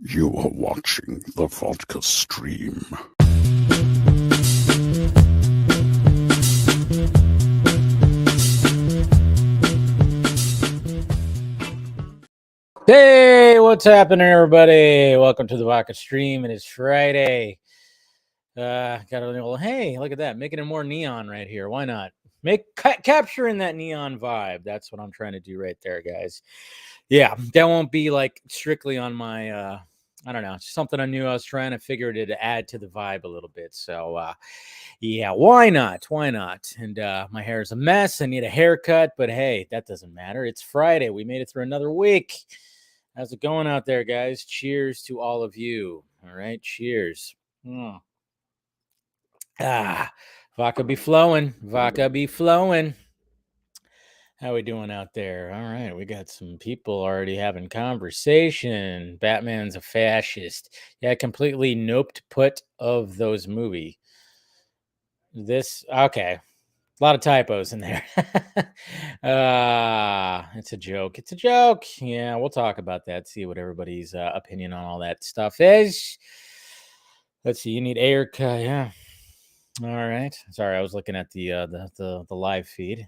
You are watching the Vodka stream. Hey, what's happening, everybody? Welcome to the Vodka stream. It is Friday. Got a little, hey, look at that, making it more neon right here. Why not? Capturing that neon vibe. That's what I'm trying to do right there, guys. Yeah, that won't be like strictly on my I don't know, something I knew I was trying to figure to add to the vibe a little bit. So yeah, why not? And my hair is a mess. I need a haircut, but hey, that doesn't matter. It's Friday. We made it through another week. How's it going out there, guys? Cheers to all of you. All right, cheers. Vodka be flowing. How we doing out there? All right, we got some people already having conversation. Batman's a fascist. Yeah, completely noped put of those movie. Okay. A lot of typos in there. It's a joke. Yeah, we'll talk about that. See what everybody's opinion on all that stuff is. Let's see. You need Erica. Yeah. All right. Sorry, I was looking at the live feed.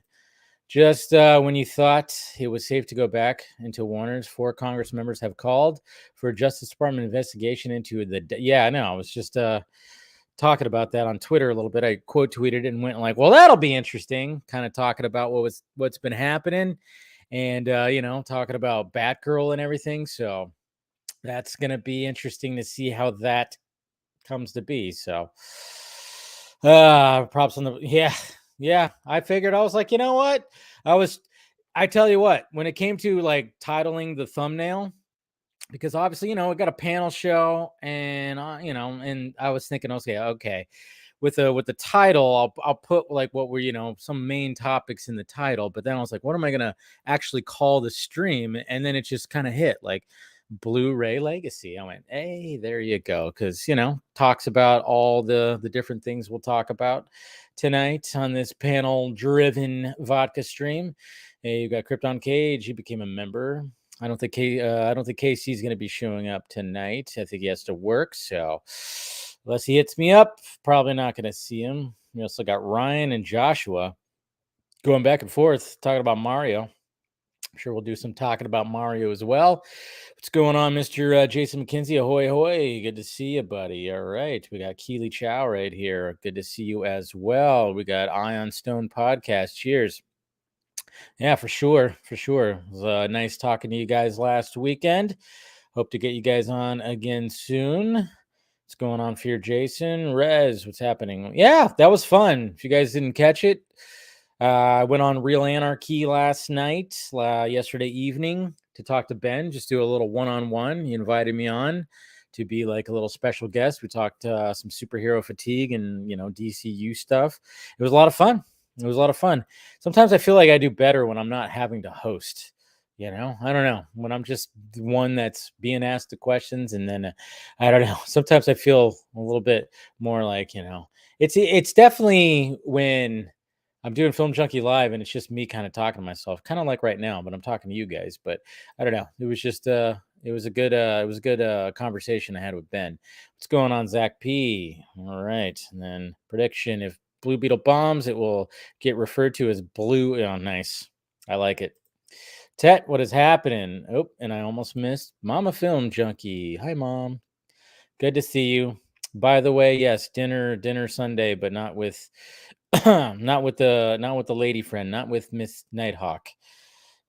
Just when you thought it was safe to go back into Warner's, 4 Congress members have called for a Justice Department investigation into the. Yeah, I know. I was just talking about that on Twitter a little bit. I quote tweeted it and went like, well, that'll be interesting. Kind of talking about what's been happening and, talking about Batgirl and everything. So that's going to be interesting to see how that comes to be. So props on the, yeah. I figured, I was like, you know what? I tell you what, when it came to like titling the thumbnail, because obviously, we got a panel show and, and I was thinking, okay. With the title, I'll put like what were, some main topics in the title. But then I was like, what am I going to actually call the stream? And then it just kind of hit like Blu-ray Legacy. I went, hey, there you go. Because, talks about all the different things we'll talk about tonight on this panel-driven Vodka stream. Hey, you got Krypton Cage. He became a member. I don't think KC's going to be showing up tonight. I think he has to work. So unless he hits me up, probably not going to see him. We also got Ryan and Joshua going back and forth talking about Mario. I'm sure we'll do some talking about Mario as well. What's going on, Mr. Jason McKenzie? Ahoy, ahoy. Good to see you, buddy. All right. We got Keely Chow right here. Good to see you as well. We got Ion Stone Podcast. Cheers. Yeah, for sure. For sure. It was nice talking to you guys last weekend. Hope to get you guys on again soon. What's going on for your Jason? Rez, what's happening? Yeah, that was fun. If you guys didn't catch it, I went on Real Anarchy last night, yesterday evening to talk to Ben, just do a little one-on-one. He invited me on to be like a little special guest. We talked some superhero fatigue and, DCU stuff. It was a lot of fun. It was a lot of fun. Sometimes I feel like I do better when I'm not having to host. I don't know, when I'm just the one that's being asked the questions, and then I don't know. Sometimes I feel a little bit more like, it's definitely when I'm doing Film Junkie Live and it's just me kind of talking to myself, kind of like right now, but I'm talking to you guys. But I don't know. It was just it was a good conversation I had with Ben. What's going on, Zach P? All right. And then prediction: if Blue Beetle bombs, it will get referred to as blue. Oh, nice. I like it. Tet, what is happening? Oh, and I almost missed Mama Film Junkie. Hi, Mom. Good to see you. By the way, yes, dinner Sunday, but not with not with the lady friend, not with Miss Nighthawk.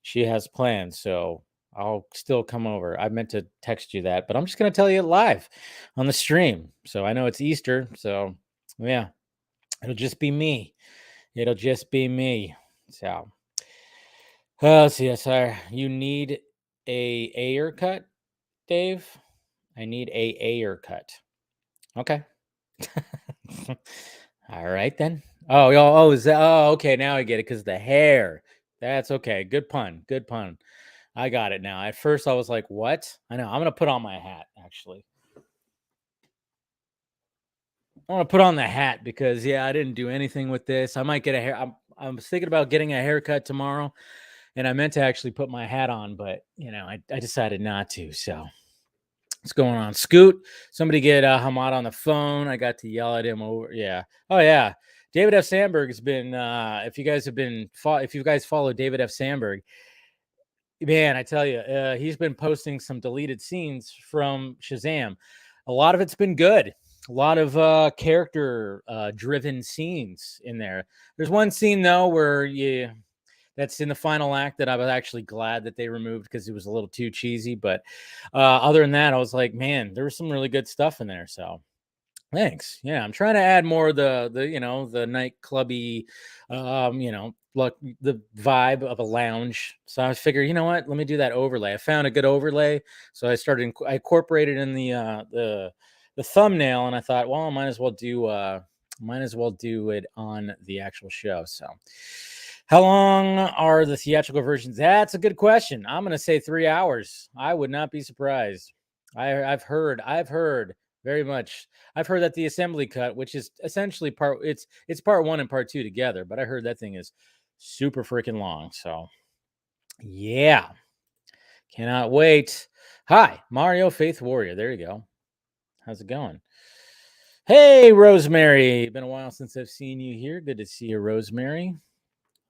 She has plans, so I'll still come over. I meant to text you that, but I'm just gonna tell you it live on the stream. So I know it's Easter, so yeah, it'll just be me. It'll just be me. So CSR, you need a haircut, Dave? I need a haircut. Okay. All right then. Is that? Oh, okay. Now I get it because the hair. That's okay. Good pun. Good pun. I got it now. At first, I was like, "What?" I know. I'm gonna put on my hat. Actually, I want to put on the hat because I didn't do anything with this. I might get a hair. I'm thinking about getting a haircut tomorrow, and I meant to actually put my hat on, but I decided not to. So what's going on, Scoot? Somebody get Hamad on the phone. I got to yell at him over. Yeah. Oh yeah. David F. Sandberg has been. If you guys follow David F. Sandberg, man, I tell you, he's been posting some deleted scenes from Shazam. A lot of it's been good. A lot of character driven scenes in there. There's one scene though where that's in the final act that I was actually glad that they removed because it was a little too cheesy. But other than that, I was like, man, there was some really good stuff in there. So thanks. Yeah, I'm trying to add more of the nightclubby, like the vibe of a lounge. So I figured, you know what? Let me do that overlay. I found a good overlay, so I incorporated in the thumbnail, and I thought, well, I might as well do it on the actual show. So how long are the theatrical versions? That's a good question. I'm gonna say 3 hours. I would not be surprised. I've heard very much. I've heard that the assembly cut, which is essentially it's part one and part two together, but I heard that thing is super freaking long. So yeah, cannot wait. Hi, Mario Faith Warrior. There you go. How's it going? Hey, Rosemary. Been a while since I've seen you here. Good to see you, Rosemary.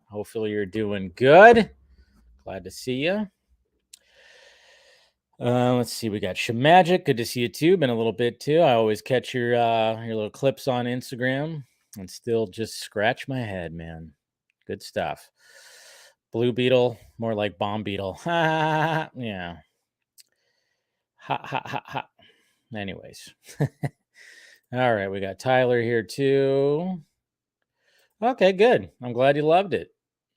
Hopefully you're doing good. Glad to see you. Let's see. We got Shamagic. Good to see you too. Been a little bit too. I always catch your little clips on Instagram and still just scratch my head, man. Good stuff. Blue Beetle, more like Bomb Beetle. Yeah. Ha ha ha ha. Anyways. All right, we got Tyler here too. Okay, good. I'm glad you loved it.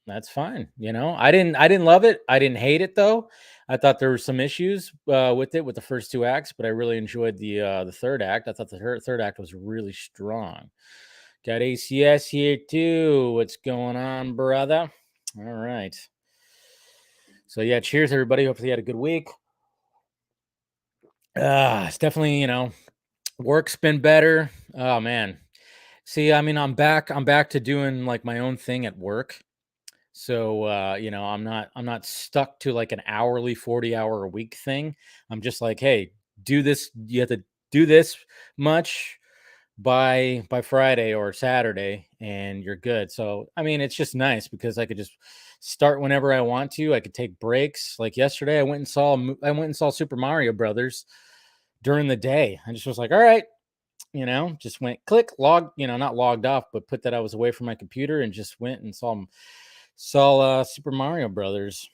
That's fine. I didn't love it. I didn't hate it though. I thought there were some issues with it with the first two acts, but I really enjoyed the third act. I thought the third act was really strong. Got ACS here too. What's going on, brother? All right. So yeah, cheers everybody. Hopefully you had a good week. It's definitely, work's been better. Oh man. See, I mean, I'm back to doing like my own thing at work. So I'm not stuck to like an hourly 40-hour a week thing. I'm just like, hey, do this. You have to do this much by Friday or Saturday, and you're good. So I mean, it's just nice because I could just start whenever I want to. I could take breaks. Like yesterday, I went and saw Super Mario Brothers during the day. I just was like, all right, just went click, log, not logged off, but put that I was away from my computer and just went and saw saw Super Mario Brothers,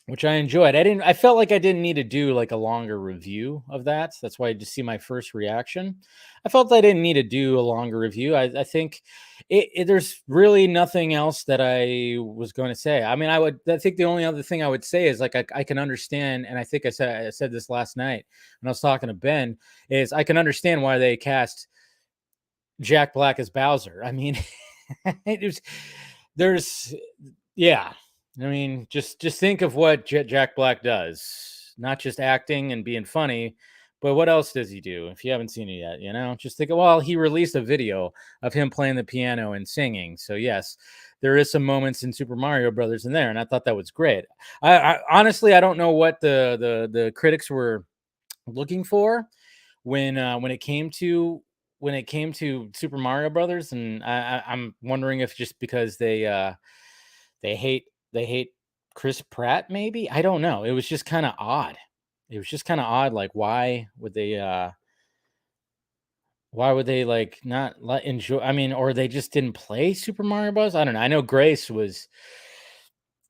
which I enjoyed. I felt like I didn't need to do like a longer review of that. That's why I just see my first reaction. I felt I didn't need to do a longer review. I think there's really nothing else that I was going to say. I mean, I think the only other thing I would say is like, I can understand. And I think I said this last night when I was talking to Ben, is I can understand why they cast Jack Black as Bowser. I mean, it was, there's, yeah. I mean, just think of what Jack Black does. Not just acting and being funny, but what else does he do? If you haven't seen it yet, just think. Well, he released a video of him playing the piano and singing. So yes, there is some moments in Super Mario Brothers in there, and I thought that was great. I honestly, I don't know what the critics were looking for when it came to Super Mario Brothers, and I'm wondering if just because they hate Chris Pratt, maybe? I don't know. It was just kind of odd. It was just kind of odd. Like, why would they like not let enjoy? I mean, or they just didn't play Super Mario Bros. I don't know. I know Grace was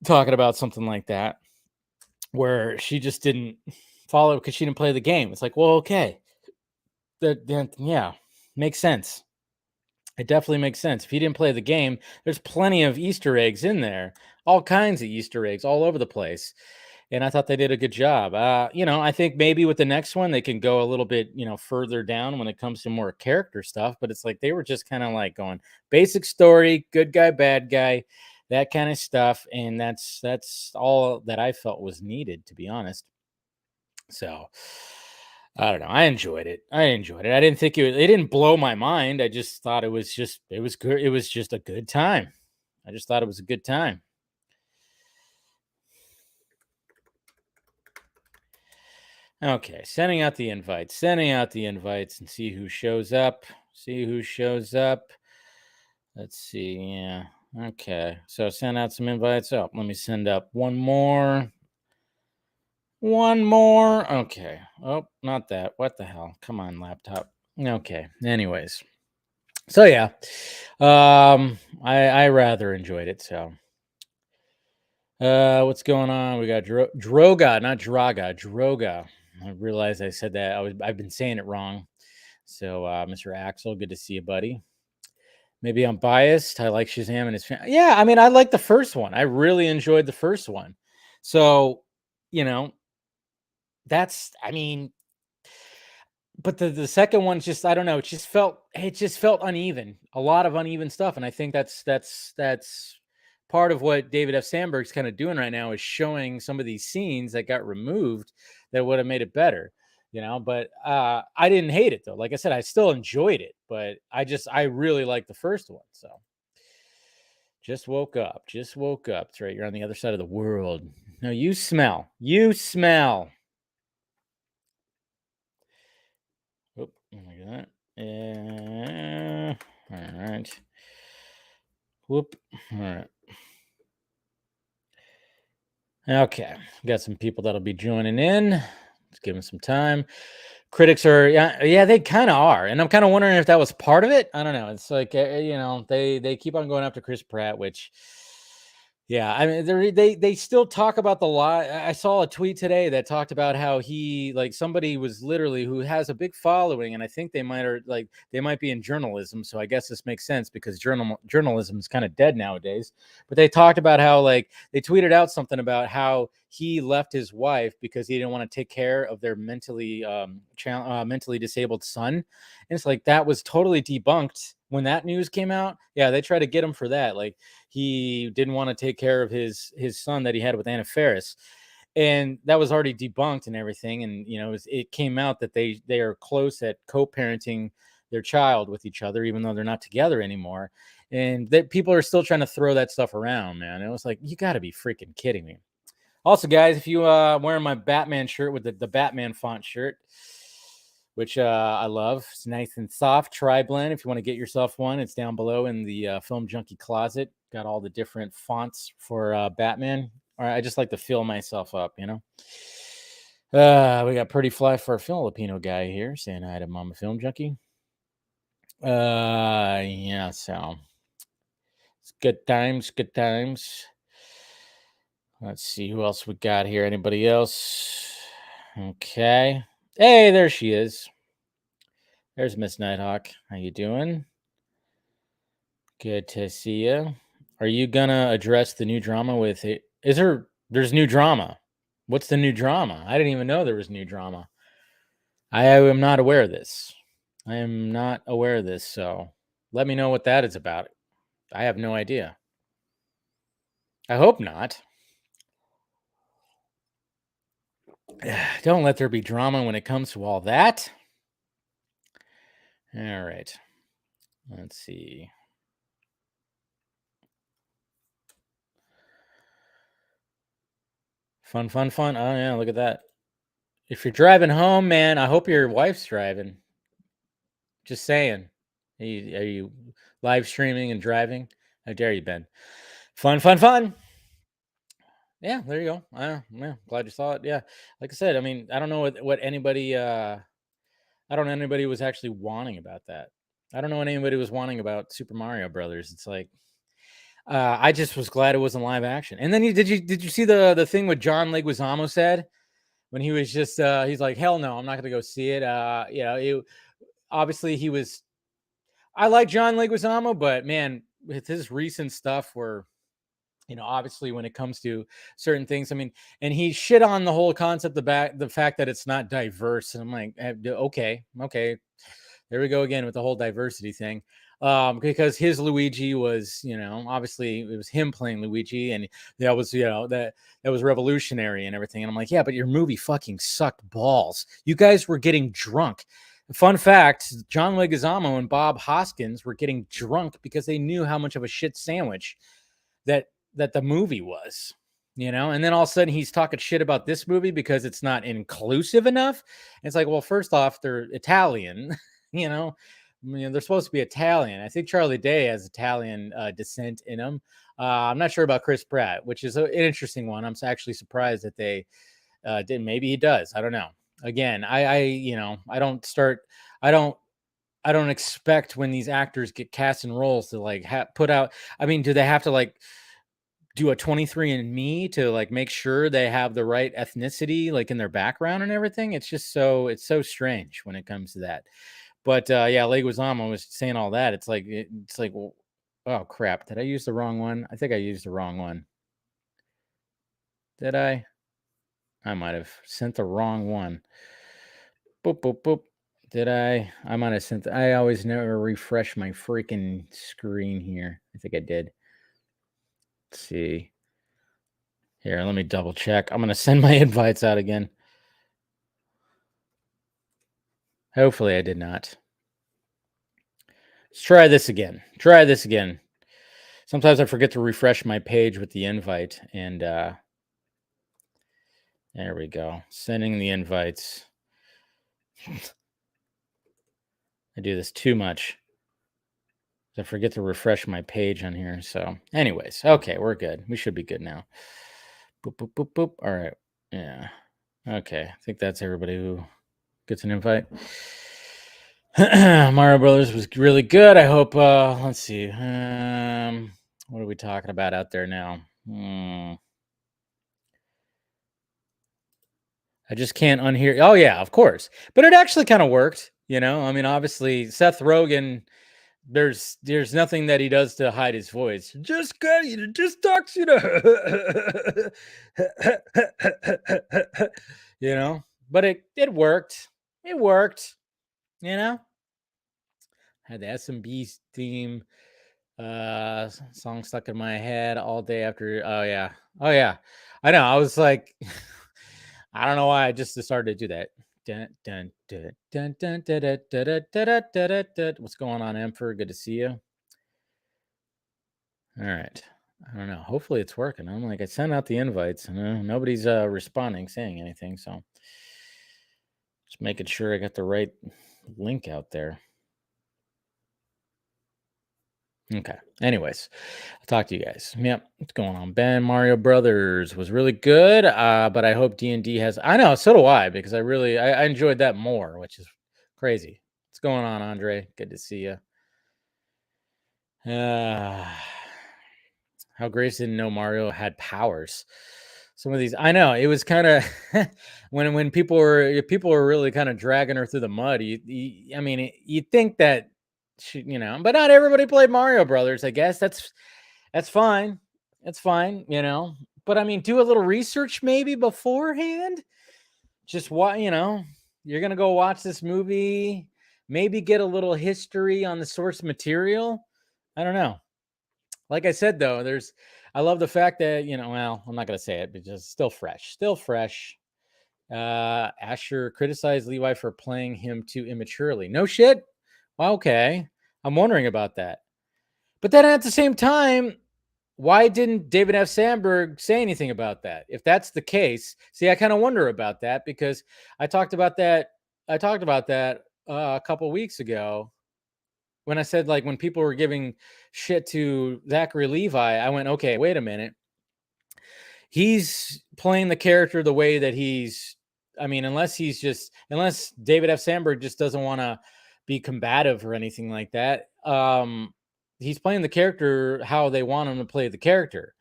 talking about something like that, where she just didn't follow because she didn't play the game. It's like, well, okay, yeah, makes sense. It definitely makes sense. If you didn't play the game, there's plenty of Easter eggs in there, all kinds of Easter eggs all over the place. And I thought they did a good job. I think maybe with the next one, they can go a little bit, further down when it comes to more character stuff. But it's like they were just kind of like going basic story, good guy, bad guy, that kind of stuff. And that's all that I felt was needed, to be honest. So I don't know. I enjoyed it. I didn't think it didn't blow my mind. I just thought it was good. It was just a good time. I just thought it was a good time. Okay, sending out the invites and see who shows up. Let's see. Yeah. Okay. So send out some invites. Oh, let me send up one more. Okay. Oh, not that. What the hell? Come on, laptop. Okay. Anyways. So yeah. I rather enjoyed it. So what's going on? We got Droga, not Draga, Droga. I realized I said that. I've been saying it wrong. So Mr. Axel, good to see you, buddy. Maybe I'm biased. I like Shazam and his family. Yeah, I mean, I like the first one. I really enjoyed the first one. So, you know, I mean, but the second one just, I don't know, it just felt uneven. A lot of uneven stuff. And I think that's part of what David F. Sandberg's kind of doing right now, is showing some of these scenes that got removed that would have made it better. But I didn't hate it though. Like I said, I still enjoyed it, but I really liked the first one. So just woke up. That's right. You're on the other side of the world. No, you smell. Oh, look at that. All right. Whoop. All right. Okay. Got some people that'll be joining in. Let's give them some time. Critics are, yeah, they kind of are, and I'm kind of wondering if that was part of it. I don't know. It's like they keep on going after Chris Pratt, which, yeah, I mean, they still talk about the lie. I saw a tweet today that talked about how he, like, somebody was literally who has a big following, and I think they might be in journalism. So I guess this makes sense because journalism is kind of dead nowadays. But they talked about how, like, they tweeted out something about how he left his wife because he didn't want to take care of their mentally disabled son. And it's like that was totally debunked when that news came out. Yeah, they tried to get him for that. Like, he didn't want to take care of his son that he had with Anna Faris, and that was already debunked and everything. And it came out that they are close at co-parenting their child with each other, even though they're not together anymore. And that people are still trying to throw that stuff around, man. It was like, you got to be freaking kidding me. Also, guys, if you wearing my Batman shirt with the Batman font shirt, which I love. It's nice and soft, tri-blend. If you want to get yourself one, it's down below in the Film Junkie closet. Got all the different fonts for Batman. All right, I just like to fill myself up, we got Pretty Fly for a Filipino guy here saying hi to Mama Film Junkie. Yeah, so Good times, good times. Let's see who else we got here. Anybody else? Okay. Hey, there she is. There's Miss Nighthawk. How you doing? Good to see you. Are you gonna address the new drama with it? There's new drama. What's the new drama? I didn't even know there was new drama. I am not aware of this. I am not aware of this, so let me know what that is about. I have no idea. I hope not. Don't let there be drama when it comes to all that. All right. Let's see. Fun, fun, fun. Oh, yeah, look at that. If you're driving home, man, I hope your wife's driving. Just saying. Are you live streaming and driving? How dare you, Ben? Fun, fun, fun. Yeah, there you go. Yeah, glad you saw it. Yeah, like I said, I mean, I don't know what anybody. I don't know anybody was actually wanting about that. I don't know what anybody was wanting about Super Mario Brothers. It's like I just was glad it wasn't live action. And then did you see the thing what John Leguizamo said when he was just he's like, hell no, I'm not gonna go see it. Obviously he was. I like John Leguizamo, but man, with his recent stuff where obviously when it comes to certain things, I mean, and he shit on the whole concept, the fact that it's not diverse. And I'm like, okay, there we go again with the whole diversity thing. Because his Luigi was, obviously it was him playing Luigi, and that was, that was revolutionary and everything. And I'm like, yeah, but your movie fucking sucked balls. You guys were getting drunk. Fun fact: John Leguizamo and Bob Hoskins were getting drunk because they knew how much of a shit sandwich that the movie was. And then all of a sudden he's talking shit about this movie because it's not inclusive enough. And it's like, well, first off, they're Italian. They're supposed to be Italian. I think Charlie Day has Italian descent in him. I'm not sure about Chris Pratt, which is an interesting one. I'm actually surprised that they did. Maybe he does. I don't know. Again, I don't expect when these actors get cast in roles to like put out. I mean, do they have to like do a 23andMe to like make sure they have the right ethnicity like in their background and everything? It's so strange when it comes to that. But yeah, Leguizamo was saying all that. It's like well, oh crap, did I use the wrong one? I think I used the wrong one. Did I might have sent the wrong one. Boop boop boop. Did I might have sent I always never refresh my freaking screen here. I think I did. Let's see here, let me double check. I'm gonna send my invites out again. Hopefully I did not. Let's try this again. Sometimes I forget to refresh my page with the invite, and there we go. Sending the invites. I do this too much. I forget to refresh my page on here. So, anyways, okay, we're good. We should be good now. Boop, boop, boop, boop. All right. Yeah. Okay. I think that's everybody who gets an invite. Mario Brothers was really good. I hope. Let's see. What are we talking about out there now? I just can't unhear. Oh yeah, of course. But it actually kind of worked. I mean, obviously, Seth Rogen. There's nothing that he does to hide his voice. Just talks. But it worked. It worked. Had the SMB theme song stuck in my head all day after. Oh yeah. I know. I was like, I don't know why I just started to do that. What's going on, Emperor? Good to see you. All right. I don't know. Hopefully it's working. I'm like, I sent out the invites and nobody's responding, saying anything. So just making sure I got the right link out there. Okay. Anyways, I'll talk to you guys. Yep. What's going on? Ben, Mario Brothers was really good. But I hope D&D has. I know. So do I, because I enjoyed that more, which is crazy. What's going on, Andre? Good to see you. How Grace didn't know Mario had powers. Some of these, I know it was kind of when people were really kind of dragging her through the mud. I mean, you'd think that she, but not everybody played Mario Brothers. I guess that's fine. That's fine, But I mean, do a little research maybe beforehand. Just what you're gonna go watch this movie. Maybe get a little history on the source material. I don't know. Like I said, though, I love the fact that, well, I'm not going to say it, but just still fresh. Asher criticized Levi for playing him too immaturely. No shit. Well, okay. I'm wondering about that. But then at the same time, why didn't David F. Sandberg say anything about that? If that's the case, see, I kind of wonder about that because I talked about that a couple weeks ago when I said, like, when people were giving shit to Zachary Levi, I went, okay, wait a minute. He's playing the character the way that unless David F. Sandberg just doesn't want to be combative or anything like that. He's playing the character how they want him to play the character.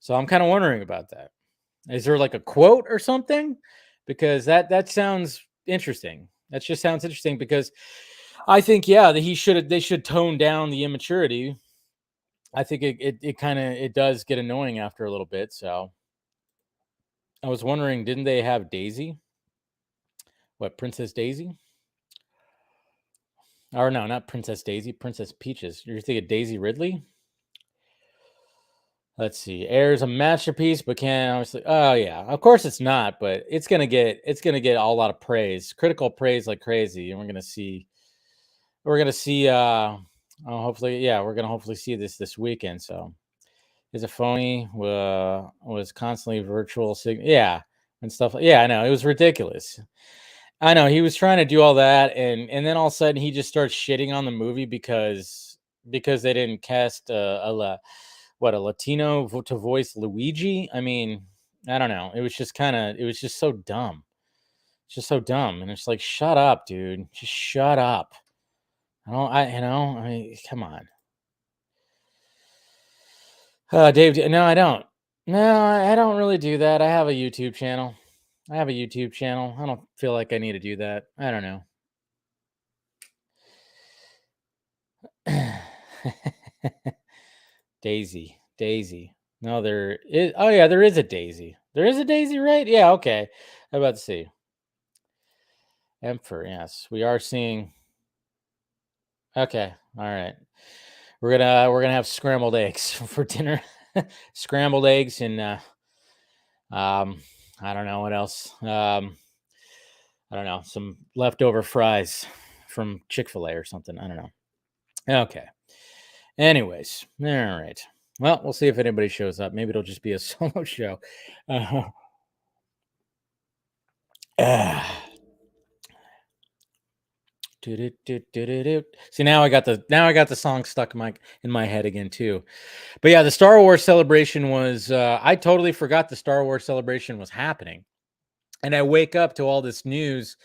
So I'm kind of wondering about that. Is there like a quote or something? Because that sounds interesting. That just sounds interesting because I think, yeah, that they should tone down the immaturity. I think it does get annoying after a little bit. So I was wondering, didn't they have Daisy? What, Princess Daisy? Or no, not Princess Daisy, Princess Peaches. You're thinking Daisy Ridley? Let's see. Air's a masterpiece, but can obviously. Oh yeah, of course it's not, but it's gonna get a lot of praise, critical praise like crazy, and we're gonna see. Hopefully, yeah, we're gonna hopefully see this weekend. So, is it phony? Was constantly virtual, yeah, and stuff. Yeah, I know it was ridiculous. I know he was trying to do all that, and then all of a sudden he just starts shitting on the movie because they didn't cast a Latino to voice Luigi. I mean, I don't know. It was just so dumb. It's just so dumb, and it's like, shut up, dude. Just shut up. I mean, come on. Dave, no, I don't. No, I don't really do that. I have a YouTube channel. I don't feel like I need to do that. I don't know. Daisy. No, there is. Oh yeah, there is a Daisy. There is a Daisy, right? Yeah, okay. I'm about to see. Emperor, yes. We are seeing. Okay, all right. We're gonna have scrambled eggs for dinner. Scrambled eggs and I don't know what else. I don't know, some leftover fries from Chick-fil-A or something. I don't know. Okay. Anyways, all right. Well, we'll see if anybody shows up. Maybe it'll just be a solo show. See, now I got the song stuck in my head again too. But yeah, the Star Wars celebration was. I totally forgot the Star Wars celebration was happening, and I wake up to all this news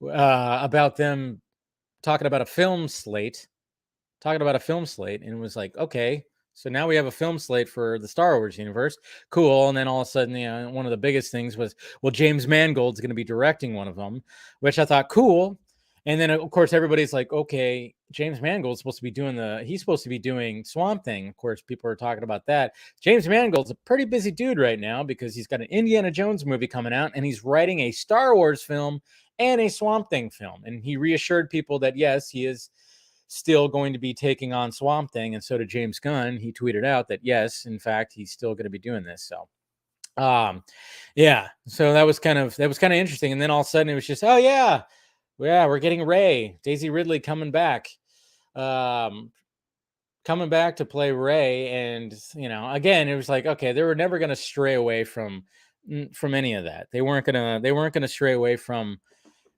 about them talking about a film slate, and it was like, okay, so now we have a film slate for the Star Wars universe. Cool. And then all of a sudden, one of the biggest things was, well, James Mangold's going to be directing one of them, which I thought, cool. And then, of course, everybody's like, okay, James Mangold's supposed to be doing Swamp Thing. Of course, people are talking about that. James Mangold's a pretty busy dude right now because he's got an Indiana Jones movie coming out and he's writing a Star Wars film and a Swamp Thing film. And he reassured people that, yes, he is still going to be taking on Swamp Thing, and so did James Gunn. He tweeted out that, yes, in fact, he's still going to be doing this. So yeah, so that was kind of interesting. And then all of a sudden it was just, oh yeah, we're getting Daisy Ridley coming back to play Rey. And again, it was like, okay, they were never going to stray away from any of that. They weren't gonna stray away from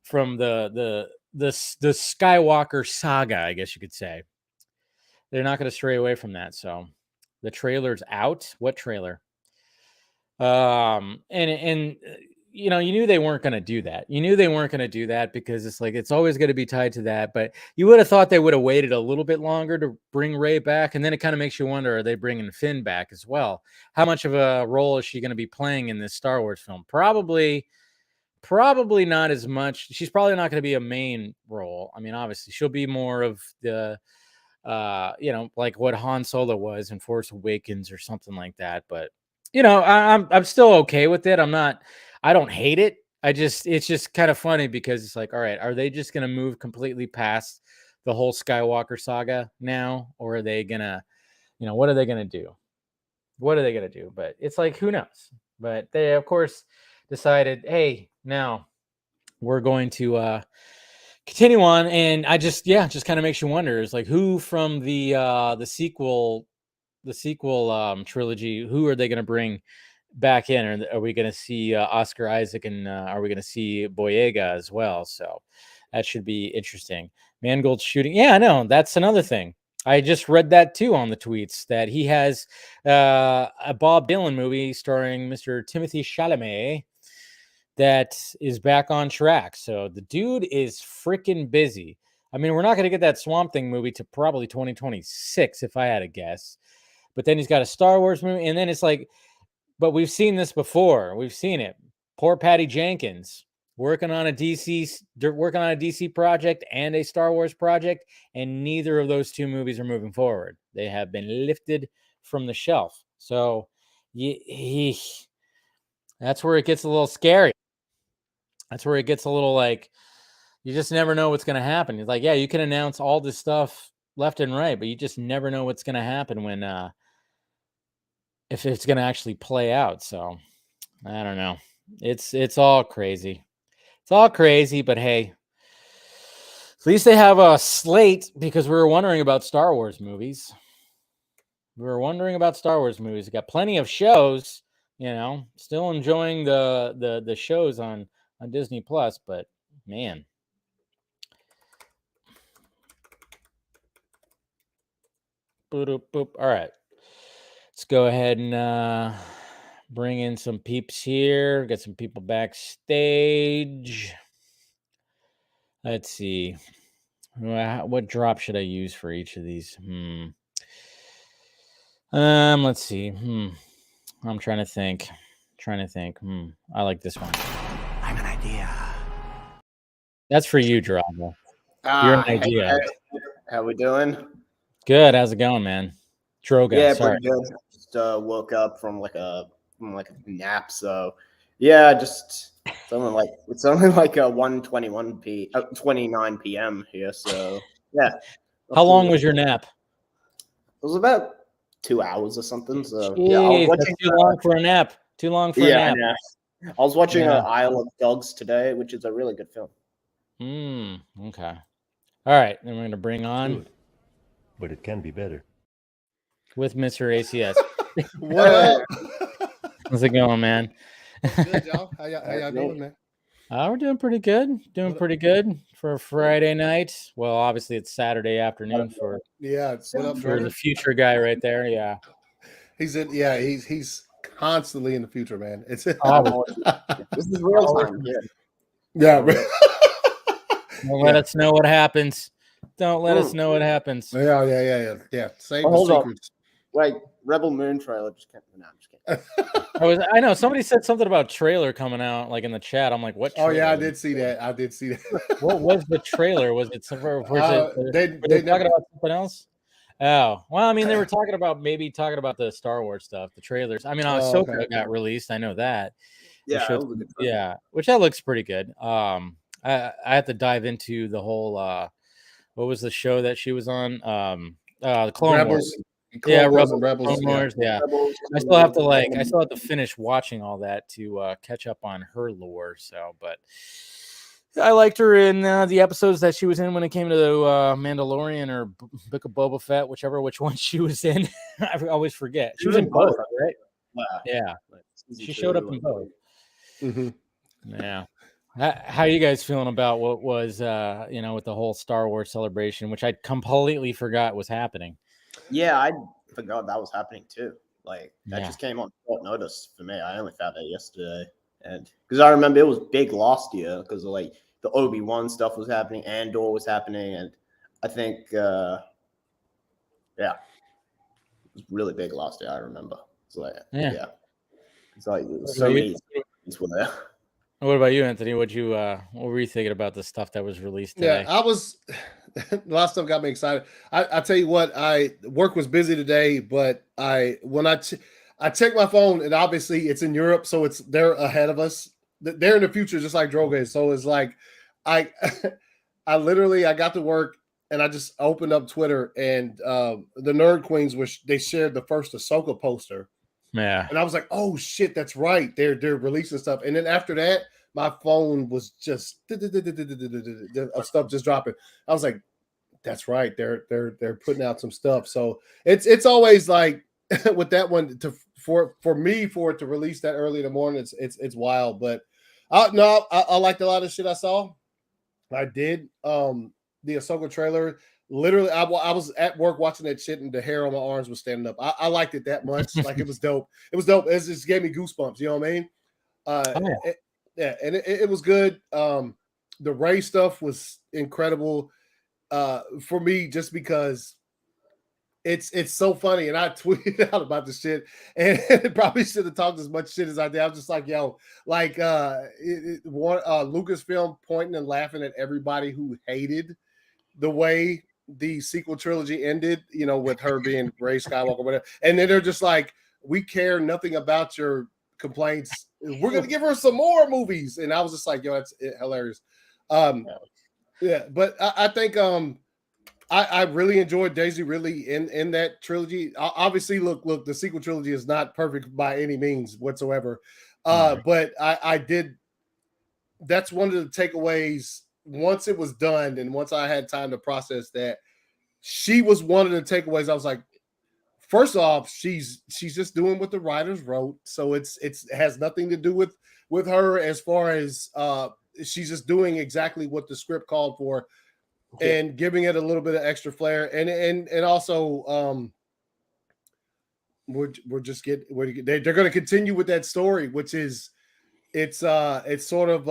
the Skywalker saga, I guess you could say. They're not going to stray away from that. So the trailer's out. What trailer? And you knew they weren't going to do that. You knew they weren't going to do that because it's like, it's always going to be tied to that. But you would have thought they would have waited a little bit longer to bring Rey back. And then it kind of makes you wonder, are they bringing Finn back as well? How much of a role is she going to be playing in this Star Wars film? Probably not as much. She's probably not going to be a main role. I mean, obviously she'll be more of the, like what Han Solo was in Force Awakens or something like that. But I'm still okay with it. I don't hate it. It's just kind of funny because it's like, all right, are they just going to move completely past the whole Skywalker saga now? Or are they going to, what are they going to do? What are they going to do? But it's like, who knows? But they, of course, decided, hey, now we're going to continue on. And just kind of makes you wonder, is like, who from the sequel trilogy, who are they going to bring back in? Are we going to see Oscar Isaac, and are we going to see Boyega as well? So that should be interesting. Mangold's shooting. Yeah, I know. That's another thing. I just read that too on the tweets, that he has a Bob Dylan movie starring Mr. Timothy Chalamet that is back on track. So the dude is freaking busy. I mean, we're not going to get that Swamp Thing movie to probably 2026, if I had to guess. But then he's got a Star Wars movie, and then it's like, but we've seen this before. We've seen it. Poor Patty Jenkins working on a DC project and a Star Wars project, and neither of those two movies are moving forward. They have been lifted from the shelf. So that's where it gets a little scary. That's where it gets a little like, you just never know what's going to happen. It's like, yeah, you can announce all this stuff left and right, but you just never know what's going to happen when if it's going to actually play out. So I don't know. It's all crazy. It's all crazy, but hey, at least they have a slate, because we were wondering about Star Wars movies. We got plenty of shows, still enjoying the shows on Disney Plus, but man. Boop, boop. All right. Let's go ahead and bring in some peeps here. Get some people backstage. Let's see. What drop should I use for each of these? Let's see. I'm trying to think. I like this one. I have an idea. That's for you, Drama. You're an idea. How we doing? Good. How's it going, man? Droga. Yeah, sorry. pretty good. Just woke up from like a nap. So yeah, just it's only like 29 p.m. here. So yeah. How long was your nap? It was about 2 hours or something. So Jeez, yeah, I was watching, that's too long for a nap. Too long for a nap. Yeah. I was watching Isle of Dogs today, which is a really good film. Okay. All right, then we're going to bring on. Good, but it can be better. With Mr. ACS. What up? How's it going, man? Good, y'all. How y'all doing, man? We're doing pretty good. Pretty good for a Friday night. Well, obviously it's Saturday afternoon for the future guy right there. Yeah. He's constantly in the future, man. It's this is real time. Yeah. Don't let us know what happens. Yeah. Save the secrets. Like Rebel Moon trailer just came. No, I'm just kidding. I know somebody said something about trailer coming out, like in the chat. I'm like, what? Trailer? Oh yeah, I did see that. What was the trailer? Was it somewhere? They talking about something else? Oh, well, I mean, they were talking about the Star Wars stuff, the trailers. I mean, Ahsoka got released. I know that. Yeah, which that looks pretty good. I have to dive into the whole. What was the show that she was on? The Clone Wars. Rebels. Clone Wars. Yeah. Rebels, I still have to finish watching all that to catch up on her lore. So, but I liked her in the episodes that she was in when it came to the Mandalorian or Book of Boba Fett, which one she was in. I always forget. She was in both, right? Yeah. She showed up in both. Mm-hmm. Yeah. How are you guys feeling about what was, with the whole Star Wars celebration, which I completely forgot was happening? Yeah, I forgot that was happening too. Like that just came on short notice for me. I only found out yesterday, And because I remember it was big last year because like the Obi-Wan stuff was happening, Andor was happening, and I think yeah, it was really big last year. I remember. It's like yeah. It's like so many things were there. What about you, Anthony? What were you thinking about the stuff that was released today? Yeah, I was. A lot of stuff got me excited. I tell you what, work was busy today, but I checked my phone, and obviously it's in Europe, so they're ahead of us. They're in the future, just like Droga. So it's like I literally got to work and I just opened up Twitter, and the Nerd Queens they shared the first Ahsoka poster. Yeah. And I was like, oh shit, that's right. They're releasing stuff. And then after that, my phone was just stuff just dropping. I was like, that's right. They're putting out some stuff. So it's always like with that one for it to release that early in the morning, it's wild. But I liked a lot of shit I saw. I did. The Ahsoka trailer. Literally, I was at work watching that shit, and the hair on my arms was standing up. I liked it that much. Like it was dope. It was dope. It just gave me goosebumps. You know what I mean? And it was good. The Rey stuff was incredible for me, just because it's so funny. And I tweeted out about the shit, and probably should have talked as much shit as I did. I was just like, yo, like Lucasfilm pointing and laughing at everybody who hated the way the sequel trilogy ended, you know, with her being Rey Skywalker, whatever. And then they're just like, we care nothing about your complaints. We're going to give her some more movies. And I was just like, yo, that's hilarious. Yeah, but I think I really enjoyed Daisy Ridley in that trilogy. Obviously, look, the sequel trilogy is not perfect by any means whatsoever. But I did. That's one of the takeaways. Once it was done, and once I had time to process that, she was one of the takeaways. I was like, first off, she's just doing what the writers wrote, so it has nothing to do with her as far as she's just doing exactly what the script called for, and giving it a little bit of extra flair, and also they're going to continue with that story, which is it's sort of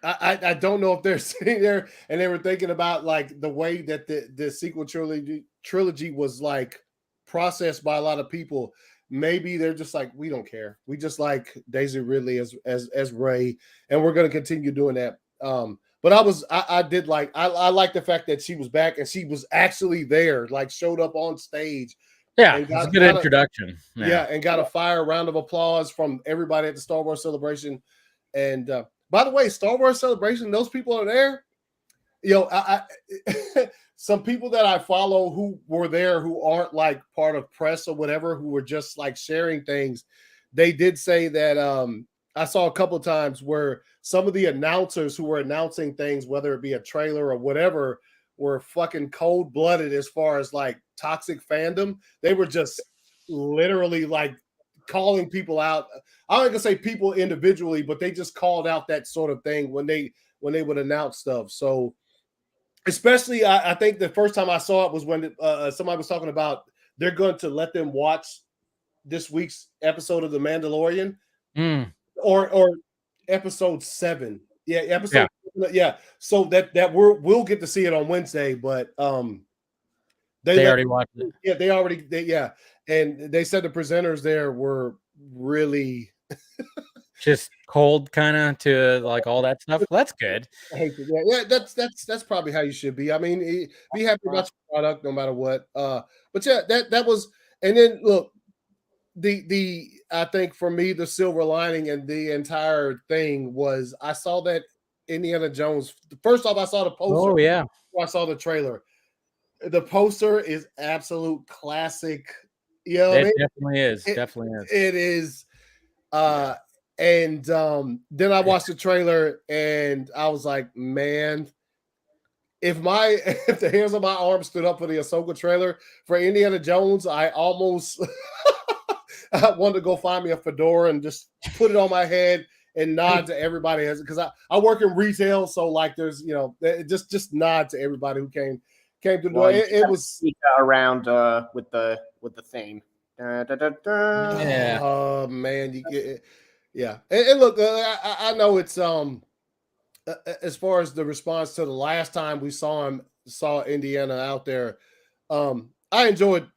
I don't know if they're sitting there and they were thinking about like the way that the sequel trilogy was like processed by a lot of people. Maybe they're just like, we don't care. We just like Daisy Ridley as Rey, and we're going to continue doing that. But I did like I like the fact that she was back and she was actually there, like showed up on stage. Yeah, it's a good introduction. And got a fire round of applause from everybody at the Star Wars Celebration. And by the way, Star Wars Celebration, those people are there. You know, I some people that I follow who were there who aren't like part of press or whatever, who were just like sharing things. They did say that I saw a couple of times where some of the announcers who were announcing things, whether it be a trailer or whatever, were fucking cold-blooded as far as like toxic fandom. They were just literally like calling people out. I'm not gonna say people individually, but they just called out that sort of thing when they would announce stuff. So especially I think the first time I saw it was when somebody was talking about they're going to let them watch this week's episode of The Mandalorian or episode 7. Yeah. So that we'll get to see it on Wednesday, but they already watched it. Yeah, and they said the presenters there were really just cold kind of to like all that stuff. Well, that's good. Yeah, that's probably how you should be. I mean, be happy about your product no matter what. But yeah, that was. And then look, the I think for me the silver lining and the entire thing was I saw that Indiana Jones. First off, I saw the poster. Oh yeah, I saw the trailer. The poster is absolute classic. You know what I mean? Definitely is. Definitely is. It is. And then I watched the trailer and I was like, man, if the hairs on my arm stood up for the Ahsoka trailer for Indiana Jones, I almost I wanted to go find me a fedora and just put it on my head and nod to everybody because I work in retail, so like there's just nod to everybody who came to the door. It was around with the theme. Yeah. Oh man, Yeah, and look, I know it's as far as the response to the last time we saw Indiana out there, I enjoyed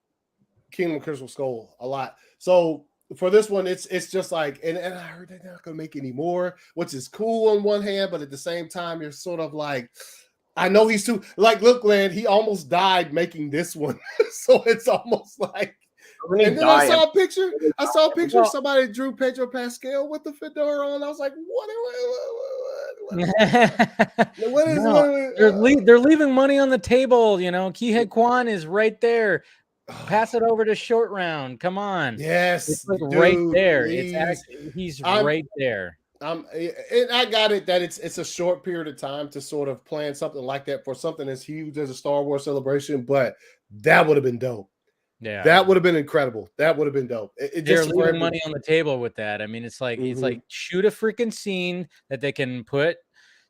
Kingdom of Crystal Skull a lot. So for this one, it's just like, and I heard they're not gonna make any more, which is cool on one hand, but at the same time, you're sort of like, I know he's too like, look, Glenn, he almost died making this one, so it's almost like. And then I saw a picture. Of somebody drew Pedro Pascal with the fedora on. I was like, what is they're leaving money on the table, you know. Ki-Hei Kwan is right there. Pass it over to Short Round. Come on. Yes, it's like dude, right there. Please. He's right there. And I got it that it's a short period of time to sort of plan something like that for something as huge as a Star Wars celebration, but that would have been dope. Yeah, that would have been incredible. That would have been dope. They're leaving money on the table with that. I mean, it's like it's like shoot a freaking scene that they can put.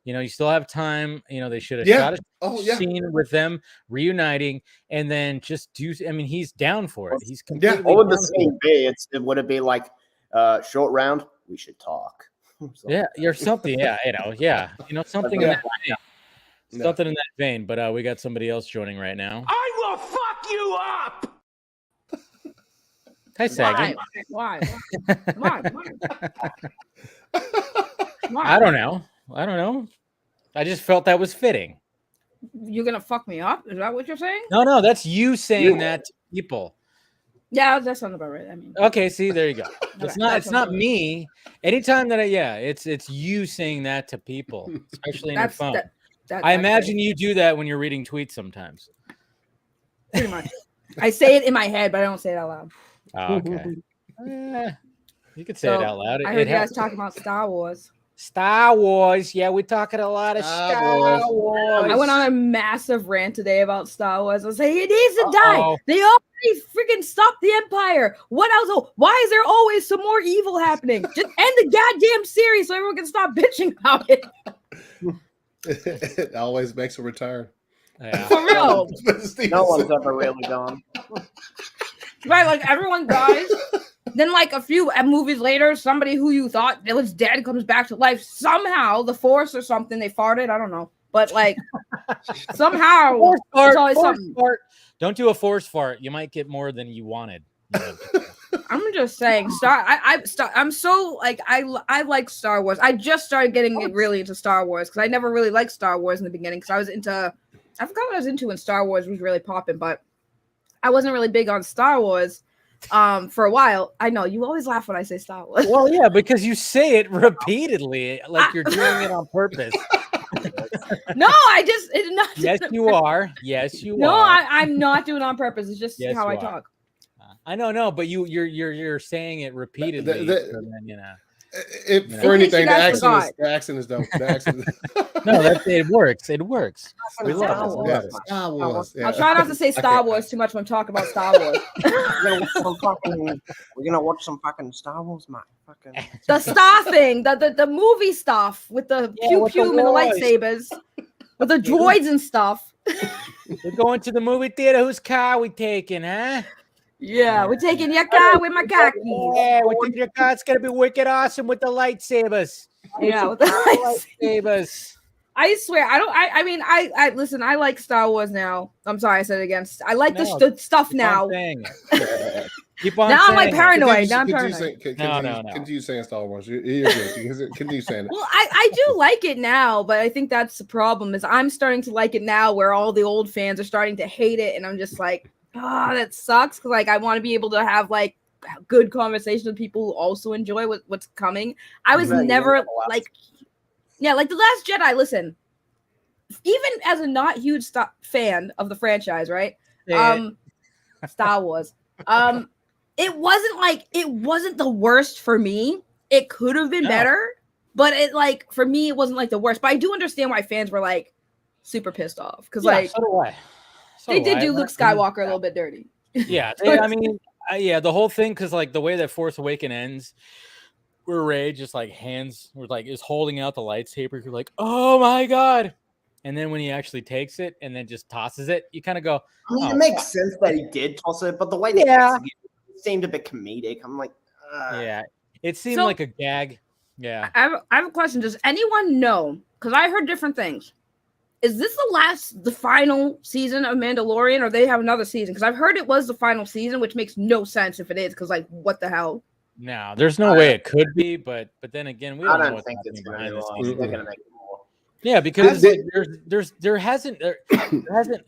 You know, you still have time. You know, they should have shot a scene with them reuniting, and then just do. I mean, he's down for it. He's completely. What would the scene be? Would it be like Short Round? We should talk. Yeah, or something. Yeah, something in that vein. Something in that vein. But we got somebody else joining right now. I will fuck you up. Hi, Saggy. Why? I don't know. I just felt that was fitting. You're gonna fuck me up? Is that what you're saying? No, that's you saying that to people. Yeah, that sounds about right. I mean, okay, see, there you go. It's not me. Anytime that it's you saying that to people, especially in your phone. I imagine you do that when you're reading tweets sometimes. Pretty much. I say it in my head, but I don't say it out loud. Oh, okay. You could say it out loud. I heard you guys talking about Star Wars. Star Wars. Yeah, we're talking a lot of Star Wars. I went on a massive rant today about Star Wars. I was like, it needs to die. They already freaking stopped the Empire. What else? Why is there always some more evil happening? Just end the goddamn series so everyone can stop bitching about it. It always makes a return. Yeah. For real. No one's ever really gone. Right, like everyone dies. Then, like a few movies later, somebody who you thought it was dead comes back to life. Somehow, the Force or something, they farted. I don't know. But, like, somehow. Force fart. Don't do a force fart. You might get more than you wanted. I'm just saying, I'm so, like, I like Star Wars. I just started getting really into Star Wars because I never really liked Star Wars in the beginning because I forgot what I was into when Star Wars was really popping, but I wasn't really big on Star Wars for a while. I know you always laugh when I say Star Wars. Well, yeah, because you say it repeatedly, like you're doing it on purpose. No, it's not. Yes, you are. Yes, you are. No, I'm not doing it on purpose. It's just how I talk. I know, no, but you're saying it repeatedly. So then, for anything, the accent is dope. No, it works. It works. We love it. Star Wars. I'll try not to say Star Wars too much when I'm talking about Star Wars. We're gonna watch some fucking Star Wars, man. The Star thing, the movie stuff with the pew pew and the lightsabers, with the droids and stuff. We're going to the movie theater. Whose car we taking, huh? Yeah, we're taking your car with my car keys. Yeah, we're taking your car. It's gonna be wicked awesome with the lightsabers. Yeah, with the lightsabers. I swear, I mean, listen, I like Star Wars now. I'm sorry, I said it again. I like the stuff now. Keep on. Now I'm like paranoid. Now I'm paranoid. Continue saying Star Wars. You're good. Continue saying it. Well, I do like it now, but I think that's the problem. Is I'm starting to like it now, where all the old fans are starting to hate it, and I'm just like, that sucks. Because like I want to be able to have like good conversations with people who also enjoy what's coming. I was never like. Yeah, like The Last Jedi, listen, even as a not huge fan of the franchise, right? Star Wars. It wasn't the worst for me. It could have been better, but for me, it wasn't like the worst. But I do understand why fans were like super pissed off. Because so do I. They did do Luke Skywalker a little bit dirty. Yeah, the whole thing, because like the way that Force Awakens ends, where Rey just like is holding out the lightsaber. You're like, oh my god! And then when he actually takes it and then just tosses it, you kind of go, I mean, it makes sense that he did toss it, but the way they executed it seemed a bit comedic. I'm like, yeah. It seemed So- like a gag. Yeah. I have a question. Does anyone know? Because I heard different things. Is this the final season of Mandalorian, or they have another season? Because I've heard it was the final season, which makes no sense if it is. Because like, what the hell? No, there's no way it could be, but then again, we I don't know don't what's think it's happening gonna behind be the long. scenes. They're gonna make it more. Yeah, because They- like, there hasn't.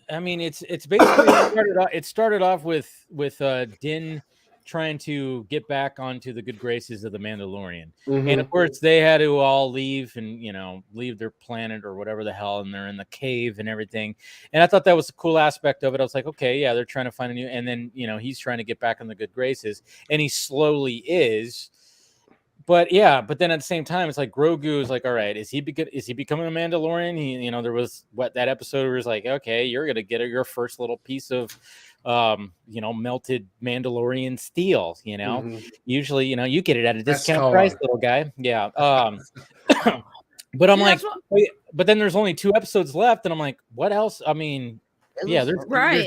I mean, it's basically it started off with Din trying to get back onto the good graces of the Mandalorian, and of course they had to all leave and leave their planet or whatever the hell, and they're in the cave and everything. And I thought that was a cool aspect of it. I was like, okay, yeah, they're trying to find a new, and then he's trying to get back on the good graces, and he slowly is. But then at the same time, it's like Grogu is like, all right, is he becoming a Mandalorian? He, there was that episode where it's like, okay, you're gonna get your first little piece of, melted Mandalorian steel. Usually, you get it at a discount price, little guy. Yeah. But I'm like, but then there's only 2 episodes left, and I'm like, what else? I mean, there's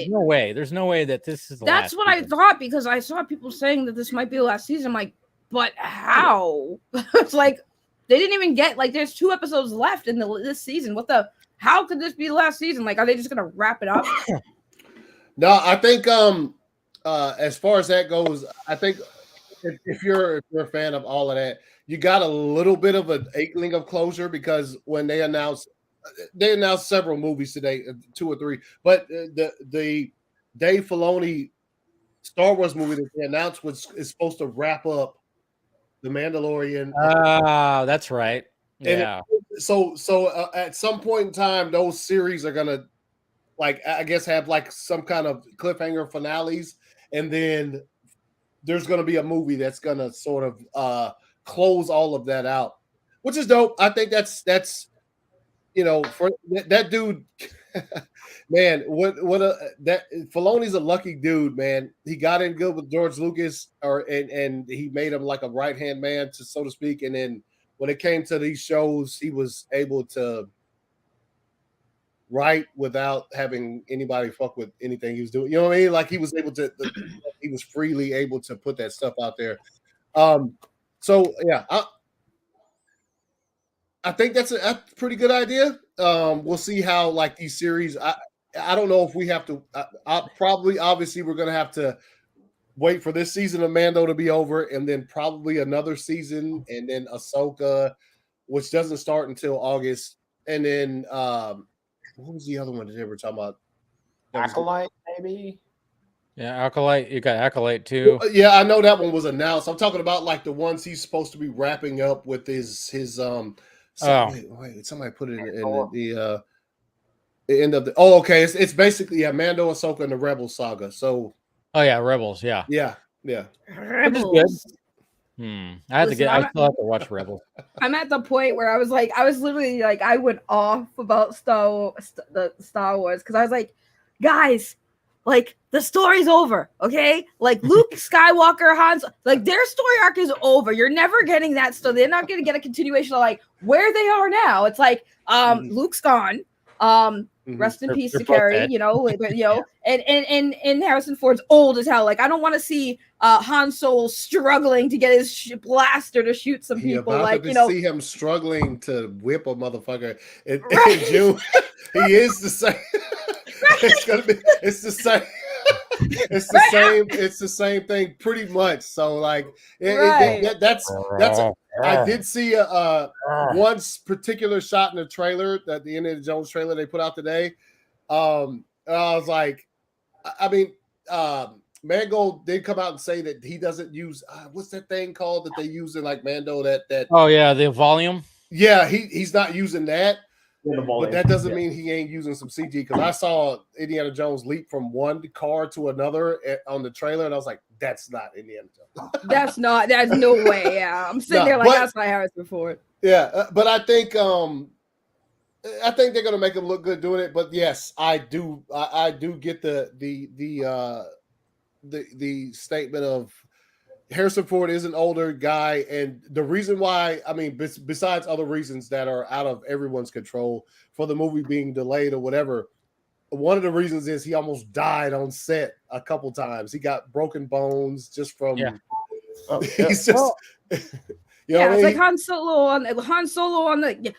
no way. There's no way that this is the That's last what season. I thought, because I saw people saying that this might be the last season. I'm like, but how? It's like they didn't even get there's 2 episodes left in this season. How could this be the last season? Like, are they just gonna wrap it up? No, I think as far as that goes, I think if you're a fan of all of that, you got a little bit of an inkling of closure, because when they announced several movies today, 2 or 3, but the Dave Filoni Star Wars movie that they announced is supposed to wrap up The Mandalorian. That's right. Yeah. So at some point in time, those series are gonna, I guess, have some kind of cliffhanger finales, and then there's gonna be a movie that's gonna sort of close all of that out, which is dope. I think that's for that dude. Man, that Filoni's a lucky dude, man. He got in good with George Lucas, and he made him like a right-hand man, so to speak. And then when it came to these shows, he was able to write without having anybody fuck with anything he was doing. You know what I mean? Like, he was able to, he was freely able to put that stuff out there. So yeah, I think that's a pretty good idea. We'll see how these series. I don't know if we have to. Obviously we're gonna have to wait for this season of Mando to be over, and then probably another season, and then Ahsoka, which doesn't start until August, and then what was the other one that they were talking about? Acolyte, maybe. Yeah, Acolyte. You got Acolyte too. Yeah, I know that one was announced. I'm talking about the ones he's supposed to be wrapping up with his wait, somebody put it in the end of the. Oh, okay. It's basically Mando, Ahsoka, and the Rebel saga. So. Oh yeah, Rebels. Yeah. Rebels. I still have to watch Rebels. I'm at the point where I was literally I went off about Star Wars, because I was like, guys, the story's over, okay? Luke Skywalker, Han's, their story arc is over. You're never getting that story. They're not going to get a continuation of where they are now. It's Luke's gone. Rest in peace to Carrie, and Harrison Ford's old as hell. I don't want to see Han Solo struggling to get his blaster to shoot some people. See him struggling to whip a motherfucker in June. He is the same. It's the same. It's the same thing pretty much. So that's I did see one particular shot in the trailer, that the Indiana Jones trailer they put out today. I was like, Mangold did come out and say that he doesn't use what's that thing called that they use in Mando, that oh yeah, the volume. Yeah, he's not using that. But that doesn't mean he ain't using some CG, because I saw Indiana Jones leap from one car to another on the trailer, and I was like, that's not Indiana Jones. That's no way. Yeah, I'm sitting there that's not Harrison Ford. Yeah, but I think they're gonna make him look good doing it. But yes, I do get the statement of Harrison Ford is an older guy, and the reason why, besides other reasons that are out of everyone's control for the movie being delayed or whatever, one of the reasons is he almost died on set a couple times. He got broken bones just from. Yeah. You know Yeah, what I it's like mean? Han Solo on the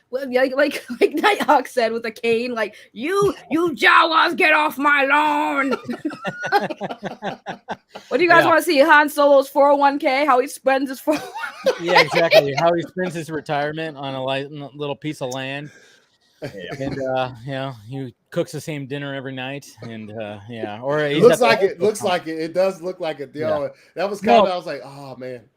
like Nighthawk said with a cane, like you Jawas get off my lawn. What do you guys Yeah. want to see? Han Solo's 401k, how he spends his 401k. Yeah, exactly. How he spends his retirement on a little piece of land. And he cooks the same dinner every night, and or It he's looks at the like it. hospital Looks now. like it. It does look like it. Yeah. That was No. kind of. I was like, oh man.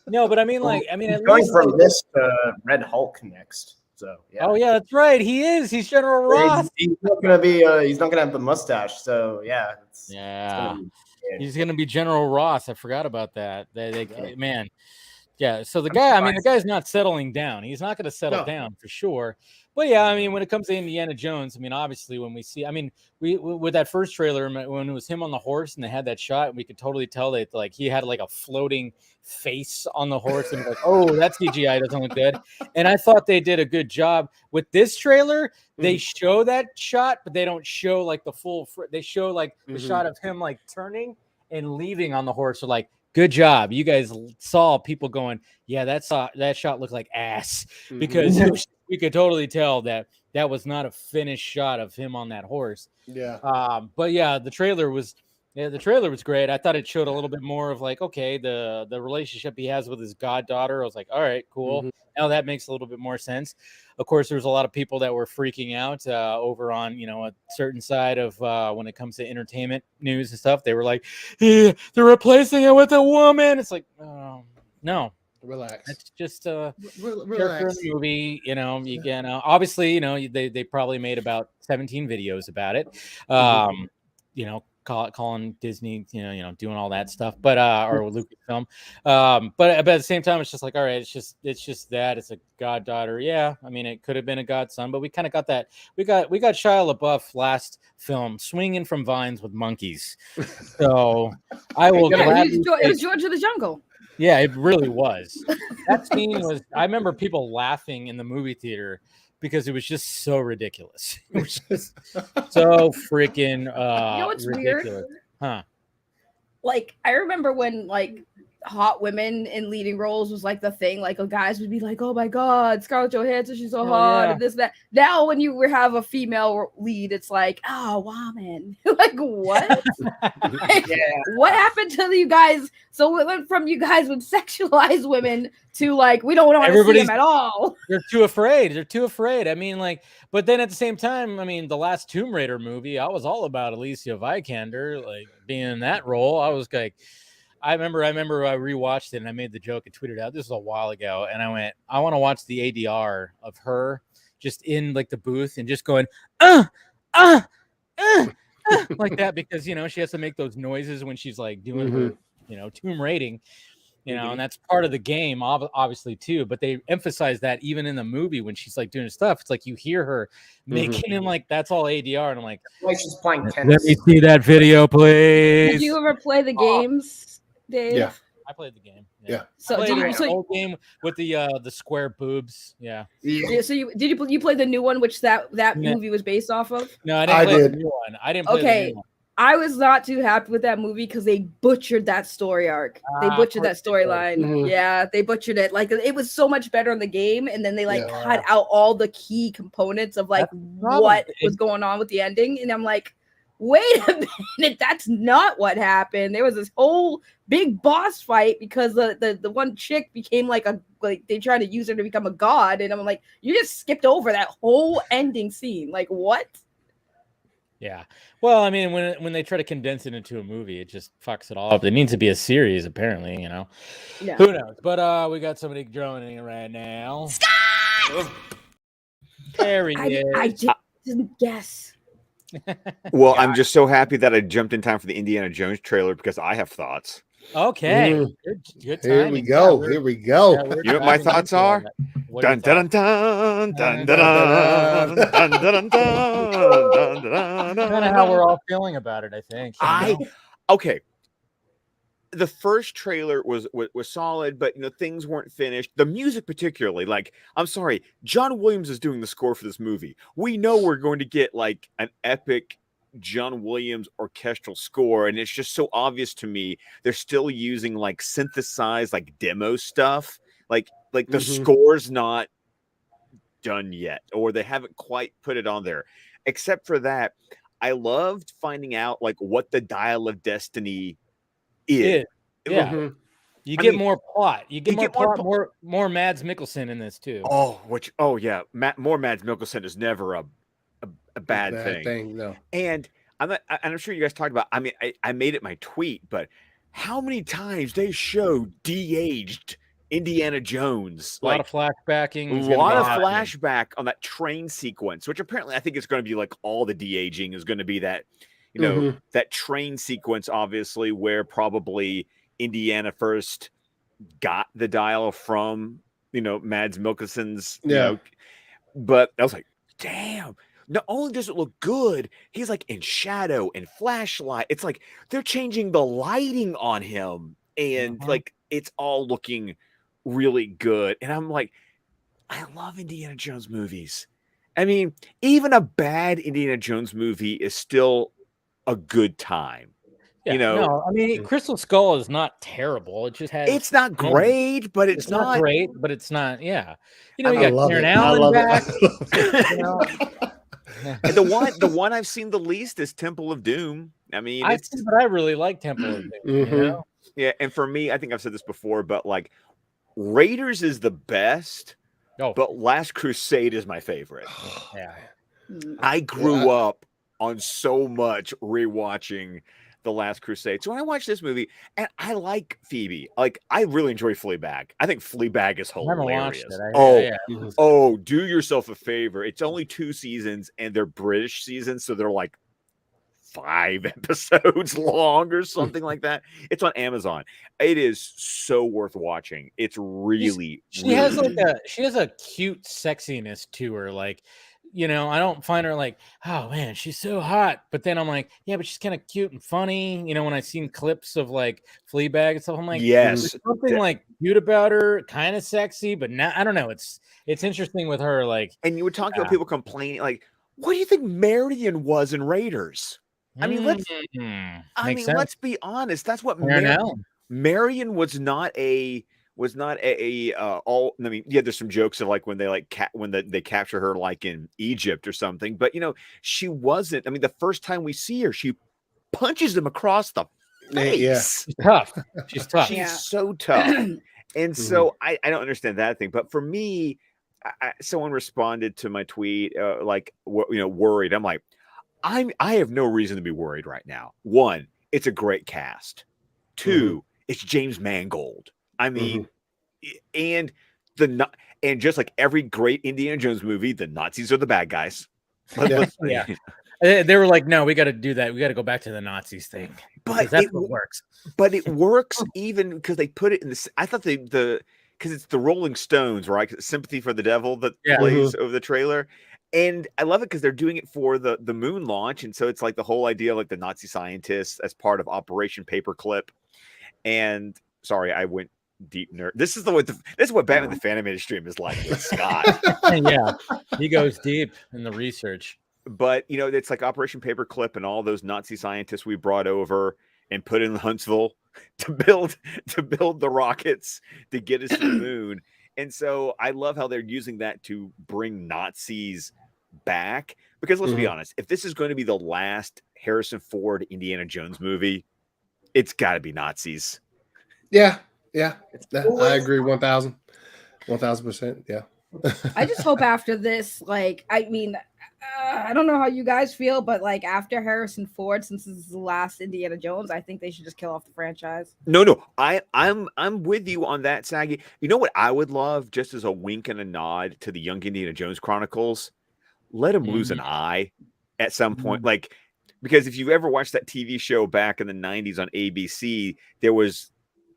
No, but I mean, Well, at He's least going from this to Red Hulk next. So yeah. Oh yeah, that's right. He is. He's General Ross. He's not gonna be. He's not gonna have the mustache. So yeah. Yeah, weird. he's gonna be General Ross. I forgot about that. Yeah. Man, yeah. So the guy, I mean, the guy's not settling down. He's not going to settle No. down for sure. But yeah, I mean, when it comes to Indiana Jones, I mean, obviously, when we see, I mean, we with that first trailer when it was him on the horse and they had that shot, we could totally tell that like he had like a floating face on the horse, and like, oh, that CGI doesn't look good. And I thought they did a good job with this trailer. They show that shot, but they don't show like the full. They show like the shot of him like turning and leaving on the horse. So like, good job, you guys saw people going, yeah, that shot looked like ass, because we could totally tell that was not a finished shot of him on that horse. Yeah. But yeah, the trailer was great. I thought it showed a little bit more of like, okay, the relationship he has with his goddaughter. I was like, all right, cool. Now that makes a little bit more sense. Of course, there was a lot of people that were freaking out over on, a certain side of when it comes to entertainment news and stuff. They were like, they're replacing it with a woman. It's like, no. Relax. It's just a character in Relax. the movie. Obviously, they probably made about 17 videos about it. Calling Disney, doing all that stuff, but or Lucasfilm. But at the same time, it's just like, all right, it's just that it's a goddaughter. Yeah, I mean, it could have been a godson, but we kind of got that. We got Shia LaBeouf last film swinging from vines with monkeys. So I will. It was George of the Jungle. Yeah, it really was. That scene was. I remember people laughing in the movie theater because it was just so ridiculous. It was just so freaking What's ridiculous. weird? Huh? Like, I remember when like hot women in leading roles was like the thing. Like, guys would be like, "Oh my god, Scarlett Johansson, she's so hot," and this, that. Now, when you have a female lead, it's like, "Oh, woman." Like, what? What happened to you guys? So it went from you guys would sexualize women to like, we don't want to see them at all. They're too afraid. I mean, like, but then at the same time, I mean, the last Tomb Raider movie, I was all about Alicia Vikander, like being in that role. I was like, I remember I rewatched it and I made the joke and tweeted out. This was a while ago, and I went, I want to watch the ADR of her just in like the booth and just going, like that, because she has to make those noises when she's like doing her, tomb raiding, and that's part of the game, obviously too. But they emphasize that even in the movie when she's like doing stuff, it's like you hear her making him like that's all ADR, and I'm like, like she's playing tennis. let me see that video, please. Did you ever play the games, Dave? Yeah. I played the game. Yeah. So I did played you? the whole game with the square boobs. Yeah. So you play the new one, which that movie was based off of? No, I didn't play the new one. I didn't play the new one. I was not too happy with that movie because they butchered that story arc. They butchered that storyline. Yeah, they butchered it. Like, it was so much better in the game, and then they cut out all the key components of like what was going on with the ending. And I'm like, wait a minute, that's not what happened. There was this whole big boss fight because the one chick became like they tried to use her to become a god, and I'm like, you just skipped over that whole ending scene. Like, what? Yeah. Well, I mean, when they try to condense it into a movie, it just fucks it all up. It needs to be a series, apparently, Yeah. Who knows? But we got somebody droning right now. There he is. I didn't guess. Well, I'm just so happy that I jumped in time for the Indiana Jones trailer because I have thoughts. Okay. Good timing. Here we go. Yeah, here we go. Yeah, You know what my thoughts are? Dun dun dun dun dun dun dun dun dun dun. Kind of how we're all feeling about it, I think. Okay. The first trailer was solid, but things weren't finished. The music, particularly, like, I'm sorry, John Williams is doing the score for this movie. We know we're going to get like an epic John Williams orchestral score, and it's just so obvious to me they're still using like synthesized like demo stuff, like the score's not done yet, or they haven't quite put it on there. Except for that, I loved finding out like what the Dial of Destiny is. Yeah. You get more plot. You get more plot, more Mads Mikkelsen in this too. Oh yeah, more Mads Mikkelsen is never a bad thing. No. And I'm sure you guys talked about. I mean, I made it my tweet, but how many times they show de-aged Indiana Jones? A lot of flashbacking. A lot of flashback on that train sequence, which apparently I think it's going to be like all the de-aging is going to be that, you know, that train sequence, obviously, where probably Indiana first got the dial from, you know, Mads Mikkelsen's, you know, but I was like, damn. Not only does it look good, he's like in shadow and flashlight. It's like they're changing the lighting on him, and like it's all looking really good. And I'm like, I love Indiana Jones movies. I mean, even a bad Indiana Jones movie is still a good time. Yeah, you know, no, I mean, Crystal Skull is not terrible. It just has. It's not great, but it's not great, but it's not. Yeah, you know, you got Karen I Allen love back. it. You know? And the one I've seen the least is Temple of Doom. I mean, but I really like Temple of Doom. You know? Yeah, and for me, I think I've said this before, but like Raiders is the best. But Last Crusade is my favorite. Yeah, I grew up on so much rewatching The Last Crusade. So when I watch this movie, and I like Phoebe, like I really enjoy Fleabag. I think Fleabag is hilarious. Oh, do yourself a favor. It's only 2 seasons, and they're British seasons, so they're like 5 episodes long or something like that. It's on Amazon. It is so worth watching. It's really she has a cute sexiness to her, like. You know, I don't find her like, oh man, she's so hot. But then I'm like, yeah, but she's kind of cute and funny. You know, when I've seen clips of like Fleabag and stuff, I'm like, yes, there's something like cute about her, kind of sexy, but not. I don't know. It's interesting with her, like. And you would talk about people complaining, like, what do you think Marion was in Raiders? I mean, let's be honest. That's what Marion was not a. All. I mean, yeah, there's some jokes of like when they like they capture her like in Egypt or something, but you know, she wasn't. I mean, the first time we see her, she punches him across the face. Yeah, she's tough. She's tough. She's so tough. And so I don't understand that thing. But for me, someone responded to my tweet like, you know, worried. I'm like, I have no reason to be worried right now. 1, it's a great cast. 2, it's James Mangold. I mean, and just like every great Indiana Jones movie, the Nazis are the bad guys. Yeah. They were like, no, we got to do that. We got to go back to the Nazis thing. But that's what works. But it works even because they put it in this. I thought because it's the Rolling Stones, right? Sympathy for the Devil that plays over the trailer. And I love it because they're doing it for the moon launch. And so it's like the whole idea, like the Nazi scientists as part of Operation Paperclip. And sorry, I went deep nerd. This is what Batman the Animated Stream is like with Scott. Yeah, he goes deep in the research. But you know, it's like Operation Paperclip and all those Nazi scientists we brought over and put in Huntsville to build the rockets to get us to the moon. And so I love how they're using that to bring Nazis back. Because let's be honest, if this is going to be the last Harrison Ford Indiana Jones movie, it's got to be Nazis. Yeah. I agree 1000%. Yeah. I just hope after this, like, I mean, I don't know how you guys feel, but like after Harrison Ford, since this is the last Indiana Jones, I think they should just kill off the franchise. No, I'm with you on that, Saggy. You know what I would love, just as a wink and a nod to the Young Indiana Jones Chronicles, let him lose an eye at some point, like, because if you've ever watched that TV show back in the 90s on ABC, there was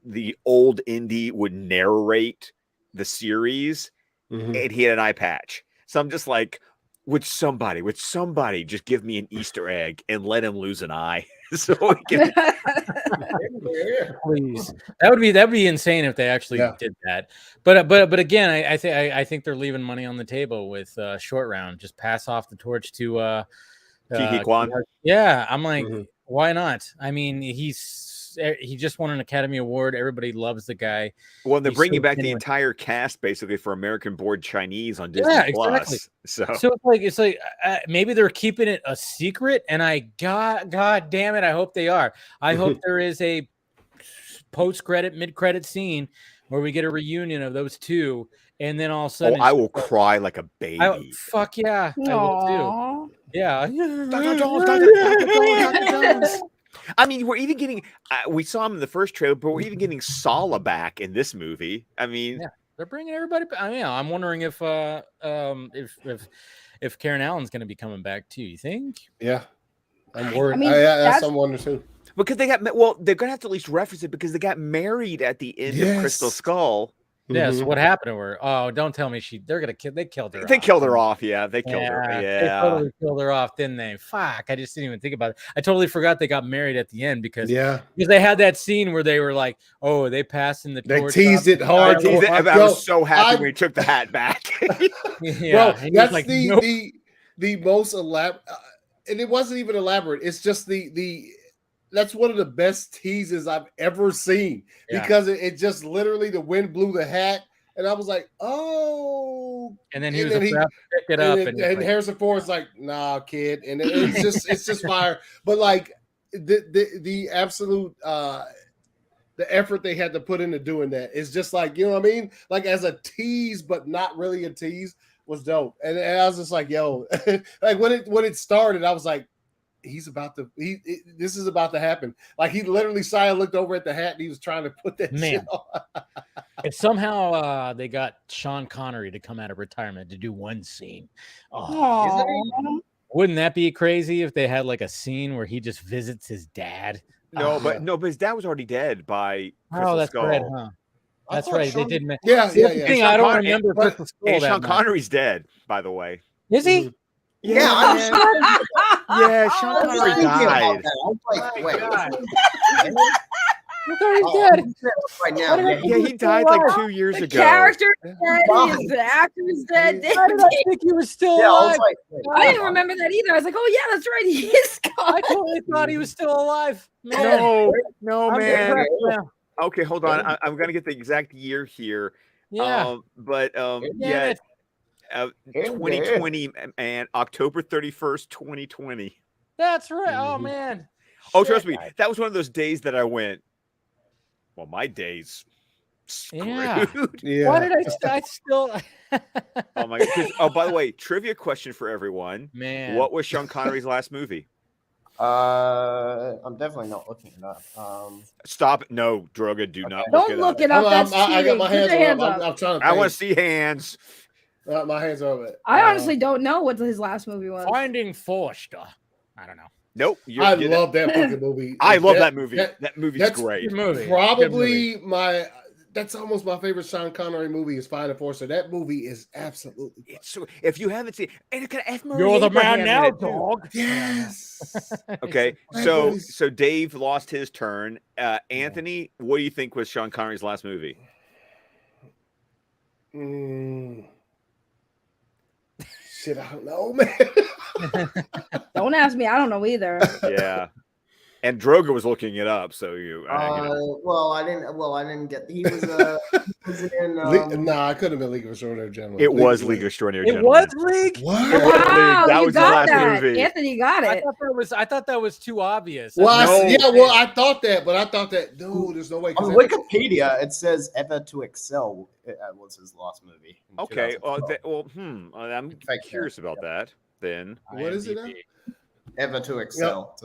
the old Indy would narrate the series, and he had an eye patch. So I'm just like, would somebody just give me an Easter egg and let him lose an eye? So we can... Please, that'd be insane if they actually did that. But again, I think they're leaving money on the table with Short Round. Just pass off the torch to Kiki Kwan. Yeah, I'm like, Mhm. why not? I mean, he just won an Academy Award. Everybody loves the guy. Well, they're He's bringing so back the genuine. entire cast basically for American-born Chinese on Disney Yeah, exactly. Plus. So So it's like maybe they're keeping it a secret, and God damn it, I hope they are. I hope there is a post-credit, mid-credit scene where we get a reunion of those two, and then all of a sudden, I will cry like a baby. Fuck yeah, I will too. Aw. Yeah, Dr. Jones. I mean, we're even getting. We saw him in the first trailer, but we're even getting Sala back in this movie. I mean, Yeah. They're bringing everybody back. I mean, I'm wondering if Karen Allen's going to be coming back too. You think? Yeah, I'm worried. I mean, that's I'm wondering too. because they're gonna have to at least reference it because they got married at the end of Crystal Yes. Skull. Yeah. So what happened to her? Oh, don't tell me they're gonna kill. They killed her. They off. killed her off. Yeah, they killed her. They Yeah. totally killed her off, didn't they? Fuck! I just didn't even think about it. I totally forgot they got married at the end because they had that scene where they were like, "Oh, they passed in the." They torch teased off. it hard. They teased it, I was so happy when he took the hat back. Yeah, Bro, and he's that's like, the "Nope." the most elaborate, and it wasn't even elaborate. It's just the that's one of the best teases I've ever seen because it just literally the wind blew the hat, and I was like, oh. And then he was about to pick it up, and like, Harrison Ford's like, nah, kid, and it's just fire. But like the absolute the effort they had to put into doing that is just like, you know what I mean? Like as a tease, but not really a tease, was dope. And I was just like, yo, like when it started, I was like, this is about to happen. Like he literally looked over at the hat and he was trying to put that shit on. And somehow they got Sean Connery to come out of retirement to do one scene. Oh, wouldn't that be crazy if they had like a scene where he just visits his dad? But his dad was already dead by Crystal that's Skull. right, huh? That's right. They did. Yeah. I don't remember Crystal Skull. And Sean Connery's dead, by the way. Is he? Yeah, I'm sure. Yeah, Sean Connery died. He's dead right now. Yeah, he died like 2 years ago. Character is dead. The actor is dead. Why did I think he was still alive? I didn't remember that either. I was like, oh yeah, that's right. He is gone. I totally thought he was still alive. No, I'm man. depressed now. Okay, hold on. I'm gonna get the exact year here. Yeah. 2020 and October 31st, 2020. That's right. Oh man. Oh, trust me, that was one of those days that I went, well, my day's screwed. Yeah. Why did I still Oh my god. Oh, by the way, trivia question for everyone. Man. What was Sean Connery's last movie? I'm definitely not looking it up. Stop it. No, Droga, do not Don't look it up. That's I got cheating. my Put hands your up. hands up. I'm trying to I want to see hands. my hands are up. I honestly don't know what his last movie was. Finding Forster? I don't know. Nope. I love that fucking movie. I love that movie. That movie's that's great. Probably that's almost my favorite Sean Connery movie is Finding Forster. That movie is absolutely so if you haven't seen it, it's got F. You're the man now, dog. Yes. Okay. So Dave lost his turn. Anthony, what do you think was Sean Connery's last movie? Shit, I don't know, man. Don't ask me. I don't know either. Yeah. And Droga was looking it up, so you. Well, I didn't get. He was in. Nah, I couldn't have been League of Extraordinary Gentlemen. It was League of Extraordinary Gentlemen. It was League. What? Wow, That you was the got last that. movie. Anthony got it. I thought that was too obvious. Well, No. I thought that, but I thought that. No, there's no way. On Wikipedia, it says "Ever to Excel" was his last movie. Okay. 2012. I'm curious about that. Then What is it now? Ever to Excel.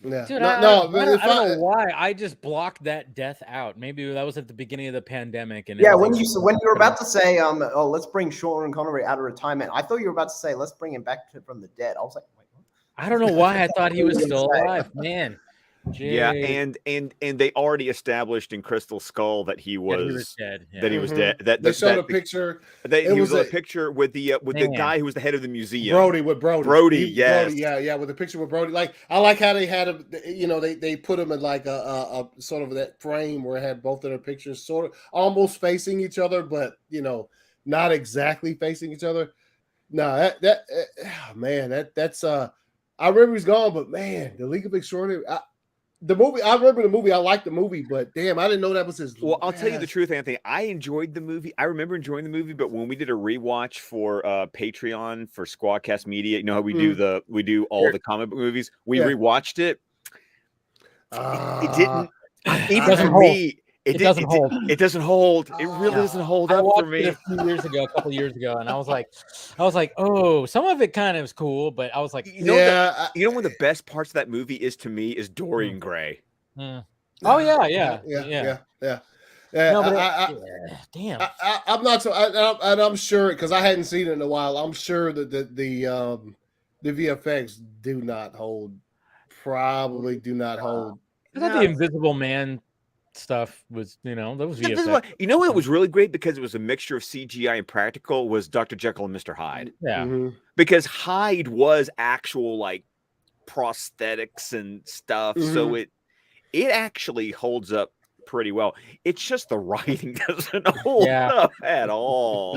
Yeah. Dude, No, I but don't if know why. I just blocked that death out. Maybe that was at the beginning of the pandemic. And Yeah, when you were about to say, let's bring Sean Connery out of retirement, I thought you were about to say, let's bring him back from the dead. I was like, wait, what? I don't know why I thought he was still alive, man. yeah, and they already established in Crystal Skull that he was dead. Yeah. that he was dead. That they showed a picture. He was a picture with the guy who was the head of the museum. Brody, yes. Yeah, with the picture with Brody. Like I like how they had him. You know, they put him in like a sort of that frame where it had both of their pictures sort of almost facing each other, but you know, not exactly facing each other. No, that's I remember he's gone, but man, the League of Extraordinary. I remember the movie. I liked the movie, but damn, I didn't know that was his. Well, I'll tell you the truth, Anthony. I enjoyed the movie. I remember enjoying the movie, but when we did a rewatch for Patreon for Squadcast Media, you know how we do all the comic book movies. We rewatched it. It didn't. Even doesn't for hold. me, It doesn't hold. It doesn't hold. It really doesn't hold I up watched for me. it a couple years ago, and I was like, oh, some of it kind of was cool, but I was like, You know one of the best parts of that movie is to me is Dorian Gray. oh yeah. No, but damn. I'm not so, and I'm sure because I hadn't seen it in a while. I'm sure that the VFX do not hold. Probably do not hold. I thought the Invisible Man stuff was, that was VFX. You know what was really great because it was a mixture of CGI and practical was Dr. Jekyll and Mr. Hyde. Yeah. Because Hyde was actual like prosthetics and stuff, so it actually holds up pretty well. It's just the writing doesn't hold up at all.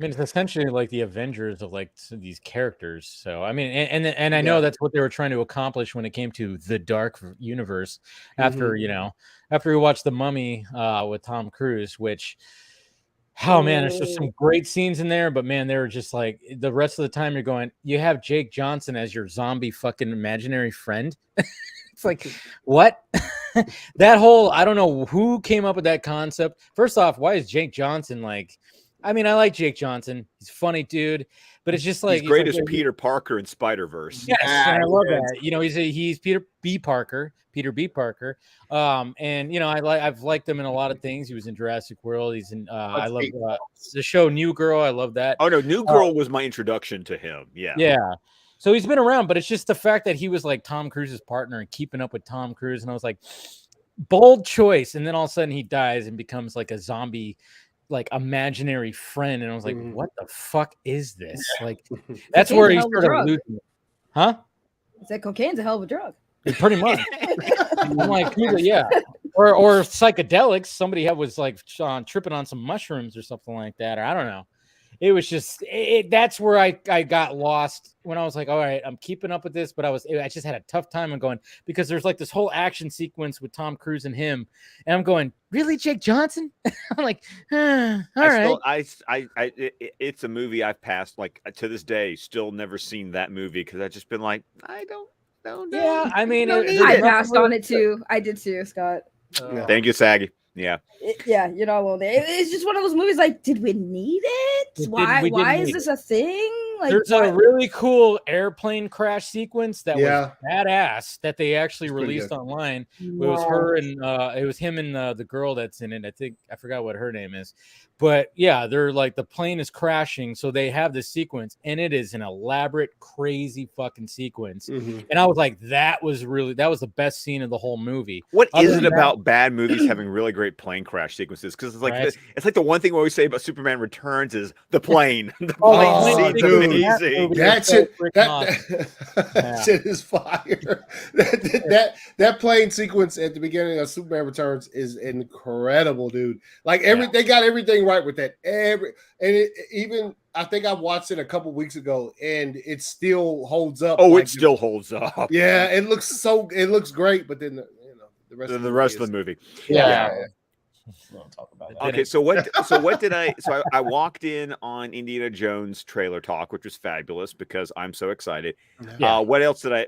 I mean, it's essentially like the Avengers of like these characters. So I mean, and I know that's what they were trying to accomplish when it came to the Dark Universe. After after we watched The Mummy with Tom Cruise, which, oh man, there's just some great scenes in there. But man, they were just like the rest of the time you're going, you have Jake Johnson as your zombie fucking imaginary friend. It's like, what? That whole, I don't know who came up with that concept. First off, why is Jake Johnson like? I mean, I like Jake Johnson. He's a funny dude, but it's just like he's great as Peter Parker in Spider-Verse. Yes, and I love that. He's Peter B. Parker. And I've liked him in a lot of things. He was in Jurassic World. He's in I love the show New Girl. I love that. Oh no, New Girl was my introduction to him. Yeah. Yeah. So he's been around, but it's just the fact that he was like Tom Cruise's partner and keeping up with Tom Cruise. And I was like, bold choice. And then all of a sudden he dies and becomes like a zombie, like imaginary friend. And I was like, what the fuck is this? Like, that's where he started losing it. Huh? It's like cocaine's a hell of a drug. Pretty much. I'm like, yeah. Or psychedelics. Somebody was like tripping on some mushrooms or something like that. Or I don't know. It was just that's where I got lost when I was like, all right, I'm keeping up with this, but I just had a tough time and going because there's like this whole action sequence with Tom Cruise and him, and I'm going, really, Jake Johnson? I'm like, all right. It's a movie I've passed like to this day, still never seen that movie because I've just been like, I don't know. Yeah, I mean, I passed on it too. I did too, Scott. Thank you, Saggy. Yeah. It's just one of those movies. Like, did we need it? Why is this a thing? Like, there's a really cool airplane crash sequence that was badass that they actually released online. It was her and it was him and the girl that's in it. I forgot what her name is, but yeah, they're like the plane is crashing, so they have this sequence, and it is an elaborate, crazy fucking sequence. And I was like, that was the best scene of the whole movie. What is it about bad movies having really great plane crash sequences? Because it's like it's like the one thing we always say about Superman Returns is the plane. The plane scene's amazing. That shit is fire. that plane sequence at the beginning of Superman Returns is incredible, dude. Like they got everything right with that. Even I think I watched it a couple weeks ago, and it still holds up. Oh, it still holds up. Yeah, it looks great, but then the rest of the movie. Yeah. We'll talk about that. Okay, so what did I? So I walked in on Indiana Jones trailer talk, which was fabulous because I'm so excited. Yeah. What else did I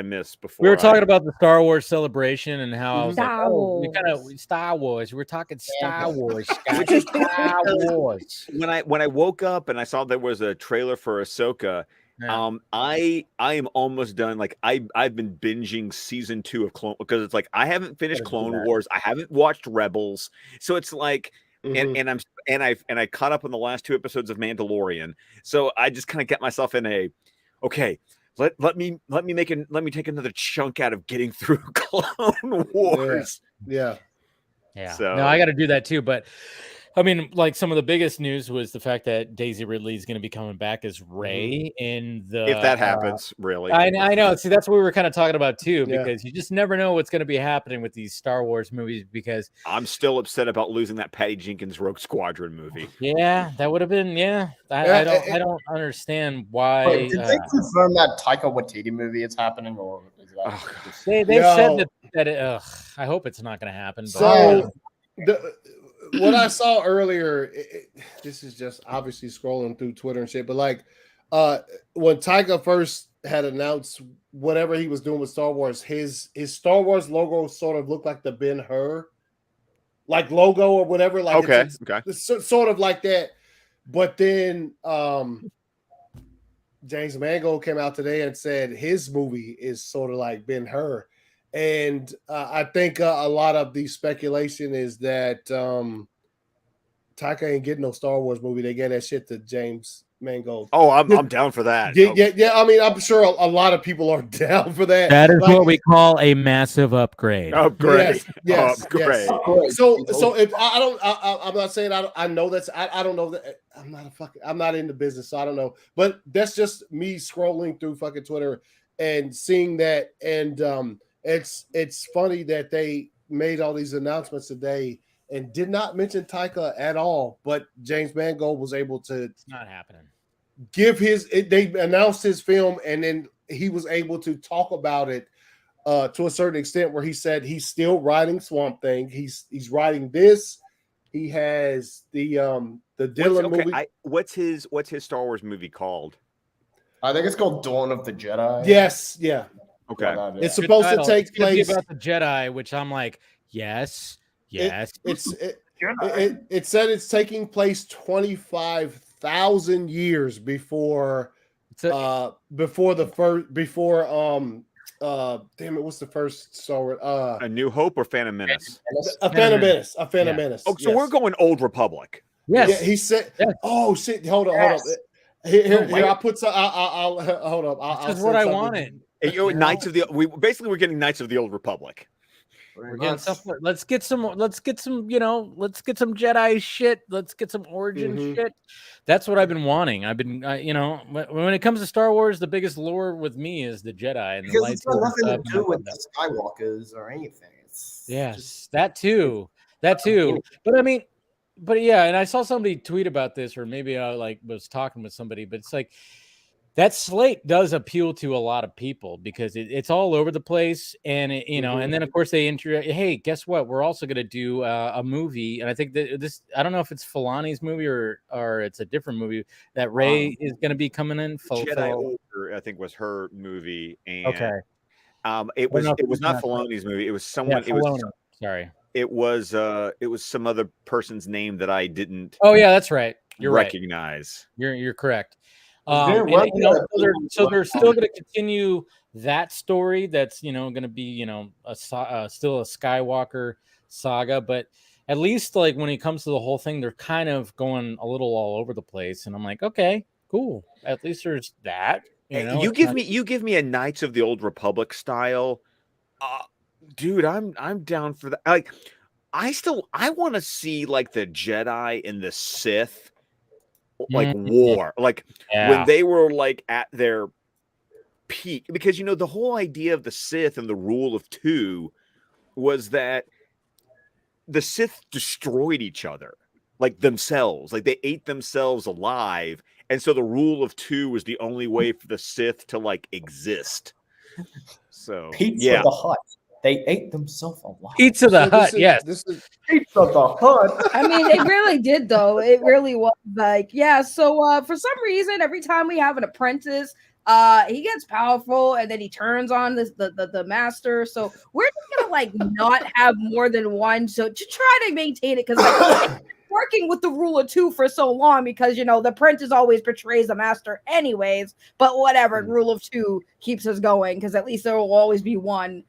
miss before? We were talking about the Star Wars celebration and how I was Star Wars. Star Wars. We're talking Star Wars. Star Wars. When I woke up and I saw there was a trailer for Ahsoka. Yeah. I am almost done. Like I've been binging season 2 of Clone because it's like I haven't finished Clone Wars. I haven't watched Rebels, so it's like and I caught up on the last 2 episodes of Mandalorian. So I just kind of get myself in a let me take another chunk out of getting through Clone Wars. Yeah. So no, I got to do that too, but. I mean, like some of the biggest news was the fact that Daisy Ridley is going to be coming back as Rey in the. If that happens, really, I know. See, that's what we were kind of talking about too, Yeah. because you just never know what's going to be happening with these Star Wars movies. Because I'm still upset about losing that Patty Jenkins Rogue Squadron movie. yeah, that would have been I don't understand why. Wait, did they confirm that Taika Waititi movie is happening, or is that? Oh, just- they said that it, I hope it's not going to happen. But So what I saw earlier, this is just obviously scrolling through Twitter and shit, but like when Taika first had announced whatever he was doing with Star Wars, his Star Wars logo sort of looked like the Ben-Hur like logo or whatever. Like okay. it's sort of like that. But then James Mangold came out today and said his movie is sort of like Ben-Hur. And I think a lot of the speculation is that Taika ain't getting no Star Wars movie. They get that shit to James Mangold. Oh, I'm down for that. Yeah. I mean, I'm sure a lot of people are down for that. that is Like, what we call a massive upgrade. Upgrade. Yes. Upgrade. So if I'm not saying I know that's I don't know that I'm not in the business, so I don't know. But that's just me scrolling through fucking Twitter and seeing that, and it's funny that they made all these announcements today and did not mention Taika at all, but James Mangold was able to It's not happening. give they announced his film, and then he was able to talk about it to a certain extent, where he said he's still writing Swamp Thing. He's writing this. He has the Dylan movie. What's his Star Wars movie called? I think it's called Dawn of the Jedi. Yes, yeah. Okay. It's supposed to take It's gonna be place. about the Jedi, which I'm like, yes. It said it's taking place 25,000 years before the first damn it, what's the first Star Wars? A New Hope or Phantom Menace? A Phantom Menace. A Phantom Menace. Oh, so we're going Old Republic. Yes. Yeah, he said. Yes. Oh shit! Hold on. Here, I'll put some. I'll hold up. This is what I wanted. Hey, Knights of the we're getting Knights of the Old Republic. We're getting stuff. Let's get some Jedi shit. Let's get some origin shit. That's what I've been wanting. I've been, when it comes to Star Wars, the biggest lure with me is the Jedi and Because the it's got lightsaber nothing to stuff do with the Skywalkers or anything. It's yes, that too. But yeah, and I saw somebody tweet about this, or maybe I was talking with somebody, but it's like that slate does appeal to a lot of people because it's all over the place, and and then of course they hey, guess what? We're also going to do a movie, and I think that I don't know if it's Filani's movie or it's a different movie that Rey is going to be coming in. Jedi Order, I think, was her movie, and it was not Filoni's movie. It was someone. Yeah, sorry. It was some other person's name that I didn't. Oh yeah, that's right. You're recognize. Right. You're correct. They're they're still going to continue that story. That's going to be still a Skywalker saga, but at least like when it comes to the whole thing, they're kind of going a little all over the place. And I'm like, okay, cool. At least there's that. You give me a Knights of the Old Republic style. Dude, I'm down for that. Like, I want to see like the Jedi and the Sith like war, like when they were like at their peak, because the whole idea of the Sith and the rule of two was that the Sith destroyed each other, like themselves, like they ate themselves alive, and so the rule of two was the only way for the Sith to like exist. So Pizza the Hut. They ate themselves alive. Pizza the Hut, yes. This is Pizza the Hut. I mean, they really did, though. It really was like, yeah. So for some reason, every time we have an apprentice, he gets powerful, and then he turns on the master. So we're just gonna like not have more than one. So to try to maintain it, because like working with the rule of two for so long, because the apprentice always betrays the master, anyways. But whatever, rule of two keeps us going, because at least there will always be one.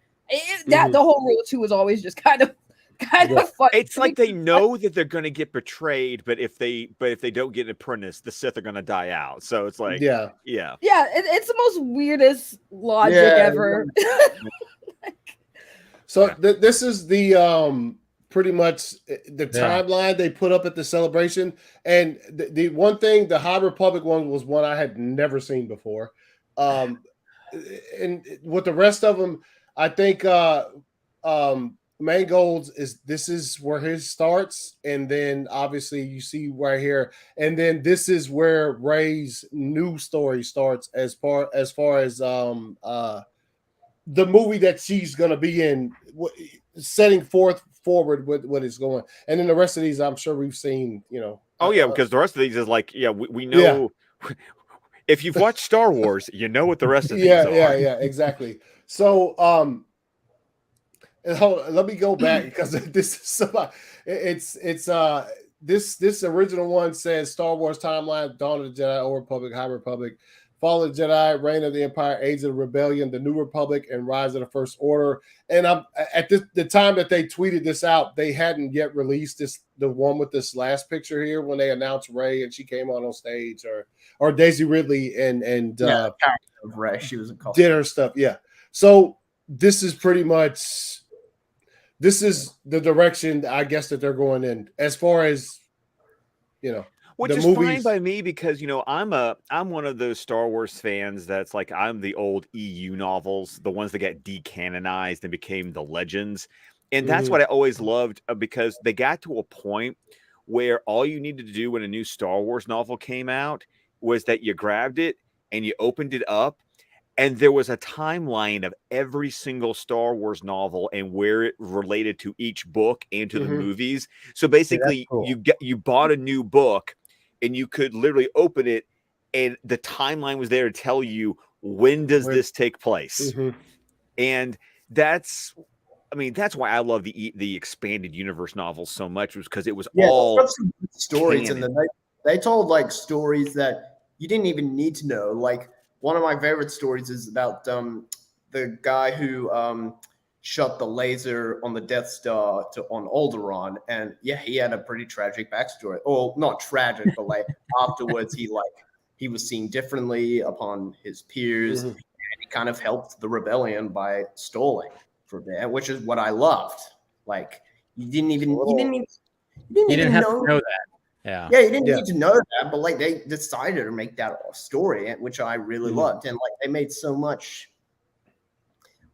The whole rule of two is always just kind of fun. It's like they know that they're going to get betrayed, but if they don't get an apprentice, the Sith are going to die out. So it's like yeah. It's the most weirdest logic ever. So this is the pretty much the timeline they put up at the celebration. And the one thing, the High Republic one was one I had never seen before. And with the rest of them, I think Mangold's is where his starts, and then obviously you see right here, and then this is where Rey's new story starts as far as the movie that she's gonna be in, setting forward with what is going, and then the rest of these I'm sure we've seen. Oh yeah, because the rest of these is like, we know. Yeah. If you've watched Star Wars, you know what the rest of these are. Yeah, exactly. So, let me go back because this is this original one says Star Wars timeline: Dawn of the Jedi, Old Republic, High Republic, Fall of the Jedi, Reign of the Empire, Age of the Rebellion, the New Republic, and Rise of the First Order. And at the time that they tweeted this out, they hadn't yet released the one with this last picture here when they announced Rey and she came on stage, or Daisy Ridley and of Rey, she was did her stuff. Yeah. So this is pretty much the direction I guess that they're going in as far as which is fine by me because I'm one of those Star Wars fans that's like I'm the old EU novels, the ones that get decanonized and became the legends, and that's what I always loved because they got to a point where all you needed to do when a new Star Wars novel came out was that you grabbed it and you opened it up, and there was a timeline of every single Star Wars novel and where it related to each book and to the movies. So basically, you bought a new book. And you could literally open it, and the timeline was there to tell you when does this take place. And that's why I love the expanded universe novels so much, was because it was all stories, canon. And then they told like stories that you didn't even need to know. Like one of my favorite stories is about the guy who shot the laser on the Death Star on Alderaan, and he had a pretty tragic backstory. Well, not tragic, but like afterwards he was seen differently upon his peers, and he kind of helped the rebellion by stalling for that, which is what I loved. Like you didn't even have to know that. Yeah, you didn't need to know that, but like they decided to make that a story, which I really loved, and like they made so much.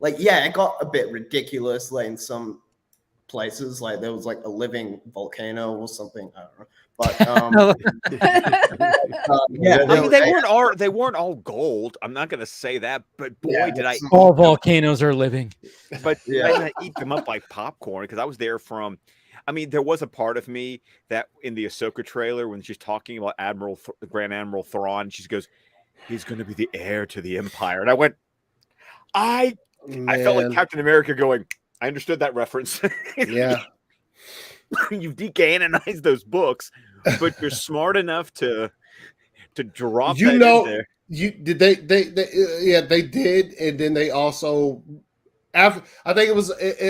Like, it got a bit ridiculous, like in some places, like there was like a living volcano or something. I don't know. But they weren't all gold. I'm not gonna say that, but boy, did I all volcanoes are living. But I eat them up like popcorn because I was there from. I mean, there was a part of me that in the Ahsoka trailer when she's talking about Grand Admiral Thrawn, she goes, "He's going to be the heir to the Empire," and I went, I felt like Captain America going, I understood that reference. Yeah. You've decanonized those books, but you're smart enough to drop that in there. They did, and then they also after I think it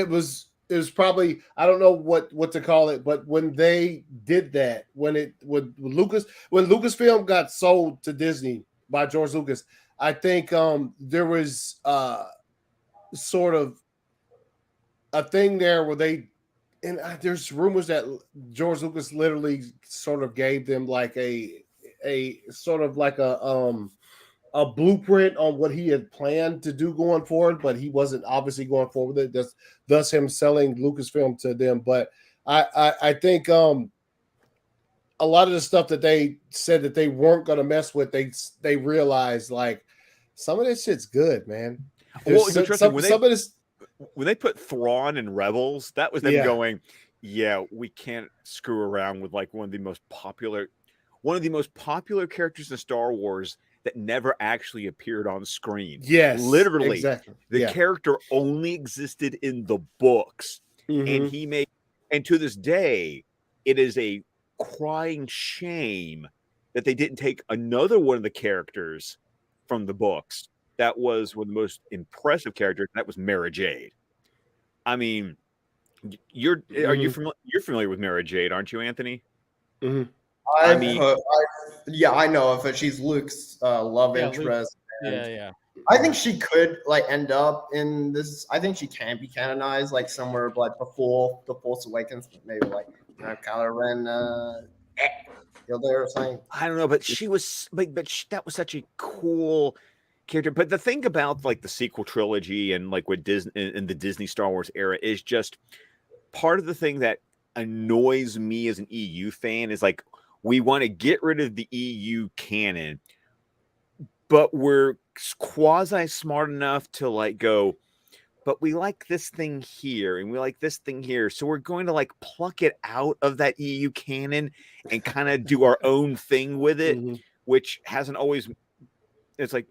was probably, I don't know what to call it, but when they did that, when Lucasfilm got sold to Disney by George Lucas, I think there was sort of a thing there where there's rumors that George Lucas literally sort of gave them like a sort of like a blueprint on what he had planned to do going forward, but he wasn't obviously going forward with it. Thus him selling Lucasfilm to them. But I think a lot of the stuff that they said that they weren't going to mess with, they realized like some of this shit's good, man. When they put Thrawn in Rebels, that was them going, we can't screw around with like one of the most popular characters in Star Wars that never actually appeared on screen. Yes, literally, exactly. The character only existed in the books, and and to this day, it is a crying shame that they didn't take another one of the characters from the books. That was one of the most impressive characters. And that was Mara Jade. I mean, you're familiar with Mara Jade, aren't you, Anthony? I know of her. She's Luke's love interest. Yeah. I think she could like end up in this. I think she can be canonized like somewhere like before the Force Awakens, maybe like Kylo Ren killed her or something. I don't know, but she was that was such a cool character. But the thing about like the sequel trilogy and like with Disney in the Disney Star Wars era is just part of the thing that annoys me as an EU fan is like we want to get rid of the EU canon, but we're quasi smart enough to like go, but we like this thing here and we like this thing here, so we're going to like pluck it out of that EU canon and kind of do our own thing with it, which hasn't always. It's like,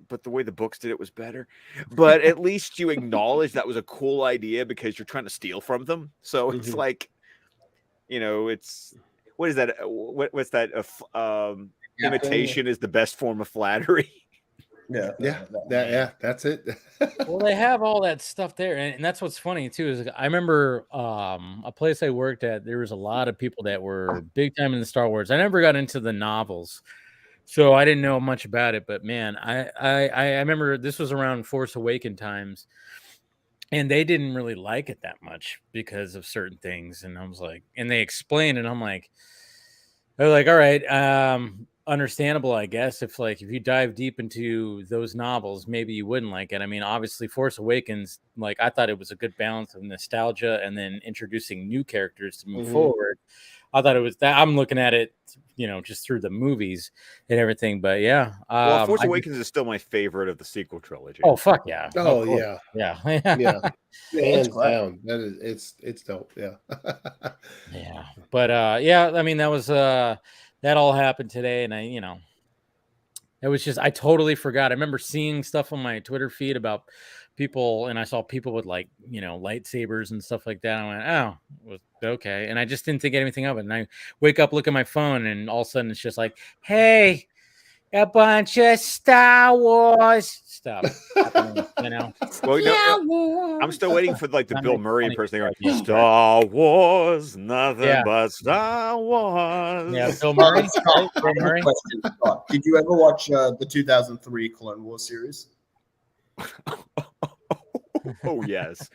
but the way the books did it was better. But at least you acknowledge that was a cool idea because you're trying to steal from them. So it's like, it's what is that? What's that? Imitation is the best form of flattery. Yeah, that's it. Well, they have all that stuff there, and that's what's funny too. Is I remember a place I worked at. There was a lot of people that were big time in the Star Wars. I never got into the novels, so I didn't know much about it. But man, I remember this was around Force Awakens times, and they didn't really like it that much because of certain things. And I was like, and they explained, and I'm like, they're like, all right, understandable, I guess. If you dive deep into those novels, maybe you wouldn't like it. I mean, obviously, Force Awakens, like I thought it was a good balance of nostalgia and then introducing new characters to move forward. I thought it was that. I'm looking at it, just through the movies and everything. But yeah, well, Force Awakens is still my favorite of the sequel trilogy. Oh fuck yeah! Oh yeah. Hands down. That is, it's dope. Yeah. Yeah, but yeah, I mean that was that all happened today, and it was just I totally forgot. I remember seeing stuff on my Twitter feed about people, and I saw people with lightsabers and stuff like that. I went, oh, okay, and I just didn't think anything of it. And I wake up, look at my phone, and all of a sudden it's just like, hey, a bunch of Star Wars stuff. Well, I'm still waiting for the Bill Murray impersonator. Star Wars, nothing but Star Wars. Yeah, Bill Murray. Bill Murray. Did you ever watch the 2003 Clone Wars series? Oh yes,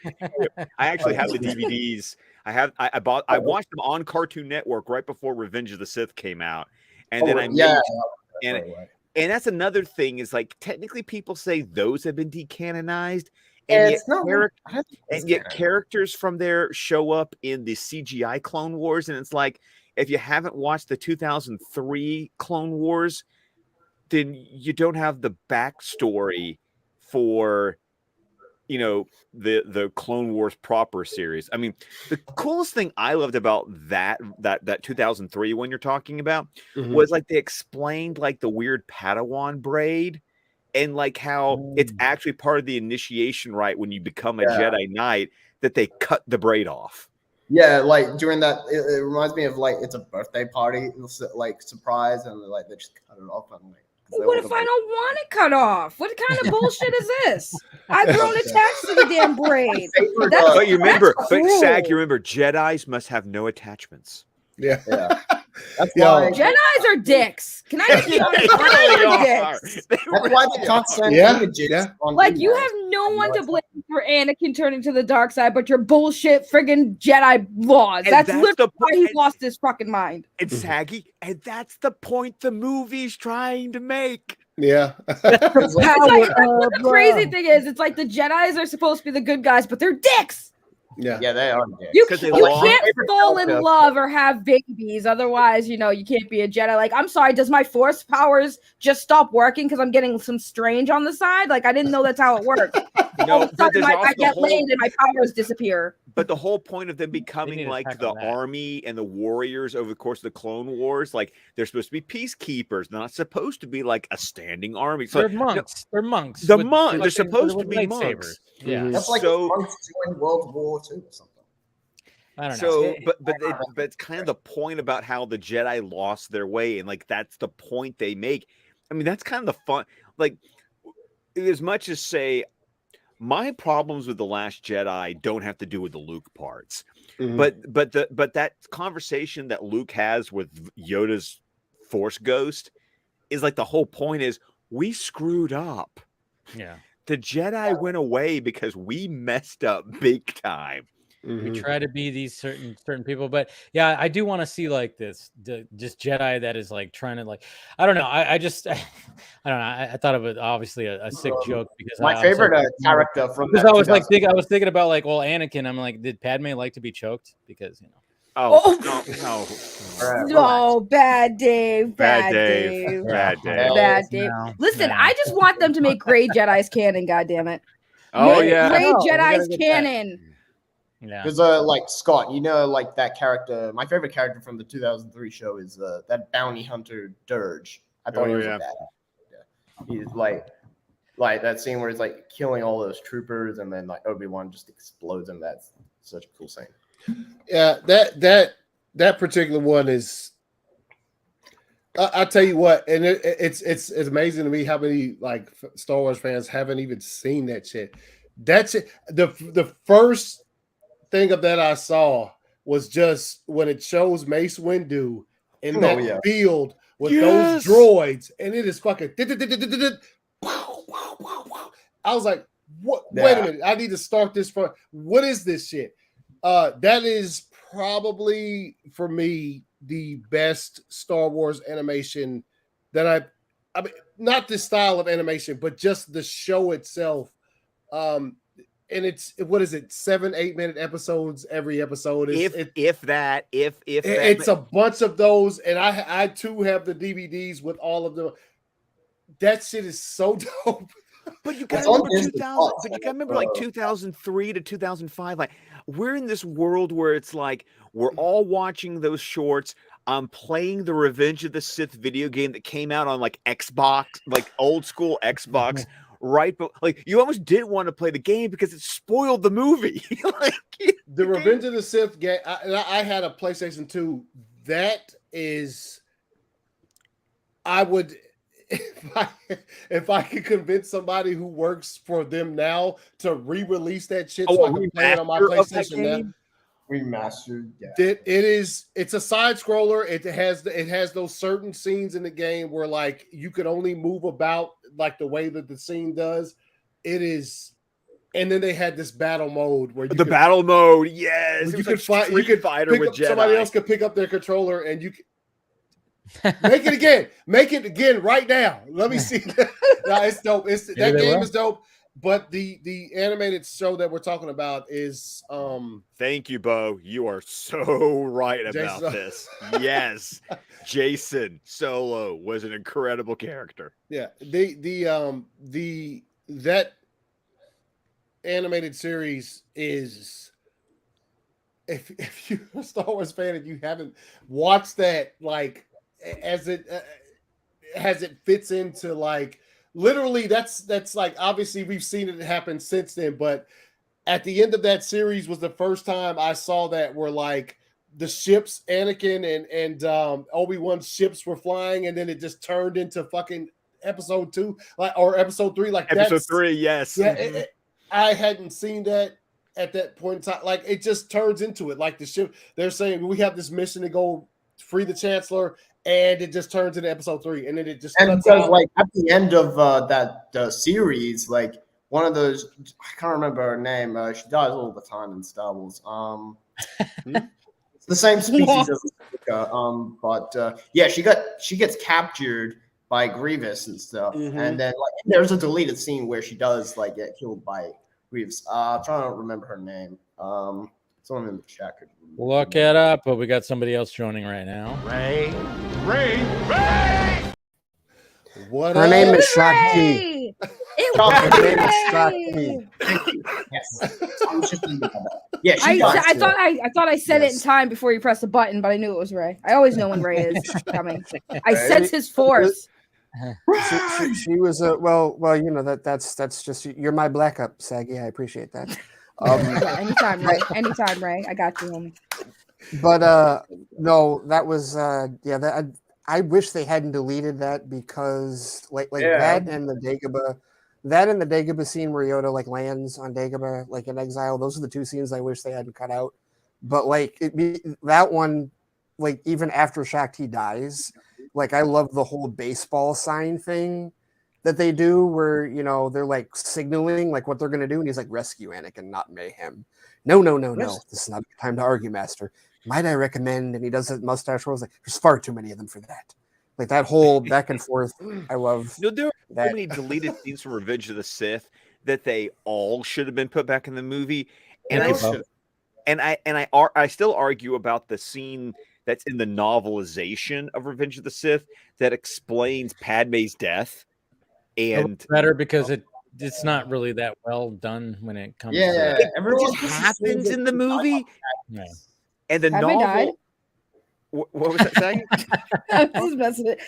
I actually have the DVDs. I watched them on Cartoon Network right before Revenge of the Sith came out, and and that's another thing is technically people say those have been decanonized, and yet characters from there show up in the CGI Clone Wars, and it's like if you haven't watched the 2003 Clone Wars, then you don't have the backstory for the Clone Wars proper series. I mean, the coolest thing I loved about that 2003 one you're talking about was they explained the weird Padawan braid and how it's actually part of the initiation rite when you become a Jedi Knight that they cut the braid off. Yeah, during that, it reminds me of it's a birthday party, surprise, and they just cut it off. And what if I don't want it cut off? What kind of bullshit is this? I've grown attached to the damn braid. But you remember, Sag, you remember, Jedis must have no attachments. Yeah. That's why Jedis are dicks. Can I just be honest? Jedis are dicks. That's why they can't send images. You have no one to blame for Anakin turning to the dark side, but your bullshit friggin' Jedi laws. That's literally why he lost his fucking mind. It's Saggy, and that's the point the movie's trying to make. Yeah. The crazy thing is, it's the Jedis are supposed to be the good guys, but they're dicks. Yeah, they are. You can't fall in love or have babies. Otherwise, you can't be a Jedi. I'm sorry, does my force powers just stop working because I'm getting some strange on the side? I didn't know that's how it works. No, I get laid and my powers disappear. But the whole point of them becoming the army and the warriors over the course of the Clone Wars, they're supposed to be peacekeepers, not supposed to be a standing army. So they're monks. They're monks. They're supposed to be monks. Yeah, that's monks during World War II or something. I don't know. So, but it's kind of the point about how the Jedi lost their way, and that's the point they make. I mean, that's kind of the fun. As much as say, my problems with The Last Jedi don't have to do with the Luke parts, but that conversation that Luke has with Yoda's Force Ghost is the whole point is we screwed up. Yeah. The Jedi went away because we messed up big time. We try to be these certain people, but yeah, I do want to see like this just Jedi that is like trying to like, I don't know. I just I don't know. I thought of it obviously a sick joke because My I was favorite like, character from because that I was like 2000 I was thinking about like, well, Anakin. I'm like, did Padme like to be choked? Because Oh, Oh. no. No, bad Dave. Bad Bad Dave. Dave. Bad Dave. Bad Dave. No, Listen, no. I just want them to make Grey Jedi's canon, goddammit. Oh, Make yeah. Grey No, we gotta Jedi's get that. canon. Yeah. Because like Scott, like that character. My favorite character from the 2003 show is that bounty hunter Dirge. I thought he was a badass. Yeah. He's like that scene where he's like killing all those troopers, and then like Obi-Wan just explodes him. That's such a cool scene. Yeah, that particular one is. I'll tell you what, and it's amazing to me how many like Star Wars fans haven't even seen that shit. That's it. The first thing of that I saw was just when it shows Mace Windu in that field with those droids, and it is fucking. I was like, "What? Yeah. Wait a minute! I need to start this from. What is this shit?" That is probably for me the best Star Wars animation that I mean, not the style of animation, but just the show itself. And it's what is it? 7-8 minute episodes every episode. If that. It's a bunch of those, and I too have the DVDs with all of them. That shit is so dope. But you gotta remember 2000. But you gotta remember like 2003 to 2005. Like we're in this world where it's like we're all watching those shorts. I'm playing the Revenge of the Sith video game that came out on like Xbox, like old school Xbox. Right, but like you almost didn't want to play the game because it spoiled the movie. Like the Revenge of the Sith game. I had a PlayStation 2. That is, I would, if I could convince somebody who works for them now to re-release that shit so I can play it on my PlayStation now. Remastered. Yeah. It's a side scroller. It has those certain scenes in the game where like you could only move about like the way that the scene does. It is, and then they had this battle mode where you battle mode, yes, you could fight. You could fighter pick with up, Jedi. somebody else could pick up their controller and you could make it again right now. Let me see. No, it's dope. That game is dope. But the animated show that we're talking about is Thank you, Bo. You are so right about this. Yes. Jason Solo was an incredible character. Yeah. That animated series is if you're a Star Wars fan and you haven't watched that, like as it fits into like literally that's like obviously we've seen it happen since then, but at the end of that series was the first time I saw that where like the ships, Anakin and Obi-Wan's ships were flying, and then it just turned into fucking episode 2, like or episode 3, like episode 3, yes. Yeah, I hadn't seen that at that point in time. Like it just turns into it. Like the ship, they're saying we have this mission to go free the Chancellor. And it just turns into episode 3, and then it just and because like at the end of that series, like one of those, I can't remember her name. She dies all the time in Star Wars. It's the same species as but yeah, she gets captured by Grievous and stuff, and then like there's a deleted scene where she does like get killed by Grievous. I'm trying to remember her name. Someone in the chat could look it up, but we got somebody else joining right now. Ray. What her name is Ray! Shakti. It Her name is was Shakti. Yes. I was just thinking about that. Yeah, I thought I said it in time before you pressed the button, but I knew it was Ray. I always know when Ray is coming. I sense his force. She was a well, you know that's just you're my black up, Saggy. I appreciate that. Yeah, anytime, Ray. Anytime, Ray. I got you, homie. But no, that was I wish they hadn't deleted that because that and the Dagobah scene where Yoda like lands on Dagobah like in exile. Those are the two scenes I wish they hadn't cut out. But like that one, like even after Shakti dies, like I love the whole baseball sign thing that they do where, you know, they're like signaling like what they're going to do. And he's like, rescue Anakin, not mayhem. No. This is not the time to argue, Master. Might I recommend? And he does his mustache rolls. Like, there's far too many of them for that. Like that whole back and forth. I love There are that. so many deleted scenes from Revenge of the Sith that they all should have been put back in the movie. And I still argue about the scene that's in the novelization of Revenge of the Sith that explains Padme's death. And better because it's not really that well done when it comes. Yeah, to everyone it just happens in the movie. Yeah. And the Padme novel. died? What was that saying?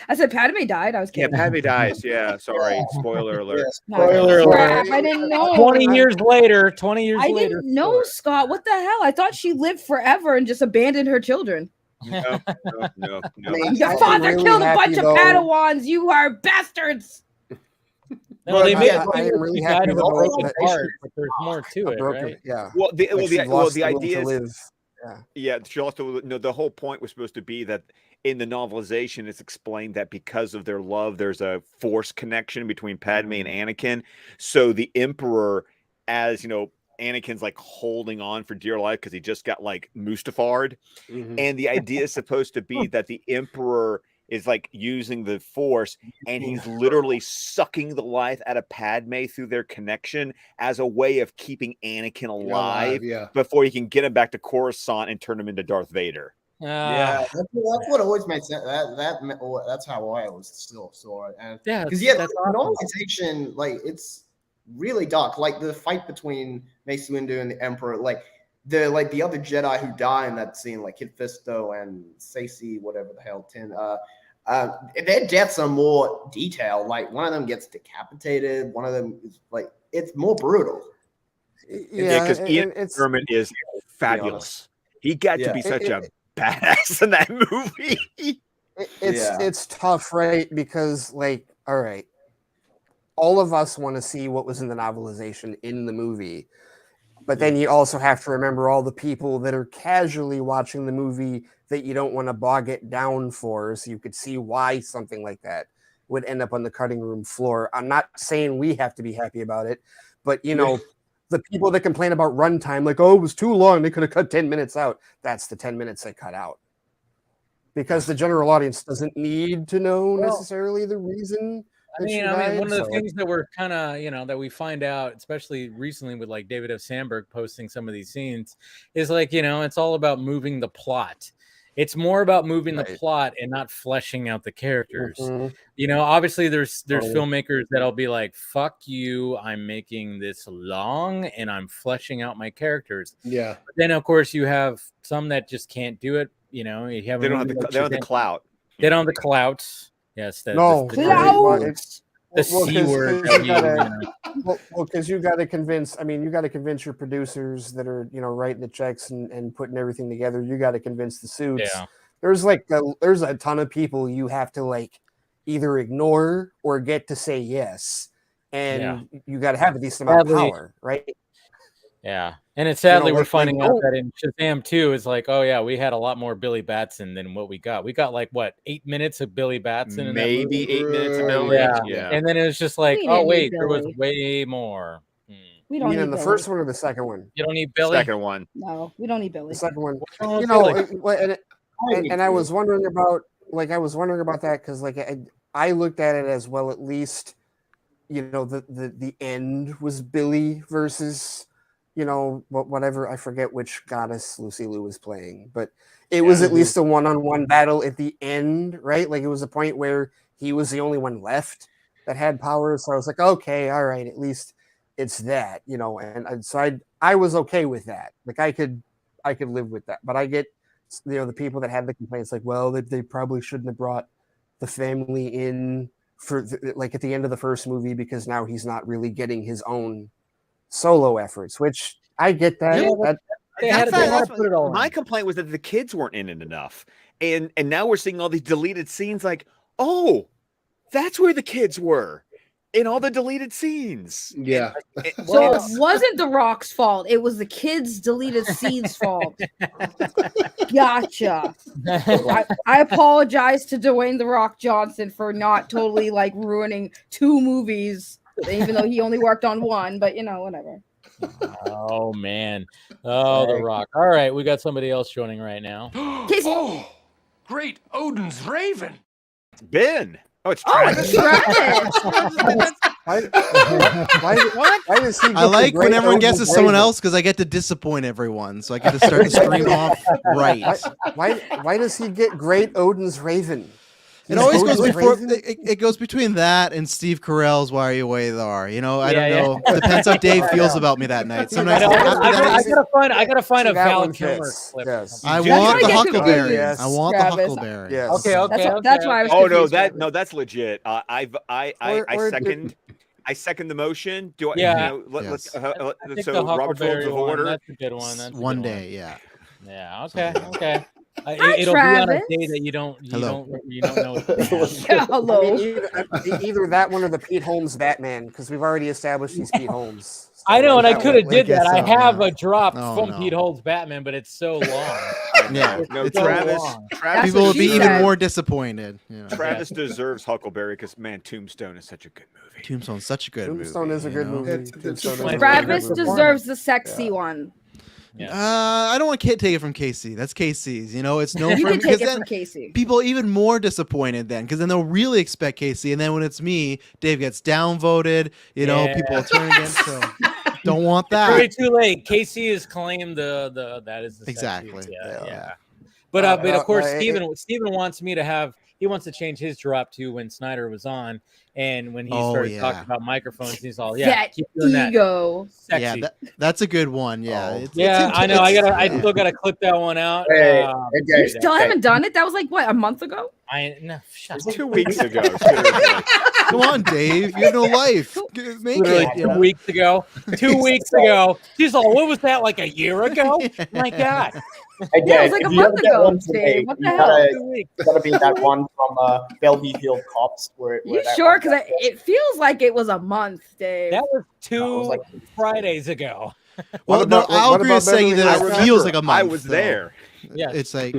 I said Padme died. I was Yeah, kidding. Padme dies. Yeah, sorry. Spoiler alert. Spoiler Crap, alert. I didn't know. 20 years later. 20 years I later. didn't know, Scott. What the hell? I thought she lived forever and just abandoned her children. No. Your father really killed a happy, bunch of though. Padawans. You are bastards. No, they made I am really happy of a though broken that heart, but there's more to it, right? Yeah. Well, the She idea is live. Yeah, she also the whole point was supposed to be that in the novelization, it's explained that because of their love, there's a force connection between Padme and Anakin. So the Emperor, as you know, Anakin's like holding on for dear life because he just got like Mustafa'd, and the idea is supposed to be that the Emperor is like using the force and he's literally sucking the life out of Padme through their connection as a way of keeping Anakin alive before he can get him back to Coruscant and turn him into Darth Vader. Yeah, that's what always made sense. That's how I was still saw it. And because that's novelization, like it's really dark. Like the fight between Mace Windu and the Emperor, like the other Jedi who die in that scene, like Kit Fisto and Saci, whatever the hell, their deaths are more detailed. Like one of them gets decapitated. One of them is like it's more brutal. Yeah, because Ian McDiarmid is fabulous. He got to be such a badass in that movie. It's tough, right? Because like, all right, all of us want to see what was in the novelization in the movie. But then you also have to remember all the people that are casually watching the movie that you don't want to bog it down for, so you could see why something like that would end up on the cutting room floor. I'm not saying we have to be happy about it, but you know, the people that complain about runtime, like, oh, it was too long, they could have cut 10 minutes out. That's the 10 minutes they cut out. Because the general audience doesn't need to know necessarily the reason. I mean, one of the things that we're kind of, that we find out, especially recently with like David F. Sandberg posting some of these scenes, is like, it's all about moving the plot. It's more about moving the plot and not fleshing out the characters. Obviously there's filmmakers that'll be like, fuck you, I'm making this long and I'm fleshing out my characters. Yeah. But then of course you have some that just can't do it. You have they don't have the clout. They don't have the clout. Yes, the C word. Because you got to convince. I mean, you got to convince your producers that are writing the checks and putting everything together. You got to convince the suits. Yeah. There's a ton of people you have to like either ignore or get to say yes, and you got to have a decent amount of power, right? Yeah, and it's sadly we're finding out that in Shazam 2 is like, oh yeah, we had a lot more Billy Batson than what we got. We got like 8 minutes of Billy Batson, maybe 8 minutes of Billy. Yeah, and then it was just like, oh wait, there was way more. We don't need the first one or the second one. You don't need Billy. Second one. No, we don't need Billy. The second one. And I was wondering about that because like I looked at it as well. At least the end was Billy versus. Whatever, I forget which goddess Lucy Liu was playing, but it was at least a one-on-one battle at the end, right? Like it was a point where he was the only one left that had power. So I was like, okay, all right, at least it's that, and so I was okay with that. Like I could live with that, but I get, the people that had the complaints like, well, they probably shouldn't have brought the family in for like at the end of the first movie because now he's not really getting his own solo efforts, which I get that. My complaint was that the kids weren't in it enough, and now we're seeing all these deleted scenes. Like, oh, that's where the kids were. in all the deleted scenes. Yeah. So it wasn't The Rock's fault. It was the kids' deleted scenes fault. Gotcha. I apologize to Dwayne The Rock Johnson for not totally like ruining 2 movies, even though he only worked on 1. But whatever. Oh man. Oh, The Rock. All right, we got somebody else joining right now. Casey. Oh, great Odin's Raven. Ben. Oh, it's Oh, Travis. it's Travis. Why does he? I like when everyone guesses someone else because I get to disappoint everyone, so I get to start the stream off right. Why does he get Great Odin's Raven? It always goes Odin's before. Raven? It goes between that and Steve Carell's "Why Are You Way There." I don't Yeah, know. Depends how Dave feels about me that night. Sometimes I gotta find a That Val one Kilmer fits. clip. Yes. I That's want why the I get Huckleberry. confused. Yes, I want Travis. the Huckleberry. Yes. Okay. That's why I was. Oh no, confused, that Travis. no, that's legit. I second the motion. Do I? Yeah. Yes. I think So the Robert's Rules Huckleberry of one, Order. that's a good one. That's a One good day, yeah. Yeah. Okay. Okay. Hi, It'll be on a Travis. day that you don't Hello. know. What's gonna happen. Yeah, hello. Either that one or the Pete Holmes Batman, because we've already established he's Pete Holmes. So I know, and I that could one- have did guess that. I so, have yeah. a drop Oh, from no. Pete Holmes Batman, but it's so long. Yeah, It's No, so Travis. long. Travis, people what would be she even said. more disappointed. Travis deserves Huckleberry because man, Tombstone is such a good movie. Tombstone's such a good Tombstone movie. is a good movie. It's- Tombstone is a my good Travis movie. deserves the sexy one. Yeah. I don't want to take it from Casey. That's Casey's. It's known You for can because take it then from Casey. people are even more disappointed then because then they'll really expect Casey, and then when it's me, Dave gets downvoted. Yeah. People will turn against. So don't want Very that. too late. Casey has claimed the that is the Exactly. sexiest. Yeah. Yeah. But of course, it- Steven wants me to have. He wants to change his drop to when Snyder was on, and when he started talking about microphones, he's all, That keep doing that. ego. Sexy. Yeah, that's a good one. Yeah, Oh. Yeah, I know. I still gotta clip that one out. You still haven't done it? That was like what, a month ago? Shut It was 2 weeks ago. Seriously. Come on, Dave. You have no life. Make Literally it. 2 weeks ago. 2 weeks ago. She's all, what was that, like a year ago? My God. Yeah, it was like a month ago, Dave. What the hell? 2 weeks. Gotta be that one from Bellevue Hill Cops. Where You that sure? one Because guy- it feels like it was a month, Dave. That was No, it was 2 like- Fridays ago. Well, What no, about- I'll what agree about with saying Beverly that Hills it Cop? feels like a month. I was though. there. Yeah. It's like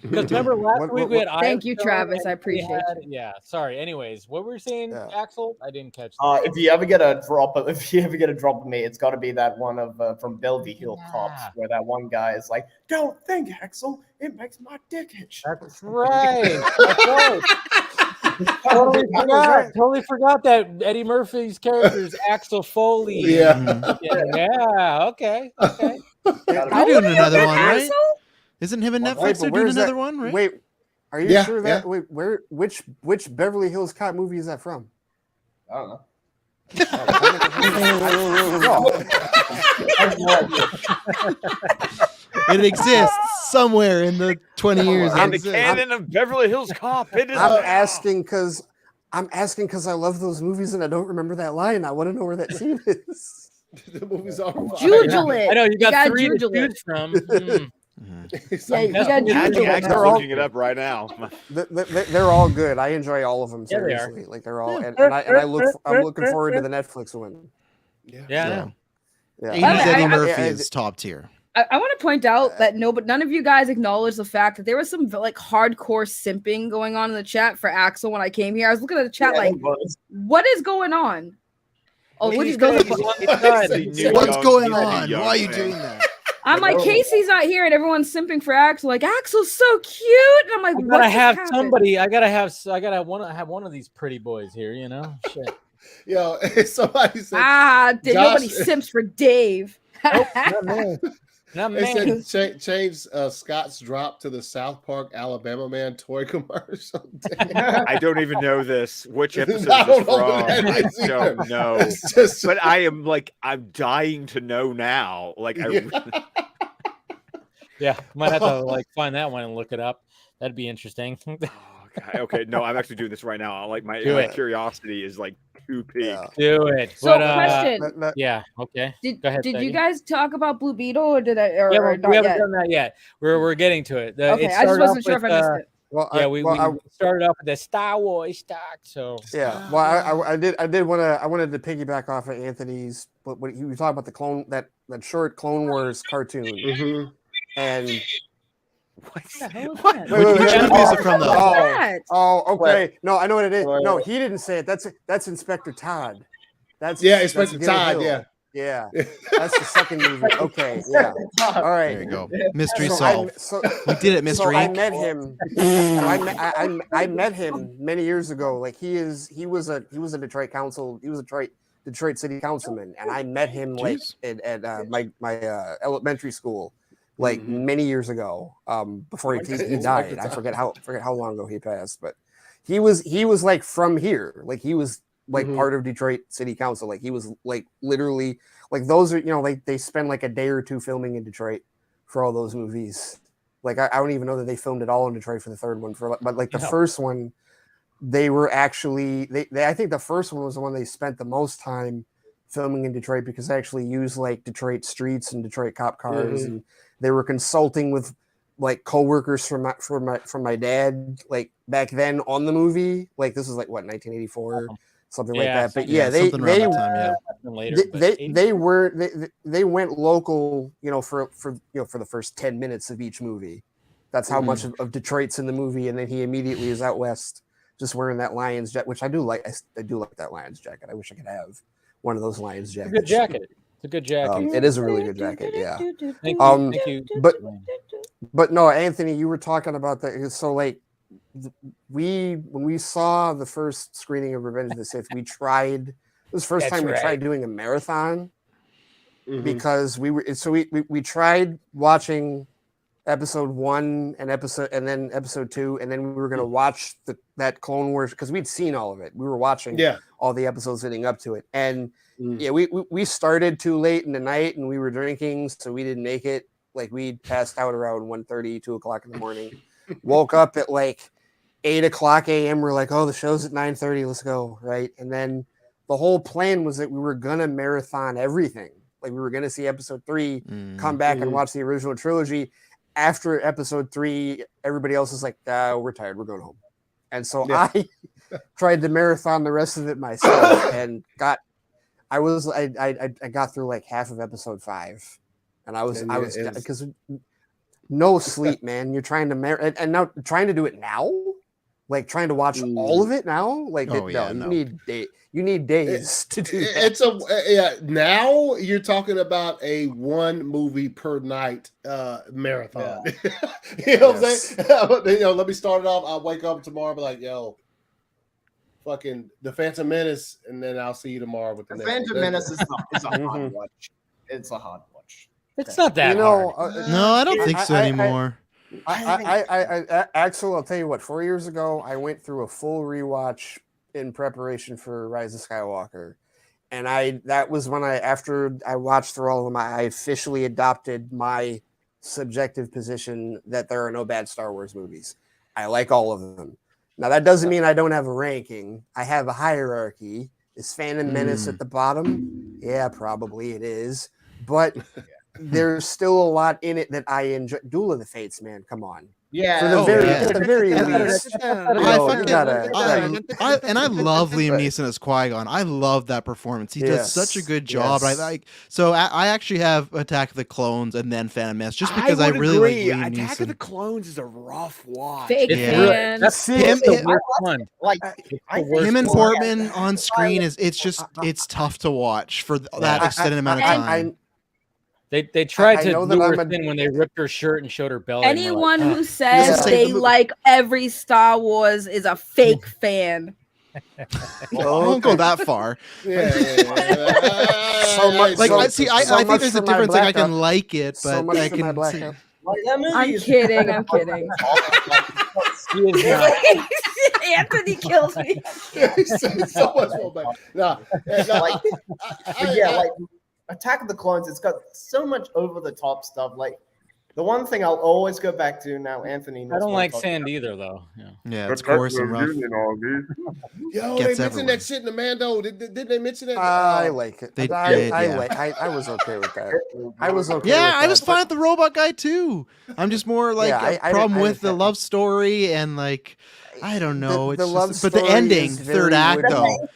Because remember last What- week we had Thank you, Iron Travis. Show, I and we appreciate had- Yeah, sorry. Anyways, what were we saying, Yeah. Axel? I didn't catch that. If you ever get a drop of me, it's got to be that one of from Bellevue Hill Cops, where that one guy is like, "Don't think, Axel, it makes my dick itch." That's right. That's right. Totally forgot that Eddie Murphy's character is Axel Foley. Yeah. Yeah. Okay. they're doing another one, right? Axel? Isn't him and Wait, Netflix but are doing where's another that- one, right? Wait, are you Yeah, sure that? yeah. Wait, which Beverly Hills Cop movie is that from? I don't know. It exists somewhere in the 20 years. In it the exists. canon of Beverly Hills Cop, it is. I'm asking because I love those movies and I don't remember that line. I want to know where that scene is. The movie's on fire. Jujule it. I know you got gotta 3 to jujule it. choose from. Mm. It's Yeah, like, you got Yeah, jujule it. Axel's They're all- looking it up right now. They're all good. I enjoy all of them. Yeah, they are. Seriously, like they're all, and I'm looking forward to the Netflix one. yeah. Yeah. I Yeah. know. Yeah. 80s I- Eddie I- Murphy I- is top tier. I want to point out that none of you guys acknowledged the fact that there was some like hardcore simping going on in the chat for Axel when I came here. I was looking at the chat like, what is going on? Oh, what is going on? What's going on? Why are you doing that? I'm like, Casey's not here, and everyone's simping for Axel. Like, Axel's so cute, and I'm like, I what gotta just have happened? somebody. I gotta have one of these pretty boys here. You know. Shit. Yo, somebody said, Nobody Josh- simps for Dave. Not me. Not they me. said change Scott's drop to the South Park Alabama Man toy commercial. I don't even know this. Which episode I is don't this know from? what that I is either. don't know. It's just, But I'm dying to know now. Like, Yeah, might have to like find that one and look it up. That'd be interesting. okay, no, I'm actually doing this right now. Like my Do it. curiosity is like too big. Yeah. Do it. So, But, question: yeah. Okay. Did Go ahead, you Peggy. guys talk about Blue Beetle, or did I? Or, Yeah, or we not haven't yet? done that yet. We're getting to it. Okay, I just wasn't sure if I missed it. Well, we started off with the Star Wars stock. So yeah. Well, I wanted to piggyback off of Anthony's. But when he was talking about the clone that short Clone Wars cartoon, and What the hell is Which that? movie is it from, though? Okay. No, I know what it is. No, he didn't say it. That's Inspector Todd. That's Inspector Todd. Hill. Yeah, that's the second movie. Okay, yeah. All right, there you go. Mystery solved. We did it, Mystery. So I met him. I met him many years ago. Like he was a Detroit council. He was a Detroit city councilman, and I met him like at my elementary school, like many years ago. Before he died, I forget how long ago he passed, but he was like from here. Like he was like part of Detroit City Council. Like he was like literally like those are, you know, like they spend like a day or two filming in Detroit for all those movies. Like I don't even know that they filmed it all in Detroit for the third one, but like the first one, they were actually they I think the first one was the one they spent the most time filming in Detroit because they actually used like Detroit streets and Detroit cop cars, and they were consulting with like coworkers from my dad like back then on the movie. Like this was like what 1984. Something like that, but they went local, you know, for the first 10 minutes of each movie. That's how much of Detroit's in the movie, and then he immediately is out west, just wearing that Lions jacket, which I do like. I do like that Lions jacket. I wish I could have one of those Lions jackets. It's a good jacket. It's a good jacket. It is a really good jacket. Yeah. Thank you. But no, Anthony, you were talking about that. So like. When we saw the first screening of Revenge of the Sith, it was the first time we tried doing a marathon because we tried watching episode 1 and then episode 2, and then we were going to watch that Clone Wars because we'd seen all of it. We were watching all the episodes leading up to it, and we started too late in the night and we were drinking, so we didn't make it. Like we passed out around 1:30, 2 o'clock in the morning. Woke up at like 8 o'clock a.m. We're like, oh, the show's at 9:30. Let's go. Right. And then the whole plan was that we were going to marathon everything. Like we were going to see episode 3, come back and watch the original trilogy. After episode 3, everybody else is like, we're tired. We're going home. And so I tried to marathon the rest of it myself and got through like half of episode 5. And I was because no sleep, man. You're trying to and now trying to do it now, like trying to watch all of it now. Like, you need days to do that. Now you're talking about a 1 movie per night marathon. You know what I'm saying? Let me start it off. I'll wake up tomorrow and be like, yo, fucking The Phantom Menace, and then I'll see you tomorrow with the Phantom Menace is a hard watch. It's a hard watch. It's not that hard. No, I don't think so anymore. Axel, I'll tell you what. 4 years ago, I went through a full rewatch in preparation for Rise of Skywalker, and that was when after I watched through all of them, I officially adopted my subjective position that there are no bad Star Wars movies. I like all of them. Now that doesn't mean I don't have a ranking. I have a hierarchy. Is Phantom Menace at the bottom? Yeah, probably it is, but. There's still a lot in it that I enjoy. Duel of the Fates, man, come on. Yeah, at the very least. I love Liam Neeson as Qui-Gon. I love that performance. He does such a good job. So I actually have Attack of the Clones and then Phantom Menace, just because I really like Liam Attack Neeson. of the Clones is a rough watch. That's him. Him and Portman on screen it's tough to watch for that extended amount of time. They tried to lure us in when they ripped her shirt and showed her belly. Anyone who says they like every Star Wars is a fake fan. I won't go that far. I think there's a difference. Like I can like it, but I can. I'm kidding. Anthony kills me. So much more back. Attack of the Clones, it's got so much over the top stuff. Like The one thing I'll always go back to now, Anthony. I don't like sand either, though. Yeah, it's coarse and rough. Yo, Gets they mentioned everywhere. that shit in the Mando. Did they mention that? I like it. They I did, yeah. was okay with that. I was okay. Yeah, with I was that, fine with the robot guy too. I'm just more like Yeah, a I problem didn't- with the love story and like I don't know. The It's love just, but the story ending, is third very act wooden. though.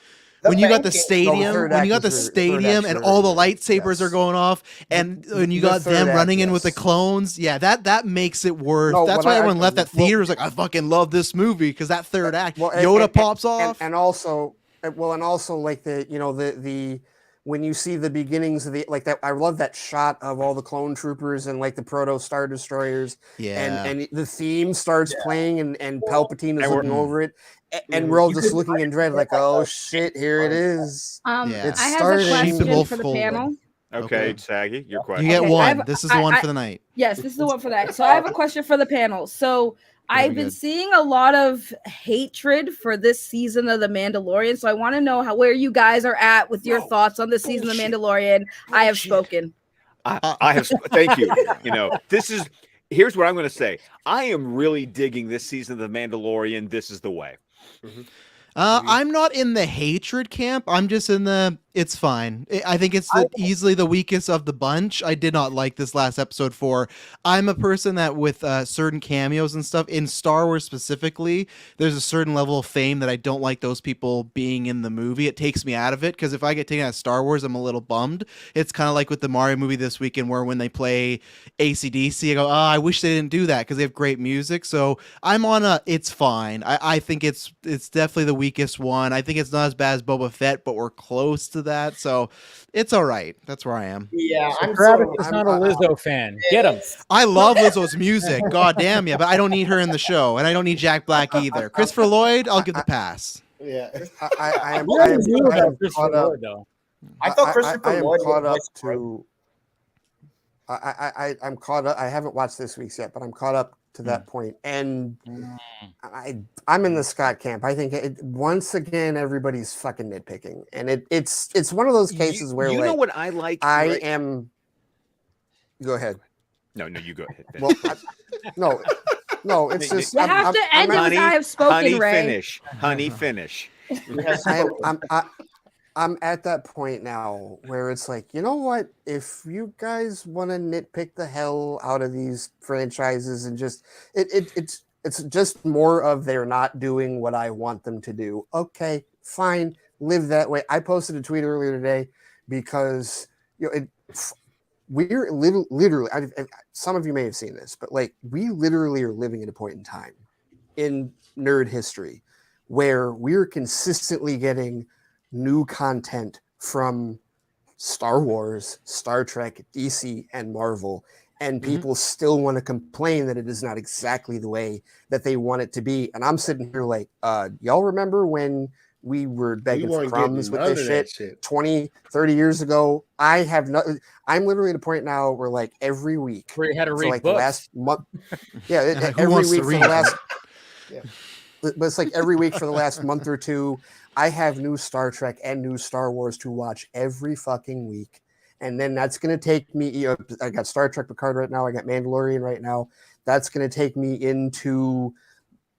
When you got the stadium, third when you got act the is stadium and very all the good, lightsabers are yes. going off, and when you The got them third act, running in with the yes. clones, yeah, that makes it worth. No, That's what why I- everyone left that well- theater. Was like, I fucking love this movie because that third act, Well, Yoda pops off. and also like the when you see the beginnings of the like that, I love that shot of all the clone troopers and like the proto Star Destroyers. Yeah. And the theme starts playing and Palpatine is looking over it, and Mhm. we're all You just could- looking in dread, like, oh shit, here it is. Yeah. It I have started- a Sheep and question wolf for the forward. panel. Okay, Okay. Saggy, your You question. get Okay, I one. have- This is the one for the night. Yes, this is the one for that. So I have a question for the panel. So I've been good. seeing a lot of hatred for this season of The Mandalorian. So I want to know where you guys are at with your thoughts on this season of The Mandalorian. I have spoken. I have. Thank you. Here's what I'm going to say. I am really digging this season of The Mandalorian. This is the way. I'm not in the hatred camp. I'm just in the it's fine. I think it's easily the weakest of the bunch. I did not like this last episode 4. I'm a person that with certain cameos and stuff in Star Wars specifically, there's a certain level of fame that I don't like those people being in the movie. It takes me out of it because if I get taken out of Star Wars, I'm a little bummed. It's kind of like with the Mario movie this weekend where when they play AC/DC, I go, oh, I wish they didn't do that because they have great music. So I'm on a it's fine. I think it's definitely the weakest one. I think it's not as bad as Boba Fett, but we're close to that. So it's all right. That's where I am. Yeah, So I'm Travis sort is of, not a Lizzo fan. Get him. I love Lizzo's music. God damn yeah, but I don't need her in the show, and I don't need Jack Black either. Christopher Lloyd, I'll give the pass. Yeah. I am What I am- is you I am about Christopher caught up. Lloyd, though? I thought Christopher I am Lloyd caught was up to. I'm caught up. I haven't watched this week's yet, but I'm caught up to that point. And I'm in the Scott camp. I think once again everybody's fucking nitpicking, and it's one of those cases where you like, know what I like. I right? am. Go ahead. No, you go ahead. Well, no, it's just You have to end it with I have spoken, honey, Ray. finish. Honey, finish. I'm at that point now where it's like, you know what? If you guys want to nitpick the hell out of these franchises and just it's just more of they're not doing what I want them to do. Okay, fine, live that way. I posted a tweet earlier today because we're literally. Some of you may have seen this, but like we literally are living at a point in time in nerd history where we're consistently getting new content from Star Wars, Star Trek, DC, and Marvel, and people still want to complain that it is not exactly the way that they want it to be. And I'm sitting here like, y'all remember when we were begging for crumbs with this shit 20, 30 years ago? I'm literally at a point now where like every week Where you had to for read like books. the last month, yeah, Who every wants to week for the read? last. But it's like every week for the last month or two, I have new Star Trek and new Star Wars to watch every fucking week. And then that's going to take me, I got Star Trek Picard right now. I got Mandalorian right now. That's going to take me into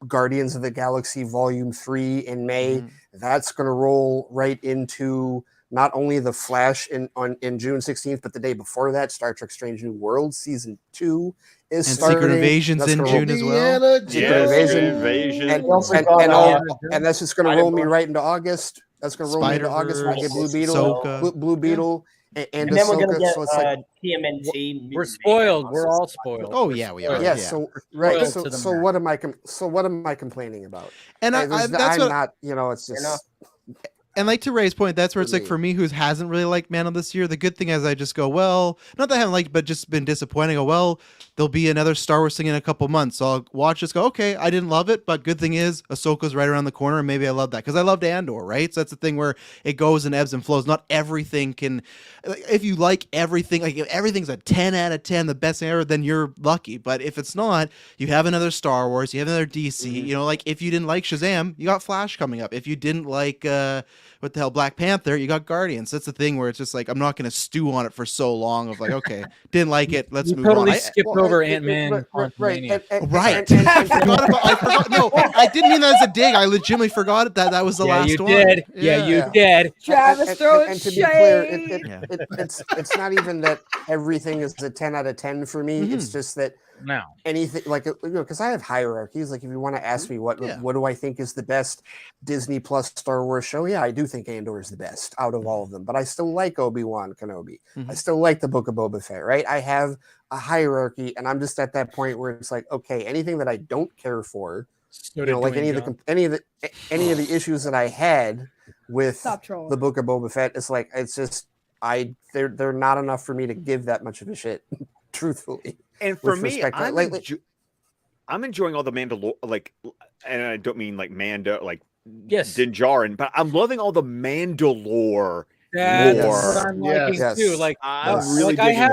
Guardians of the Galaxy Volume 3 in May. That's going to roll right into not only The Flash in June 16th, but the day before that, Star Trek Strange New Worlds Season 2 is And starting. Secret Invasion's That's in gonna June roll- as well. Secret Invasion. And that's just going to roll me right into August. That's going to roll me into August when I get Blue Beetle, Ahsoka. Blue Beetle, and and then we're Ahsoka. gonna get So it's like, TMNT. We're spoiled. We're all spoiled. Oh yeah, we are. yeah. Yeah. So Spoiled right. to the So max. what am I complaining about? And There's- that's I'm what. not. It's just. And like to Ray's point, that's where it's For like me. for me, who hasn't really liked Mando this year. The good thing is I just go, well, not that I haven't liked, but just been disappointed. I go, well, there'll be another Star Wars thing in a couple months. So I'll watch this. Go, okay, I didn't love it, but good thing is Ahsoka's right around the corner, and maybe I love that because I loved Andor, right? So that's the thing where it goes and ebbs and flows. Not everything can. If you like everything, like if everything's a 10 out of 10, the best thing ever, then you're lucky. But if it's not, you have another Star Wars, you have another DC. You know, like if you didn't like Shazam, you got Flash coming up. If you didn't like what the hell, Black Panther, you got Guardians. That's the thing where it's just like I'm not going to stew on it for so long. Of like, okay, didn't like it. Let's move totally on. skipped over Ant-Man. Right. I forgot. No, I didn't mean that as a dig. I legitimately forgot that was the last one. Did. Yeah, you did. Travis throwing and to be shade. clear, it's not even that everything is a 10 out of 10 for me. It's just that no anything like because I have hierarchies. Like if you want to ask me what do I think is the best Disney Plus Star Wars show, I do think Andor is the best out of all of them. But I still like Obi-Wan Kenobi. I still like the Book of Boba Fett. Right? I have a hierarchy, and I'm just at that point where it's like, okay, anything that I don't care for, like any of the issues that I had with the Book of Boba Fett, it's like it's just they're not enough for me to give that much of a shit, truthfully. And for me, I'm enjoying all the Mandalorian, and I don't mean like Mando, like Din Djarin, but I'm loving all the Mandalore. That's what I'm liking too. Like I'm really I have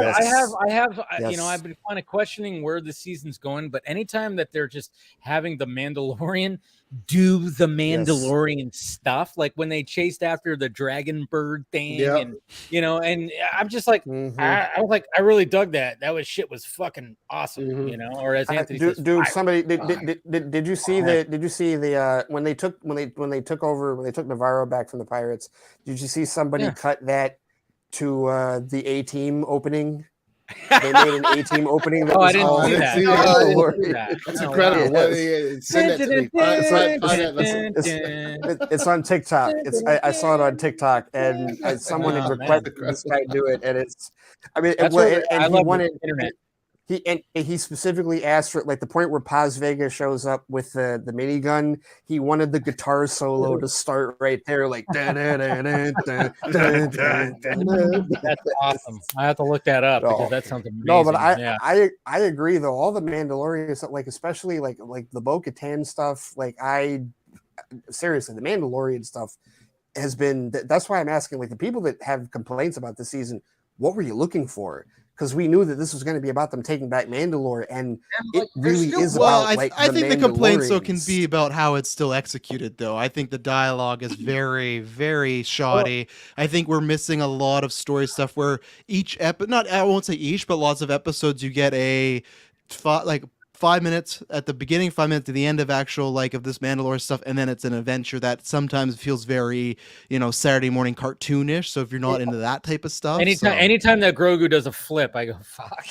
I've been kind of questioning where the season's going, but anytime that they're just having the Mandalorian do the Mandalorian stuff, like when they chased after the dragon bird thing, and and I'm just like, I was like, I really dug that. That shit was fucking awesome, Or as Anthony says, somebody did you see the when they took Navarro back from the Pirates? Did you see somebody cut that to the A-Team opening? They made an A-Team opening. That I didn't see that. That's incredible. Send that to me. It's on TikTok. I saw it on TikTok, and someone had requested this guy do it, and it's. I mean, and he wanted internet. He specifically asked for like the point where Paz Vega shows up with the minigun. He wanted the guitar solo to start right there, like. That's awesome. I have to look that up because that sounds amazing. No, but I agree though. All the Mandalorian stuff, like especially like the Bo-Katan stuff, like seriously, the Mandalorian stuff has been. That's why I'm asking like the people that have complaints about this season. What were you looking for? Because we knew that this was going to be about them taking back Mandalore, and it really is about. I think the complaints can be about how it's still executed, though. I think the dialogue is very, very shoddy. I think we're missing a lot of story stuff where each I won't say each, but lots of episodes you get 5 minutes at the beginning, 5 minutes at the end of actual of this Mandalore stuff, and then it's an adventure that sometimes feels very Saturday morning cartoonish. So if you're not into that type of stuff, anytime that Grogu does a flip, I go fuck.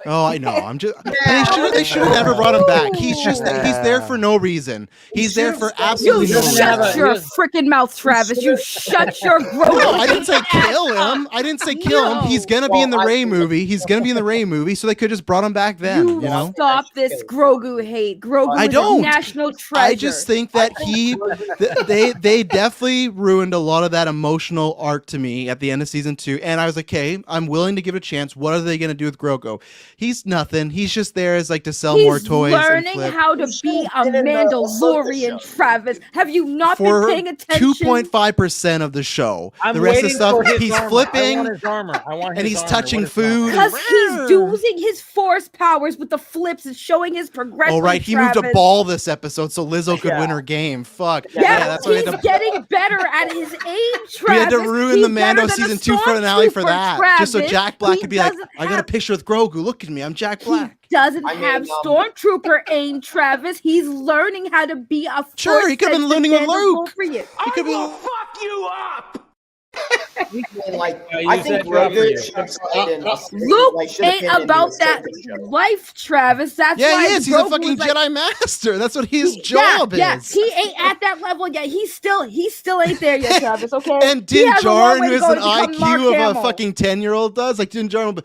Oh, I know. I'm just they should have never brought him back. He's there for no reason. He's there for absolutely no reason. Shut your freaking mouth, Travis. You shut your Grogu. No, I didn't say kill him. I didn't say kill him. He's gonna be in the Rey movie. So they could just brought him back then. Stop this Grogu hate. Grogu is a national treasure. I just think that they definitely ruined a lot of that emotional arc to me at the end of season 2. And I was like, okay, I'm willing to give it a chance. What are they going to do with Grogu? He's nothing. He's just there as to sell more toys. He's learning how to be a Mandalorian, Travis. Have you not been paying attention? 2.5% of the show. The rest of the stuff, he's flipping. I want his armor. And he's touching food. Because he's using his force powers with the flips and showing his progression. Oh, right. He moved a ball this episode so Lizzo could win her game. Fuck. Yeah, that's what he's getting better at his age, Travis. We had to ruin the Mando season 2 finale for that. Travis. Just so Jack Black could be like, I got a picture with Grogu. Look at me. I'm Jack Black. He doesn't have stormtrooper aim, Travis. He's learning how to be a Sure, he could have been learning with Luke. I will fuck you up. I think Luke ain't about that life, Travis. That's why he is. He's a fucking Jedi Master. That's what his job is. Yeah, he ain't at that level yet. He still ain't there yet, Travis. Okay. And Din Djarin, who has an IQ of a fucking 10-year-old, does Din Djarin will be.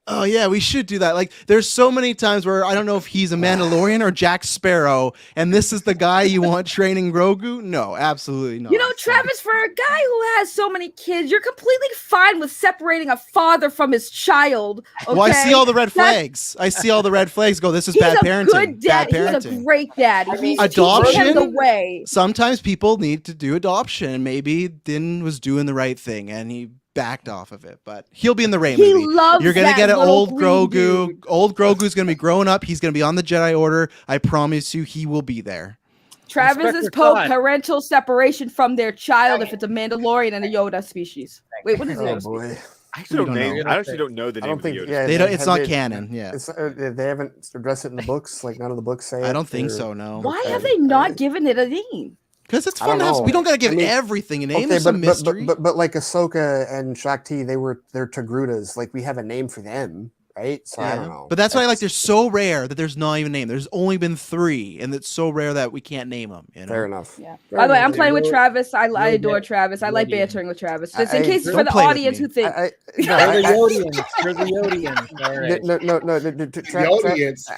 Oh yeah, we should do that. There's so many times where I don't know if he's a Mandalorian or Jack Sparrow, and this is the guy you want training Grogu? No, absolutely not. Travis, for a guy who has so many kids, you're completely fine with separating a father from his child. Okay? Well, I see all the red flags. I see all the red flags. Go, this is bad parenting. He's a good dad. He's a great dad. He's adoption. Him the way. Sometimes people need to do adoption, and maybe Din was doing the right thing, and he backed off of it, but he'll be in the Rey movie. You're gonna get an old Grogu. Dude. Old Grogu's gonna be growing up. He's gonna be on the Jedi Order. I promise you, he will be there. Travis is Inspector Pope Todd. parental separation from their child if it's a Mandalorian and a Yoda species. Wait, what is Oh it? boy. I actually don't We don't know. know. I actually don't know the I name don't of the think. Yoda. Yeah, They don't. It's have not it- canon. Yeah, It's, they haven't addressed it in the books. Like none of the books say. I it, don't think or- so. No, Why Okay. have they not given it a name? because it's I fun don't to have. know. We don't gotta give I mean, everything a name. Okay, There's some mystery. but like Ahsoka and Shakti, they're Togrutas. Like we have a name for them, right? So I don't know. But that's why they're so rare that there's not even a name. There's only been 3, and it's so rare that we can't name them. You know? Fair enough. Yeah. Fair By the way, enough. I'm playing with Travis. I Really adore good. Travis. I like Really good. bantering with Travis. Just in I- case for don't the play with audience me. who think No, You're the Yodians. You're the Yodians. All right. no. audience.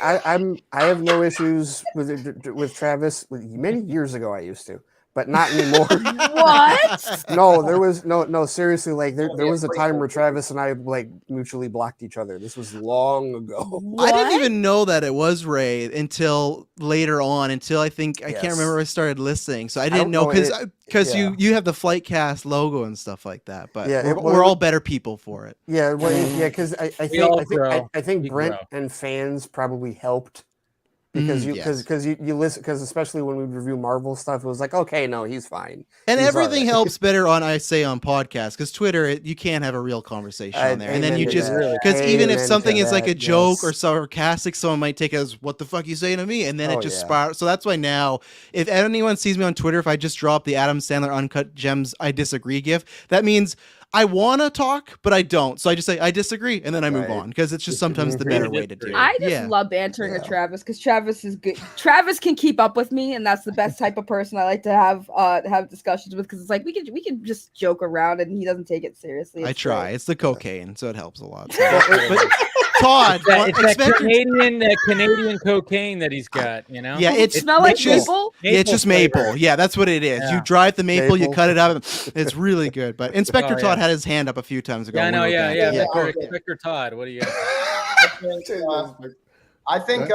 I have no issues with Travis. Many years ago, I used to, but not anymore. what? No, there was no. Seriously, like there was a time where Travis and I like mutually blocked each other. This was long ago. I didn't even know that it was Ray until later on. Until I think I can't Yes. remember. I started listening, so I don't didn't know know, because yeah. you have the Flight Cast logo and stuff like that. But Yeah, we're all better people for it. Yeah, well, yeah, because I all think grow. I think We Brent grow. and fans probably helped because you listen, because especially when we review Marvel stuff, it was like, okay, no, he's fine. And He's everything alright. helps better on I say on podcasts because Twitter you can't have a real conversation on there, and then Amen you to just that. because even if Amen something to is like a that, joke or yes. sarcastic, someone might take it as what the fuck you saying to me, and then it Oh, just yeah. spirals. So that's why now, if anyone sees me on Twitter, if I just drop the Adam Sandler Uncut Gems I disagree gif, that means I want to talk, but I don't. So I just say I disagree, and then I move Right. on because it's just sometimes the better way to do it. I just yeah. love bantering with Yeah. Travis because Travis is good. Travis can keep up with me, and that's the best type of person I like to have discussions with because it's like we can just joke around and he doesn't take it seriously. I It's try. great. It's the cocaine, so it helps a lot. But Todd, It's that Inspector- Canadian cocaine that he's got, you know? Yeah, Does it it's smell like it's just- maple? Yeah, it's just flavor. maple. Yeah, that's what it is. Yeah. You dry the maple, you Maple. cut it up. It's really good. But Inspector Oh, Todd yeah. had his hand up a few times ago. Yeah, I know. when we were Yeah. back. Inspector Todd, what do you got? I think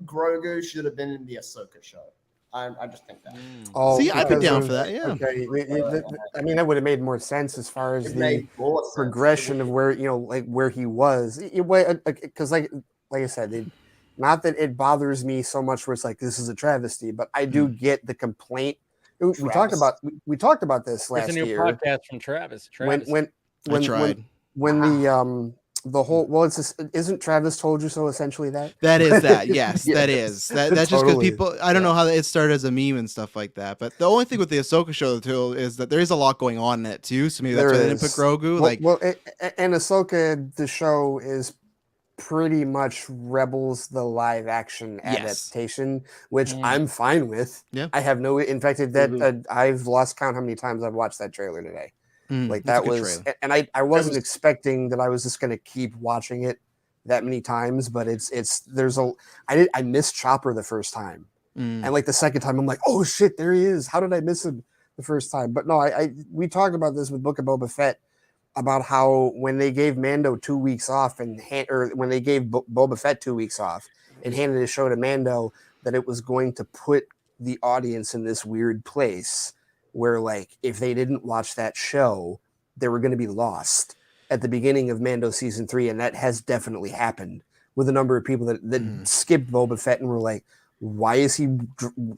Grogu should have been in the Ahsoka show. I just think that. Oh, See, I'd be because down of- for that, yeah. Okay, I mean that would have made more sense as far as It the made more sense. progression of where like where he was. Because like I said, not that it bothers me so much where it's like this is a travesty, but I do get the complaint. We talked about this There's last a new year podcast from Travis. when Travis. I tried. when the whole isn't Travis told you so essentially that That is that. Yes, Yes. that is. That's just because Totally. people. I don't know how it started as a meme and stuff like that. But the only thing with the Ahsoka show too is that there is a lot going on in it too. So maybe that's There why they didn't put is. Grogu. And Ahsoka, the show is pretty much Rebels the live action Yes. adaptation, which Mm. I'm fine with. Yeah. I have no. In fact, I've lost count how many times I've watched that trailer today. Like that's a that good was, trailer. and I wasn't expecting that I was just going to keep watching it that many times. But I missed Chopper the first time, and like the second time, I'm like, oh shit, there he is. How did I miss him the first time? But no, we talked about this with Book of Boba Fett about how when they gave Mando 2 weeks off or when they gave Boba Fett 2 weeks off and handed his show to Mando, that it was going to put the audience in this weird place where like if they didn't watch that show, they were going to be lost at the beginning of Mando season 3, and that has definitely happened with a number of people that skipped Boba Fett and were like, why is he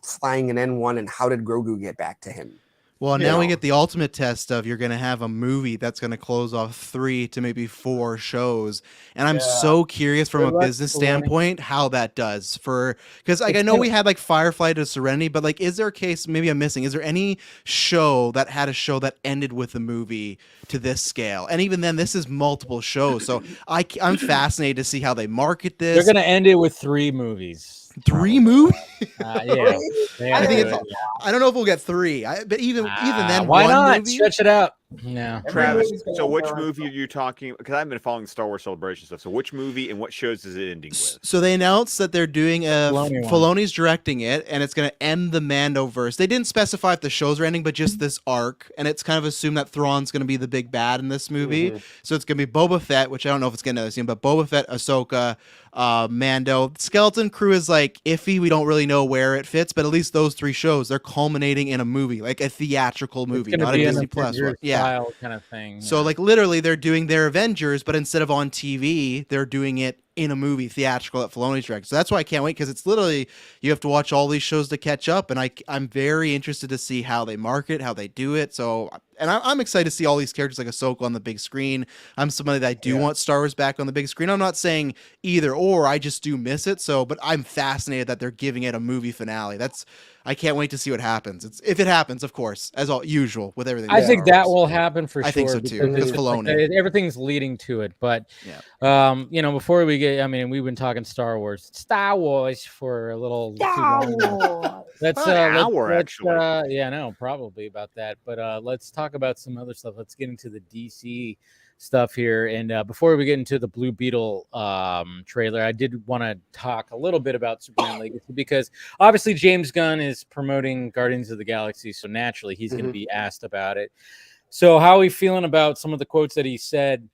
flying an N1 and how did Grogu get back to him? Well, now we get the ultimate test of you're going to have a movie that's going to close off 3 to maybe 4 shows. And I'm so curious from a business standpoint how that does because like I know we had like Firefly to Serenity, but like is there a case, maybe I'm missing, is there any show that had a show that ended with a movie to this scale? And even then this is multiple shows. So I'm fascinated to see how they market this. They're going to end it with 3 movies. 3 movies? Yeah. I think I don't know if we'll get 3, but even then, why one not movie? stretch it out? No, Travis, so which movie are you talking? Because I've been following Star Wars Celebration stuff. So which movie and what shows is it ending with? So they announced that they're doing Filoni's directing it, and it's going to end the Mandoverse. They didn't specify if the shows are ending, but just this arc, and it's kind of assumed that Thrawn's going to be the big bad in this movie. So it's going to be Boba Fett, which I don't know if it's going to see, but Boba Fett, Ahsoka, Mando. Skeleton Crew is like iffy. We don't really know where it fits, but at least those 3 shows, they're culminating in a movie, like a theatrical movie, not a Disney Plus one. Style kind of thing. So like literally they're doing their Avengers, but instead of on TV, they're doing it in a movie theatrical that Filoni's directed. So that's why I can't wait, because it's literally, you have to watch all these shows to catch up, and I'm very interested to see how they market, how they do it. So, and I'm excited to see all these characters like Ahsoka on the big screen. I'm somebody that I do want Star Wars back on the big screen. I'm not saying either or, I just do miss it. So, but I'm fascinated that they're giving it a movie finale. I can't wait to see what happens. If it happens, of course, as all usual with everything. I think that will happen for sure. I think so too, because Filoni. Everything's leading to it. But, before we get, we've been talking Star Wars for a little too long. That's an hour, actually. probably about that. But let's talk about some other stuff. Let's get into the DC stuff here. And before we get into the Blue Beetle trailer, I did want to talk a little bit about Superman Legacy, because obviously James Gunn is promoting Guardians of the Galaxy, so naturally he's going to be asked about it. So how are we feeling about some of the quotes that he said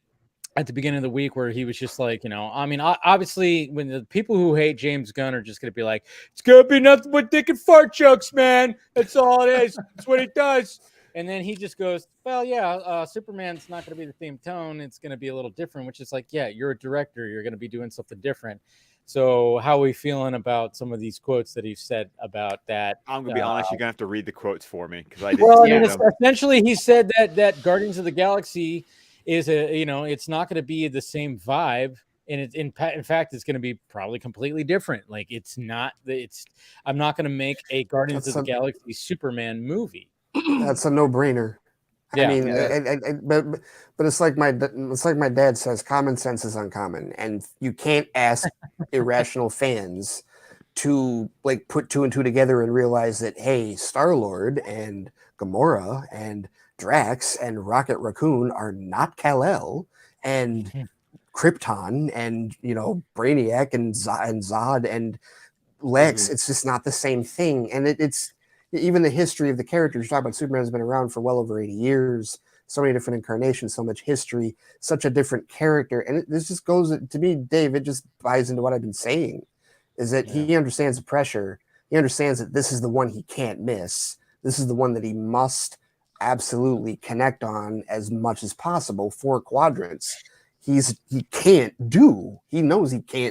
at the beginning of the week, where he was just like, obviously when the people who hate James Gunn are just going to be like, it's going to be nothing but dick and fart jokes, man. That's all it is. That's what it does. And then he just goes, well, Superman's not going to be the same tone. It's going to be a little different, which is like, you're a director. You're going to be doing something different. So how are we feeling about some of these quotes that he said about that? I'm going to be honest. You're going to have to read the quotes for me, because I didn't. Essentially, he said that Guardians of the Galaxy is it's not going to be the same vibe. And it's in fact, it's going to be probably completely different. Like, I'm not going to make a Guardians of the Galaxy Superman movie. That's a no-brainer. Yeah. I mean, but it's like my dad says, common sense is uncommon, and you can't ask irrational fans to like put two and two together and realize that, hey, Star-Lord and Gamora and Drax and Rocket Raccoon are not Kal-El, and Krypton and Brainiac and Zod and Lex. It's just not the same thing, and it's. Even the history of the characters, you talk about Superman has been around for well over 80 years, so many different incarnations, so much history, such a different character. And this just goes to me, Dave, it just buys into what I've been saying, is that he understands the pressure. He understands that this is the one he can't miss. This is the one that he must absolutely connect on as much as possible. 4 quadrants. He knows he can't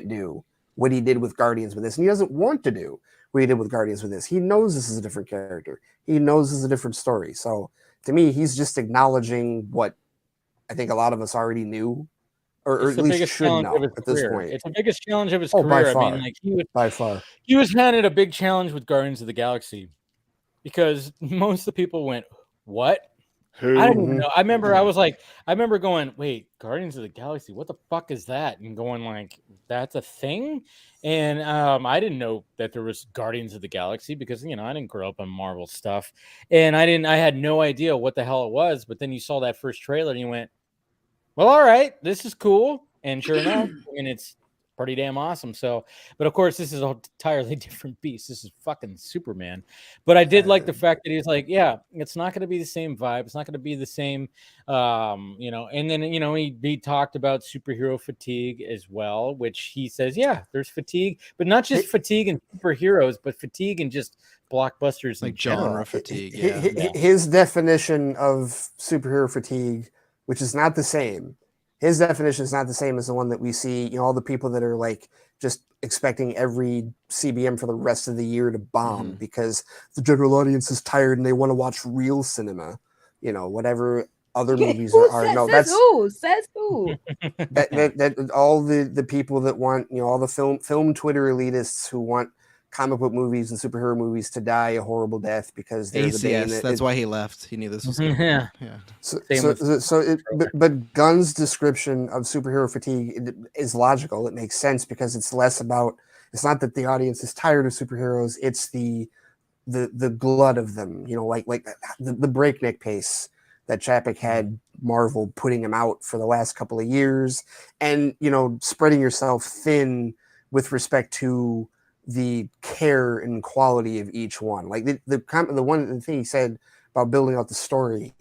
do what he did with Guardians with this, and he doesn't want to do what he did with Guardians with this. He knows this is a different character. He knows this is a different story. So to me, he's just acknowledging what I think a lot of us already knew, or at least should know at this point. It's the biggest challenge of his career. By far. I mean, like by far. He was handed a big challenge with Guardians of the Galaxy, because most of the people went, what? I didn't even know. I remember going, wait, Guardians of the Galaxy, what the fuck is that? And going like, that's a thing? And I didn't know that there was Guardians of the Galaxy, because I didn't grow up on Marvel stuff, and I had no idea what the hell it was. But then you saw that first trailer and you went, well, all right, this is cool. And sure enough, it's pretty damn awesome. So, but of course, this is an entirely different beast. This is fucking Superman. But I did like the fact that he's like, it's not going to be the same vibe. It's not going to be the same, and then, he talked about superhero fatigue as well, which he says, there's fatigue, but not just fatigue in superheroes, but fatigue in just blockbusters, like genre fatigue. His definition of superhero fatigue, which is not the same. His definition is not the same as the one that we see, all the people that are like just expecting every CBM for the rest of the year to bomb because the general audience is tired and they want to watch real cinema, whatever other movies are. No, that's says who. that all the people that want, all the film Twitter elitists who want comic book movies and superhero movies to die a horrible death because they're the bane. That's why he left. He knew this was yeah. But Gunn's description of superhero fatigue is logical. It makes sense because it's less about. It's not that the audience is tired of superheroes. It's the glut of them. Like the breakneck pace that Chapek had Marvel putting him out for the last couple of years, and spreading yourself thin with respect to the care and quality of each one. Like the thing he said about building out the story,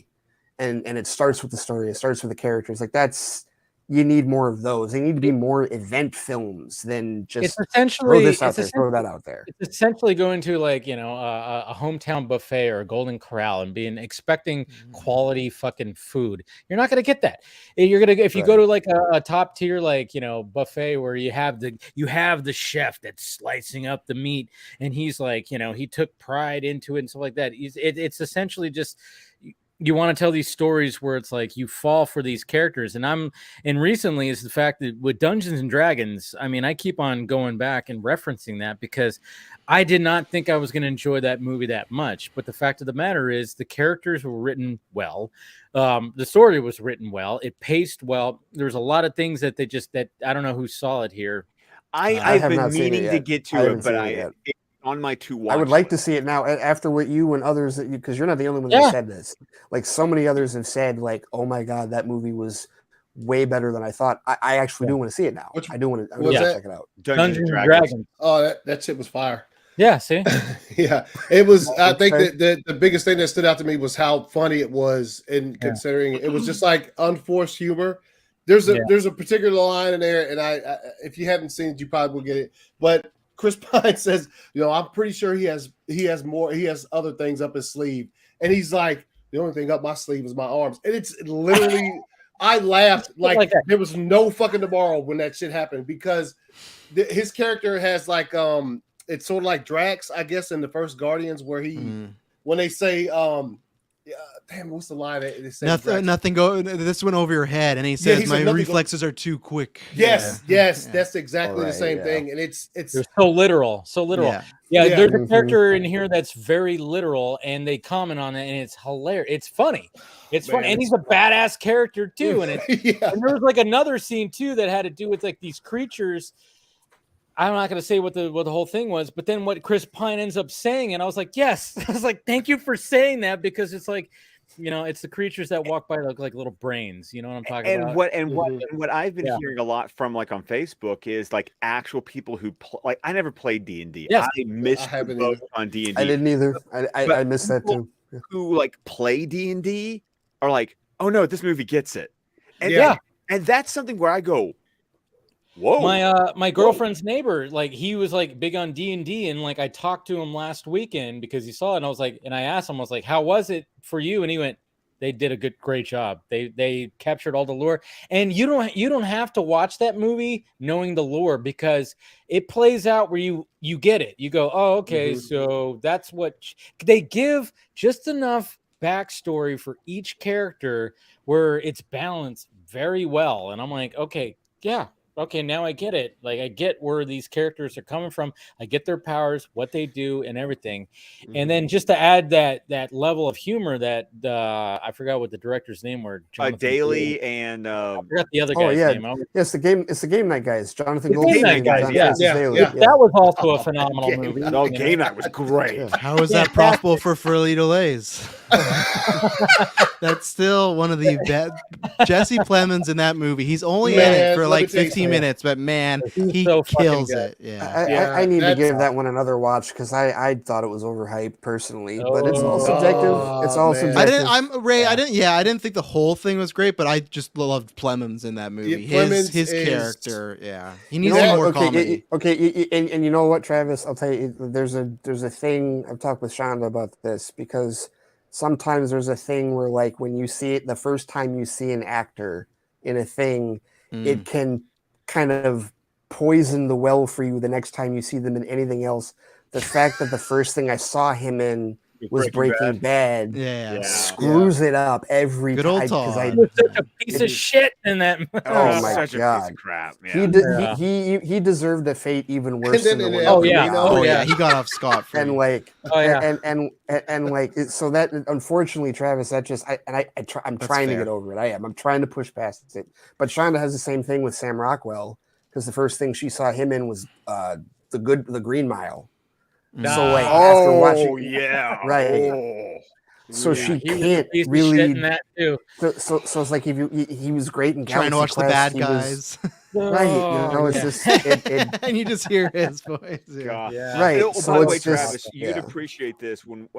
and it starts with the story, it starts with the characters. Like that's you need more of those. They need to be more event films than just It's essentially throw this out there, throw that out there. It's essentially going to like a hometown buffet or a Golden Corral and expecting quality fucking food. You're not gonna get that. You're gonna if you go to like a top tier like buffet where you have the chef that's slicing up the meat and he's like he took pride into it and stuff like that. It's essentially just. You want to tell these stories where it's like you fall for these characters, and recently is the fact that with Dungeons and Dragons, I mean, I keep on going back and referencing that because I did not think I was going to enjoy that movie that much. But the fact of the matter is, the characters were written well, the story was written well, it paced well. There's a lot of things that I don't know who saw it here. I've been meaning to get to it, but on my to watch. I would like to see it now after what you and others because you're not the only one that said this. Like so many others have said, like, oh my god, that movie was way better than I thought. I actually do want to see it now. I do want to check it out. Dungeons and Dragons. Oh, that shit was fire. Yeah, see, yeah, it was. I think that the biggest thing that stood out to me was how funny it was, and considering it was just like unforced humor. There's a particular line in there, and I if you haven't seen it, you probably will get it, but. Chris Pine says, I'm pretty sure he has other things up his sleeve. And he's like, the only thing up my sleeve is my arms. And it's literally, I laughed like there was no fucking tomorrow when that shit happened because his character has like, it's sort of like Drax, I guess, in the first Guardians where when they say, damn, what's the line? They say nothing go. This went over your head, and he says, "My reflexes are too quick." Yes, that's exactly the same thing, and it's they're so literal. Yeah, there's a character in here that's very literal, and they comment on it, and it's hilarious. It's funny, funny, and he's a badass character too. And and there was like another scene too that had to do with like these creatures. I'm not going to say what the whole thing was, but then what Chris Pine ends up saying, and I was like, yes, I was like, thank you for saying that because it's like. It's the creatures that walk by look like little brains. You know what I'm talking about? What I've been hearing a lot from like on Facebook is like actual people who like I never played D&D. Yes. I missed both on D&D. I didn't either. I missed that too. Who like play D&D are like, oh no, this movie gets it. And and that's something where I go, whoa. My girlfriend's neighbor, like he was like big on D&D, and like I talked to him last weekend because he saw it, and I was like, and I asked him, I was like, how was it for you? And he went, they did a great job. They captured all the lore, and you don't have to watch that movie knowing the lore because it plays out where you get it. You go, oh, okay, so that's what they give just enough backstory for each character where it's balanced very well, and I'm like, okay, yeah. Okay, now I get it. Like I get where these characters are coming from. I get their powers, what they do, and everything. And then just to add that level of humor that I forgot what the director's name were. Daly and I forgot the other guy's name. It's the game night guys. Jonathan Game Night guys. That was also a phenomenal movie. No, Game Night was great. How is that profitable for Frito Lays? That's still one of the best. Jesse Plemons in that movie. He's only in it for like 15 minutes, but man, he so kills good. it. I need to give that one another watch because I thought it was overhyped personally, but it's all subjective. It's all subjective. I didn't think the whole thing was great, but I just loved Plemons in that movie. His character, he needs more comedy. And you know what, Travis? I'll tell you, there's a thing I've talked with Shonda about this because sometimes there's a thing where like when you see it the first time you see an actor in a thing, it can kind of poison the well for you the next time you see them in anything else. The fact that the first thing I saw him in was Breaking Bad. Screws it up every Good time. Old Todd. He was such a piece of shit in that. Oh my such god! A piece of crap. He deserved a fate even worse than the one. He got off scot-free. And like, and like, so that unfortunately, Travis, that just I'm trying to get over it. I'm trying to push past it. But Shonda has the same thing with Sam Rockwell because the first thing she saw him in was the Green Mile. So like after watching, right. So she can't really. In that too. So it's like if he was great in trying to watch Quest, the bad guys. Right, it's just and you just hear his voice. Right. So by the way, Travis, you'd appreciate this when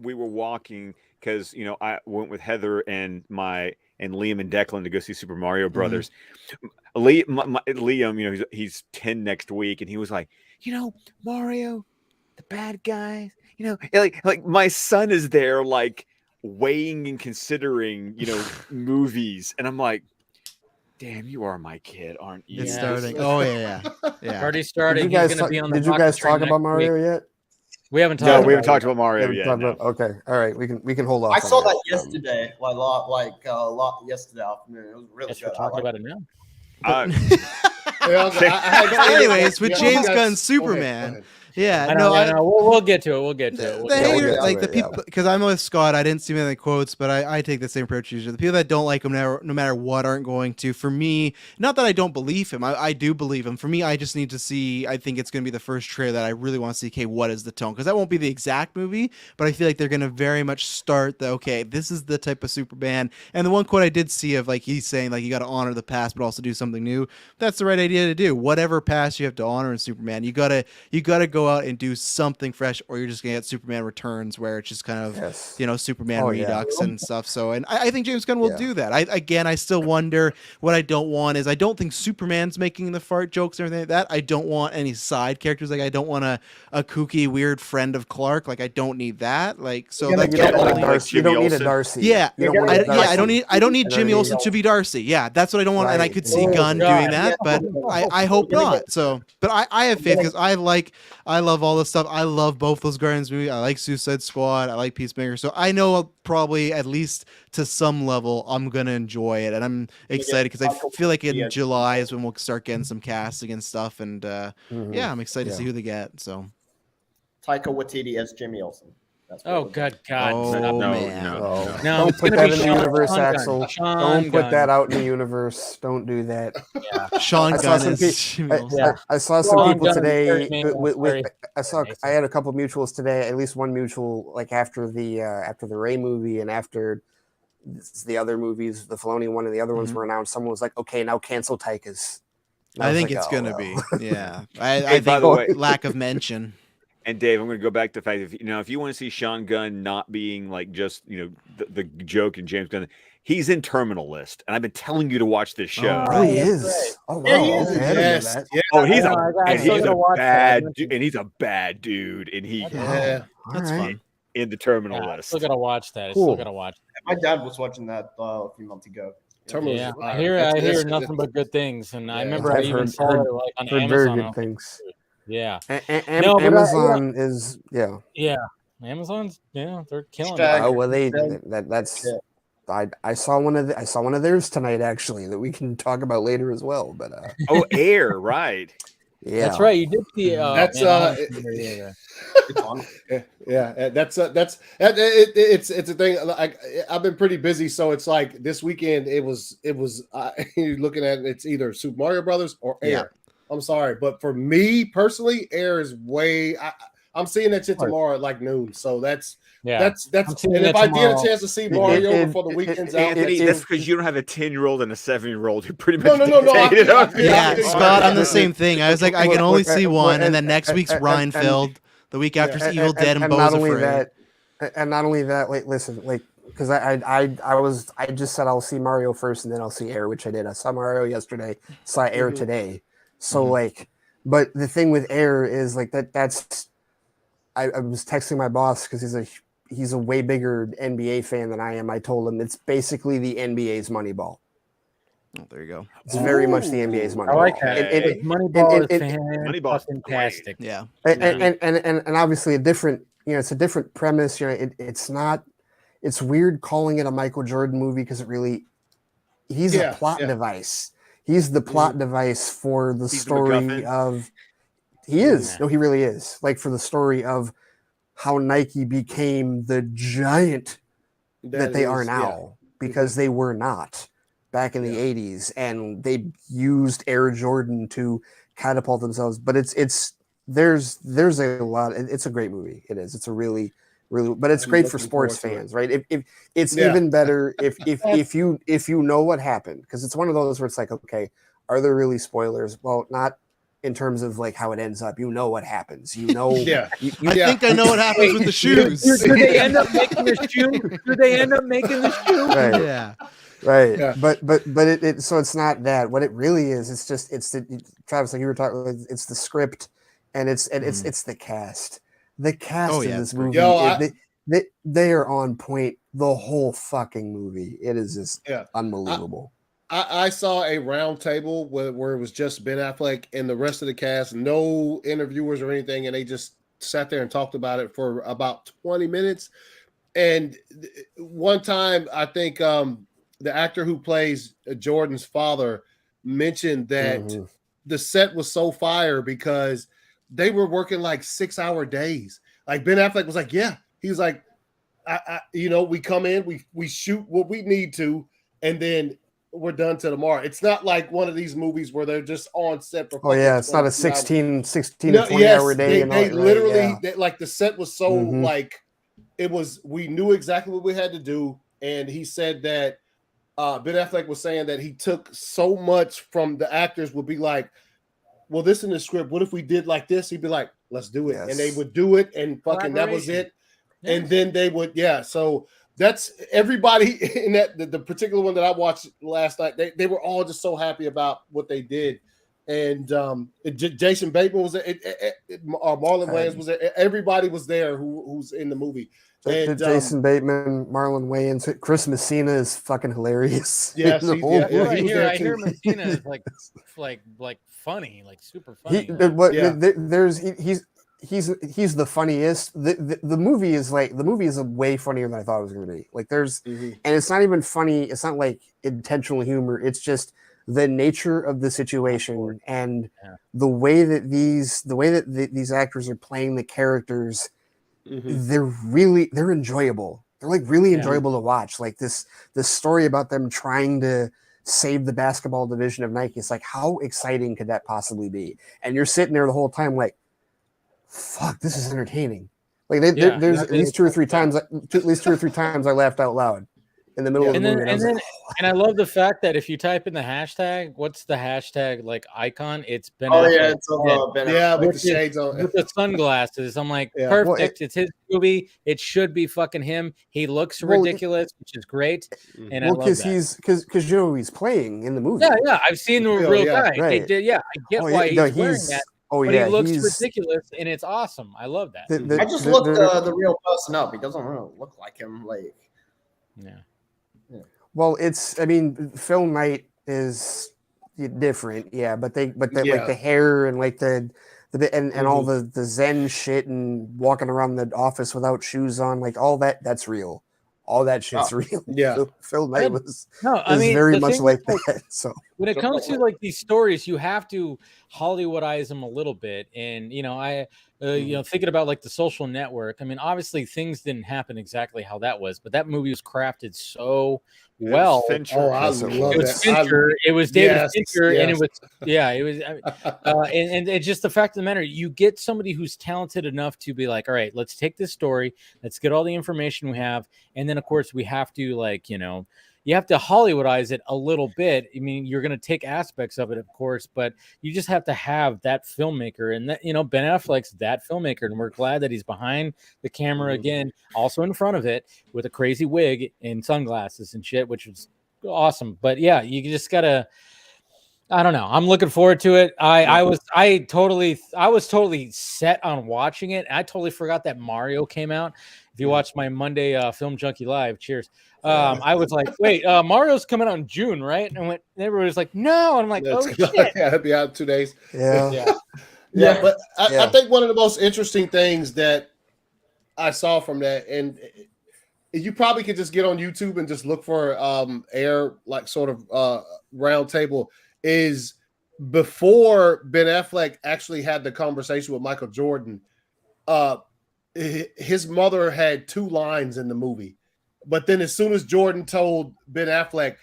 we were walking because I went with Heather and my and Liam and Declan to go see Super Mario Brothers. Liam, you know, he's 10 next week, and he was like, you know, Mario, the bad guys, you know, like my son is there, like weighing and considering, you know, movies, and I'm like, damn, you are my kid, aren't you? It's starting. Oh yeah. Already started. Did you guys talk about Mario yet? We haven't talked. No, about we haven't talked about Mario yet. No. Okay, all right, we can hold off. I saw on that yesterday, yesterday afternoon. It was really Guess good. we're talking about it now. Anyways, with James Gunn's Superman. Yeah, we'll get to it. We'll get to it. The haters, like the people, because I'm with Scott. I didn't see many quotes, but I take the same approach usually. The people that don't like him, no matter what, aren't going to. For me, not that I don't believe him. I do believe him. For me, I just need to see. I think it's going to be the first trailer that I really want to see. Okay, what is the tone? Because that won't be the exact movie, but I feel like they're going to very much start the okay. This is the type of Superman. And the one quote I did see of like he's saying like you got to honor the past, but also do something new. That's the right idea to do. Whatever past you have to honor in Superman, you gotta go out and do something fresh, or you're just gonna get Superman Returns, where it's just kind of you know Superman Redux and stuff. So, and I think James Gunn will do that. I still wonder what I don't want is I don't think Superman's making the fart jokes and everything like that. I don't want any side characters. Like I don't want a kooky weird friend of Clark. Like I don't need that. Like so that you don't need a Darcy. Yeah, I don't need Jimmy Olsen to be Darcy. Yeah, that's what I don't want. And I could see Gunn doing that, but I hope not. So, but I have faith because I love all this stuff. I love both those Guardians movies. I like Suicide Squad. I like Peacemaker. So I know probably at least to some level I'm gonna enjoy it, and I'm excited because I feel like in July is when we'll start getting some casting and stuff. And yeah, I'm excited to see who they get. So Taika Waititi as Jimmy Olsen. Oh God! Oh man! No. Don't put that in the universe, Axel. Don't put that out in the universe. Don't do that. Yeah. Sean Gunn I saw some people today. I had a couple mutuals today. At least one mutual, like after the Rey movie and after the other movies, the Filoni one and the other ones were announced. Someone was like, "Okay, now cancel Taika's." I think it's gonna be. Yeah, I think lack of mention. And Dave, I'm going to go back to the fact that if you want to see Sean Gunn not being like just the joke in James Gunn, he's in Terminal List, and I've been telling you to watch this show. Oh, he is. Oh, wow. Yes. Oh, he's a bad dude, and he that's fun. In the Terminal List. Still gotta watch that. Cool. Still gotta watch. My dad was watching that a few months ago. Yeah, I hear nothing but good things, and I remember I even saw it like on Amazon. Very good things. Yeah. Amazon is Amazon's they're killing it. Oh well, that's. I saw one of theirs tonight actually that we can talk about later as well. But Air, right? Yeah, that's right. You did see that's it's a thing. I've been pretty busy, so it's like this weekend. It was you're looking at it's either Super Mario Brothers or Air. Yeah. I'm sorry, but for me personally, Air is way. I'm seeing that shit tomorrow at like noon. So that's. And if I get a chance to see Mario before the weekend's out, Anthony, that's because you don't have a 10-year-old and a 7-year-old who pretty much Scott, I'm the same thing. I was like, I can only see one, and then next week's Reinfeld. The week after is Evil Dead and Bo's Afraid. And not only that, like listen, like because I just said I'll see Mario first and then I'll see Air, which I did. I saw Mario yesterday, saw Air today. So like, but the thing with Air is like that's. I was texting my boss because he's a way bigger NBA fan than I am. I told him it's basically the NBA's Moneyball. Oh, there you go. It's very much the NBA's Moneyball. I like that. Moneyball is fantastic. Yeah. And obviously a different, it's a different premise. It's weird calling it a Michael Jordan movie because he's a plot device. He's the plot device for the story of. He is. No, he really is. Like for the story of how Nike became the giant that they are now because they were not back in the 80s, and they used Air Jordan to catapult themselves. But there's a lot. It's a great movie. It is. It's a really, but it's great for sports fans, right? If it's even better if you know what happened, because it's one of those where it's like, okay, are there really spoilers? Well, not in terms of like how it ends up. You know what happens. You know. Yeah. I think I know what happens with the shoes. Do they end up making the shoe? Do they end up making the shoe? Right. Yeah. Right. Yeah. But it so it's not that. What it really is, it's just Travis, like you were talking, it's the script and it's the cast. The cast of this movie, they are on point the whole fucking movie. It is just unbelievable. I saw a round table where it was just Ben Affleck and the rest of the cast, no interviewers or anything, and they just sat there and talked about it for about 20 minutes. And one time, I think the actor who plays Jordan's father mentioned that the set was so fire because they were working like 6-hour days. Like Ben Affleck was like, yeah, he was like, we come in, we shoot what we need to, and then we're done till tomorrow. It's not like one of these movies where they're just on set for. Oh yeah, it's not a 16 to 20-hour day. They literally like the set was so like it was. We knew exactly what we had to do, and he said that Ben Affleck was saying that he took so much from the actors. Would be like, well, this in the script. What if we did like this? He'd be like, let's do it, and they would do it, and fucking that was it. And then they would, so that's everybody in that the particular one that I watched last night. They were all just so happy about what they did, and Jason Bateman was there, Marlon Wayans was there. Everybody was there who's in the movie. And Jason Bateman, Marlon Wayans, Chris Messina is fucking hilarious. Yes, I hear Messina is like funny, like super funny. He's the funniest. The movie is way funnier than I thought it was going to be. Like and it's not even funny. It's not like intentional humor. It's just the nature of the situation and the way that these actors are playing the characters. They're enjoyable. They're like really enjoyable to watch. Like this story about them trying to save the basketball division of Nike. It's like, how exciting could that possibly be? And you're sitting there the whole time like, fuck, this is entertaining. Like there's at least two or three times I laughed out loud in the middle of the movie. And I love the fact that if you type in the hashtag, what's the hashtag like icon? It's Ben. It's Ben. Yeah, with the shades on, with the sunglasses. I'm like, perfect. It's his movie. It should be fucking him. He looks ridiculous, which is great. And I love that. Because you know who he's playing in the movie. Yeah. I've seen the real guy. Right. I get why he's wearing that. But he looks ridiculous, and it's awesome. I love that. I just looked the real person up. He doesn't really look like him. Like, Well, Phil Knight is different, but like the hair and like the all the Zen shit and walking around the office without shoes on, like all that's real. All that shit's real. Yeah, Phil Knight was very much like that. So when it comes to like these stories, you have to Hollywoodize them a little bit. And thinking about like The Social Network. I mean, obviously things didn't happen exactly how that was, but that movie was crafted so well. It was Fincher. It was David Fincher, and it was and just the fact of the matter, you get somebody who's talented enough to be like, all right, let's take this story, let's get all the information we have, and then of course we have to you have to Hollywoodize it a little bit. I mean, you're going to take aspects of it, of course, but you just have to have that filmmaker, and that Ben Affleck's that filmmaker, and we're glad that he's behind the camera again, also in front of it with a crazy wig and sunglasses and shit, which is awesome. But yeah, you just gotta. I don't know. I'm looking forward to it. I was totally set on watching it. I totally forgot that Mario came out. If you watched my Monday Film Junkee Live, cheers. I was like, wait, Mario's coming out in June, right? And everybody was like, no. And I'm like, oh shit. It'll be out in 2 days. Yeah. But I think one of the most interesting things that I saw from that, and you probably could just get on YouTube and just look for air like sort of round table, is before Ben Affleck actually had the conversation with Michael Jordan, his mother had 2 lines in the movie. But then as soon as Jordan told Ben Affleck,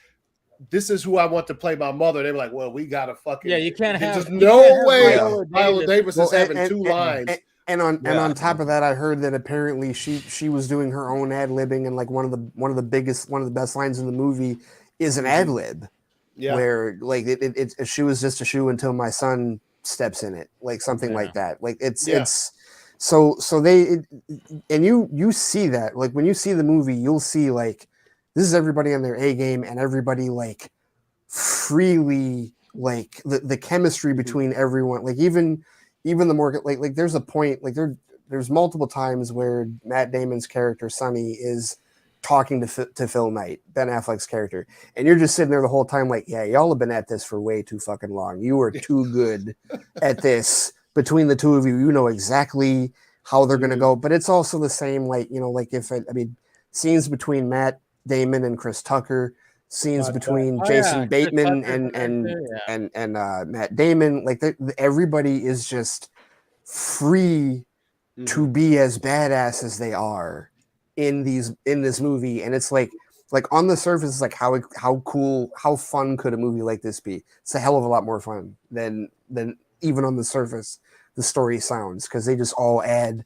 this is who I want to play my mother, they were like, well, we got to fucking... Yeah, you can't have... There's no way Viola Davis is having 2 lines. And on top of that, I heard that apparently she was doing her own ad-libbing, and like one of the best lines in the movie is an ad-lib. Yeah. Where like she was just a shoe until my son steps in it, like something Yeah. like that. Like it's Yeah. it's so they and you see that, like when you see the movie, you'll see like this is everybody on their A game and everybody like freely, like the chemistry between everyone, like even the more like there's a point, like there's multiple times where Matt Damon's character Sonny is talking to Phil Knight, Ben Affleck's character, and you're just sitting there the whole time like, yeah, y'all have been at this for way too fucking long. You are too good at this. Between the two of you, you know exactly how they're gonna go. But it's also the same, like, you know, like if I mean scenes between Matt Damon and Chris Tucker, scenes between Jason Bateman and Matt Damon, like everybody is just free to be as badass as they are in this movie. And it's like on the surface, it's like how cool, how fun could a movie like this be? It's a hell of a lot more fun than even on the surface the story sounds, because they just all add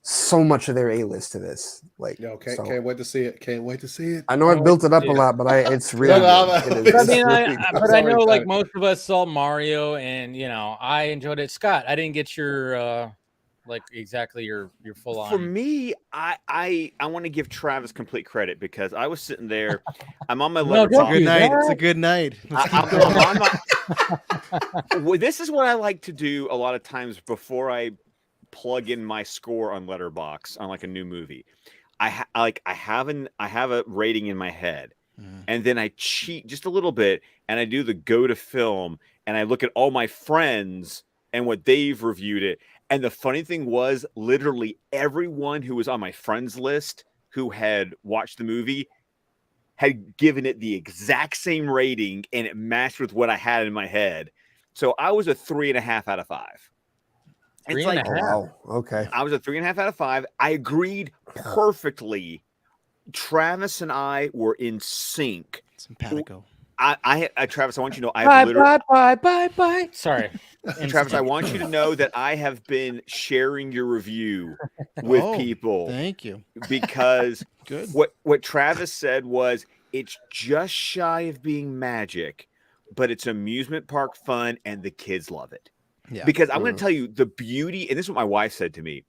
so much of their A-list to this. Like, can't wait to see it. Can't wait to see it. I know I've built it up a lot, but it's really good. I know like most of us saw Mario, and you know, I enjoyed it. Scott, I didn't get your like exactly your full on. For me, I want to give Travis complete credit, because I was sitting there. I'm on my Letterboxd. Good night. It's a good night. Well, this is what I like to do a lot of times before I plug in my score on Letterboxd on like a new movie. I have a rating in my head, and then I cheat just a little bit, and I do the go to film, and I look at all my friends and what they've reviewed it. And the funny thing was, literally everyone who was on my friends list who had watched the movie had given it the exact same rating, and it matched with what I had in my head. So I was a 3.5 out of 5. It's like, wow, okay. I was a 3.5 out of 5. I agreed perfectly. Travis and I were in sync. Simpatico. Travis, I want you to know I have literally bye. Sorry. Travis, I want you to know that I have been sharing your review with people. Thank you. Because Good. What Travis said was, it's just shy of being magic, but it's amusement park fun and the kids love it. Yeah. Because I'm going to tell you the beauty, and this is what my wife said to me.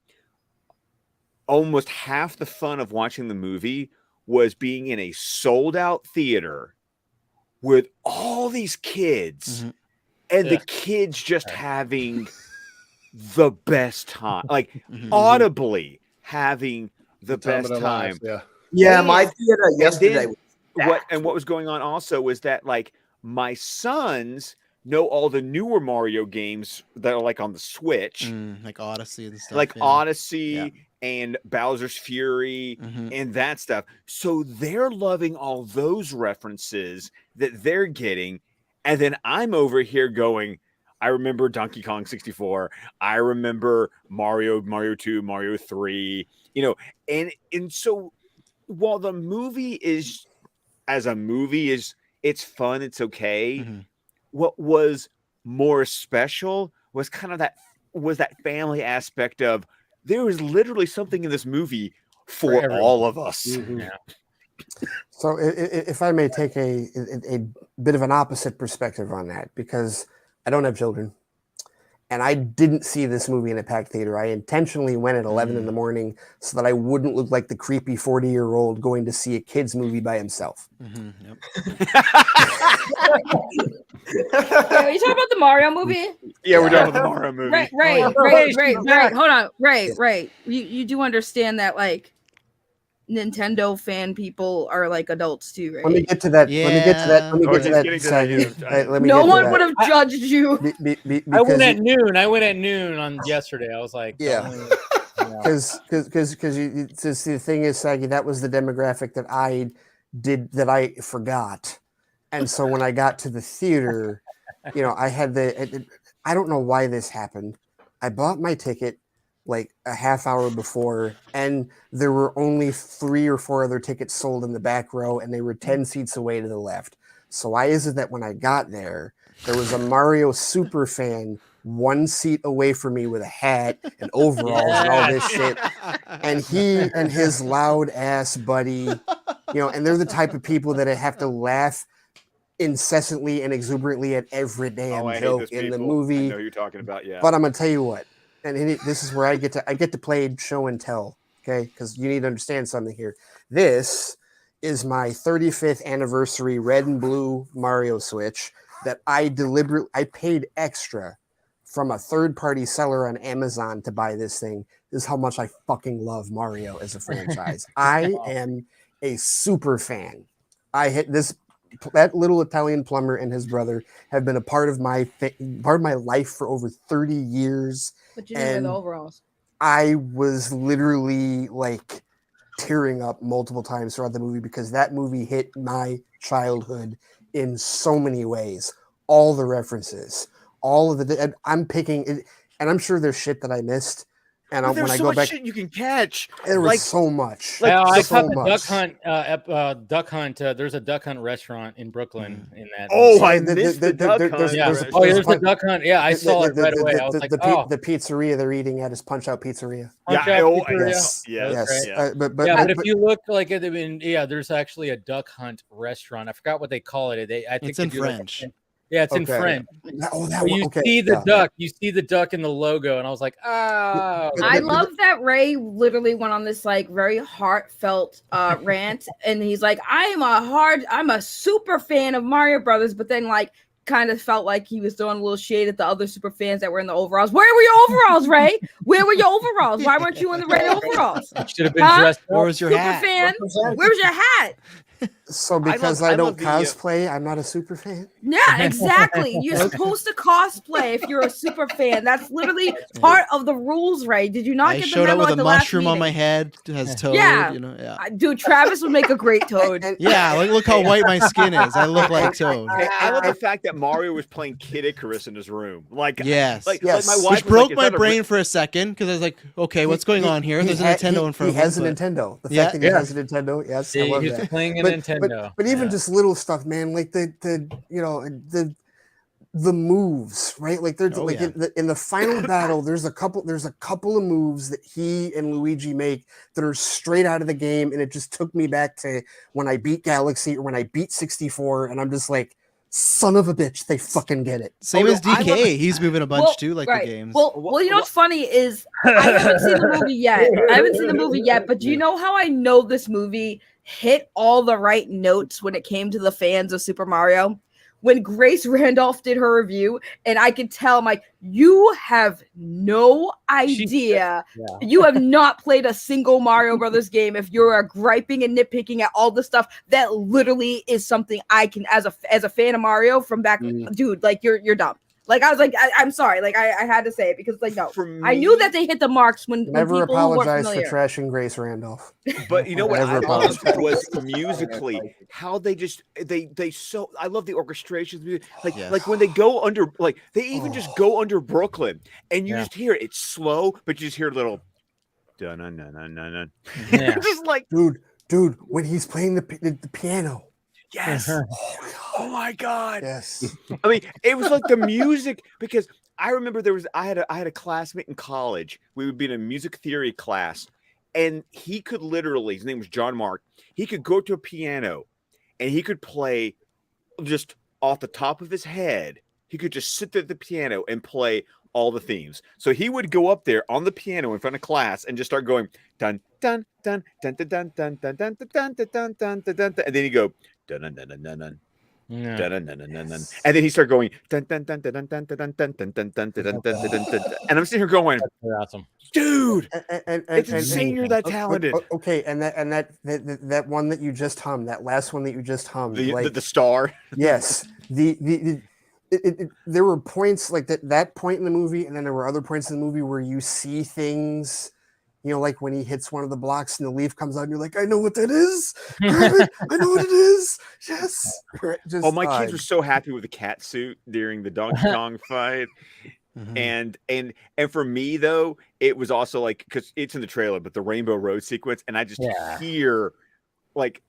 Almost half the fun of watching the movie was being in a sold out theater with all these kids, and the kids just having the best time, like audibly having the best time. Yeah, my theater yesterday. What was going on also was that like my sons know all the newer Mario games that are like on the Switch, like Odyssey and stuff, like Odyssey and Bowser's Fury and that stuff. So they're loving all those references that they're getting. And then I'm over here going, I remember Donkey Kong 64. I remember Mario 2, Mario 3, you know, and so while the movie is, as a movie, it's fun, it's okay. What was more special was kind of that family aspect of, there was literally something in this movie for all of us. So if I may take a bit of an opposite perspective on that, because I don't have children and I didn't see this movie in a packed theater. I intentionally went at 11 in the morning so that I wouldn't look like the creepy 40-year-old going to see a kid's movie by himself. Are you talking about the Mario movie? Yeah, we're talking about the Mario movie. Right. Hold on. Right. You do understand that, like, Nintendo fan people are like adults too, right? Let me get to that. No one would have judged you. I went at noon on yesterday. I was like, because the thing is, Saggy, that was the demographic that I forgot. And so when I got to the theater, you know, I don't know why this happened. I bought my ticket like a half hour before, and there were only 3 or 4 other tickets sold in the back row, and they were 10 seats away to the left. So why is it that when I got there was a Mario super fan 1 seat away from me with a hat and overalls and all this shit, and he and his loud ass buddy, you know, and they're the type of people that have to laugh incessantly and exuberantly at every damn I hate joke those in the people. movie. I know who you're talking about. Yeah. But I'm gonna tell you what, and this is where I get to play show and tell, okay? Because you need to understand something here. This is my 35th anniversary red and blue Mario Switch that I paid extra from a third-party seller on Amazon to buy this thing. This is how much I fucking love Mario as a franchise. I am a super fan. That little Italian plumber and his brother have been a part of my life for over 30 years. But you didn't wear the overalls. I was literally like tearing up multiple times throughout the movie because that movie hit my childhood in so many ways. All the references, all of the, I'm picking it, and I'm sure there's shit that I missed. And But there's when I so go much back, shit you can catch. there was Like, so much. like, I so caught the much. Duck Hunt. There's a Duck Hunt restaurant in Brooklyn in that. oh, So I the- missed the- the the- duck there's- hunt. Yeah. there's- Oh, there's there's the Duck Hunt. Yeah, I saw it right away. I was like, oh, the pizzeria they're eating at is Punch Out Pizzeria. Punch Yeah, Out oh, Pizzeria. yes, yes, That's Yes, right. but Yeah, but if you look like it, I mean, yeah, there's actually a Duck Hunt restaurant. I forgot what they call it. I think It's they in do like a- French. yeah, it's in Okay. French. Oh, that But one. you Okay, see the yeah. duck. You see the duck in the logo, and I was like, oh. I love that Ray literally went on this like very heartfelt rant, and he's like, I'm a super fan of Mario Brothers, but then like kind of felt like he was throwing a little shade at the other super fans that were in the overalls. Where were your overalls, Ray? Where were your overalls? Why weren't you in the red overalls? You should have been dressed up. Where was your Super hat? fan, where's your hat? So because I I don't love the, cosplay, I'm not a super fan. Yeah, exactly. You're supposed to cosplay if you're a super fan. That's literally part of the rules, Ray. Did you not I get the showed up memo with at a the last mushroom on my meeting? head. It has toad. Yeah. You know. Yeah. Dude, Travis would make a great Toad. Yeah. Like, look how white my skin is. I look like toad. I love the fact that Mario was playing Kid Icarus in his room. Like, Yes. like Yes. my wife Which was broke like, my "Is that a brain for a second because I was like, okay, what's going on here? There's a Nintendo in front of He has a him. Nintendo. The Yeah. fact that he has a Nintendo, yes, I love He's that. playing a But Nintendo. even Yeah. just little stuff, man, like the moves, right? Like there's Oh, like yeah. in the final battle, there's a couple of moves that he and Luigi make that are straight out of the game, and it just took me back to when I beat Galaxy or when I beat 64, and I'm just like, son of a bitch, they fucking get it. Same Oh, as no, I love- DK. He's moving a bunch too, like right. the games. Well, you know what's funny is I haven't seen the movie yet. But do you know how I know this movie hit all the right notes when it came to the fans of Super Mario? When Grace Randolph did her review, and I could tell, I'm like, you have no idea. Yeah. You have not played a single Mario Brothers game if you're griping and nitpicking at all the stuff that literally is something I can, as a fan of Mario from back, dude, like you're dumb. Like I was like, I'm sorry, like I had to say it because like no, For I knew that they hit the marks when Never people who weren't apologize for familiar. trashing Grace Randolph. But you know what I Never loved apologize. was musically how they just they so I love the orchestrations like Yes. like when they go under like they even just go under Brooklyn and you Yeah. just hear it. It's slow, but you just hear a little dun dun dun dun dun dun. Yeah. Just like Dude, when he's playing the piano. yes, oh my god. Yes. I mean, it was like the music because I remember I had a classmate in college. We would be in a music theory class, and he could literally, his name was John Mark. He could go to a piano, and he could play just off the top of his head. He could just sit there at the piano and play all the themes. So he would go up there on the piano in front of class and just start going dun dun dun dun dun dun dun dun dun dun dun dun dun dun dun, and then he'd go dun dun dun dun dun dun. Yeah. Dun, dun, dun, dun, dun, dun. And then he started going dun, dun, dun, dun, dun, dun, dun, dun, dun, dun, dun, dun, dun, dun, dun, dun. And I'm sitting here going, That's awesome. dude, And it's insane you're that talented. Okay, and that one that you just hummed, that last one that you just hummed, The star. yes, there were points like that point in the movie, and then there were other points in the movie where you see things, you know, like when he hits one of the blocks and the leaf comes out, and you're like, I know what that is. I know what it is. Yes. Just, Oh, my kids were so happy with the cat suit during the Donkey Kong fight. Mhm. And for me though, it was also like because it's in the trailer, but the Rainbow Road sequence, and I just hear like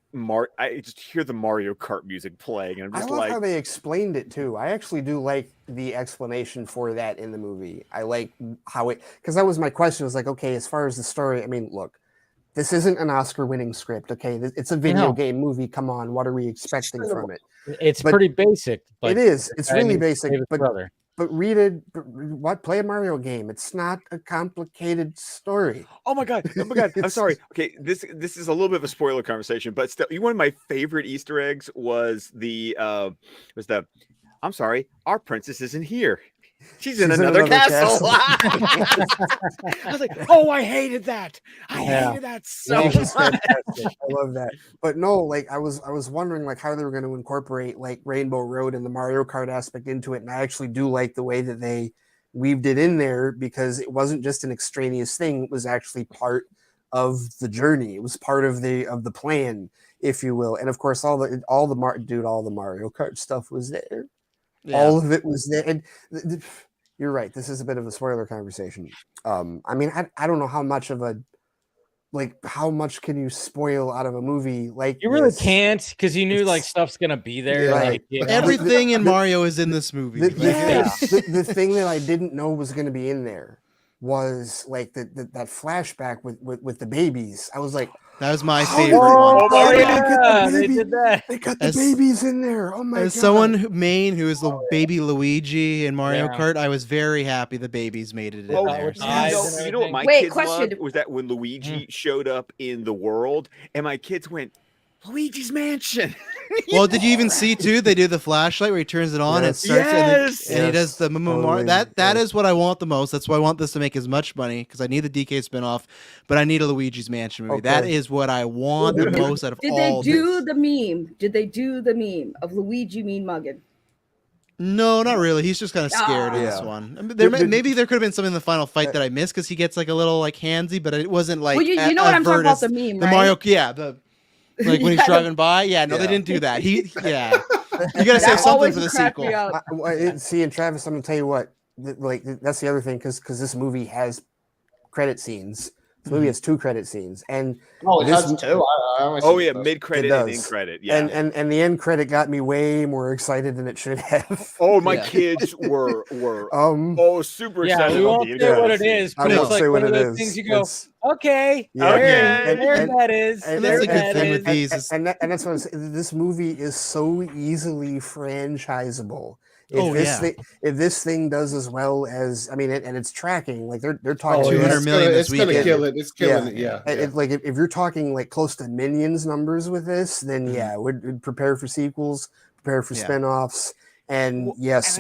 I just hear the Mario Kart music playing, and I'm I just love like, how they explained it too. I actually do like the explanation for that in the movie. I like how it, because that was my question. Was like, okay, as far as the story, I mean, look, this isn't an Oscar-winning script. Okay, it's a video game movie. Come on, what are we expecting from it? It's pretty basic. It is. It's really basic. Brother. But read it. Play a Mario game. It's not a complicated story. Oh my god! I'm sorry. Okay, this is a little bit of a spoiler conversation, but still, one of my favorite Easter eggs was I'm sorry, our princess isn't here. She's in another castle. I was like, oh, I hated that. I hated that so much. I love that. But no, like I was wondering like how they were going to incorporate like Rainbow Road and the Mario Kart aspect into it. And I actually do like the way that they weaved it in there, because it wasn't just an extraneous thing. It was actually part of the journey. It was part of the plan, if you will. And of course, all the Mario Kart stuff was there. Yeah. All of it was there. And you're right. This is a bit of a spoiler conversation. I mean, I don't know how much can you spoil out of a movie like you really can't, because you knew like stuff's gonna be there. Yeah. Like, everything in Mario is in this movie. The thing that I didn't know was going to be in there was like that flashback with the babies. I was like, that was my favorite one. Oh yeah, they did that. They got the babies in there. Oh my god! As someone who is the baby Luigi in Mario Kart, I was very happy the babies made it in there. You know what my kids loved was that when Luigi showed up in the world, and my kids went, Luigi's Mansion. Well, did you even see too? They do the flashlight where he turns it on and starts, and he does the Mario. That is what I want the most. That's why I want this to make as much money, because I need the DK spinoff, but I need a Luigi's Mansion movie. Okay. That is what I want the most out of all. Did they do the meme of Luigi mean mugging? No, not really. He's just kind of scared in this one. I mean, maybe there could have been something in the final fight that I missed, because he gets like a little like handsy, but it wasn't like. Well, you know what I'm talking about, the meme, right? The Mario, like when he's driving by, they didn't do that. You gotta say something for the sequel. See, and Travis, I'm gonna tell you what, like that's the other thing, because this movie has credit scenes. This movie has 2 credit scenes, and it has 2. Mid credit and end credit, and the end credit got me way more excited than it should have. Oh, my kids were super excited. We won't say what it is, but it's like one of those things you go, okay, there that is. And that's a good thing with these. And that's what I'm saying. This movie is so easily franchisable. If this thing does as well as, I mean, and it's tracking, like they're talking 200 million this weekend. It's gonna kill it. It's killing it. Like if you're talking like close to Minions numbers with this, then we'd prepare for sequels, prepare for spinoffs, and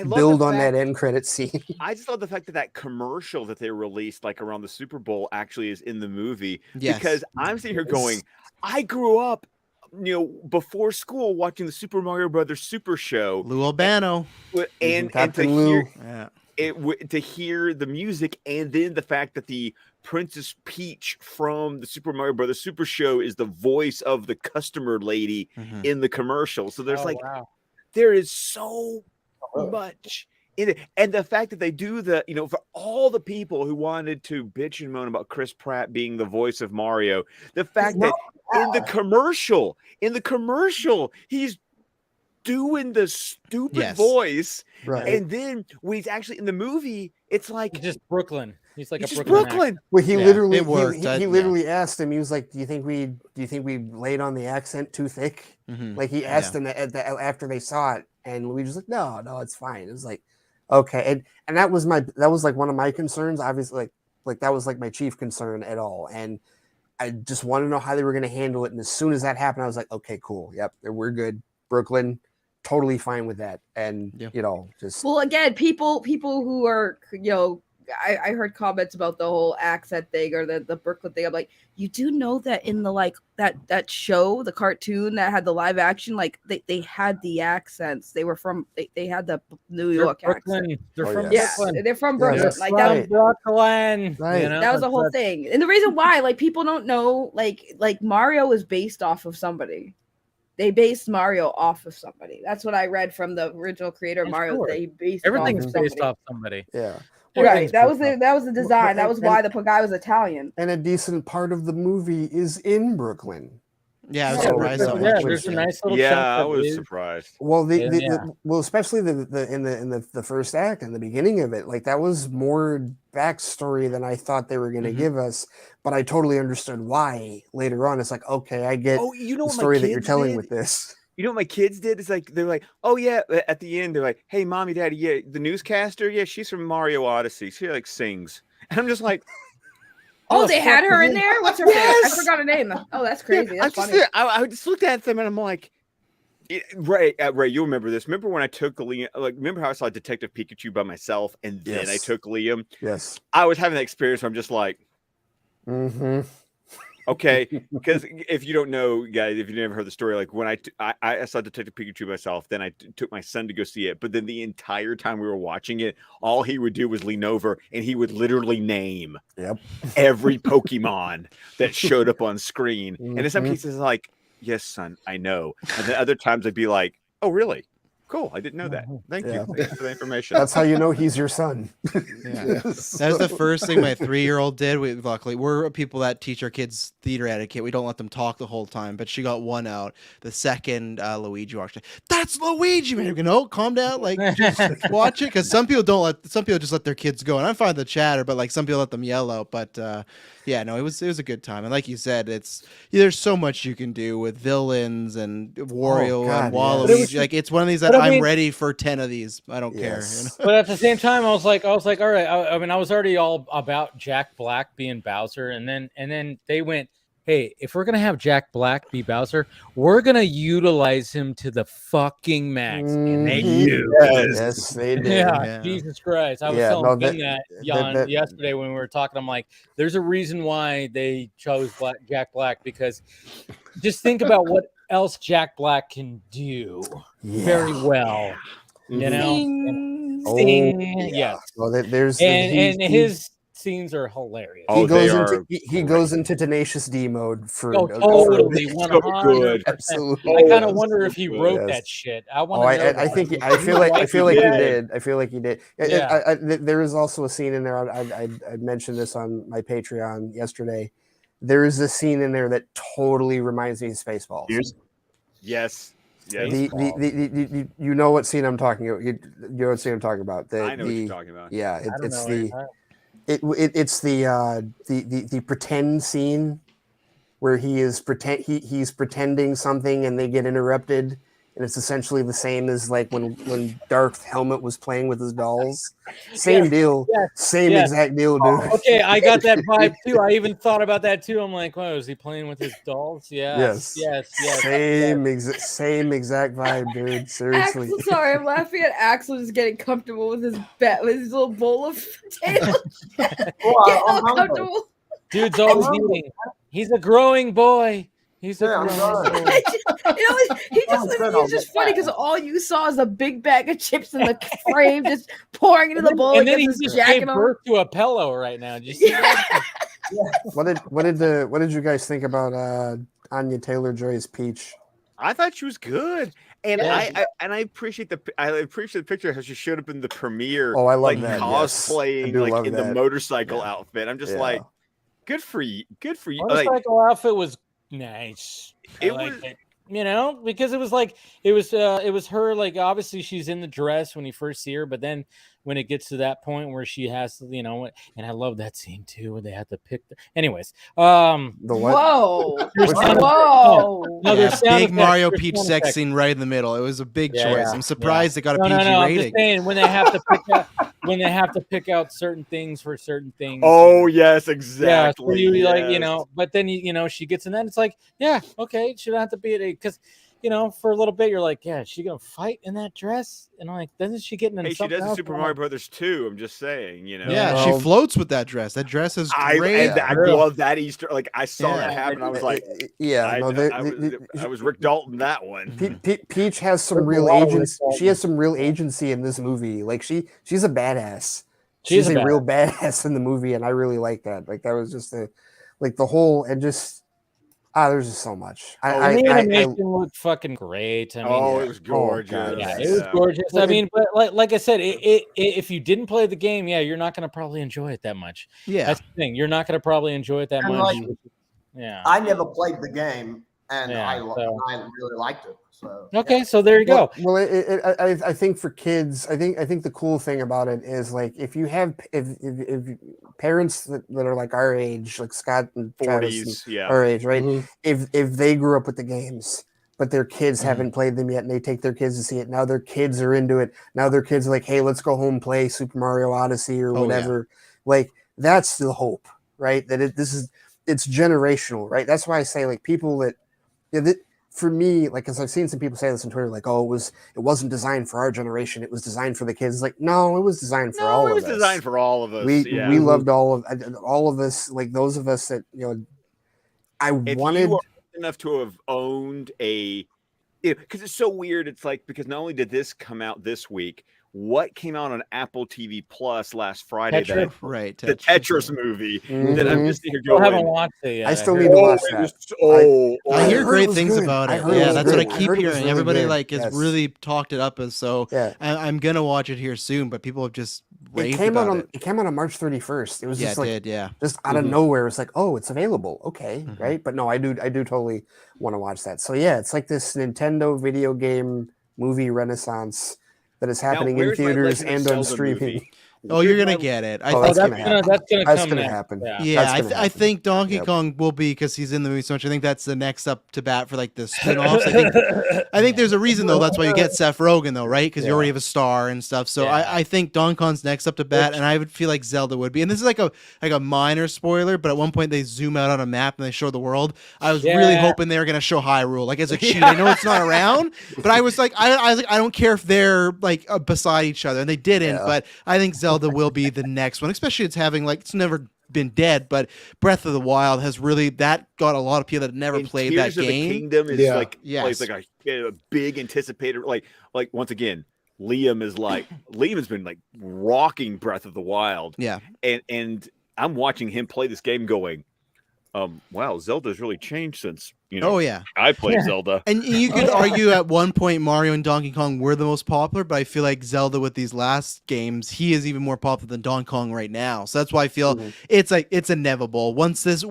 build on that end credit scene. I just love the fact that commercial that they released like around the Super Bowl actually is in the movie, because I'm sitting here going, I grew up, before school watching the Super Mario Brothers Super Show, Lou Albano, and to hear the music, and then the fact that the Princess Peach from the Super Mario Brothers Super Show is the voice of the customer lady in the commercial. So there's there is so much in it, and the fact that they do for all the people who wanted to bitch and moan about Chris Pratt being the voice of Mario, the fact that in the commercial, he's doing the stupid voice, and then when he's actually in the movie, it's like just Brooklyn. He's like a Brooklyn. Well, he literally he literally asked him. He was like, "Do you think we laid on the accent too thick?" Like he asked him after they saw it, and Luigi was like, "No, it's fine." It was like, okay, and that was like one of my concerns. Obviously, like that was like my chief concern at all, and I just want to know how they were going to handle it. And as soon as that happened, I was like, okay, cool. Yep, we're good. Brooklyn, totally fine with that. And, just. Well, again, people who are, I heard comments about the whole accent thing or the Brooklyn thing. I'm like, you do know that in the that show, the cartoon that had the live action, like they had the accents. They were from they had the New York accent. They're from Brooklyn. They're from Brooklyn. That was Brooklyn. Right. That was the whole thing. And the reason why, like, people don't know, like Mario is based off of somebody. They based Mario off of somebody. That's what I read from the original creator of Mario. Sure. They based everything's based off somebody. Yeah. Right. That was the design. That was why the guy was Italian. And a decent part of the movie is in Brooklyn. Yeah, I was Yeah, surprised yeah, how Yeah, much. there's a nice little Yeah, chunk I of was it. surprised. Well, Yeah. well, especially in the first act and the beginning of it, like that was more backstory than I thought they were going to give us. But I totally understood why later on. It's like, okay, I get Oh, you know the what my story that you're kids telling did? with this. You know what my kids did? Is like they're like, oh yeah, at the end they're like, hey, mommy, daddy, yeah, the newscaster, yeah, she's from Mario Odyssey. She like sings, and I'm just like, Oh, they had her in there. What's her name? I Yes! forgot her name. Oh, that's crazy. Yeah, That's funny. I just looked at them and I'm like, Ray, you remember this? Remember when I took Liam? Like, remember how I saw Detective Pikachu by myself, and then I Yes. took Liam? Yes. I was having that experience where I'm just like, Mm-hmm. okay, because if you don't know, guys, if you never heard the story, like when I saw Detective Pikachu myself, then I took my son to go see it. But then the entire time we were watching it, all he would do was lean over and he would literally name every Pokemon that showed up on screen. And in some cases, like, yes, son, I know. And then other times I'd be like, oh, really? Cool. I didn't know that. Thank you. Thanks for the information. That's how you know he's your son. Yeah. That's the first thing my 3-year-old did. Luckily, we're people that teach our kids theater etiquette. We don't let them talk the whole time, but she got one out. The second Luigi watched it. That's Luigi, man. You know, calm down. Like, just watch it. Because some people just let their kids go. And I'm fine with the chatter, but like some people let them yell out. But yeah, no, it was a good time. And like you said, there's so much you can do with villains and Wario and Waluigi. Like, it's one of these that I'm ready for 10 of these. I don't care. You know? But at the same time, I was like, all right. I mean, I was already all about Jack Black being Bowser, and then they went, hey, if we're gonna have Jack Black be Bowser, we're gonna utilize him to the fucking max. And they do. Yes, they did. Yeah, Jesus Christ. I was telling Ben that yesterday when we were talking. I'm like, there's a reason why they chose Jack Black, because just think about what else Jack Black can do very well. You know? Sing. Yes. Well, his scenes are hilarious. He goes into Tenacious D mode for totally 100%. Absolutely. I kind of wonder if he wrote that shit. I want to know. I feel like he did. I feel like he did. Yeah. There is also a scene in there. I mentioned this on my Patreon yesterday. There is a scene in there that totally reminds me of Spaceballs. Yes. You know what scene I'm talking about. You know what scene I'm talking about. I know what you're talking about. Yeah, it's the pretend scene where he's pretending something and they get interrupted, and it's essentially the same as like when Darth Helmet was playing with his dolls. Same deal. Same exact deal, dude. Okay, I got that vibe too. I even thought about that too. I'm like, wow, is he playing with his dolls? Yes. Same exact vibe, dude. Seriously. Axel, sorry, I'm laughing at Axel just getting comfortable with his little bowl of potatoes. Comfortable. Dude's always eating. He's a growing boy. He's a growing boy. He's just funny because all you saw is a big bag of chips in the frame just pouring into the bowl. And then he just gave birth to a pillow right now. Did you see that? What did you guys think about Anya Taylor-Joy's Peach? I thought she was good, and I appreciate the picture how she showed up in the premiere. Oh, I love like that. Cosplaying like in the motorcycle outfit. I'm just like, good for you. Motorcycle outfit was nice. It was. You know, because it was her, like, obviously she's in the dress when you first see her, but then when it gets to that point where she has to, you know, and I love that scene too, where they have to pick anyways. Whoa. Big Mario Peach sex scene right in the middle. It was a big choice. I'm surprised it got a PG rating. I'm just saying, when they have to pick out certain things for certain things. Oh yes, exactly. Yeah, so you like, you know, but then you know, she gets in that, it's like, yeah, okay, she don't have to be because you know, for a little bit, you're like, yeah, is she gonna fight in that dress? And I'm like, doesn't she get in? She does in Super Mario Brothers 2. I'm just saying, you know. Yeah, she floats with that dress. That dress is great. I love that Easter. Like I saw that happen. I was like, I was Rick Dalton that one. Peach has some real agency. She has some real agency in this movie. Like she's a badass. She's a real badass in the movie, and I really like that. Like that was just the whole and just. There's just so much. The animation looked fucking great. I mean, it was gorgeous. It was gorgeous. I mean, but like I said, if you didn't play the game, you're not going to probably enjoy it that much. Yeah, that's the thing. You're not going to probably enjoy it that much. I never played the game, and Yeah, I so- really liked it. So Okay, so there you go. Well, I think for kids, I think the cool thing about it is like if you have if parents that are like our age, like Scott and Travis, 40s, and yeah. our age, right? Mhm. If they grew up with the games, but their kids Mhm. haven't played them yet, and they take their kids to see it, now their kids are into it. Now their kids are like, hey, let's go home play Super Mario Odyssey or Oh, yeah. whatever. Like that's the hope, right? That it's generational, right? That's why I say like people that. For me, like, because I've seen some people say this on Twitter, like, "Oh, it wasn't designed for our generation; it was designed for the kids." Like, no, it was designed for all it of was us. designed for all of us. We yeah. loved all of us, like those of us that If wanted. you are old enough to have owned a, because it's so weird. It's like, because not only did this come out this week, what came out on Apple TV Plus last Friday? Tetris? Right. The Tetris movie. That I'm Mhm. just here Still haven't going. watched it yet. I still heard need to it. watch it that. was- I hear heard it great was things good. about I it. heard it Yeah, was that's what I good. I keep heard it was hearing. really Everybody good. like has Yes. really talked it up as so. Yeah. I'm gonna watch it here soon, but people have just raved It came out about on it. it came out on March 31st. It was Yeah, just it like did. Yeah. just out of nowhere. It's like, oh, it's available. Okay, Mhm. right? But no, I do totally want to watch that. So yeah, it's like this Nintendo video game movie renaissance that is happening in where's my theaters Legend of and on Zelda streaming. movie? Oh, you're Where's gonna my- get it. Oh, That's that's gonna gonna happen. that's gonna That's come gonna next. happen. Yeah. Yeah, That's gonna I happen. think Donkey Yep. Kong will be because he's in the movie so much. I think that's the next up to bat for like the spin-offs. I think there's a reason though. That's why you get Seth Rogen though, right? Because you Yeah. already have a star and stuff. So Yeah. I think Donkey Kong's next up to bat, and I would feel like Zelda would be. And this is like a minor spoiler, but at one point they zoom out on a map and they show the world. I was really Yeah. hoping they were gonna show Hyrule like as a cheat. I know it's not around, but I was like, I was like, I don't care if they're like beside each other, and they didn't. Yeah. But I think Zelda will be the next one, especially it's having like it's never been dead, but Breath of the Wild has really that got a lot of people that never And played Tears that of the game. Kingdom is Yeah. like Yes. plays like a big anticipator. Like once again, Liam has been like rocking Breath of the Wild, Yeah. and I'm watching him play this game, going, wow, Zelda's really changed since Oh yeah. I played Zelda. And you could argue at one point Mario and Donkey Kong were the most popular, but I feel like Zelda with these last games, he is even more popular than Donkey Kong right now. So that's why I feel it's like it's inevitable. Once this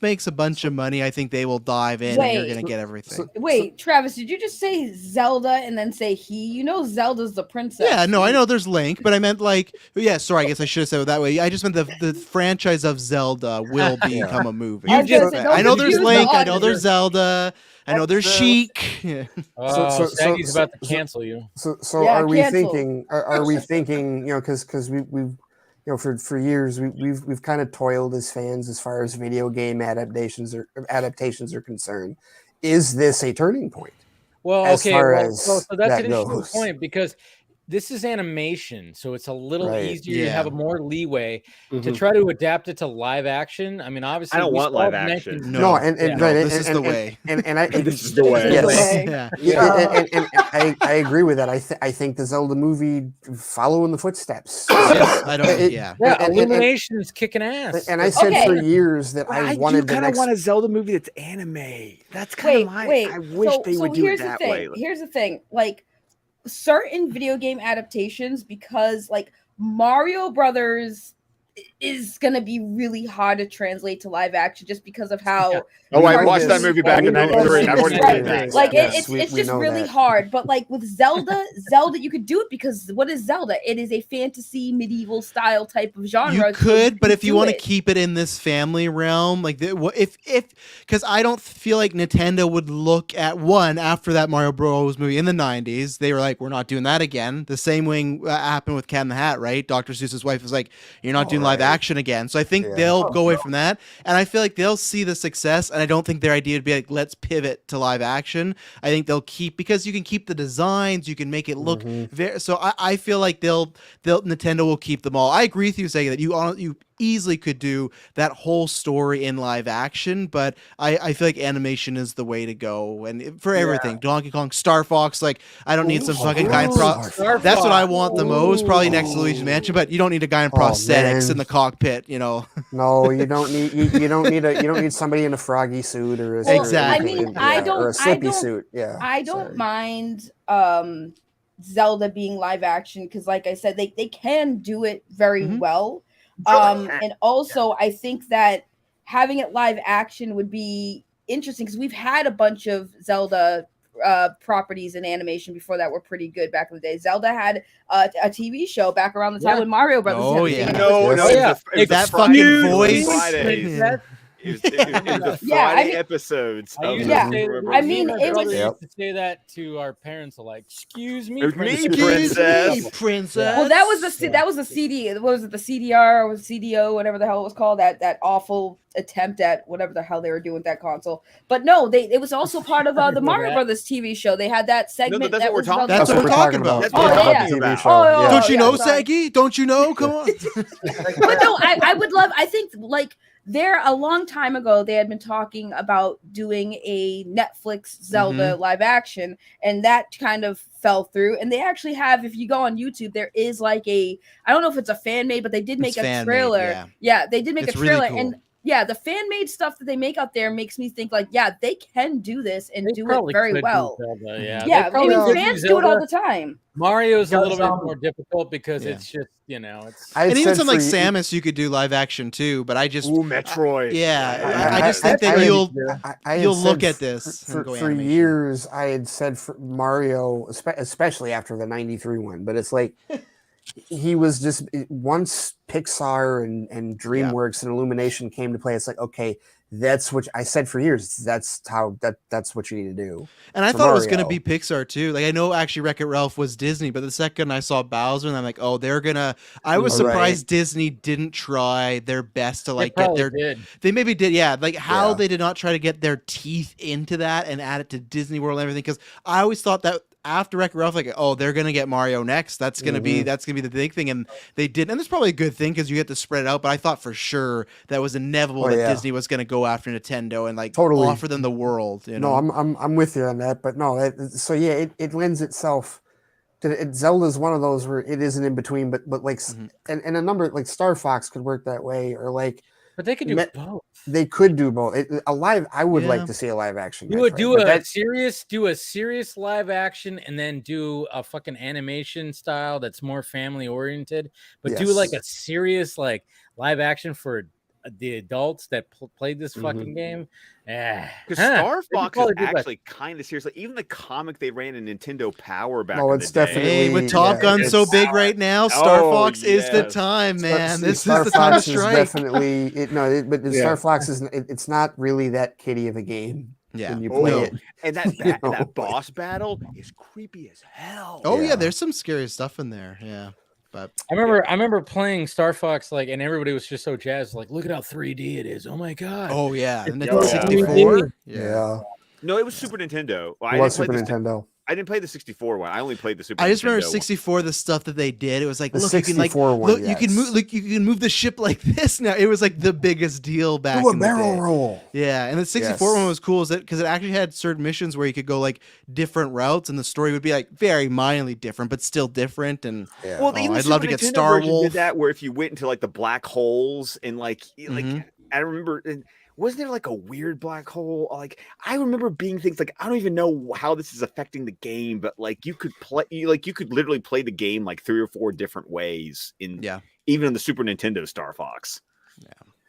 makes a bunch of money, I think they will dive in and you're Wait. gonna get everything. Wait, Travis, did you just say Zelda and then say he? You know Zelda's the princess. Yeah, no, I know there's Link, but I meant like, yeah, sorry, I guess I should have said it that way. I just meant the franchise of Zelda will become a movie. I was gonna say, don't I know there's confuse the Link, I know audience. there's Zelda, I know there's Sheik. Yeah. Oh, Shaggy's about to cancel you. So Yeah, are we cancel. thinking? Are we thinking? Because we've for years we've kind of toiled as fans as far as video game adaptations are concerned. Is this a turning point? Well, as okay, far well, as so that's that an interesting goes. point because this is animation, so it's a little Right. easier to have a more leeway to Mhm. try to adapt it to live action. I mean, obviously, I don't we want still live have action. mentioned- No, and Yeah. right, No, and- this is and- the way. and I This is the way. yes. Yeah. I agree with that. I think the Zelda movie follow in the footsteps. Yes, I don't. It- Yeah. Yeah, and- Illumination is kicking ass. And I said Okay. for years that I do wanted the kind of next. want a Zelda movie that's anime. That's kind of Wait. I wish they would do it here's that the thing. way. Here's the thing. Like certain video game adaptations, because like Mario Brothers is gonna be really hard to translate to live action just because of how Oh, I hard watched it that is. movie back in Right. '93. I've already Right. seen that. Like Yes, it's we just know really that. hard. But like with Zelda, you could do it because what is Zelda? It is a fantasy medieval style type of genre. You so could, but can if you do want to it. keep it in this family realm, like if because I don't feel like Nintendo would look at one after that Mario Bros movie in the '90s. They were like, we're not doing that again. The same way happened with Cat in the Hat, right? Dr. Seuss's wife was like, you're not doing live right. action again. So I think Yeah. they'll go away from that, and I feel like they'll see the success, and I don't think their idea would be like, let's pivot to live action. I think they'll keep because you can keep the designs, you can make it look very. So I feel like they'll Nintendo will keep them all. I agree with you saying that you easily could do that whole story in live action, but I feel like animation is the way to go, and for everything. Donkey Kong, Star Fox, like I don't need some fucking guy in that's what I want the most, probably next to Luigi's Mansion, but you don't need a guy in prosthetics man. in the cockpit, you know. No, you don't need you don't need somebody in a froggy suit or a Well, Exactly. I mean, I don't- or a slippy I don't- suit. Yeah, I don't sorry. mind Zelda being live action because, like I said, they can do it very Mhm. well. Really? And also I think that having it live action would be interesting because we've had a bunch of Zelda properties in animation before that were pretty good back in the day. Zelda had a TV show back around the time when Mario Brothers. Oh, had yeah. No, That fucking voice. Fridays. It was the Friday episodes. I used Yeah. to say, I mean, my it brother was- used to say that to our parents, like, "Excuse me, Princess." Princess. Well, that was the CD. What was it? The CDR or CDO, whatever the hell it was called. That awful attempt at whatever the hell they were doing with that console. But no, it was also part of the Mario Brothers TV show. They had that segment. that's what we're talking That's what we're talking about. That's Oh, what we're yeah. talking about. Oh, Don't you know, sorry. Sagi? Don't you know? Come on. But no, I would love. I think like there a long time ago they had been talking about doing a Netflix Zelda live action, and that kind of fell through. And they actually have, if you go on YouTube, there is like I don't know if it's a fan made, but they did make a trailer. Yeah, they did make It's a trailer, really cool. and yeah, the fan made stuff that they make out there makes me think like, yeah, they can do this and They do it probably very could do well. Zelda, yeah. Yeah, They I probably mean, could fans do do it all Zelda. the time. Mario's a little bit Zelda. more difficult because Yeah. it's just, it's. I And even said something like for- Samus, you could do live action too. But I just, Ooh, Metroid. I just think that you'll I had you'll look said at this for, and go for animation. years. I had said for Mario, especially after the '93 one, but it's like he was just once Pixar and DreamWorks and Illumination came to play. It's like, okay, that's what I said for years. That's what you need to do. And I for thought it was going to Mario. be Pixar too. Like I know actually Wreck-It Ralph was Disney, but the second I saw Bowser, and I'm like, oh, they're gonna. I was Right. surprised Disney didn't try their best to like They get probably their. did. They maybe did, yeah. Like how Yeah. they did not try to get their teeth into that and add it to Disney World and everything. Because I always thought that after Wreck-It Ralph, like, oh, they're gonna get Mario next. That's gonna be the big thing, and they did. And that's probably a good thing because you get to spread it out. But I thought for sure that was inevitable Oh, that yeah. Disney was gonna go after Nintendo and like Totally. offer them the world. You know? No, I'm with you on that, but no. So yeah, it lends itself to Zelda's one of those where it isn't in between, but like and a number like Star Fox could work that way, or like But they could do both. they could do both. I would Yeah. like to see a live action. You would Metroid, do but a that- serious live action and then do a fucking animation style that's more family oriented, but do like a serious like live action for the adults that played this fucking game. Because Star Fox is actually kind of serious. Like even the comic they ran in Nintendo Power back in it's the day. definitely Hey, with Top Gun so big right now, Star Fox is the time, man. This Star is the time to Fox is strike. definitely but Star Fox is it's not really that kiddie of a game. Yeah. when you play it. And that You know? that boss battle is creepy as hell. Oh yeah, there's some scary stuff in there. Yeah, but I remember playing Star Fox and everybody was just so jazzed, like, look at how 3D it is. Oh my god. oh yeah, and It's it's 64. Yeah, No, it was Super Nintendo. Well, it was didn't Super play the Nintendo. I didn't play the 64 one. I only played the Super. I just remember Nintendo 64. The stuff that they did. It was like, The look, you can like 64 one, look, you can yes. move, like you can move the ship like this now. It was like the biggest deal back Do a in the barrel day. roll. Yeah, and the 64 Yes. one was cool, is that because it actually had certain missions where you could go like different routes, and the story would be like very minorly different, but still different. And Yeah. Well, Oh, even the I'd love to Super get Nintendo Star version Wolf. did that, where if you went into like the black holes and like Mhm. I remember. Wasn't there like a weird black hole? Like I remember being things like I don't even know how this is affecting the game, but like you could literally play the game like 3 or 4 different ways in even in the Super Nintendo Star Fox.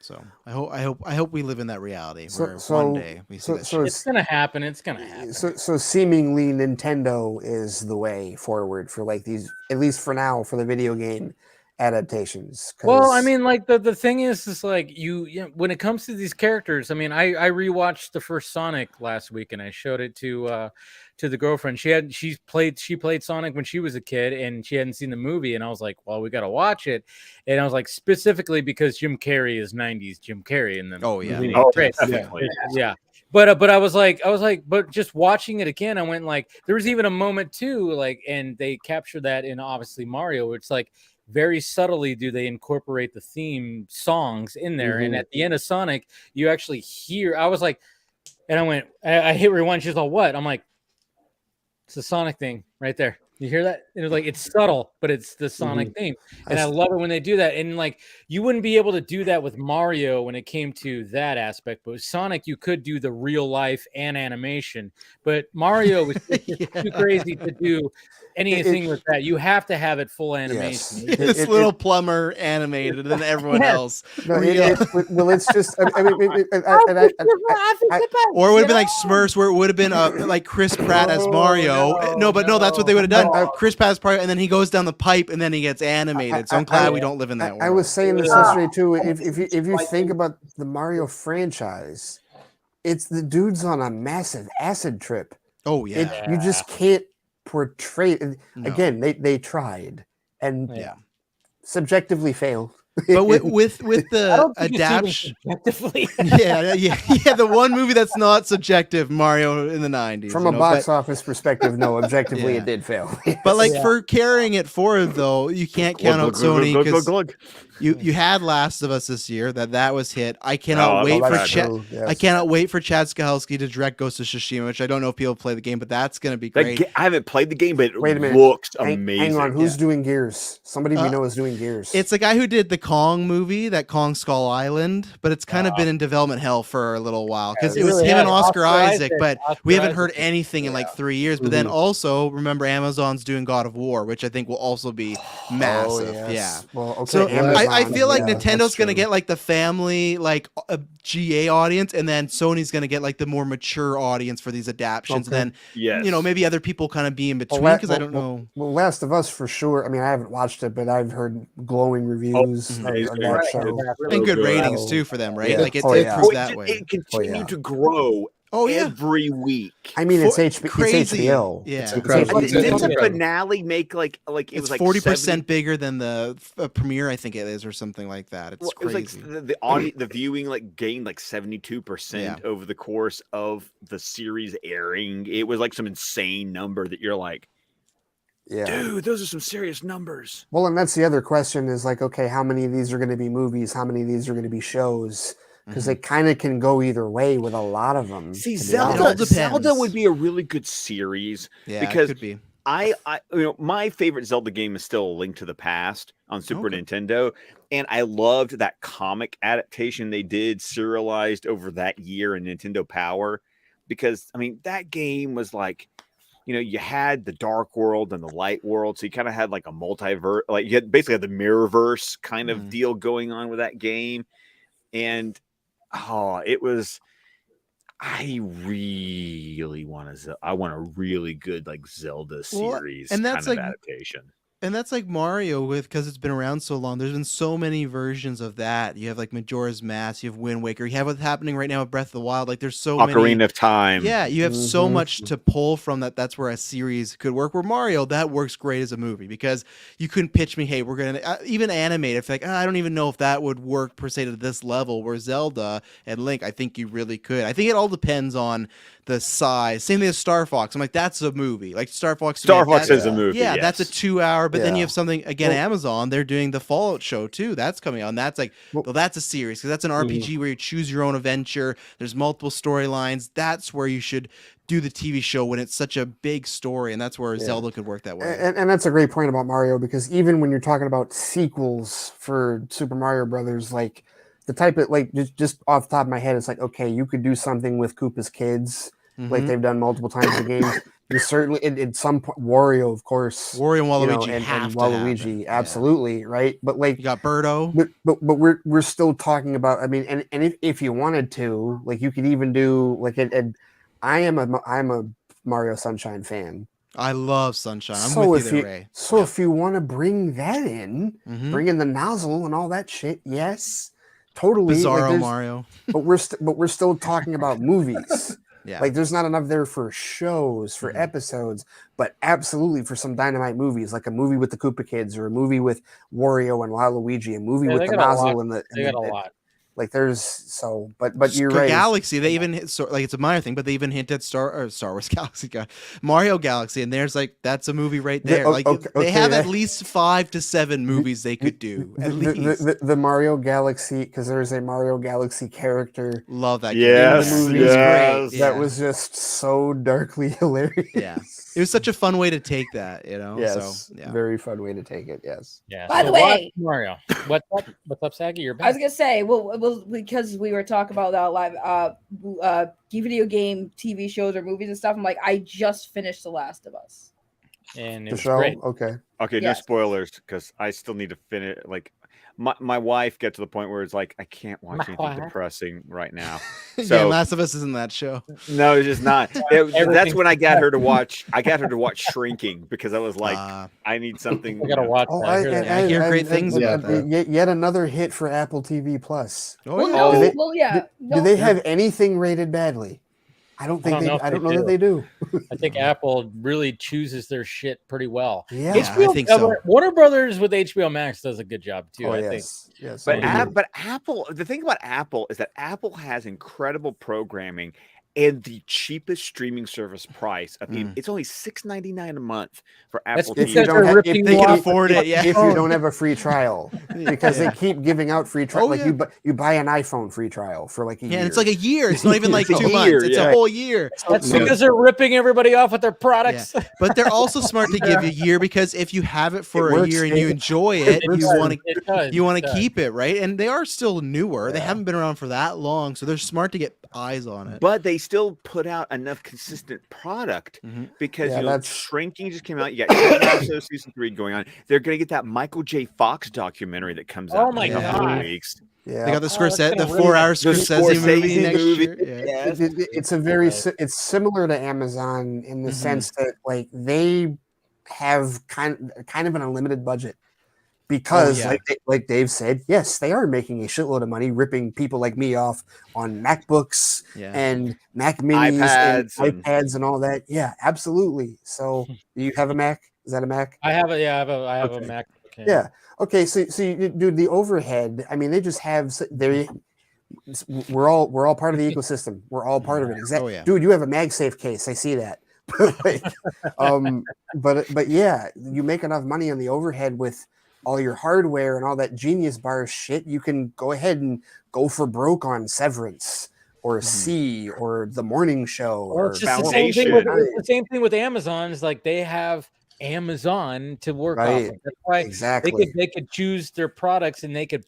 so I hope we live in that reality where So one day we see that. shit. It's gonna happen. It's gonna happen. So seemingly Nintendo is the way forward for like these, at least for now, for the video game adaptations. Well, I mean, like the thing is like you know, when it comes to these characters, I mean, I rewatched the first Sonic last week and I showed it to the girlfriend. She played Sonic when she was a kid and she hadn't seen the movie, and I was like, well, we got to watch it. And I was like, specifically because Jim Carrey is 90s Jim Carrey, and then Oh, yeah. Definitely. yeah. But I was like, but just watching it again, I went like, there was even a moment too, like, and they captured that in obviously Mario, where it's like very subtly do they incorporate the theme songs in there, and at the end of Sonic, you actually hear. I was like, and I went, I hit rewind. She's all, what? I'm like, it's the Sonic thing right there. You hear that? It was like, it's subtle, but it's the Sonic theme. And I love it when they do that. And like, you wouldn't be able to do that with Mario when it came to that aspect, but with Sonic, you could do the real life and animation, but Mario was just too crazy to do anything with that, you have to have it full animation. Yes. This little plumber animated and everyone else. No, real. well, it's just. Or it would have been like Smurfs, where it would have been like Chris Pratt as Mario. No, that's what they would have done. Chris Pratt as Mario, and then he goes down the pipe, and then he gets animated. So I'm glad we don't live in that world. I was saying this yesterday too. If you think about the Mario franchise, it's the dude's on a massive acid trip. Oh yeah, you just can't portray it. No. Again, they tried and Yeah. subjectively failed. But with the adaptation, the one movie that's not subjective, Mario in the 90s. From a box office perspective, no, objectively it did fail. But like for carrying it forward, though, you can't count out Sony because you had Last of Us this year. That was hit. I cannot wait for I cannot wait for Chad Stahelski to direct Ghost of Tsushima, which I don't know if people play the game, but that's going to be great. I haven't played the game, but it Wait a minute. looks amazing. Hang on, who's doing Gears? Somebody we know is doing Gears. It's the guy who did the Kong movie, that Kong Skull Island, but it's kind of been in development hell for a little while because it was him and Oscar Isaac, but we haven't heard anything in like 3 years. But then also remember Amazon's doing God of War, which I think will also be massive. Yeah. Well, okay. So I feel like yeah, Nintendo's going to get like the family, like a GA audience, and then Sony's going to get like the more mature audience for these adaptions. And then, maybe other people kind of be in between because I don't know. Well, Last of Us for sure. I mean, I haven't watched it, but I've heard glowing reviews of that show. And good ratings too for them, right? Yeah. Like it's improved that way. It continued to grow. Every week. I mean, it's HBO. Yeah, it's incredible. Didn't the finale make like it was like 40% bigger than the premiere? I think it is, or something like that. It's crazy. It was like the viewing like gained like 72% over the course of the series airing. It was like some insane number that you're like, dude, those are some serious numbers. Well, and that's the other question is like, okay, how many of these are going to be movies? How many of these are going to be shows? Because they kind of can go either way with a lot of them. See, Zelda would be a really good series because it could be. I my favorite Zelda game is still A Link to the Past on Super Nintendo, and I loved that comic adaptation they did serialized over that year in Nintendo Power, because I mean that game was like, you had the dark world and the light world, so you kind of had like a multiverse, like you had basically the Mirrorverse kind of deal going on with that game, and it was. I really want a really good like Zelda series and that's kind of like adaptation. And that's like Mario because it's been around so long. There's been so many versions of that. You have like Majora's Mask, you have Wind Waker, you have what's happening right now with Breath of the Wild. Like there's so many. Ocarina of Time. Yeah, you have so much to pull from that. That's where a series could work. Where Mario, that works great as a movie because you couldn't pitch me, hey, we're gonna even animate. If like I don't even know if that would work per se to this level. Where Zelda and Link, I think you really could. I think it all depends on the size. Same thing as Star Fox. I'm like, that's a movie. Like Star Fox is a movie. Yeah, that's a 2 hour. But then you Yeah. have something again. Amazon, they're doing the Fallout show too. That's coming on. That's like, well, that's a series because that's an RPG where you choose your own adventure. There's multiple storylines. That's where you should do the TV show when it's such a big story, and that's where Zelda could work that way. And that's a great point about Mario, because even when you're talking about sequels for Super Mario Brothers, like the type of like just off the top of my head, it's like, okay, you could do something with Koopa's kids, like they've done multiple times in games. You certainly at some point, Wario, of course, Wario and Waluigi, and Waluigi, absolutely, right. But like you got Birdo, but we're still talking about. I mean, and if you wanted to, like, you could even do like and I'm a Mario Sunshine fan. I love Sunshine. I'm with you there, Ray. So if you want to bring that in, bring in the nozzle and all that shit, yes, totally. Bizarro Mario. But we're still talking about movies. Yeah. Like there's not enough there for shows, for episodes, but absolutely for some dynamite movies, like a movie with the Koopa Kids or a movie with Wario and Waluigi, a movie with the nozzle and the. They got a lot. Like there's so, but you're right. Galaxy, they even hit, like it's a minor thing, but they even hinted Star Wars Galaxy, Mario Galaxy, and there's like that's a movie right there. Like they have at least 5 to 7 movies they could do. At least the Mario Galaxy, because there's a Mario Galaxy character. Love that. Yes, game. The movie is great. That was just so darkly hilarious. Yeah, it was such a fun way to take that. Yes, so, yeah. Very fun way to take it. Yes. Yeah. By the way, Mario, what's up, Saggy? You're back. I was gonna say, well, because we were talking about that live video game TV shows or movies and stuff. I'm like, I just finished The Last of Us. and it The was show. great. Okay. Okay, no Yes. spoilers because I still need to finish. Like, my wife gets to the point where it's like I can't watch My anything wife. depressing right now. yeah, So Last of Us isn't that show. no, it's just not. That's Everything's- when I got her to watch. I got her to watch Shrinking because I was like, Ah. I need something. I gotta watch Oh, that. I hear that. I hear great things about that. Yet another hit for Apple TV Plus. Oh, Well, yeah. no, Do they- well, yeah. Do they have anything rated badly? I don't think don't know if I don't they know that they do. I think Apple really chooses their shit pretty well. Yeah. Yeah, I think so. Warner Brothers with HBO Max does a good job too. Oh, I think. yes. Yes. But I agree. but Apple, the thing about Apple is that Apple has incredible programming and the cheapest streaming service price. I mean, it's only $6.99 a month for That's Apple If you because TV. don't they're have- ripping if They you can off. afford it. Yeah. if you don't have a free trial, because Yeah. they keep giving out free trial, Oh, like yeah. you buy an iPhone free trial for like a year. Yeah, and it's like a year. It's not even like It's a 2 months. year, It's yeah. a whole year. That's Yeah. because they're ripping everybody off with their products. But they're also smart to give you a year because if you have it for It a works, year and you David. enjoy it, works. you want to It does, you want it to does. keep it, right? And they are still newer. They Yeah. haven't been around for that long, so they're smart to get eyes on it. But they still put out enough consistent product Mhm. because Yeah, that's- Shrinking just came out. You got Ted Lasso season 3 going on. They're going to get that Michael J. Fox documentary that comes out Oh my in a couple of God. weeks. yeah. They got the that's Scorsese, gonna the really- 4-hour The Scorsese movie Scorsese next movie. year. Yeah. Yes. It's a very it's similar to Amazon in the Mhm. sense that like they have kind of an unlimited budget because yeah. like Dave said, yes, they are making a shitload of money ripping people like me off on MacBooks Yeah. and Mac Minis and iPads iPads and all that. Yeah, absolutely. So do you have a Mac? Is that a Mac? I have a I have Okay. a Mac. Yeah. Okay. So you, dude, the overhead. I mean, they just have we're all part of the ecosystem. We're all part of it. Exactly. Oh, yeah. Dude, you have a MagSafe case. I see that. Like, but yeah, you make enough money on the overhead with all your hardware and all that Genius Bar shit. You can go ahead and go for broke on Severance or C or The Morning Show Well, or it's just the same thing Foundation. with it's the same thing with Amazon. Is like they have Amazon to work off Right. of. That's why exactly. they could choose their products and they could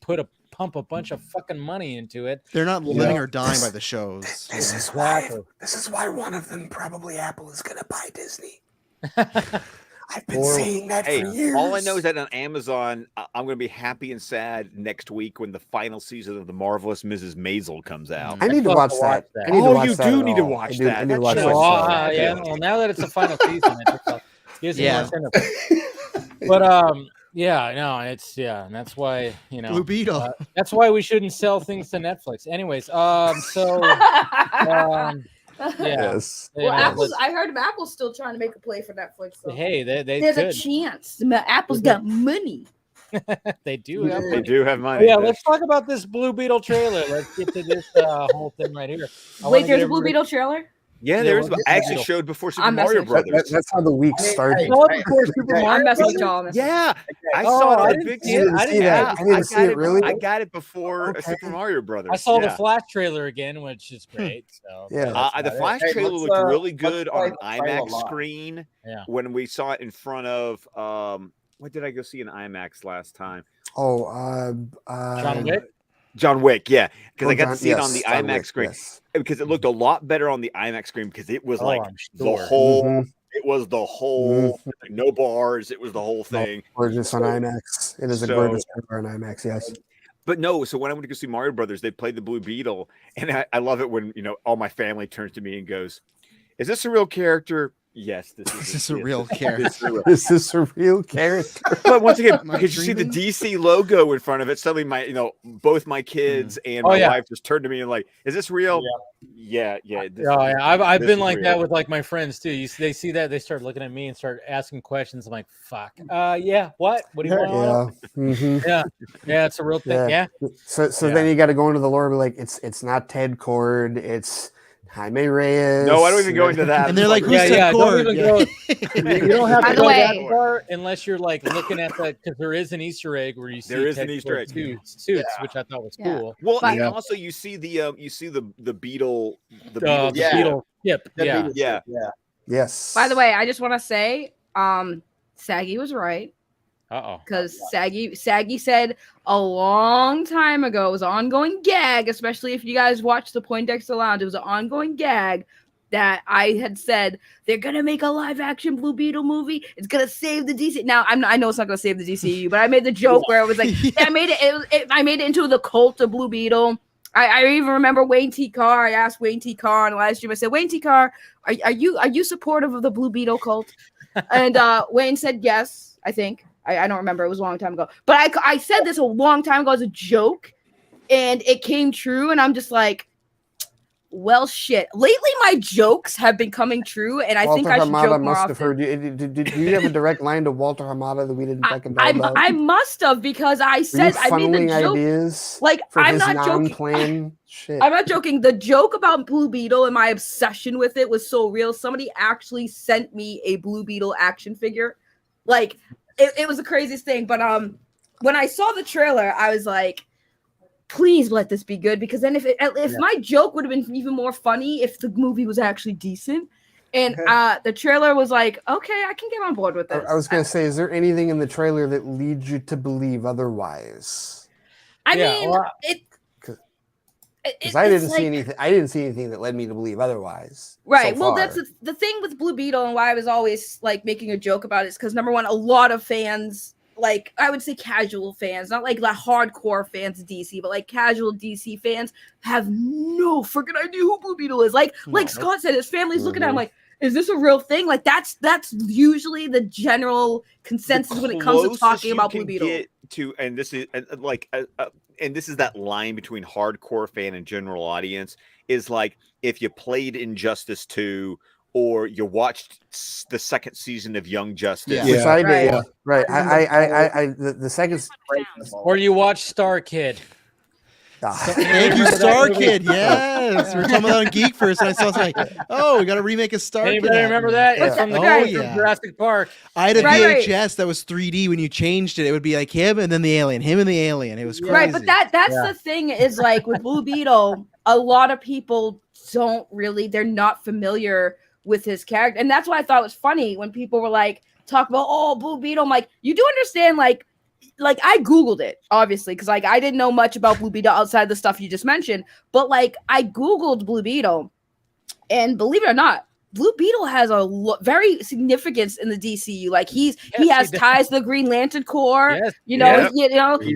pump a bunch of fucking money into it. They're not Yeah. living or dying by the shows. This is Exactly. why. This is why one of them, probably Apple, is gonna buy Disney. I've been Or- saying that Hey, for years. all I know is that on Amazon, I'm going to be happy and sad next week when the final season of The Marvelous Mrs. Maisel comes out. I need to still have watch to that. watch that. I need to Oh, watch you that do at need to all. watch I do, that. I need to That watch shit that. is Oh, so yeah. good. Well, now that it's a final season, it just gives you Yeah. more incentive. But yeah, no, it's and that's why Blue Beetle. that's why we shouldn't sell things to Netflix. Anyways, so yeah. Yes. you Well, know, Apple's. I heard Apple's still trying to make a play for Netflix. So. hey, they There's could. a chance. Apple's got money. They do have They money. do have money. Yeah, let's talk about this Blue Beetle trailer. Let's get to this whole thing right here. I wanna Wait, get there's a Blue everybody- Beetle trailer? Yeah, there's. we'll get I actually Beetle. showed before Super I'm Mario messing with Brothers. That's how the week started. saw it before Super I'm Mario messing with Brothers? y'all. Yeah, I Oh, saw I it. didn't Big see it. I didn't that. I didn't see it, really? I got it before Okay. Super Mario Brothers. I saw the yeah. Flash trailer again, which is great. So Yeah. that's The about it. Flash Hey, trailer let's, looked really let's good on an play the trailer IMAX live. screen. Yeah. When we saw it in front of what did I go see in IMAX last time? Oh, John Wick. John Wick, yeah, because I got John- to see it on yes, the John IMAX Wick, screen yes. because it looked a lot better on the IMAX screen because it was Oh, like I'm the sure. whole. Mhm. It was the whole. Like, no bars. It was the whole thing. Gorgeous on So- IMAX. It is a so- gorgeous trailer on IMAX. Yes. But no, so when I went to go see Mario Brothers, they played the Blue Beetle, and I love it when all my family turns to me and goes, "Is this a real character?" Yes, this This is is a yes, real this- character. this is real. Is this a real character? But once again, Am I because you see the dreaming? DC logo in front of it, suddenly my both my kids and Oh, my yeah. wife just turned to me and like, "Is this real?" Yeah. This, Oh yeah, I've this been is like real. that with like my friends too. They see that, they start looking at me and start asking questions. I'm like, fuck. Yeah, what? What do you want? Yeah. Mhm. Yeah, it's a real thing. Yeah. So Yeah. then you got to go into the lore, be like, it's not Ted Cord, it's Jaime Reyes. No, I don't even go into that. And they're like, "Who's Yeah, Ted yeah, don't Cord?" even Yeah. go. You don't have By to the go way- that far unless you're like looking at the, because there is an Easter egg where you see There is an Ted Easter Ford egg. suits, which I thought was Yeah. cool. Well, But- and also you see the Beetle, the The Beetle. Yeah. Beetle ship. The Yeah. Beetle Yeah. ship, yeah. Yes. By the way, I just want to say, Saggy was right. Uh Because Saggy said a long time ago, it was an ongoing gag, especially if you guys watch the Poindexter Lounge. It was an ongoing gag that I had said they're gonna make a live action Blue Beetle movie. It's gonna save the DC. Now I know it's not gonna save the DCU, but I made the joke where it was like I made it into the cult of Blue Beetle. I even remember Wayne T. Carr. I asked Wayne T. Carr on the live stream. I said, Wayne T. Carr, are you supportive of the Blue Beetle cult? And Wayne said yes. I think I don't remember. It was a long time ago. But I said this a long time ago as a joke, and it came true. And I'm just like, well, shit. Lately, my jokes have been coming true, and I think I should joke more often. Have heard you. Did you have a direct line to Walter Hamada that we didn't fucking know about? I must have, because I said I made the joke. Ideas like for I'm his not joking. Plan? Shit. I'm not joking. The joke about Blue Beetle and my obsession with it was so real. Somebody actually sent me a Blue Beetle action figure. Like it was the craziest thing. But when I saw the trailer, I was like, please let this be good, because then if my joke would have been even more funny if the movie was actually decent. And the trailer was like, okay, I can get on board with this. I was gonna say, is there anything in the trailer that leads you to believe otherwise? I mean, because I didn't see anything. I didn't see anything that led me to believe otherwise. Right. So well, far. that's the thing with Blue Beetle, and why I was always like making a joke about it is because, number one, a lot of fans, like I would say casual fans, not like the hardcore fans of DC, but like casual DC fans, have no freaking idea who Blue Beetle is. Like Scott said, his family's looking at him like, is this a real thing? Like that's usually the general consensus when it comes to talking about Blue Beetle. And this is and this is that line between hardcore fan and general audience, is like if you played Injustice 2 or you watched the second season of Young Justice. Which I did. Right. I the second. Or you watch Star Kid. Thank you, Star Kid. Yes, we're talking about on Geek First, and I saw like, oh, we got to remake a Star Kid. Anybody remember that? Yeah. It's from the from Jurassic Park. I had a VHS that was 3D. When you changed it, it would be like him and then the alien, him and the alien. It was crazy. Right, but that's the thing is like with Blue Beetle, a lot of people they're not familiar with his character, and that's why I thought it was funny when people were like talk about Blue Beetle. I'm like, you do understand like I Googled it, obviously, because like I didn't know much about Blue Beetle outside the stuff you just mentioned. But like I Googled Blue Beetle, and believe it or not, Blue Beetle has a very significance in the DCU. Like he has ties to the Green Lantern Corps. Yes.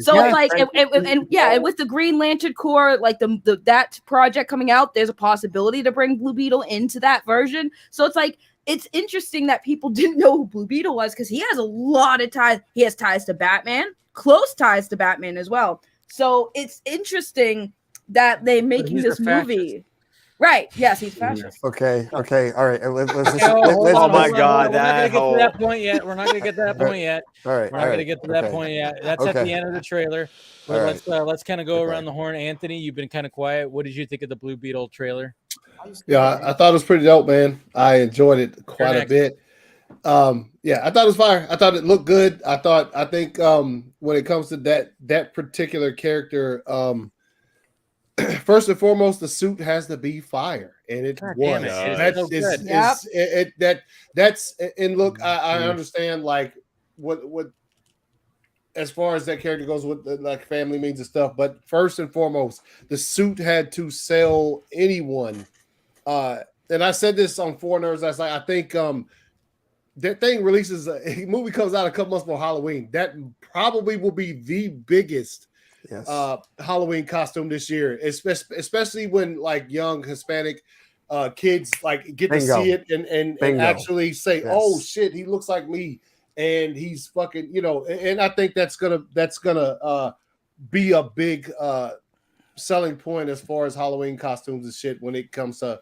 So like and with the Green Lantern Corps, like the that project coming out, there's a possibility to bring Blue Beetle into that version. So it's like, it's interesting that people didn't know who Blue Beetle was, because he has a lot of ties. He has ties to Batman, close ties to Batman as well. So it's interesting that they're making this movie. Right. Yes, he's fascist. Okay. All right. Oh my God. We're not going to get to that point yet. We're not going to get to that point yet. All right. We're not going to get to that point yet. That's at the end of the trailer. But let's kind of go around the horn. Anthony, you've been kind of quiet. What did you think of the Blue Beetle trailer? Yeah, I thought it was pretty dope, man. I enjoyed it quite a bit. I thought it was fire. I thought it looked good. I think when it comes to that particular character, first and foremost, the suit has to be fire, and it was. And look, I understand like what as far as that character goes with the, like family means and stuff, but first and foremost, the suit had to sell anyone. And I said this on Four Nerds last night. I think that thing releases a movie comes out a couple months before Halloween. That probably will be the biggest Halloween costume this year, especially when like young Hispanic kids like get to see it and actually say, "Oh shit, he looks like me," and he's fucking, And I think that's gonna be a big selling point as far as Halloween costumes and shit when it comes to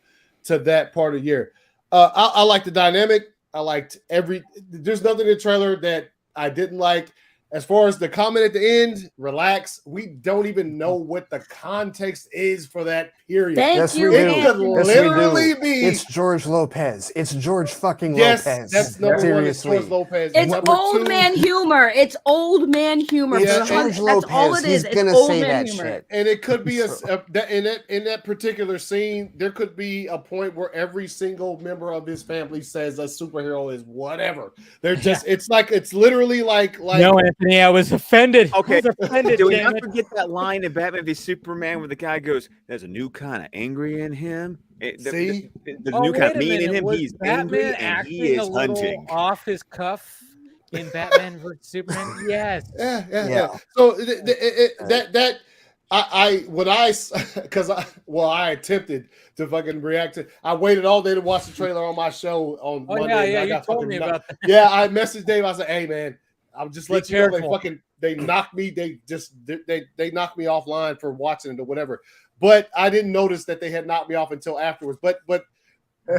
that part of the year. I like the dynamic. I liked there's nothing in the trailer that I didn't like. As far as the comment at the end, relax. We don't even know what the context is for that period. Thank you. It could literally be. It's George Lopez. It's George fucking Lopez. That's number one. It's George Lopez. It's old man humor. It's old man humor. It's George Lopez. That's all it is. He's gonna say that shit. And it could be in that particular scene, there could be a point where every single member of his family says a superhero is whatever. They're just. It's like it's literally like. No, Anthony. Anthony, I was offended. Okay, I was offended. do we damn not it. forget that line in Batman v Superman where the guy goes, "There's a new kind of angry in him." See? There's a new kind of mean in him. Was He's Batman angry and acting he is a little hunting. off his cuff in Batman vs Superman? Yes. Yeah. So I attempted to fucking react to. I waited all day to watch the trailer on my show on Oh Monday. yeah, and I you told me about that. Yeah, I messaged Dave. I said, "Hey man, I'll just Be let you know careful. they knocked me. They knocked me offline for watching it or whatever." But I didn't notice that they had knocked me off until afterwards. But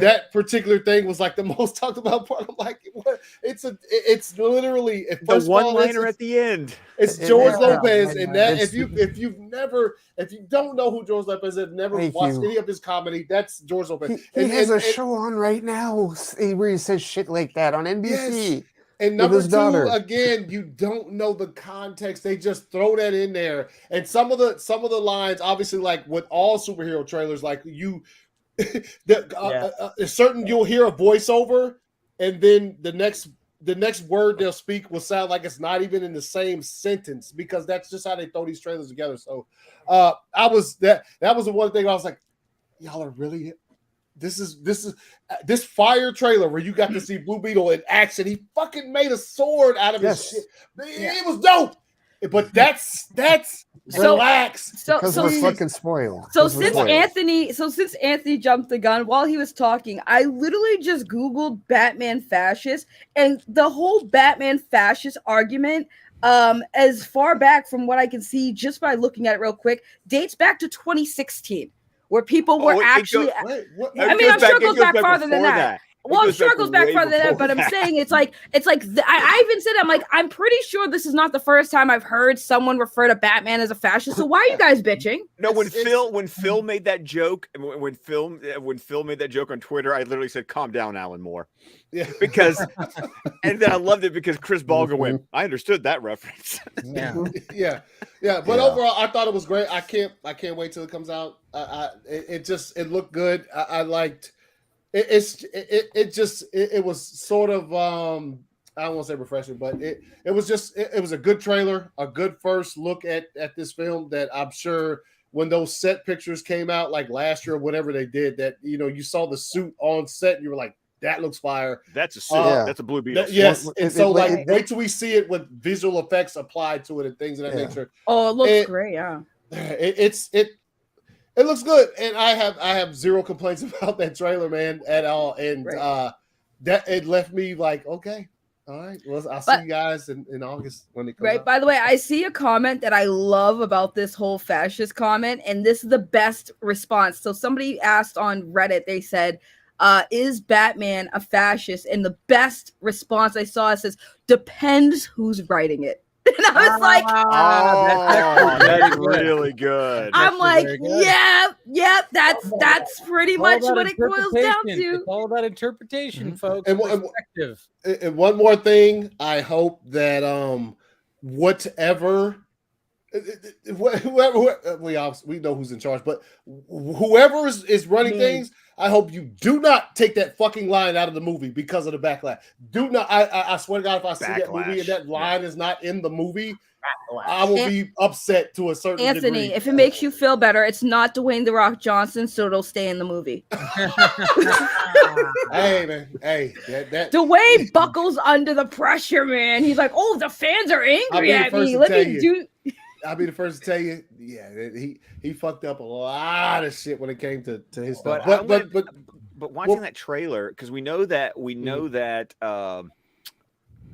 that particular thing was like the most talked about part. I'm like, what? It's literally The one-liner at the end. It's George Lopez, and that if you don't know who George Lopez is, never watched any of his comedy, that's George Lopez. He has a show on right now where he says shit like that on NBC. Yes. And number two, again, you don't know the context. They just throw that in there. And some of the lines, obviously, like with all superhero trailers, like certain you'll hear a voiceover, and then the next word they'll speak will sound like it's not even in the same sentence, because that's just how they throw these trailers together. So that was the one thing I was like, y'all are really. This fire trailer where you got to see Blue Beetle in action. He fucking made a sword out of his shit. It was dope. But that's relax. Because we're fucking spoiled. So since Anthony jumped the gun while he was talking, I literally just Googled Batman fascist, and the whole Batman fascist argument, as far back from what I can see just by looking at it real quick, dates back to 2016. Where people were actually, I'm sure it goes back farther than that. Well, I'm sure it goes back farther than that, but I'm saying it's like I even said, I'm pretty sure this is not the first time I've heard someone refer to Batman as a fascist. So why are you guys bitching? No, when Phil made that joke, when Phil made that joke on Twitter, I literally said, "Calm down, Alan Moore," because, and then I loved it because Chris Balga went, "I understood that reference." Yeah. But overall, I thought it was great. I can't wait till it comes out. It looked good. I liked. It was sort of I don't want to say refreshing, but it was a good trailer, a good first look at this film that I'm sure when those set pictures came out like last year or whatever they did, that you saw the suit on set and you were like, that looks fire. That's a suit. That's a Blue Beetle. Yes. And so wait till we see it with visual effects applied to it and things of that nature. Oh, it looks great, yeah. It looks good, and I have zero complaints about that trailer, man, at all. And that it left me like, okay, all right. Well, I'll see you guys in August when it comes out. By the way, I see a comment that I love about this whole fascist comment, and this is the best response. So somebody asked on Reddit, they said, is Batman a fascist? And the best response I saw says, depends who's writing it. And I was like, that's really good. I'm like, yeah, that's pretty much what it boils down to. It's all about interpretation, folks. And one more thing, I hope that whoever we know who's in charge, but whoever is running things, I hope you do not take that fucking line out of the movie because of the backlash. Do not. I swear to God, if I see that movie and that line is not in the movie, I will be upset to a certain Anthony, degree. if it makes you feel better, it's not Dwayne "The Rock" Johnson, so it'll stay in the movie. Hey, man. Hey, Dwayne buckles under the pressure, man. He's like, oh, the fans are angry at me. Let me do. I'll be the first to tell you, he fucked up a lot of shit when it came to his stuff. But watching that trailer, because we know that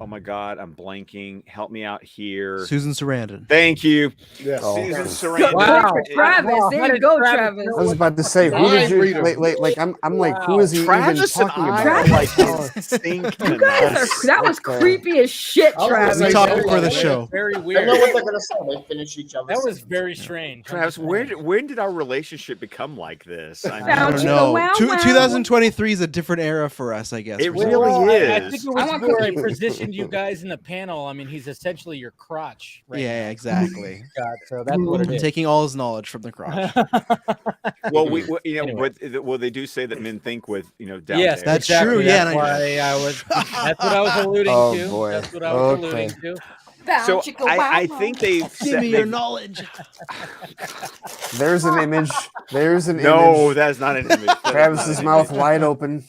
oh my God, I'm blanking. Help me out here. Susan Sarandon. Thank you. Yeah. Susan Sarandon. Wow. Travis, there you go, Travis. I was about to say, who did you like? I'm like, who is he Travis even talking about? Travis. You guys that was creepy as shit, Travis. We talked before the show. Very weird. I know what they're gonna say. They finish each other. That was very strange. Travis, when did our relationship become like this? I don't know. 2023 is a different era for us, I guess. It really is. I think it was where I positioned you guys in the panel. I mean, he's essentially your crotch. Right yeah, exactly. God, so that's what it is. Taking all his knowledge from the crotch. Well, but they do say that men think with down yes, there. That's true. Yeah, that's what I was alluding to. Boy. That's what I was alluding to. So I think they've Give me your knowledge. There's an image. There's an No, image. that's not an image. That is Travis's not an mouth image. wide open.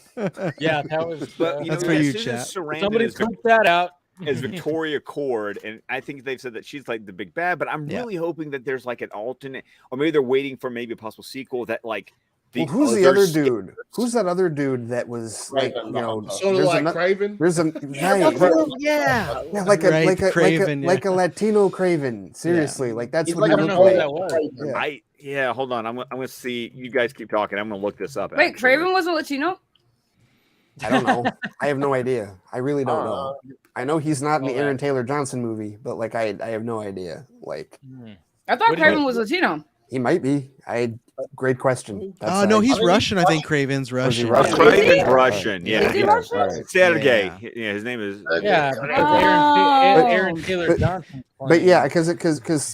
Yeah, that was. But That's for you, Susan chat. Sarandon Somebody is clip that out. as Victoria Cord, and I think they've said that she's like the big bad. But I'm really hoping that there's like an alternate, or maybe they're waiting for maybe a possible sequel that like. Who's the other dude? Who's that other dude that was like, you know, Sort of like Craven. There's a yeah, like a Right, like a Craven, like a Latino Craven. Seriously, like that's He's what like, he I don't looked know like. who that was. Yeah. hold on. I'm gonna see. You guys keep talking. I'm gonna look this up. Wait, actually. Craven wasn't Latino? I don't know. I have no idea. I really don't know. I know he's not in the Aaron Taylor Johnson movie, but like I have no idea. Like I thought Craven was Latino. he might be. Great question. Oh no, he's Russian. I think Craven's Russian. Russian? Craven's Russian. Yeah. Is he Russian? Right. Sergey. Yeah, his name is. Yeah, Oh. Aaron Taylor Johnson. But yeah, because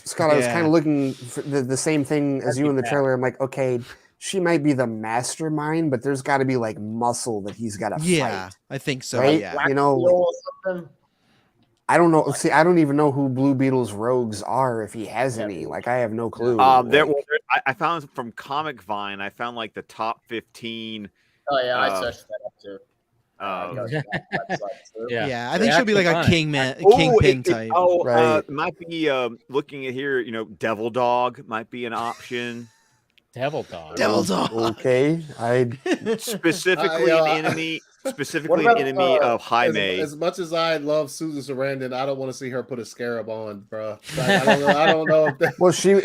Scott, I was Yeah. kind of looking for the same thing as you in the trailer. I'm like, okay, she might be the mastermind, but there's got to be like muscle that he's got to Yeah, fight, I think so. right? Yeah. You know, Or something. I don't know. See, I don't even know who Blue Beetle's rogues are if he has any. Like, I have no clue. I found from Comic Vine. I found like the top 15. Oh yeah, I searched that up too. Yeah, I think she'll be like a kingpin type. It might be looking at here. You know, Devil Dog might be an option. Devil Dog. Devil Dog. Okay, specifically an enemy. Specifically, an enemy of Jaime. As much as I love Susan Sarandon, I don't want to see her put a scarab on, bro. Like, I don't know if that... Well, she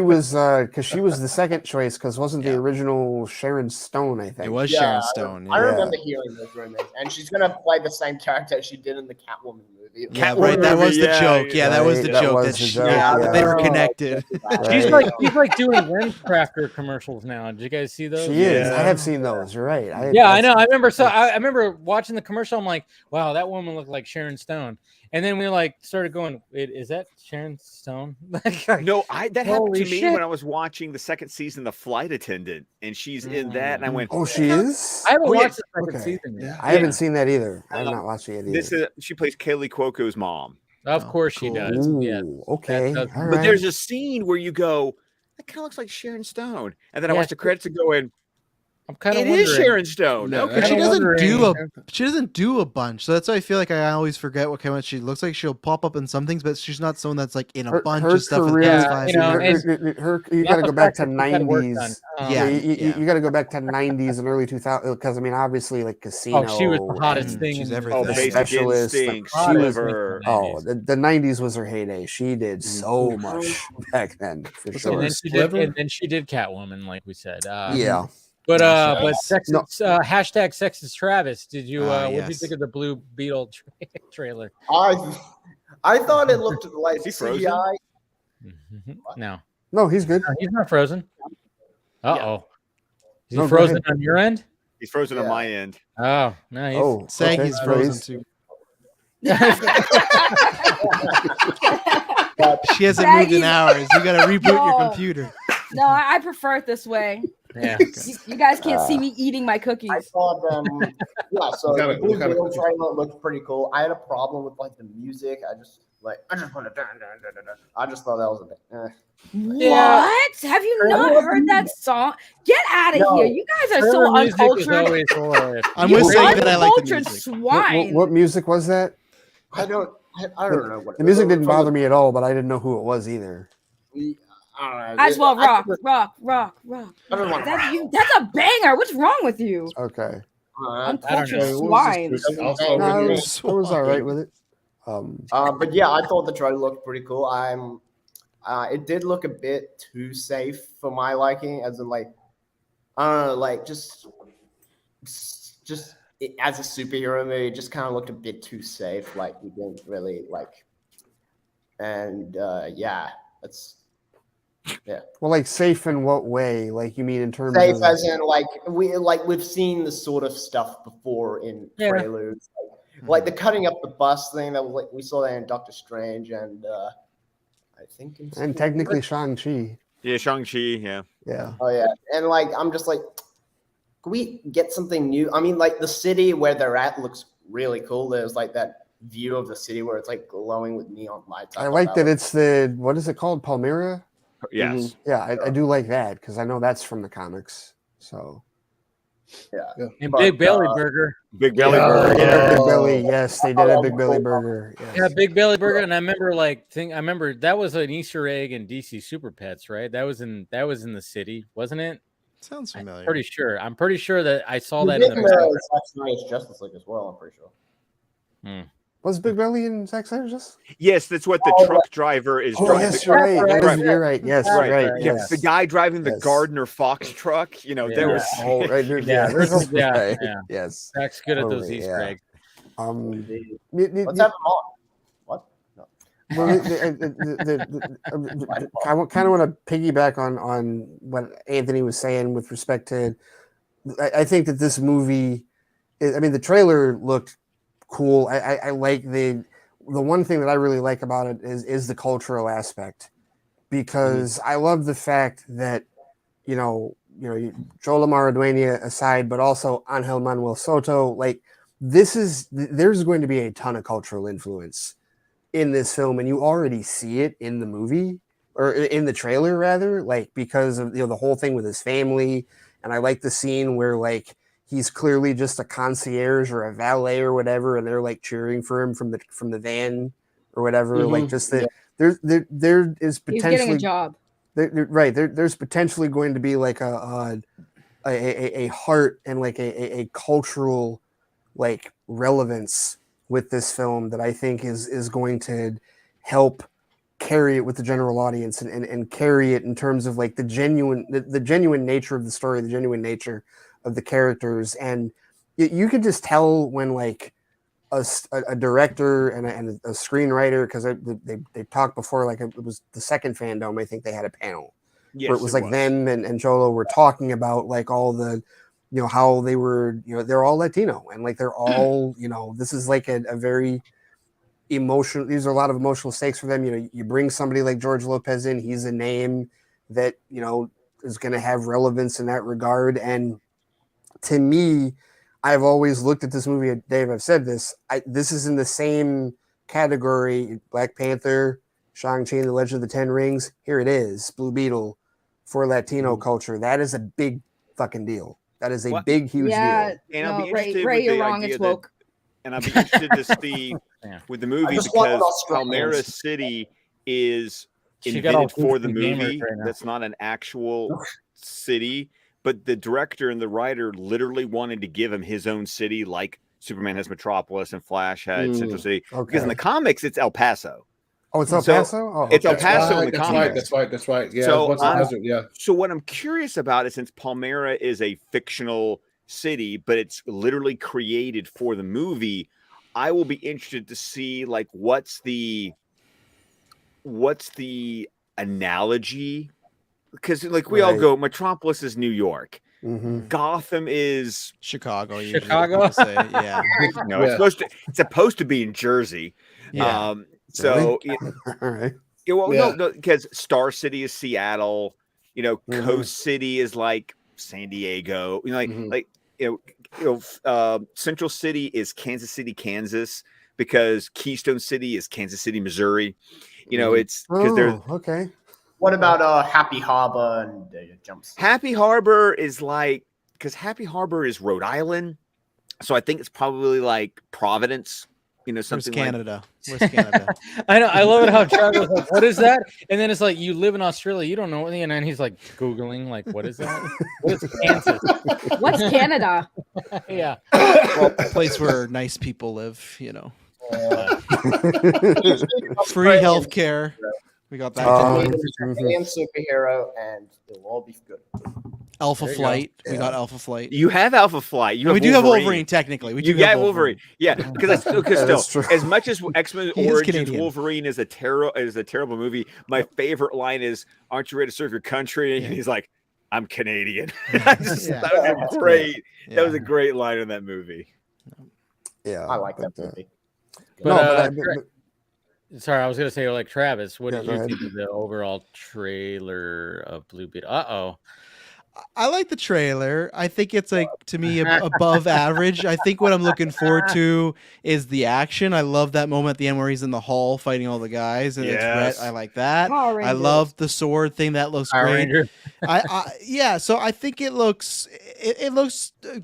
was because she was the second choice because wasn't the original Sharon Stone? I think it was Sharon Stone. I remember hearing those rumors, and she's gonna play the same character she did in the Catwoman movie. Yeah, right. That was the joke. Yeah, that was the joke. That they were connected. She's like doing LensCrafter commercials now. Did you guys see those? She is. I have seen those. You're right. I know. I remember. I remember watching the commercial. I'm like, wow, that woman looked like Sharon Stone. And then we like started going, is that Sharon Stone? No, that happened to me shit. when I was watching the second season, The Flight Attendant, and she's in that, and I went, "Oh, she is." I haven't watched the second season yet. I haven't seen that either. I have not watched it either. She plays Kaylee Cuoco's mom. Of course she does. Ooh, Yeah. okay. But there's a scene where you go, that kind of looks like Sharon Stone, and then I watch the credits and go in. I'm kind of. It is Sharon Stone. No, Okay. but she doesn't do a bunch. So that's why I feel like I always forget what kind of she looks like. She'll pop up in some things, but she's not someone that's like in a bunch of stuff. Career, you got to go back to 90s. You got to go back to 90s and early 2000s because I mean, obviously, like Casino. Oh, she was the hottest thing. She's everything. Specialist. Instinct, She was. Sliver. The 90s was her heyday. She did so much back then, for sure. And then she did Catwoman, like we said. Yeah. But hashtag sexist Travis. Did you what did you think of the Blue Beetle trailer? I thought it looked like CGI. No, he's good. No, he's not frozen. Uh-oh. Is he No, frozen on your end? He's frozen on my end. Oh, no. Saying he's frozen too. She hasn't moved in hours. You got to reboot your computer. No, I prefer it this way. Yeah. You guys can't see me eating my cookies. I saw them. Yeah, so the Blue Beetle trailer looked pretty cool. I had a problem with like the music. I just want to. I just thought that was a bit. What? Have you not heard that song? Get out of here! You guys are so uncultured. I'm with saying that I like the music. Swine. What music was that? I don't know what the music didn't bother me at all, but I didn't know who it was either. I just want rock. That's a banger. What's wrong with you? Okay. Uncultured swine. I was all right with it. But yeah, I thought the trailer looked pretty cool. It did look a bit too safe for my liking, as in like, I don't know, like just as a superhero movie, it just kind of looked a bit too safe. Like we didn't really like, and that's. Yeah. Well, like safe in what way? Like you mean in terms safe of as in we've seen this sort of stuff before in trailers, like the cutting up the bus thing that was like we saw that in Doctor Strange and I think and technically Shang-Chi. Yeah, Shang-Chi. Yeah. Yeah. Oh yeah, and like I'm just like, can we get something new? I mean, like the city where they're at looks really cool. There's like that view of the city where it's like glowing with neon lights. I like that it's what is it called? Palmyra? Yes. Yeah, I do like that because I know that's from the comics. So yeah. And Big Belly Burger. Big Belly yeah, Burger. yeah, Big Belly. Yes, they did a Big Belly Burger. Yes. Yeah, Big Belly Burger, and I remember that was an Easter egg in DC Super Pets, right? That was in the city, wasn't it? Sounds familiar. I'm pretty sure that I saw You that did in the Zack Snyder's Justice League as well. I'm pretty sure. Was Big Belly in Zack Snyder's Justice? Yes, that's what the truck driver is Oh, driving. yes, you're right. You're right. Yes, Right. right. Yeah, Yes. the guy driving the Yes. Gardner Fox truck. You know, there was. Oh, right. Yeah, Right. yeah. Yes. Zach's good at those Totally, Easter yeah. eggs. Let's have them on. What? No. Well, I kind of want to piggyback on what Anthony was saying with respect to. I think that this movie, the trailer looked cool. I like the one thing that I really like about it is the cultural aspect, because I love the fact that Joel Maradona aside, but also Angel Manuel Soto, like there's going to be a ton of cultural influence in this film, and you already see it in the movie or in the trailer rather, like because of the whole thing with his family. And I like the scene where like he's clearly just a concierge or a valet or whatever, and they're like cheering for him from the van or whatever. Like just that there is potentially He's getting a job. There's potentially going to be like a heart and like a cultural like relevance with this film that I think is going to help carry it with the general audience and carry it in terms of like the genuine nature of the story, the genuine nature of the characters. And you could just tell when like a director and a screenwriter, because they talked before, like it was the second Fandom, I think they had a panel where it was like them and Cholo were talking about like all the how they were, they're all Latino and like they're all, this is like a very emotional, these are a lot of emotional stakes for them. You bring somebody like George Lopez in, he's a name that is going to have relevance in that regard. And to me, I've always looked at this movie, Dave, I've said this, this is in the same category, Black Panther, Shang-Chi and the Legend of the Ten Rings. Here it is, Blue Beetle for Latino culture. That is a big fucking deal. That is a big, huge deal. And no, I'll be interested Ray, with you're the wrong. idea It's woke. And I'll be interested to see with the movie, because Palmyra City is invented for the movie. That's not an actual city, but the director and the writer literally wanted to give him his own city, like Superman has Metropolis and Flash had Central City. Because in the comics, it's El Paso. Oh, it's El Paso? Oh, it's El Paso in the comics. That's right. Yeah. So, so what I'm curious about is, since Palmyra is a fictional city, but it's literally created for the movie, I will be interested to see like what's the analogy, because like we all go, Metropolis is New York, Gotham is Chicago. Say, yeah. No, it's supposed to be in Jersey. Yeah. So all right. No, because Star City is Seattle. Coast City is like San Diego. Central City is Kansas City, Kansas, because Keystone City is Kansas City, Missouri. It's because they're okay. What about Happy Harbor and jumps? Happy Harbor is like, because Happy Harbor is Rhode Island, so I think it's probably like Providence. Something Where's Canada? Like... Where's Canada? I know. I love it how Travis like, what is that? And then it's like, you live in Australia, you don't know anything, and then he's like Googling, like, what is that? What is Kansas? What's Canada? Yeah. Well, a place where nice people live, Free healthcare. We got that. Superhero, and it'll all be good. Alpha Flight. We got Alpha Flight. You have Alpha Flight. We do have Wolverine, technically. We do have Wolverine. Yeah, because still, as much as X-Men Origins Wolverine is a terrible movie, my favorite line is, "Aren't you ready to serve your country?" And he's like, "I'm Canadian." That was great. That was a great line in that movie. Yeah, I like that movie. Sorry, I was going to say, like, Travis, what did you think of the overall trailer of Blue Beetle? I like the trailer. I think it's like, to me, above average. I think what I'm looking forward to is the action. I love that moment at the end where he's in the hall fighting all the guys, and it's red. I like that. Power I Rangers. love the sword thing. That looks Power great. Ranger. Yeah. So I think it looks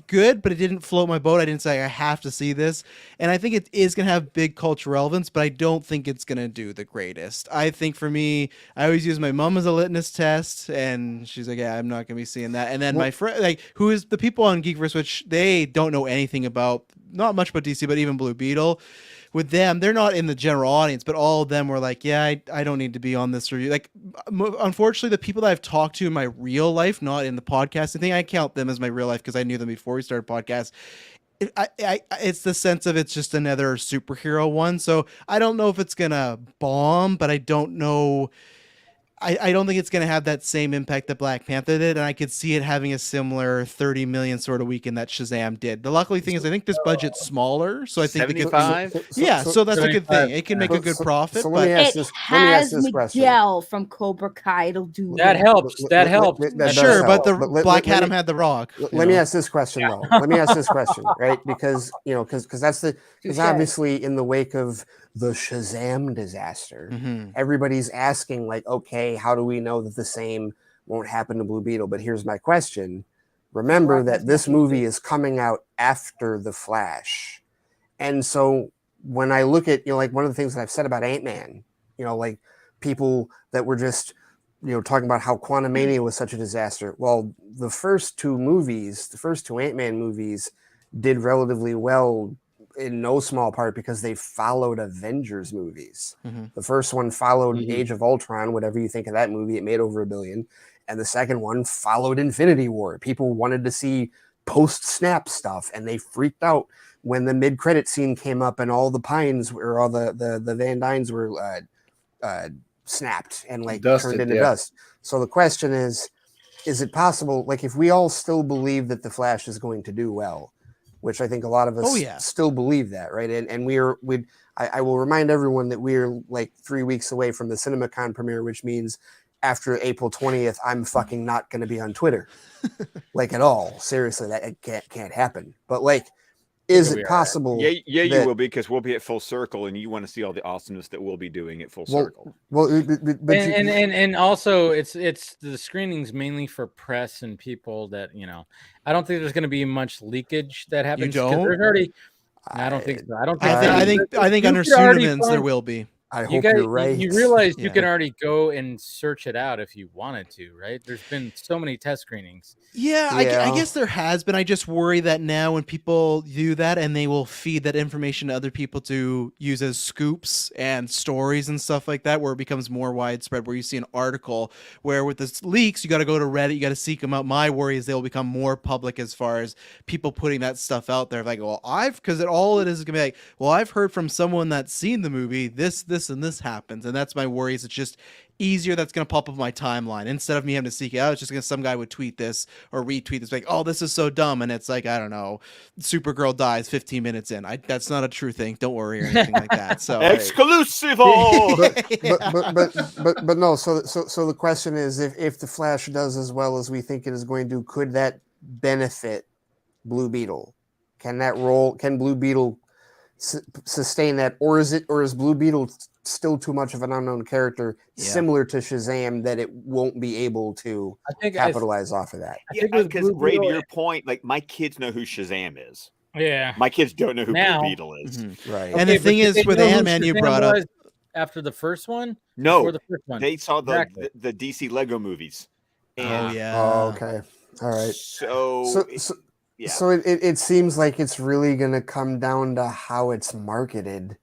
good, but it didn't float my boat. I didn't say I have to see this, and I think it is gonna have big cultural relevance, but I don't think it's gonna do the greatest. I think for me, I always use my mom as a litmus test, and she's like, "Yeah, I'm not gonna be seeing that." And then my friend, like, who is the people on Geekverse, which they don't know anything about, not much about DC, but even Blue Beetle. With them, they're not in the general audience, but all of them were like, yeah, I don't need to be on this review. Like, unfortunately, the people that I've talked to in my real life, not in the podcasting thing, I count them as my real life because I knew them before we started podcast. It's the sense of it's just another superhero one. So I don't know if it's going to bomb, but I don't know. I don't think it's going to have that same impact that Black Panther did, and I could see it having a similar 30 million sort of weekend that Shazam did. The luckily thing is I think this budget's smaller, so I think 75. So that's a good thing. It can make a good profit. So But let me ask this question. Miguel from Cobra Kai. It'll do That helps. That helps. That does sure, but help. the Black Adam had the Rock. Let me ask this question though. Let me ask this question, right? Because because obviously in the wake of the Shazam disaster, everybody's asking like, okay, how do we know that the same won't happen to Blue Beetle? But here's my question. Remember that this movie is coming out after The Flash. And so when I look at, like one of the things that I've said about Ant-Man, like people that were just, talking about how Quantumania was such a disaster. Well, the first two Ant-Man movies did relatively well in no small part because they followed Avengers movies. The first one followed Age of Ultron, whatever you think of that movie, it made over $1 billion. And the second one followed Infinity War. People wanted to see post-snap stuff, and they freaked out when the mid-credit scene came up and all the pines or all the Van Dynes were snapped and like turned into dust. So the question is it possible, like if we all still believe that The Flash is going to do well, which I think a lot of us still believe that, right? And I will remind everyone that we're like 3 weeks away from the CinemaCon premiere, which means after April 20th, I'm fucking not going to be on Twitter, like at all. Seriously, that can't happen. But like, is it possible? Yeah, you will be, because we'll be at Full Circle, and you want to see all the awesomeness that we'll be doing at Full Circle. Well, and also it's the screenings mainly for press and people that I don't think there's going to be much leakage that happens. You don't? I don't think so. I think under pseudonyms there will be. I hope you're right. You realize you can already go and search it out if you wanted to, right? There's been so many test screenings. Yeah. I guess there has been. I just worry that now when people do that and they will feed that information to other people to use as scoops and stories and stuff like that, where it becomes more widespread, where you see an article where with the leaks, you got to go to Reddit, you got to seek them out. My worry is they'll become more public as far as people putting that stuff out there. Like, well, because all it is going to be like, well, I've heard from someone that's seen the movie, this, and this happens. And that's my worry, is it's just easier that's going to pop up my timeline instead of me having to seek it out. It's just going to, some guy would tweet this or retweet this like, oh, this is so dumb, and it's like, I don't know, Supergirl dies 15 minutes in. That's not a true thing, don't worry, or anything like that. So exclusive. but no, so the question is, if the Flash does as well as we think it is going to, could that benefit Blue Beetle? Can Blue Beetle sustain that, or is Blue Beetle still too much of an unknown character, similar to Shazam, that it won't be able to capitalize off of that? Yeah, because Ray, to your point, like my kids know who Shazam is. Yeah, my kids don't know who Blue Beetle is. Right. And the thing is, with Ant-Man, you brought up after the first one. No, the first one. They saw the DC Lego movies. And okay. All right. So it seems like it's really going to come down to how it's marketed.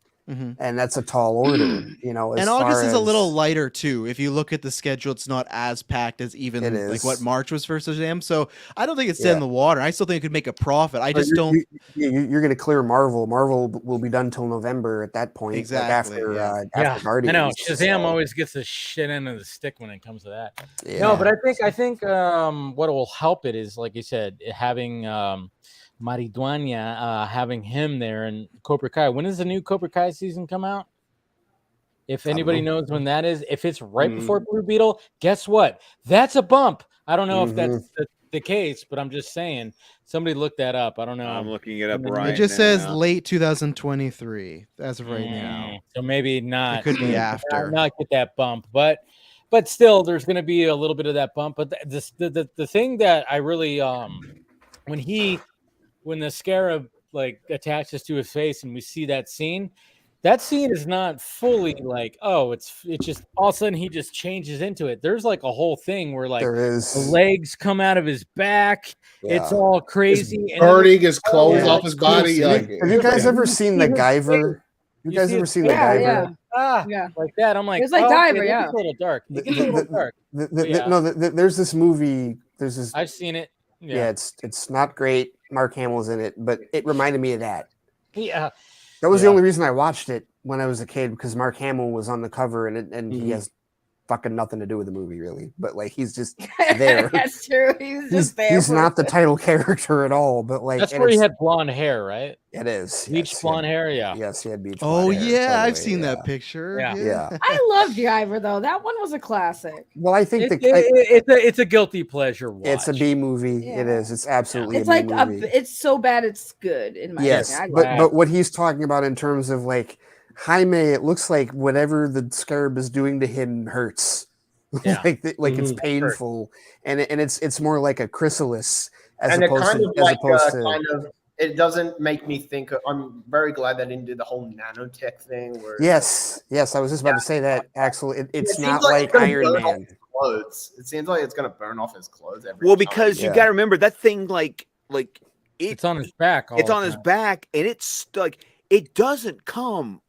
And that's a tall order, And August is a little lighter too. If you look at the schedule, it's not as packed as even like what March was for Shazam. So I don't think it's dead in the water. I still think it could make a profit. I just don't. You're going to clear Marvel. Marvel will be done till November at that point. Exactly. Like after Guardians. I know Shazam always gets the shit end of the stick when it comes to that. Yeah. No, but I think what will help it is, like you said, having Maridueña, having him there, and Cobra Kai. When does the new Cobra Kai season come out? If anybody knows when that is, if it's right before Blue Beetle, guess what? That's a bump. I don't know if that's the case, but I'm just saying somebody look that up. I don't know. I'm looking it up It right It just says now. late 2023 as of right now. So maybe not. It could be after. Not get that bump, but still, there's going to be a little bit of that bump. But the thing that I really when the scarab like attaches to his face and we see that scene is not fully like, oh, it's just all of a sudden he just changes into it. There's like a whole thing where like the legs come out of his back. Yeah. It's all crazy. He's burning his clothes off his body. Have you guys ever seen the Guyver? You guys ever seen the Guyver? Yeah. Like that. I'm like, It's like Guyver, yeah. It's a little dark. It gets a little dark. No, there's this movie. There's this. I've seen it. Yeah, it's not great. Mark Hamill's in it, but it reminded me of that. Yeah. That was the only reason I watched it when I was a kid, because Mark Hamill was on the cover, and he has fucking nothing to do with the movie, really. But like, he's just there. That's true. He's just there. He's not the title character at all. But like, that's where he had blonde hair, right? It is Beach blonde hair. Yeah. Yes, he had beach. Oh blonde hair, yeah, I've totally, seen that picture. Yeah. I love Guyver though. That one was a classic. Well, I think it's a guilty pleasure watch. It's a B movie. Yeah. It is. It's absolutely. It's a like B movie. it's so bad it's good in my Yes, opinion. but what he's talking about in terms of like Jaime, it looks like whatever the scarab is doing to him hurts. Yeah. like it's painful, and it's more like a chrysalis as And opposed to it doesn't make me think. I'm very glad they didn't do the whole nanotech thing. Where yes, I was just about to say that. Axel, it's seems not like like it's gonna Iron burn off Man. his clothes. It seems like it's gonna burn off his clothes every Well, time. because you got to remember that thing, it's on his back. It's on his back, and it's like it doesn't come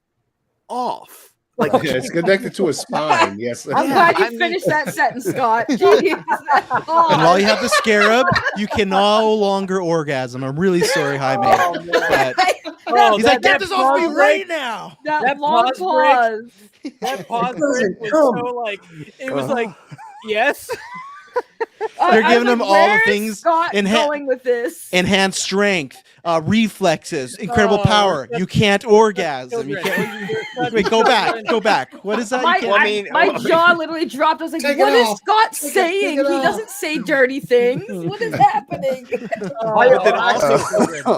off. Like it's connected to his spine. Yes. I'm glad you finished that sentence, Scott. Jeez, And while you have the scarab, you can no longer orgasm. I'm really sorry, Jaime. But he's like, get this off me right now. That long pause. That pause break was so like it was like yes. They're giving him all the things. Scott going with this. Enhanced strength, reflexes, incredible power. You can't orgasm. You can't. Wait, go back. What is that? My jaw literally dropped. I was like, what is Scott saying? He doesn't say dirty things. What is happening? But then also,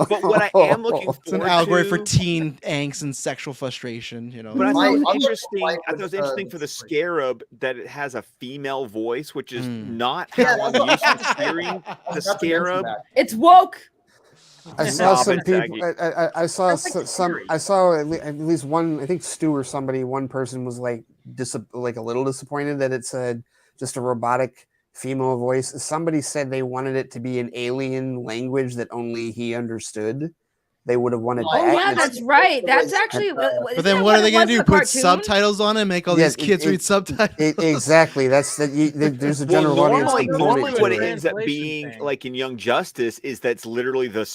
but what I am looking for, it's an allegory for teen angst and sexual frustration. You know, but I thought it was interesting. I thought it was interesting for the scarab that it has a female voice, which is not how I'm used to hearing the scarab. It's woke. I saw some people. I saw some. I saw at least one. I think Stu or somebody. One person was like a little disappointed that it's just a robotic female voice. Somebody said they wanted it to be an alien language that only he understood. They would have wanted. Oh yeah, that's right. That's actually. But then what are they going to do? Put subtitles on it and make all these kids read subtitles? Exactly. That's there's a general audience component. Normally, what it ends up being, like in Young Justice, is that's literally the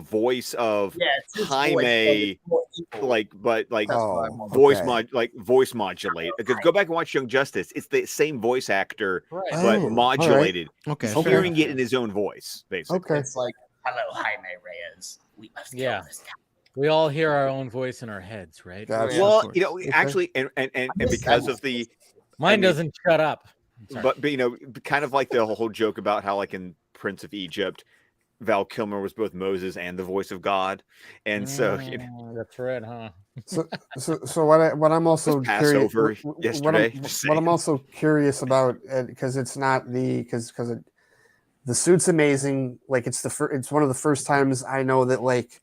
voice of Jaime, voice modulate. Because go back and watch Young Justice, it's the same voice actor, but modulated. Right. Okay, he's hearing it in his own voice, basically. Okay, it's like, hello, Jaime Reyes. We must kill this guy. We all hear our own voice in our heads, right? Well, actually, and because of the mine doesn't shut up. But kind of like the whole joke about how, like in Prince of Egypt, Val Kilmer was both Moses and the voice of God, and so that's right, huh? So what I'm also curious, what I'm also curious about, because it's not because the suit's amazing. Like it's one of the first times I know that like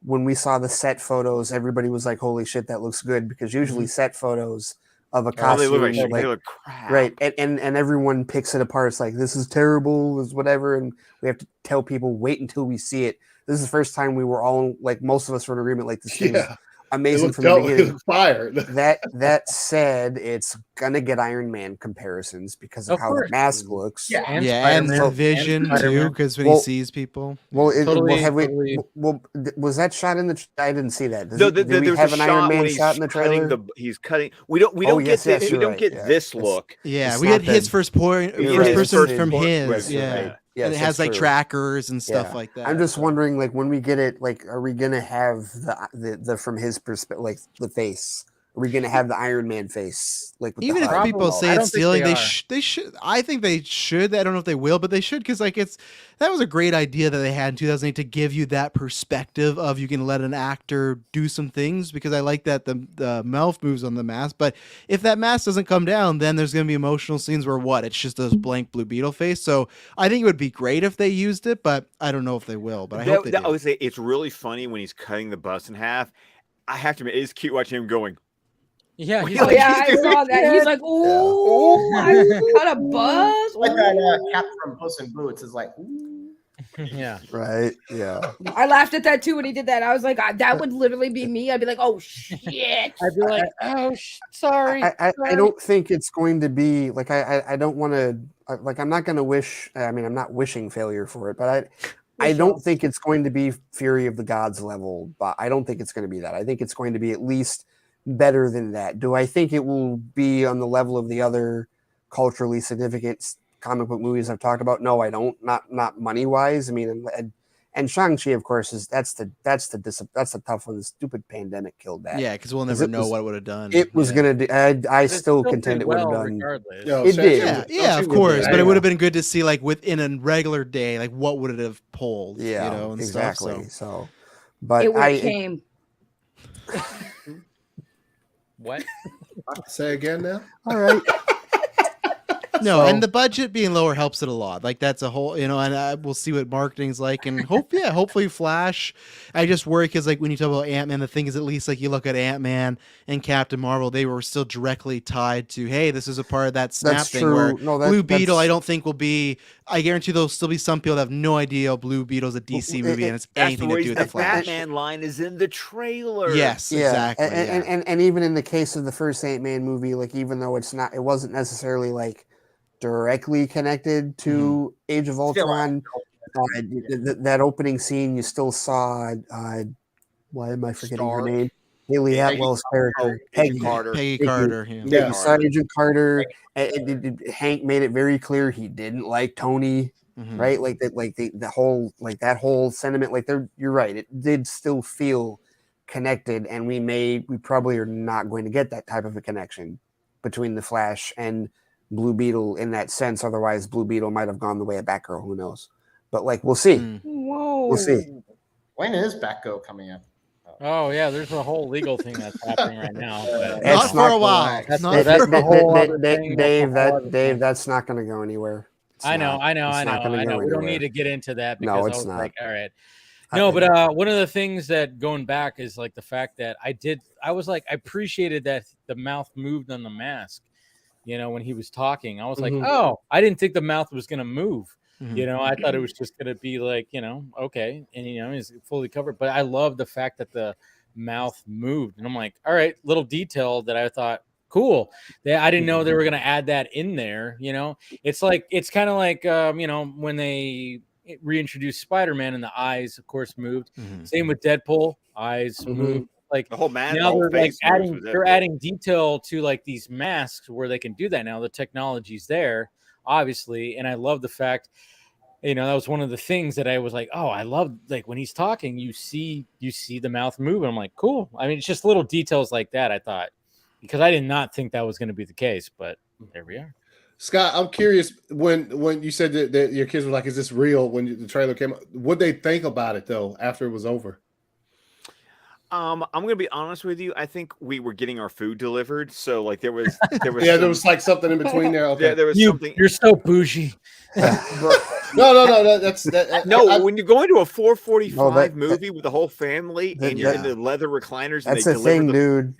when we saw the set photos, everybody was like, "Holy shit, that looks good!" Because usually set photos of a costume, they look crap. Right? And everyone picks it apart. It's like, this is terrible, is whatever, and we have to tell people, wait until we see it. This is the first time we were all like, most of us were in agreement. Like, this thing is amazing from the beginning. Fired. That said, it's gonna get Iron Man comparisons because of how the mask looks. And Vision too, because when he sees people. Well, was that shot in the? I didn't see that. Did we have an Iron Man shot in the trailer? He's cutting. We don't get this look. Yeah, we get his first person from his. Yeah. Yes, and it has like trackers and stuff like that. I'm just wondering, like, when we get it, like, are we gonna have the from his perspective, like the face, Are we going to have the Iron Man face? Like with Even the if hide? people I say don't it's think stealing, they they should. I think they should. I don't know if they will, but they should, because like that was a great idea that they had in 2008 to give you that perspective of you can let an actor do some things, because I like that the mouth moves on the mask. But if that mask doesn't come down, then there's going to be emotional scenes where it's just a blank Blue Beetle face. So I think it would be great if they used it, but I don't know if they will. But I hope they do. I would say it's really funny when he's cutting the bus in half. I have to admit, it is cute watching him going. Yeah, he's Like, like, I saw that. He's like, "Ooh, I got a buzz." Like that cap from Puss in Boots is like, ooh. yeah. Right. Yeah. I laughed at that too when he did that. I was like, that would literally be me. I'd be like, "Oh shit!" I'd be like, oh, sorry. I don't think it's going to be like I don't want to like I'm not going to wish. I mean, I'm not wishing failure for it, but I don't think it's going to be Fury of the Gods level. But I don't think it's going to be that. I think it's going to be at least better than that. Do I think it will be on the level of the other culturally significant comic book movies I've talked about? No, I don't. Not money wise. I mean, and Shang-Chi, of course, that's the tough one. The stupid pandemic killed that. Yeah, because we'll never know what it would have done. It was gonna do. I still did contend it would have done. regardless. It did. Yeah, of course. But it would have been good to see, like, within a regular day, like, what would it have pulled? Yeah, you know, and exactly. stuff, So, but It would have came. What? Say again now. All right. No, and the budget being lower helps it a lot. Like, that's a whole, and we'll see what marketing's like, and hopefully Flash. I just worry because, like, when you talk about Ant-Man, the thing is, at least, like, you look at Ant-Man and Captain Marvel, they were still directly tied to, hey, this is a part of that snap That's thing. true. Where No, Blue Beetle, I don't think will be. I guarantee there'll still be some people that have no idea Blue Beetle's a DC movie and it's anything to do with the Flash. Batman line is in the trailer. Yes, exactly. And even in the case of the first Ant-Man movie, like, even though it wasn't necessarily like directly connected to Age of Ultron, that opening scene, you still saw why am I forgetting her name? Haley Atwell's character, Peggy Carter. Yeah, you saw Agent Carter. Hank made it very clear he didn't like Tony, right? Like that, like the whole, like that whole sentiment. Like you're right. It did still feel connected, and we probably are not going to get that type of a connection between the Flash and Blue Beetle in that sense. Otherwise, Blue Beetle might have gone the way of Batgirl. Who knows? But like, we'll see. Whoa. We'll see. When is Batgirl coming up? Oh yeah, there's a whole legal thing that's happening right now. But not for a while. Dave, that's not going to go anywhere. I know. We don't need to get into that because no, it's not. Like, all right. No, but one of the things that going back is like the fact that I appreciated that the mouth moved on the mask. When he was talking, I was like, oh, I didn't think the mouth was going to move. I thought it was just going to be like, okay. And, he's fully covered. But I love the fact that the mouth moved. And I'm like, all right, little detail that I thought, cool. I didn't know they were going to add that in there. It's kind of like, when they reintroduced Spider-Man and the eyes, of course, moved. Same with Deadpool, eyes moved. Like the whole man, now they're adding detail to like these masks where they can do that now. The technology's there, obviously, and I love the fact, that was one of the things that I was like, oh, I love, like, when he's talking, you see the mouth move, and I'm like, cool. I mean, it's just little details like that. I thought, because I did not think that was going to be the case, but there we are. Scott, I'm curious, when you said that your kids were like, is this real? When the trailer came out, what'd they think about it though after it was over? I'm gonna be honest with you. I think we were getting our food delivered, so like there was there was like something in between there. Okay, yeah, there was something. You're so bougie. No, that's no. When you go into a 4:45 movie with the whole family and you're in the leather recliners, and that's the thing, dude.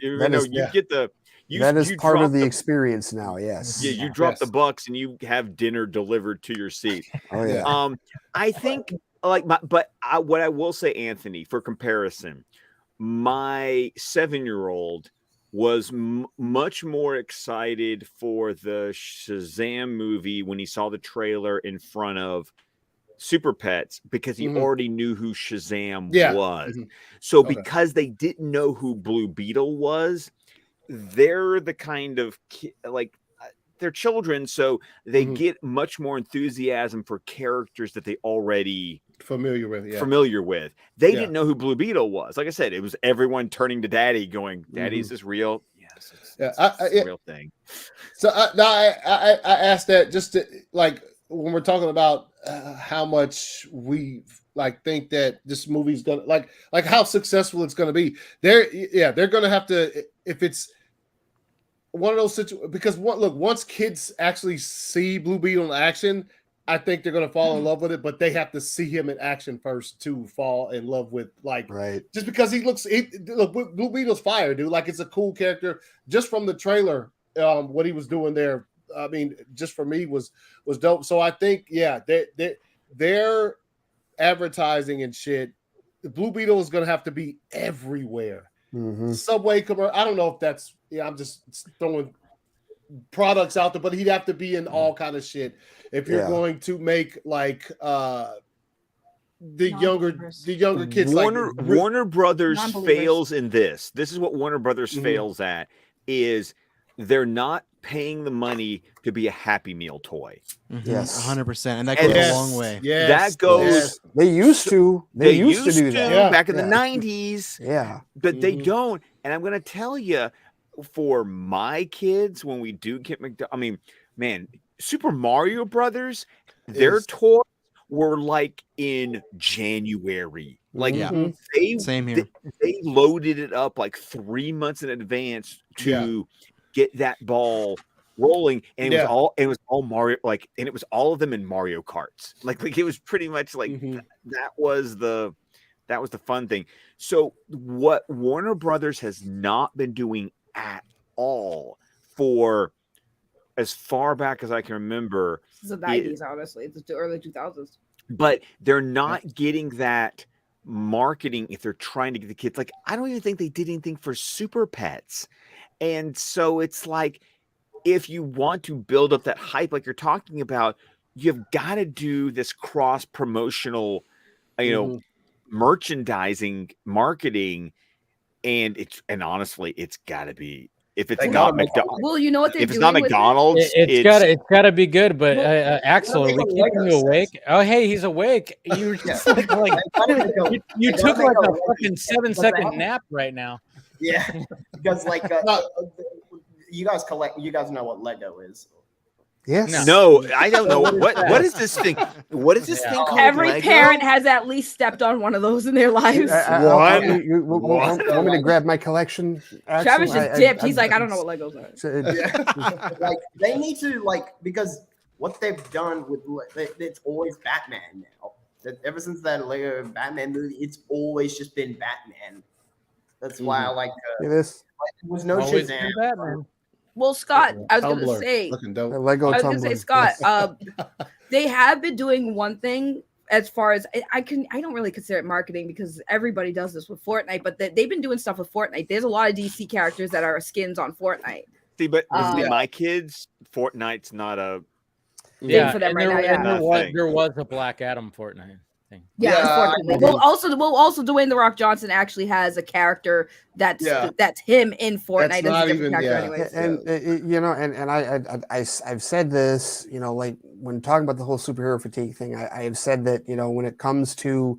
That is part of the experience now. Yes. Yeah, you drop the bucks and you have dinner delivered to your seat. Oh yeah. I think what I will say, Anthony, for comparison, my 7-year-old was much more excited for the Shazam movie when he saw the trailer in front of Super Pets because he already knew who Shazam was. So because they didn't know who Blue Beetle was, they're the kind of they're children, so they get much more enthusiasm for characters that they already familiar with. They didn't know who Blue Beetle was. Like I said, it was everyone turning to Daddy, going, "Daddy, is this real?" Yes. Yeah, It's a real thing. So I asked that just to like when we're talking about how much we like think that this movie's gonna like how successful it's gonna be. They're gonna have to if it's one of those situations because once kids actually see Blue Beetle in action, I think they're gonna fall in love with it. But they have to see him in action first to fall in love with just because look Blue Beetle's fire, dude. Like it's a cool character just from the trailer. What he was doing there, I mean, just for me was dope. So I think, their advertising and shit. The Blue Beetle is gonna have to be everywhere. Mm-hmm. Subway commercial. I don't know if that's. I'm just throwing products out there, but he'd have to be in all kind of shit if you're going to make like the younger kids. Warner Brothers fails in this. This is what Warner Brothers fails at is they're not paying the money to be a Happy Meal toy. Yes, 100%, and that goes a long way. Yes, that goes. They used to. They used to do that back in the 90s. Yeah, but they don't. And I'm going to tell you, for my kids, when we do get I mean, man, Super Mario Brothers, their toys were like in January. Like same here. They loaded it up like 3 months in advance to get that ball rolling, and it was all Mario, like, and it was all of them in Mario Karts. Like it was pretty much like that was the fun thing. So what Warner Brothers has not been doing at all for as far back as I can remember. It's the 90s, honestly. It's the early 2000s. But they're not getting that marketing if they're trying to get the kids. Like, I don't even think they did anything for Super Pets. And so it's like, if you want to build up that hype like you're talking about, you've got to do this cross-promotional, merchandising, marketing, and honestly, it's got to be. If it's not McDonald's, well, you know what they're if it's doing not McDonald's, it's gotta be good. But Axel, are we keeping you awake? Oh, hey, he's awake. You just like you took like a fucking 7-second nap right now. Yeah, because you guys know what Lego is. Yes. No, I don't know. What is this thing? What is this thing called? Every Lego? parent has at least stepped on one of those in their lives. Want me to grab my collection? Travis just dipped. He's like, I don't know what Legos are. Like they need to because what they've done with it's always Batman now. Ever since that Lego Batman movie, it's always just been Batman. That's why I like this. There was no Shazam. Well, Scott, I was going to say, Scott, they have been doing one thing as far as I don't really consider it marketing because everybody does this with Fortnite, but they've been doing stuff with Fortnite. There's a lot of DC characters that are skins on Fortnite. See, but my kids, Fortnite's not a thing for them right now. There was a Black Adam Fortnite. Yeah, unfortunately. Well, also Dwayne the Rock Johnson actually has a character that's him in Fortnite. That's not even anyways. And I've said this, like when talking about the whole superhero fatigue thing, I have said that when it comes to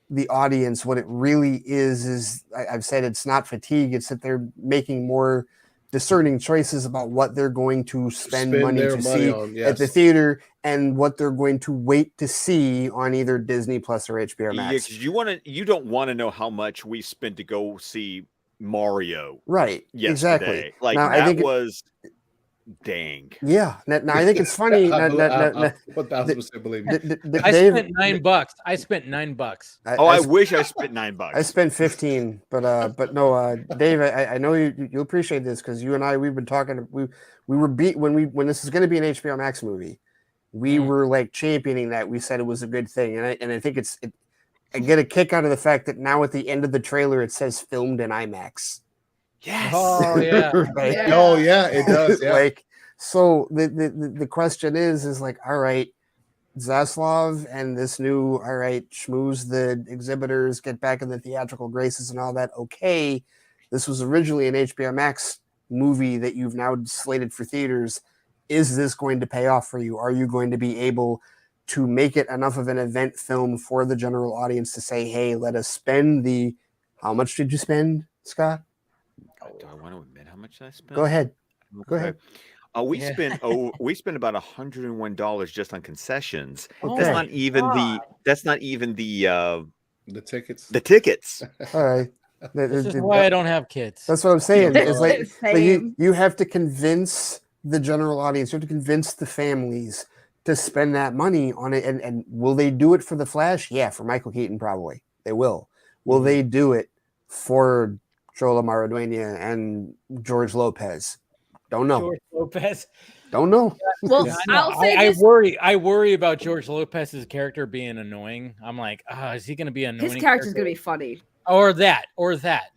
the audience, what it really is I've said it's not fatigue; it's that they're making more discerning choices about what they're going to spend money to see at the theater and what they're going to wait to see on either Disney Plus or HBO Max. Yeah, you don't want to know how much we spent to go see Mario. Right. Yesterday. Exactly. Like now, that was dang. Yeah. Now I think it's funny. I believe you. I spent $9. I spent $9. I wish I spent $9. I spent 15, but no, Dave, I know you appreciate this because you and I we've been talking. We were beat when this is going to be an HBO Max movie. We were like championing that. We said it was a good thing, and I think I get a kick out of the fact that now at the end of the trailer it says filmed in IMAX. Yes. Oh yeah. Right? Yeah. Oh yeah, it does. Yeah. So the question is like, all right, Zaslav and this new, all right, schmooze the exhibitors, get back in the theatrical graces and all that. Okay, this was originally an HBO Max movie that you've now slated for theaters. Is this going to pay off for you? Are you going to be able to make it enough of an event film for the general audience to say, hey, let us spend how much did you spend, Scott? Do I want to admit how much I spent? Go ahead. Go ahead. We spent about $101 just on concessions. Okay. That's not even the tickets. The tickets. All right. This is why I don't have kids. That's what I'm saying. It's like Same. you have to convince the general audience, you have to convince the families to spend that money on it. And will they do it for the Flash? Yeah, for Michael Keaton, probably. They will. Will they do it for Joel Maraduena and George Lopez? Don't know. George Lopez. Don't know. Well, I'll say I this. worry about George Lopez's character being annoying. I'm like, is he going to be annoying? His character's going to be funny. Or that.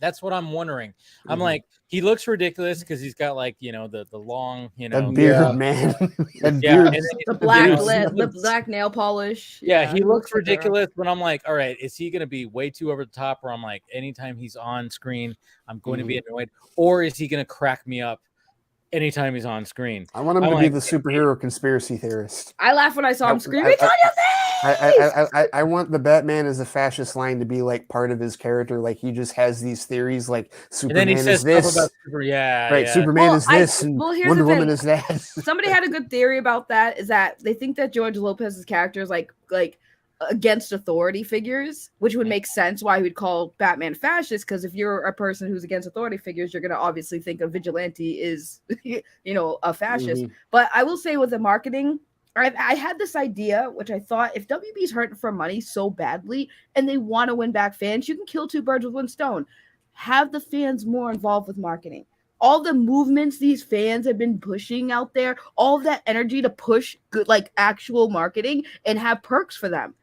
That's what I'm wondering. I'm like, he looks ridiculous because he's got like, the long, that beard, man. That beard. The black nail polish. Yeah, he looks ridiculous, but I'm like, all right, is he going to be way too over the top where I'm like, anytime he's on screen, I'm going to be annoyed? Or is he going to crack me up anytime he's on screen? I want him to be the superhero conspiracy theorist. I laughed when I saw him scream, it's on your face! I want the Batman as a fascist line to be like part of his character. Like he just has these theories like Superman is this. Superman is this and Wonder Woman is that. Somebody had a good theory about that, is that they think that George Lopez's character is like against authority figures, which would make sense why we'd call Batman fascist, because if you're a person who's against authority figures, you're going to obviously think a vigilante is a fascist. But I will say with the marketing, I had this idea, which I thought, if WB's hurting for money so badly and they want to win back fans, you can kill two birds with one stone. Have the fans more involved with marketing. All the movements these fans have been pushing out there, all that energy to push good, like actual marketing, and have perks for them.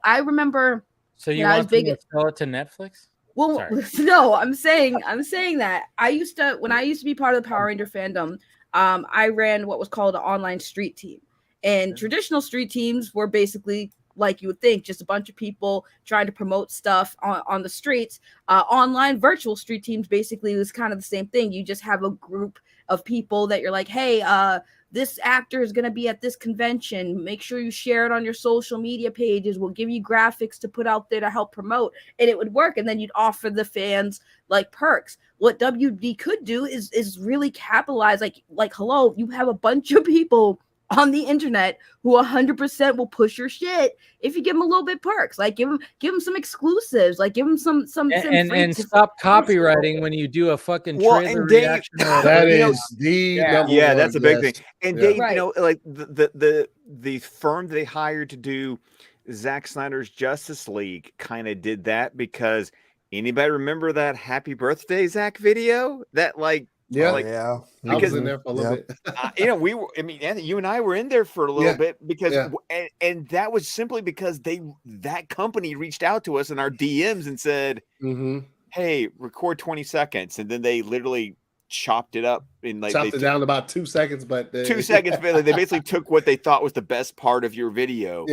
I remember. So you want to sell it to Netflix? Well, no, I'm saying that when I used to be part of the Power Ranger fandom, I ran what was called an online street team. And traditional street teams were basically, like you would think, just a bunch of people trying to promote stuff on the streets. Online virtual street teams basically was kind of the same thing. You just have a group of people that you're like, hey, this actor is going to be at this convention. Make sure you share it on your social media pages. We'll give you graphics to put out there to help promote. And it would work. And then you'd offer the fans like perks. What WD could do is really capitalize. Like, hello, you have a bunch of people on the internet who 100% will push your shit if you give them a little bit perks. Like give them some exclusives, like give them some and stop copywriting when you do a fucking trailer reaction. That is that's a big thing. And Dave, like the firm they hired to do Zack Snyder's Justice League kind of did that, because anybody remember that Happy Birthday Zack video? That I was in there for a little bit. We were. I mean, Anthony, you and I were in there for a little bit because, and that was simply because that company reached out to us in our DMs and said, "Hey, record 20 seconds," and then they literally chopped it up in chopped it down to about 2 seconds, but 2 seconds. But they basically took what they thought was the best part of your video.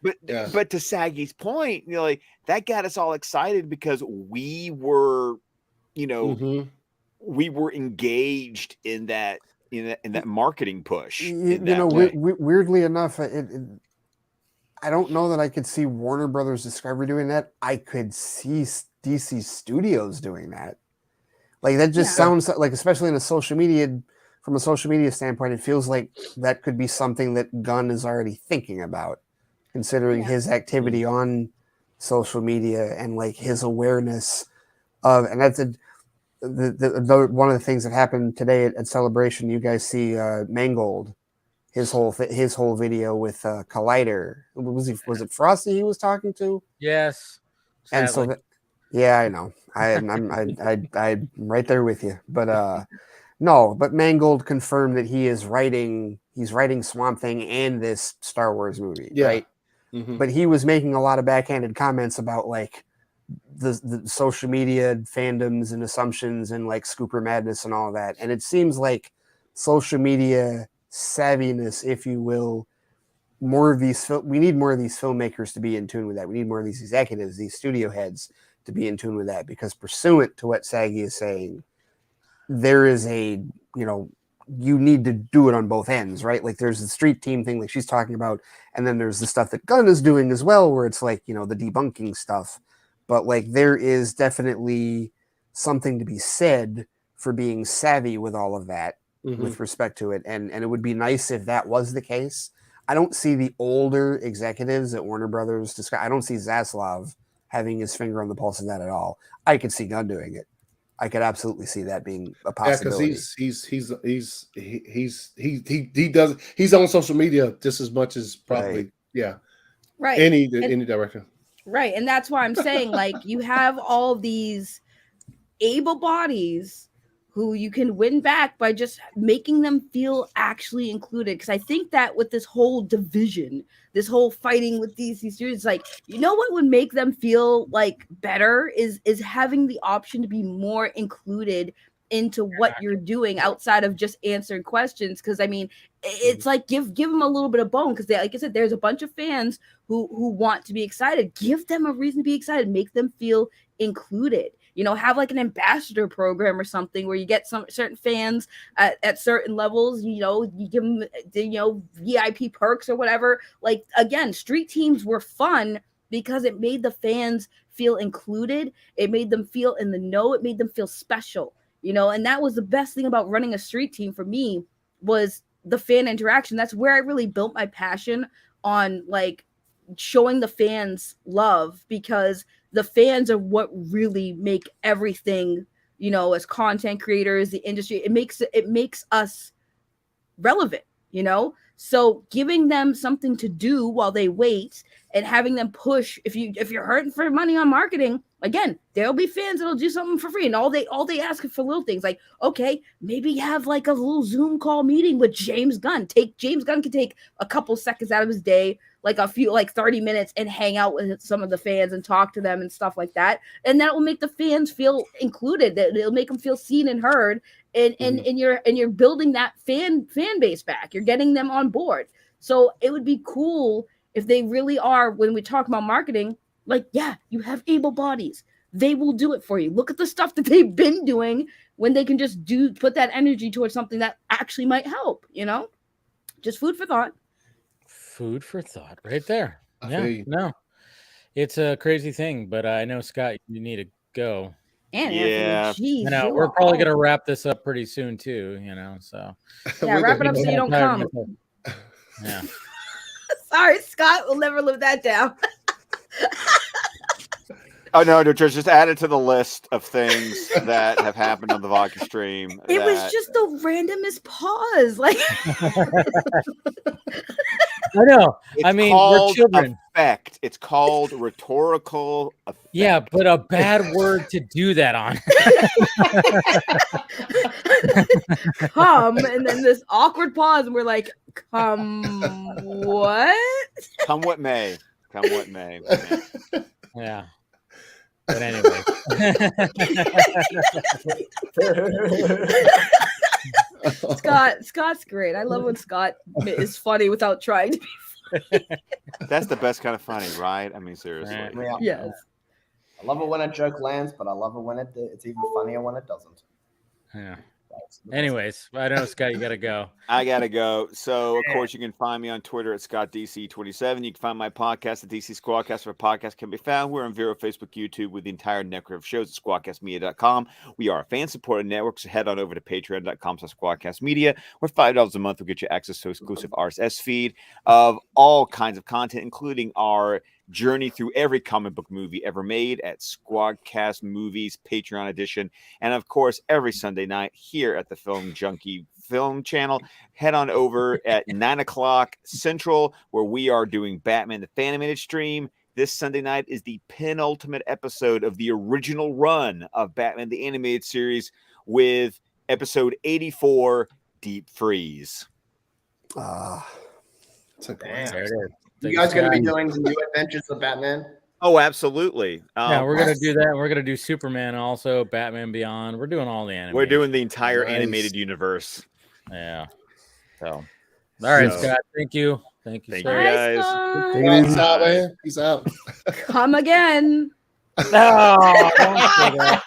But to Saggy's point, that got us all excited because we were, we were engaged in that marketing push. Weirdly enough, I don't know that I could see Warner Brothers Discovery doing that. I could see DC Studios doing that. Like that just sounds like, especially from a social media standpoint, it feels like that could be something that Gunn is already thinking about, considering his activity on social media and like his awareness of, and that's one of the things that happened today at Celebration. You guys see Mangold, his whole video with Collider. Was it Frosty he was talking to? Yes. Sadly. And I know. I'm right there with you. But but Mangold confirmed that he's writing Swamp Thing and this Star Wars movie, right? But he was making a lot of backhanded comments about like the social media fandoms and assumptions and like Scooper Madness and all of that. And it seems like social media savviness, if you will, we need more of these filmmakers to be in tune with that. We need more of these executives, these studio heads to be in tune with that, because pursuant to what Saggy is saying, there is you need to do it on both ends, right? Like there's the street team thing like she's talking about, and then there's the stuff that Gunn is doing as well, where it's like, the debunking stuff. But like there is definitely something to be said for being savvy with all of that with respect to it. And it would be nice if that was the case. I don't see the older executives at Warner Brothers. I don't see Zaslav having his finger on the pulse of that at all. I could see Gunn doing it. I could absolutely see that being a possibility. Yeah, because he's on social media just as much as probably any director. Right. And that's why I'm saying, like, you have all these able bodies who you can win back by just making them feel actually included. Because I think that with this whole division, this whole fighting with DC Studios, like, you know what would make them feel like better is having the option to be more included into what you're doing outside of just answering questions. Because I mean, it's like give them a little bit of bone, because like I said, there's a bunch of fans who want to be excited. Give them a reason to be excited. Make them feel included. You know, have like an ambassador program or something where you get some certain fans at certain levels. You know, you give them VIP perks or whatever. Like, again, street teams were fun because it made the fans feel included. It made them feel in the know. It made them feel special. You know, and that was the best thing about running a street team for me, was the fan interaction. That's where I really built my passion on, like, showing the fans love, because the fans are what really make everything, you know, as content creators, the industry, it makes us relevant, you know? So giving them something to do while they wait and having them push, if you're hurting for money on marketing, again, there'll be fans that'll do something for free, and all they ask for little things like, okay, maybe have like a little Zoom call meeting with James Gunn. James Gunn can take a couple seconds out of his day, like 30 minutes, and hang out with some of the fans and talk to them and stuff like that. And that will make the fans feel included. That it'll make them feel seen and heard. And you're building that fan base back. You're getting them on board. So it would be cool if they really are, when we talk about marketing, like, yeah, you have able bodies. They will do it for you. Look at the stuff that they've been doing when they can just put that energy towards something that actually might help, you know? Just food for thought. Food for thought right there. No, it's a crazy thing, but I know, Scott, you need to go. And Anthony, I know we're probably going to wrap this up pretty soon too, you know, so. Yeah, wrap it up so you don't come. Yeah. Sorry, Scott, we'll never live that down. Oh no, just add it to the list of things that have happened on the Vodka stream. It was just the randomest pause. Like, I know. It's we're children. Effect. It's called rhetorical effect. Yeah, but a bad word to do that on. Come, and then this awkward pause, and we're like, come what? Come what may. Come what may. Yeah. But anyway. Scott's great. I love when Scott is funny without trying to be funny. That's the best kind of funny, right? I mean, seriously. Yeah. Yes. I love it when a joke lands, but I love it when it's even funnier when it doesn't. Yeah. Anyways, I know, Scott, you got to go. I got to go. So, of course, you can find me on Twitter at ScottDC27. You can find my podcast at DC Squadcast, where podcasts can be found. We're on Vero, Facebook, YouTube, with the entire network of shows at squadcastmedia.com. We are a fan-supported network, so head on over to patreon.com/squadcastmedia, where $5 a month will get you access to exclusive RSS feed of all kinds of content, including our journey through every comic book movie ever made at Squadcast Movies Patreon edition, and of course every Sunday night here at the Film Junkee Film Channel. Head on over at 9:00 Central, where we are doing Batman the Animated stream. This Sunday night is the penultimate episode of the original run of Batman the Animated series, with episode 84, Deep Freeze. It's okay. You guys going to be doing the new adventures of Batman? Oh, absolutely. Yeah, we're going to do that. We're going to do Superman also, Batman Beyond. We're doing all the animated. We're doing the entire animated universe. Yeah. So, all right, Scott. Thank you. Thank you, guys. Peace out, man. Peace out. Come again. No, don't say that.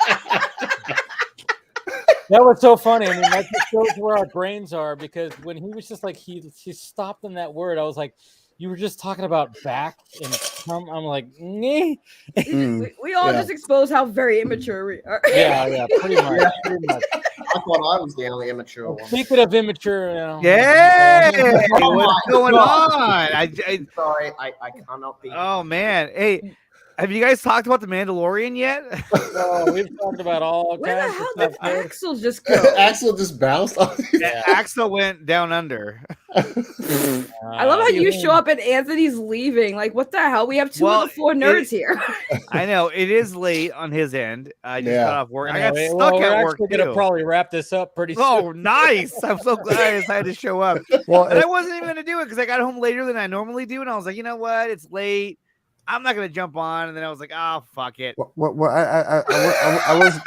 That was so funny. I mean, that just shows where our brains are, because when he was just like, he stopped in that word, I was like, you were just talking about back and come. I'm like, nah. We all Yeah. just expose how very immature we are. Yeah, pretty much. Yeah. Pretty much. I thought I was the only immature one. Speaking of immature, Hey, Oh what's my going God. on? Sorry, I cannot be. Oh man, hey, have you guys talked about the Mandalorian yet? Oh, we've talked about all Where the kinds hell of did stuff. Axel just go? Axel just bounced off. Axel went down under. I love how you show up and Anthony's leaving. Like, what the hell? We have two of the four nerds here. I know it is late on his end. I just got off work. I got stuck we're at work actually gonna too. probably wrap this up pretty soon. Oh, nice! I'm so glad I decided to show up. Well, And I wasn't even going to do it because I got home later than I normally do, and I was like, you know what? It's late. I'm not going to jump on. And then I was like, oh, fuck it. I was.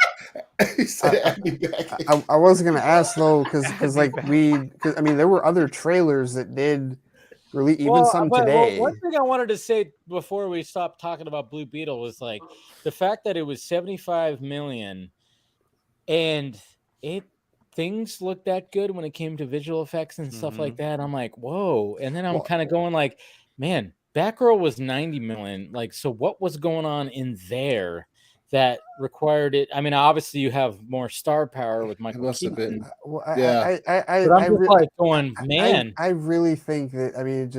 I was gonna ask though, because like I mean, there were other trailers that did release, even some today. One thing I wanted to say before we stopped talking about Blue Beetle was like the fact that it was 75 million, and things looked that good when it came to visual effects and stuff like that. I'm like, whoa! And then I'm kind of going like, man, Batgirl was 90 million. Like, so what was going on in there that required it? I mean, obviously you have more star power with Michael Keaton. I really think that. I mean,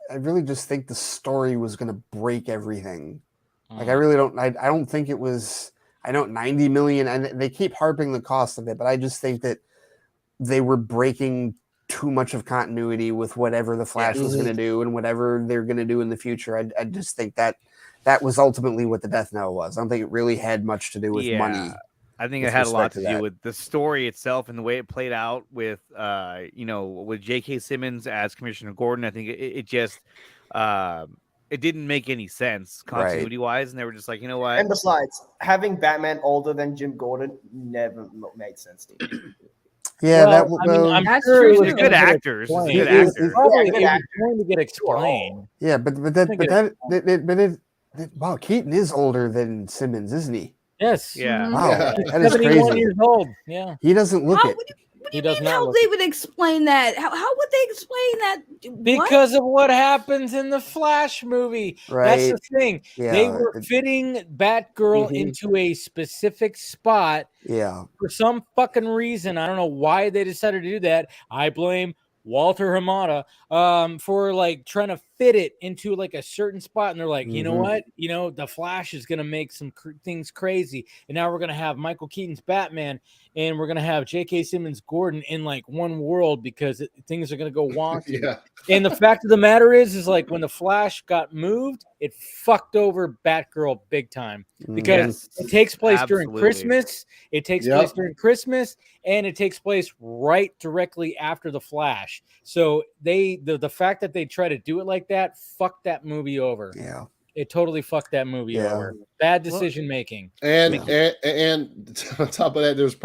I really just think the story was going to break everything. Like, I really don't. I don't think it was. I know 90 million, and they keep harping the cost of it, but I just think that they were breaking too much of continuity with whatever the Flash was going to do and whatever they're going to do in the future. I just think that was ultimately what the death knell was. I don't think it really had much to do with money. I think it had a lot to do with the story itself and the way it played out with, with J.K. Simmons as Commissioner Gordon. I think it just, it didn't make any sense continuity wise. And they were just like, you know what? And besides, having Batman older than Jim Gordon never made sense to me. Yeah, I'm sure they're good actors. Good actors. Probably going to get explained. Yeah, but wow, Keaton is older than Simmons, isn't he? Yes. Yeah. Wow, He's that is 71 crazy. years old. Yeah. He doesn't look it. He does not How look they would explain that? How would they explain that? because of what happens in the Flash movie. That's the thing. Yeah, they were fitting Batgirl into a specific spot. Yeah. For some fucking reason. I don't know why they decided to do that. I blame Walter Hamada for like trying to fit it into like a certain spot. And they're like, you know what? You know, the Flash is going to make some things crazy. And now we're going to have Michael Keaton's Batman and we're going to have J.K. Simmons Gordon in like one world because things are going to go wonky. And the fact of the matter is like when the Flash got moved, it fucked over Batgirl big time because it takes place during Christmas. It takes place during Christmas and it takes place right directly after the Flash. So the fact that they try to do it like that fucked that movie over. Yeah. It totally fucked that movie over. Bad decision making. And on top of that, there's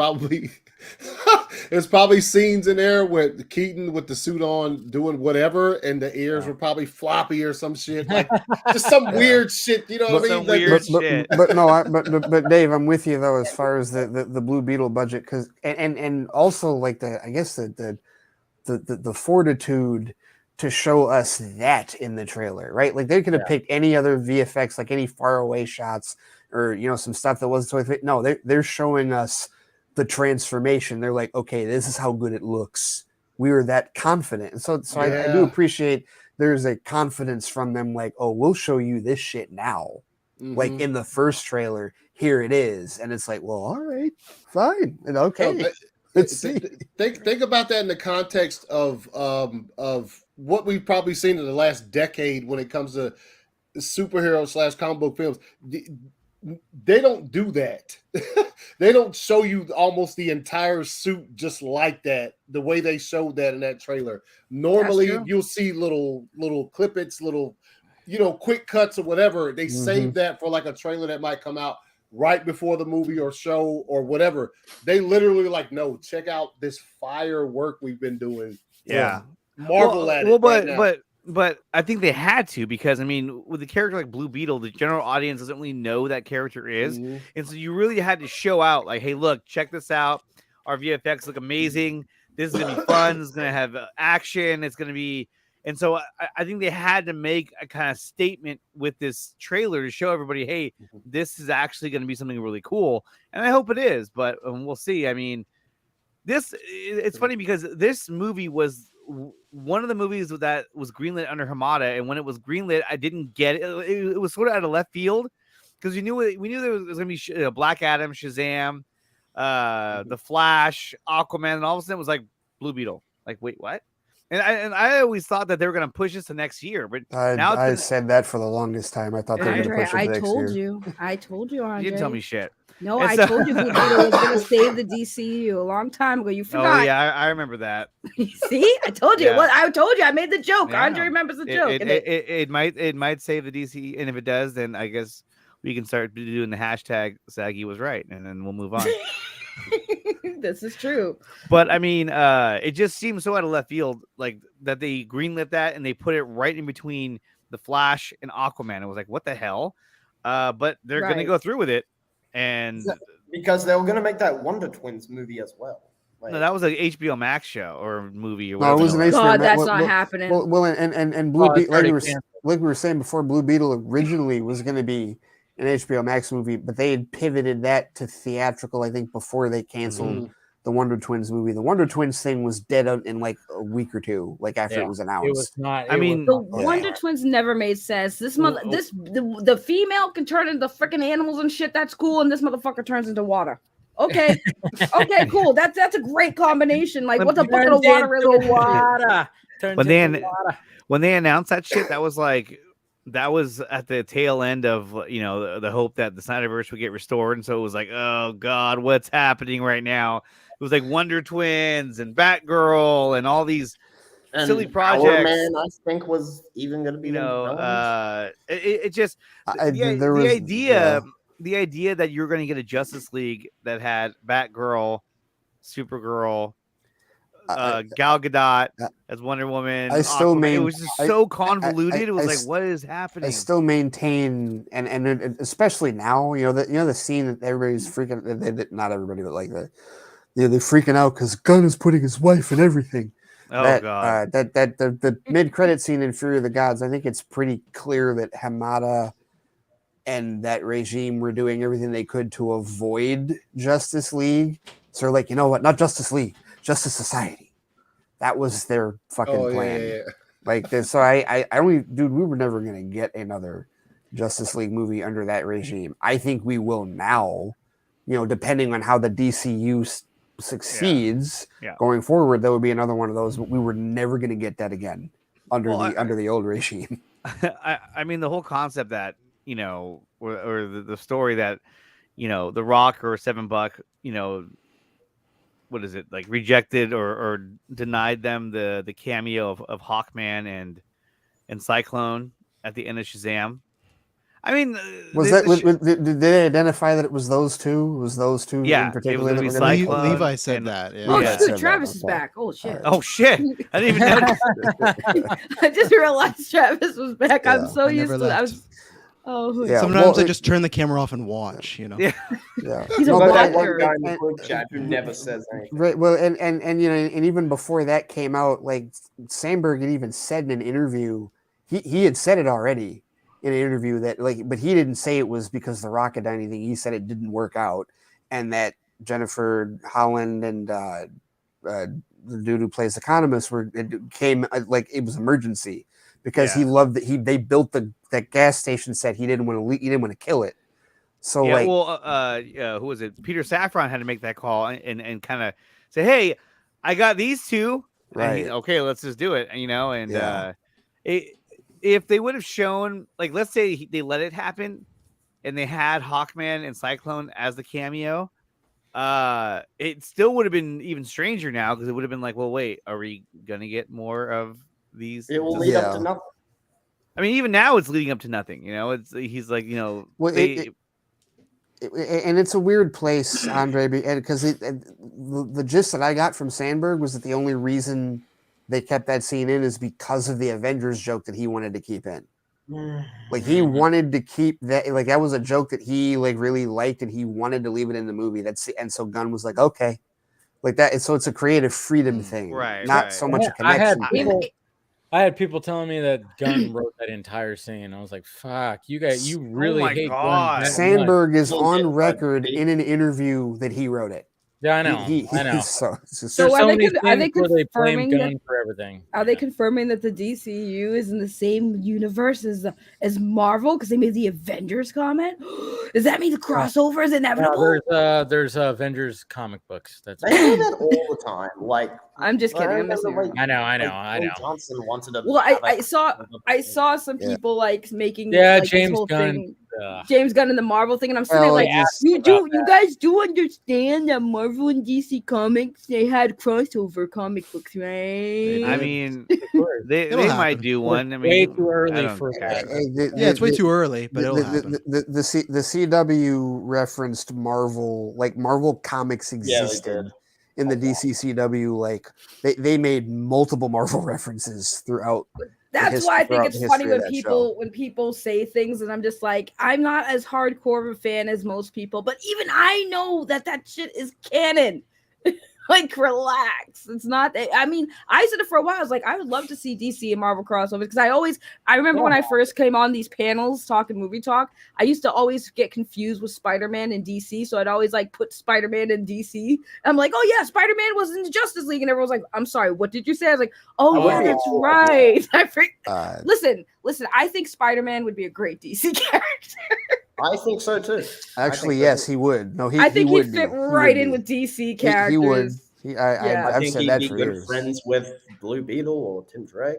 probably scenes in there with Keaton with the suit on doing whatever, and the ears were probably floppy or some shit, like just some weird shit. You know what I mean? But Dave, I'm with you though as far as the Blue Beetle budget, because and also like the fortitude to show us that in the trailer, right? Like they could have picked any other VFX, like any faraway shots or, some stuff that wasn't so. No, they're showing us the transformation. They're like, okay, this is how good it looks. We were that confident. And so I do appreciate there's a confidence from them. Like, oh, we'll show you this shit now. Like in the first trailer, here it is. And it's like, well, all right, fine. And okay. Let's see. Think about that in the context of what we've probably seen in the last decade when it comes to superhero / comic book films. They don't do that. They don't show you almost the entire suit just like that, the way they showed that in that trailer. Normally, you'll see little clippets, little, quick cuts or whatever. They save that for like a trailer that might come out right before the movie or show or whatever. They literally like, no, check out this firework we've been doing. Yeah. Marvel at it. But I think they had to, because I mean, with a character like Blue Beetle, the general audience doesn't really know that character is. And so you really had to show out like, hey, look, check this out. Our VFX look amazing. This is going to be fun. This is going to have action. It's going to be, And so I think they had to make a kind of statement with this trailer to show everybody, hey, this is actually going to be something really cool. And I hope it is, but we'll see. I mean, it's funny because this movie was one of the movies that was greenlit under Hamada. And when it was greenlit, I didn't get it. It was sort of out of left field because we knew there was going to be Black Adam, Shazam, The Flash, Aquaman, and all of a sudden it was like Blue Beetle. Like, wait, what? And I always thought that they were going to push this to next year, but now I said that for the longest time. I thought they were going to push it I next year. I told you, Andre. You didn't tell me shit. No, I told you Blue Beetle was going to save the DCU a long time ago. You forgot. Oh yeah, I remember that. See, I told you. Yeah. Well, I told you. I made the joke. Yeah. Andre remembers the joke. It might save the DC, and if it does, then I guess we can start doing the hashtag Saggy was right, and then we'll move on. This is true. But I mean, it just seems so out of left field, like that they greenlit that and they put it right in between The Flash and Aquaman. It was like, what the hell? But they're going to go through with it, and because they were going to make that Wonder Twins movie as well. No, that was an HBO Max show or movie or whatever. No, it was an HBO God, Max. that's not happening. Well, and Blue Beetle, like we were saying before, Blue Beetle originally was going to be an HBO Max movie, but they had pivoted that to theatrical, I think, before they canceled the Wonder Twins movie. The Wonder Twins thing was dead in like a week or two, like after it was announced. It was not. The Wonder Twins never made sense. The female can turn into freaking animals and shit. That's cool, and this motherfucker turns into water. Okay, okay, cool. That's a great combination. Like, what's a bucket of water really? Water. When they announced that shit, that was at the tail end of the hope that the Snyderverse would get restored, and so it was like, oh god, what's happening right now? It was like Wonder Twins and Batgirl and all these silly projects. Man, I think was even going to be the idea that you're going to get a Justice League that had Batgirl, Supergirl, Gal Gadot as Wonder Woman. It was just so convoluted. It was like, what is happening? I still maintain, and especially now, the scene that everybody's freaking. Not everybody, but like they're freaking out because Gunn is putting his wife in everything. Oh god! The mid-credit scene in Fury of the Gods. I think it's pretty clear that Hamada and that regime were doing everything they could to avoid Justice League. So they're like, you know what? Not Justice League, Justice Society. That was their fucking plan. Yeah. Like this. So we were never gonna get another Justice League movie under that regime. I think we will now. Depending on how the DCU succeeds going forward, there would be another one of those. But we were never gonna get that again under the old regime. I mean, the whole concept that. Or the story that, The Rock or $7, what is it, like rejected or denied them the cameo of Hawkman and Cyclone at the end of Shazam. I mean, did they identify that it was those two? Was those two in particular? Levi said that. Yeah. Oh, Yeah. shit, Travis is back. Oh shit. Oh shit! I didn't even notice. I just realized Travis was back. I'm so used to that. Sometimes I just turn the camera off and watch. He's a that one guy in the group chat who never says anything. Right. Well, and even before that came out, like Sandberg had even said in an interview, he had said it already in an interview that but he didn't say it was because The Rock had done anything. He said it didn't work out, and that Jennifer Holland and the dude who plays Economist came like it was emergency. Because he loved that they built that gas station set. He didn't want to kill it. So who was it? Peter Safran had to make that call and kind of say, "Hey, I got these two. Right? Okay, let's just do it." If they would have shown, like, let's say they let it happen, and they had Hawkman and Cyclone as the cameo, it still would have been even stranger now because it would have been like, well, wait, are we gonna get more of these? It will lead up to nothing. I mean, even now it's leading up to nothing. He's like, Well, and it's a weird place, Andre, because the gist that I got from Sandberg was that the only reason they kept that scene in is because of the Avengers joke that he wanted to keep in. Like he wanted to keep that, like that was a joke that he really liked, and he wanted to leave it in the movie. And so Gunn was like, okay, like that. And so it's a creative freedom thing, right? Not so much a connection. I had people telling me that Gunn wrote that entire scene. I was like, "Fuck, you guys, you really my hate God. Gunn that much." Sandberg is Well, on yeah, record in an interview that he wrote it. Yeah, I know. I know. So, it's just- So There's are so they many are they things where they blame confirming that? Gunn for everything. Are they confirming that the DCU is in the same universe as Marvel because they made the Avengers comment? Does that mean the crossover is inevitable? No, there's Avengers comic books. That's They do that all the time. Like, I'm just kidding. I'm remember, messing like, around. I know. Dwayne Johnson wanted to. Well, have I saw some people like making Yeah, like, James this whole Gunn. thing. James Gunn and the Marvel thing, and I'm sitting Well, there it like, just- you guys do understand that Marvel and DC Comics they had crossover comic books, right? I mean, they It'll might happen. do one. I mean, way too I early don't for care. that. Yeah, it's way too early, but it'll happen. the CW referenced Marvel, like Marvel Comics they existed did. in the DC CW. Like they made multiple Marvel references throughout. That's why I think throughout it's the funny history of when that people say things, and I'm just like, I'm not as hardcore of a fan as most people, but even I know that shit is canon. Like, relax. It's not. I mean, I said it for a while. I was like, I would love to see DC and Marvel crossovers because I remember when I first came on these panels talking movie talk, I used to always get confused with Spider-Man and DC, so I'd always like put Spider-Man in DC. I'm like, oh yeah, Spider-Man was in the Justice League, and everyone's like, I'm sorry, what did you say? I was like, oh yeah, that's right. Listen. I think Spider-Man would be a great DC character. I think so too. Actually, yes, he would. No, I think would he'd fit be. right in with DC characters. He would. I I've think said he'd that be for good years. friends with Blue Beetle or Tim Drake.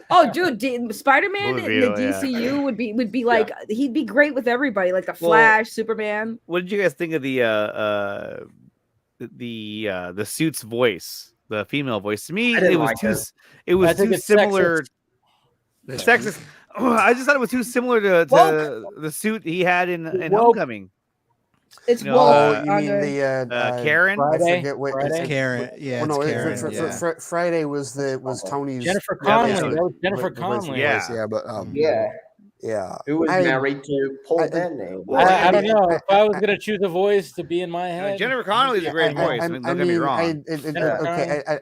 Oh, dude, Spider-Man Blue in the Beetle, yeah. DCU would be like he'd be great with everybody, like the Flash, Superman. What did you guys think of the suit's voice, the female voice? To me, it was too similar. Sexist. I just thought it was too similar to the suit he had in Homecoming. It's You know, woke. You mean the Karen? I forget what Friday? it's Karen, yeah, Well, it's no, Karen. Friday was Tony's Jennifer Connelly. Yeah, That was Jennifer the voice- Connelly. Yeah. but yeah. Who was I- married to Paul Bettany. I don't know. If I was gonna choose a voice to be in my head, Jennifer Connelly's a great voice. Don't get me wrong.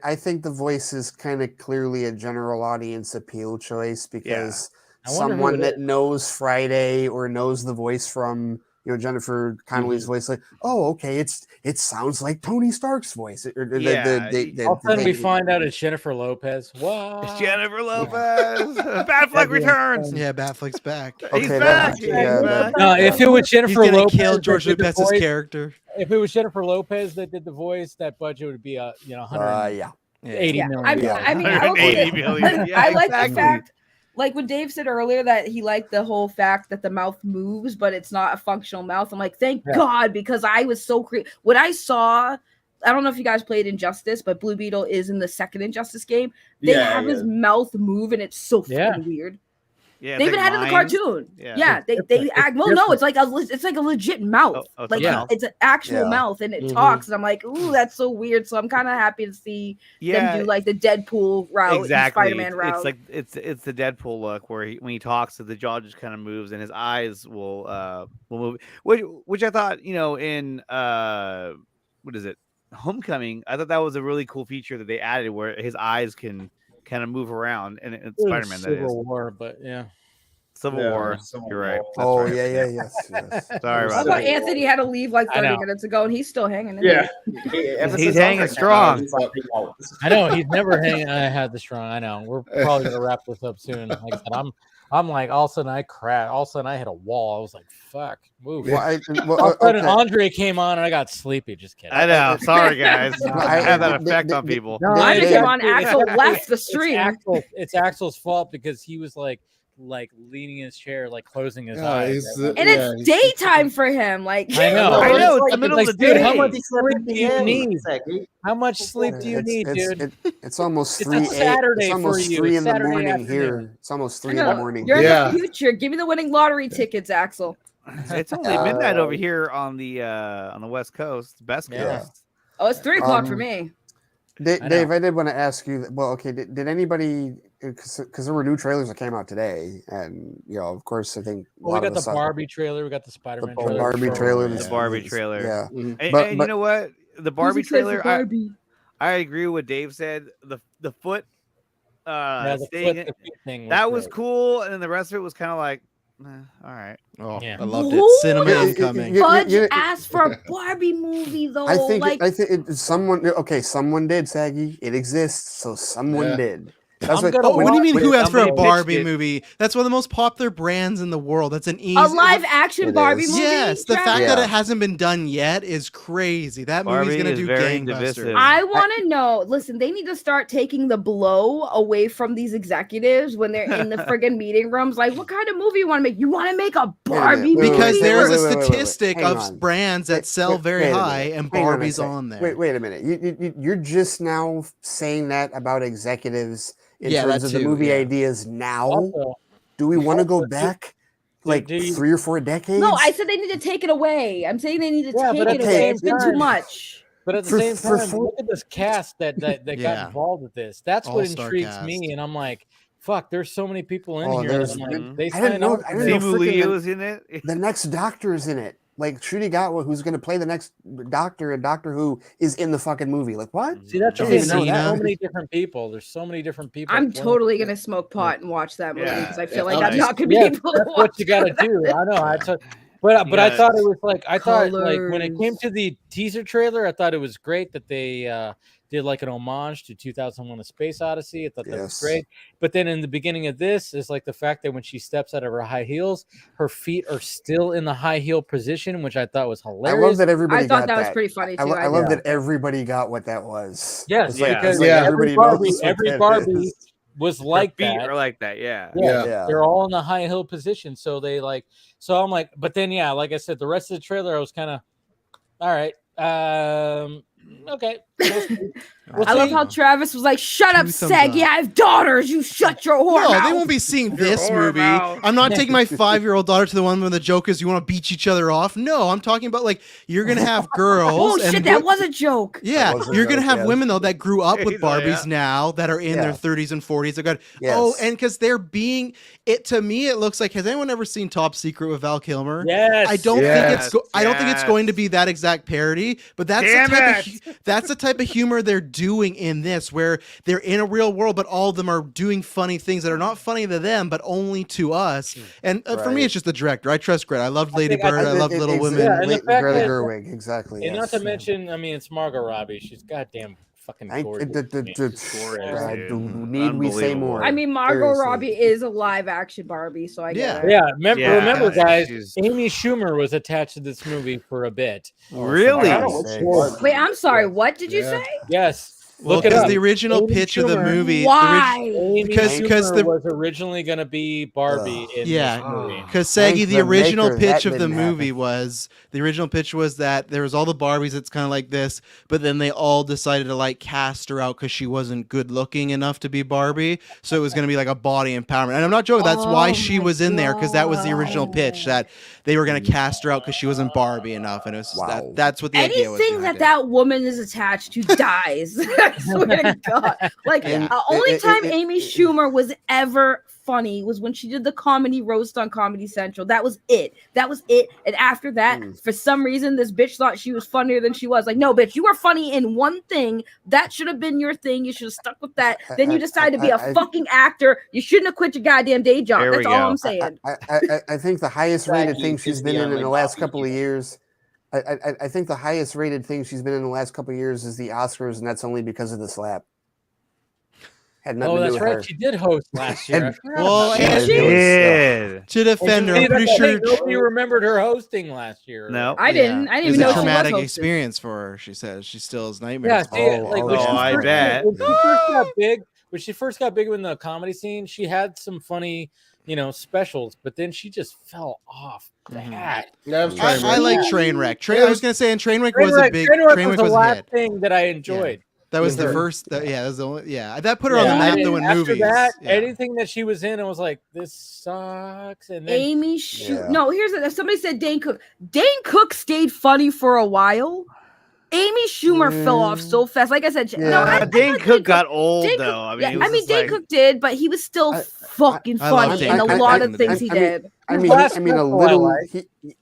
I think the voice is kind of clearly a general audience appeal choice because I wonder who someone it that knows Friday or knows the voice from Jennifer Connelly's voice, like, oh, okay, it sounds like Tony Stark's voice. all of a sudden we find out it's Jennifer Lopez. What? It's Jennifer Lopez. Batfleck returns. Yeah, Batfleck's back. He's back. No, if it was Jennifer He's gonna Lopez, kill George that did the Lopez's voice- character. If it was Jennifer Lopez that did the voice, that budget would be 180 million. I mean, I will say 180 million. Yeah, I like exactly. the fact, like when Dave said earlier that he liked the whole fact that the mouth moves, but it's not a functional mouth. I'm like, thank God, because I was so when I saw, I don't know if you guys played Injustice, but Blue Beetle is in the second Injustice game. They have his mouth move, and it's so fucking weird. Yeah, they it's even like had it in the lines. cartoon. Yeah. They act. Well, no, it's like a legit mouth. Oh, it's like a mouth? it's an actual mouth, and it talks. And I'm like, ooh, that's so weird. So I'm kind of happy to see them do like the Deadpool route, exactly. Spider-Man route. It's like it's the Deadpool look where when he talks, the jaw just kind of moves and his eyes will move. Which I thought, in what is it, Homecoming? I thought that was a really cool feature that they added where his eyes can kind of move around, and it's Spider-Man. That is Civil War, but Civil War. You're right. That's Oh right. yes. Sorry I about thought that. Anthony had to leave like 30 minutes ago, and he's still hanging in there. He's hanging strong. I know he's never had the strong. I know we're probably gonna wrap this up soon. Like I said, I'm like all of a sudden I crashed. All of a sudden I hit a wall. I was like, "Fuck, move!" All of a sudden Andre came on and I got sleepy. Just kidding. I know. Sorry, guys. I have that effect on people. No, Andre came on. Axel left the stream. It's Axel's fault because he was like leaning in his chair, like closing his eyes. And it's daytime for him. Like I know. It's the middle of the day. Dude, how much sleep do you need? How much sleep do you need, dude? It's almost It's 3 a Saturday It's almost for you. 3 in the Saturday morning afternoon. here. It's almost 3 in the morning. You're in the future. Give me the winning lottery tickets, Axel. It's only midnight over here on the West Coast, Best Coast. Oh, it's 3 o'clock for me. Dave, I did want to ask you. Well, okay, did anybody? Because there were new trailers that came out today, and of course, I think we got the Barbie trailer, we got the Spider-Man the trailer, Barbie trailer, the Barbie trailer. Yeah, and you know what? The Barbie trailer, Barbie. I agree with what Dave said. The foot the thing that was great. cool, and then the rest of it was kind of like, all right. Oh, Yeah. I loved it. Cinema incoming. Fudge asked for a Barbie movie though. Someone did, Saggy. It exists, so someone did. That's what do you mean? Who asked for a Barbie movie? That's one of the most popular brands in the world. That's an easy live action Barbie movie. Yes, the fact that it hasn't been done yet is crazy. That movie's gonna do gangbusters. I want to know. Listen, they need to start taking the blow away from these executives when they're in the friggin' meeting rooms. Like, what kind of movie you want to make? You want to make a Barbie movie? Because there's a statistic of brands that sell very high, and Barbie's on there. Wait a minute. You're just now saying that about executives. In terms of the movie ideas now, do we want to go back like 3 or 4 decades? No, I said they need to take it away. I'm saying they need to take it away. It's been too much. But at the same time, look at this cast that got involved with this. That's what intrigues me. And I'm like, fuck, there's so many people in here. That I'm like, they signed up. was in it. The next Doctor is in it. Like Trudy Gatwa, who's going to play the next Doctor in Doctor Who, is in the fucking movie. Like what? See, that's the thing. There's so many different people. There's so many different people. I'm totally gonna smoke pot and watch that movie because I feel like I'm not gonna be able to watch. What you got to do. I know. But I thought it was like like when it came to the teaser trailer, I thought it was great that they did like an homage to 2001: A Space Odyssey. I thought that was great. But then in the beginning of this is like the fact that when she steps out of her high heels, her feet are still in the high heel position, which I thought was hilarious. I love that everybody. I thought that was pretty funny too. I love that everybody got what that was. Yes, because every Barbie was like that. Or like that, yeah. They're all in the high heel position, so they like. So I'm like, but then like I said, the rest of the trailer, I was kind of, all right. Okay. I love how Travis was like, "Shut up, Saggy. I have daughters. You shut your whore mouth." No, they won't be seeing this movie. I'm not taking my 5-year-old daughter to the one where the joke is you want to beat each other off. No, I'm talking about like you're gonna have girls. Oh shit, that was a joke. Yeah, you're gonna have women though that grew up with Barbies now that are in their 30s and 40s. They're good. And because they're being it to me, it looks like. Has anyone ever seen Top Secret with Val Kilmer? Yes. I don't think it's going to be that exact parody, but that's the type of humor they're doing in this, where they're in a real world, but all of them are doing funny things that are not funny to them, but only to us. And for me, it's just the director. I trust Greta. I loved Lady Bird. I love Little Women. Greta Gerwig, exactly. And not to mention, I mean, it's Margot Robbie. She's goddamn fucking gorgeous. Need we say more? I mean, Margot Robbie is a live action Barbie, so I get it. Yeah. Remember, guys, Amy Schumer was attached to this movie for a bit. Really? Wait, I'm sorry. What did you say? Yes. Well, because the original pitch of the movie, because was originally going to be Barbie in this movie. Because Saggy, the original pitch of the movie was that there was all the Barbies. It's kind of like this, but then they all decided to like cast her out because she wasn't good looking enough to be Barbie. So it was going to be like a body empowerment. And I'm not joking. That's why she was in there, because that was the original pitch, that they were going to cast her out because she wasn't Barbie enough. And it was that's what the idea was. Anything that woman is attached to dies. I swear to God. Like, the only time Amy Schumer was ever funny was when she did the comedy roast on Comedy Central. That was it. And after that, for some reason, this bitch thought she was funnier than she was. Like, no, bitch, you were funny in one thing. That should have been your thing. You should have stuck with that. Then you decided to be a fucking actor. You shouldn't have quit your goddamn day job. That's all I'm saying. I think the highest rated thing she's been in the last couple of years. I think the highest rated thing she's been in the last couple of years is the Oscars, and that's only because of the slap. That's right. She did host last year. She did. To defend her, I'm pretty sure nobody remembered her hosting last year. No, I didn't. I didn't even know she was hosting. It was a traumatic experience for her. She says she still has nightmares. I bet. When she first got big in the comedy scene, she had some funny, specials, but then she just fell off bad. I like Trainwreck. I was gonna say, and Trainwreck was a big. Trainwreck was the last thing that I enjoyed. That was the first. That was the only. Yeah, that put her on the map though in movies. After that, anything that she was in, I was like, this sucks. And then Amy No, here's it. Somebody said Dane Cook. Dane Cook stayed funny for a while. Amy Schumer fell off so fast. Like I said, Dane Cook got old though. Dane Cook did, but he was still fucking funny in a lot of things he did. I mean, a little.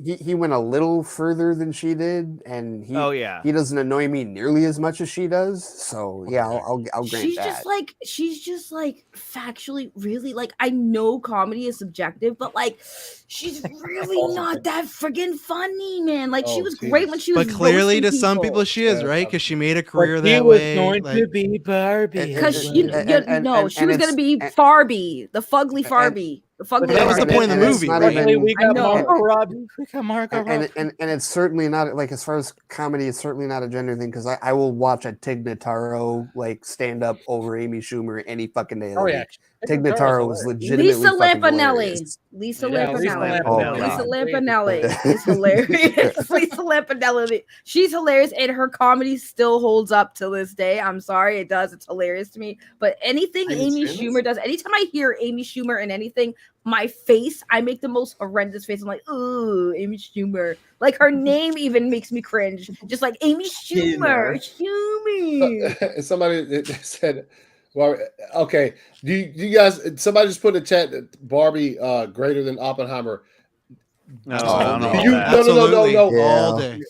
He went a little further than she did, and he doesn't annoy me nearly as much as she does. So yeah, I'll grant she's that. She's just like factually really like. I know comedy is subjective, but like she's really not that friggin' funny, man. Like she was great when she was. But clearly, to some people, she is right because she made a career that way. Going to be Barbie. Because she was going to be Barbie, the fugly Barbie. That was the point of the movie. We got Margot Robbie. We got Margot Robbie. And it's certainly not like as far as comedy, it's certainly not a gender thing because I will watch a Tig Notaro like stand up over Amy Schumer any fucking day. Oh yeah, Tig Notaro was legitimately Lisa Lampanelli. Lisa Lampanelli is hilarious. Lisa Lampanelli, she's hilarious, and her comedy still holds up to this day. I'm sorry, it does. It's hilarious to me. But anything Amy Schumer does, anytime I hear Amy Schumer in anything, my face, I make the most horrendous face. I'm like, ooh, Amy Schumer. Like her name even makes me cringe. Just like Amy Schumer. Somebody said, well, okay. Do you guys? Somebody just put in the chat that Barbie greater than Oppenheimer. No, I don't know. Absolutely. No. All day.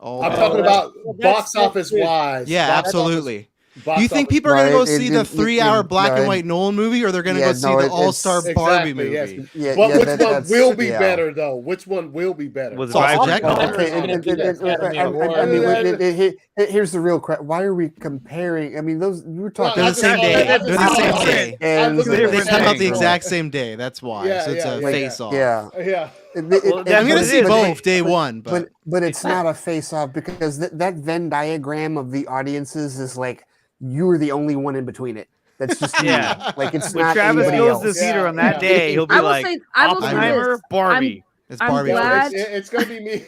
I'm talking about box office wise. Yeah, absolutely. Do you think people are going to go see the 3-hour black and white Nolan movie, or they're going to go see the all-star Barbie movie? Yes. But which one will be better, though? Which one will be better? Was objective. Here's the real question: why are we comparing? I mean, those we were talking. They're the same day. They're the same day. And they come out the exact same day. That's why. So it's a face-off. Yeah. I'm going to see both day one, but it's not a face-off because that Venn diagram of the audiences is like you're the only one in between it. That's just like it's when not. Travis anybody goes else. to the theater on that day, he'll be like, Oppenheimer, Barbie. It's Barbie. It's gonna be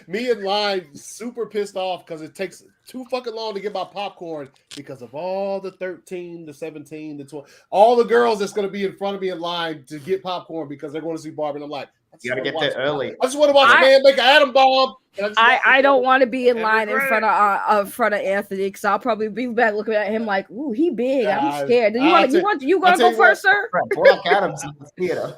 me in line, super pissed off because it takes too fucking long to get my popcorn because of all the 13, the 17, the 12, all the girls that's gonna be in front of me in line to get popcorn because they're going to see Barbie. And I'm like, you gotta get there early. I just want to watch a man make an atom bomb. I don't want to be in line in front of Anthony because I'll probably be back looking at him like, ooh, he big. I'm scared. You gonna go first, sir? Black Adam's in the theater.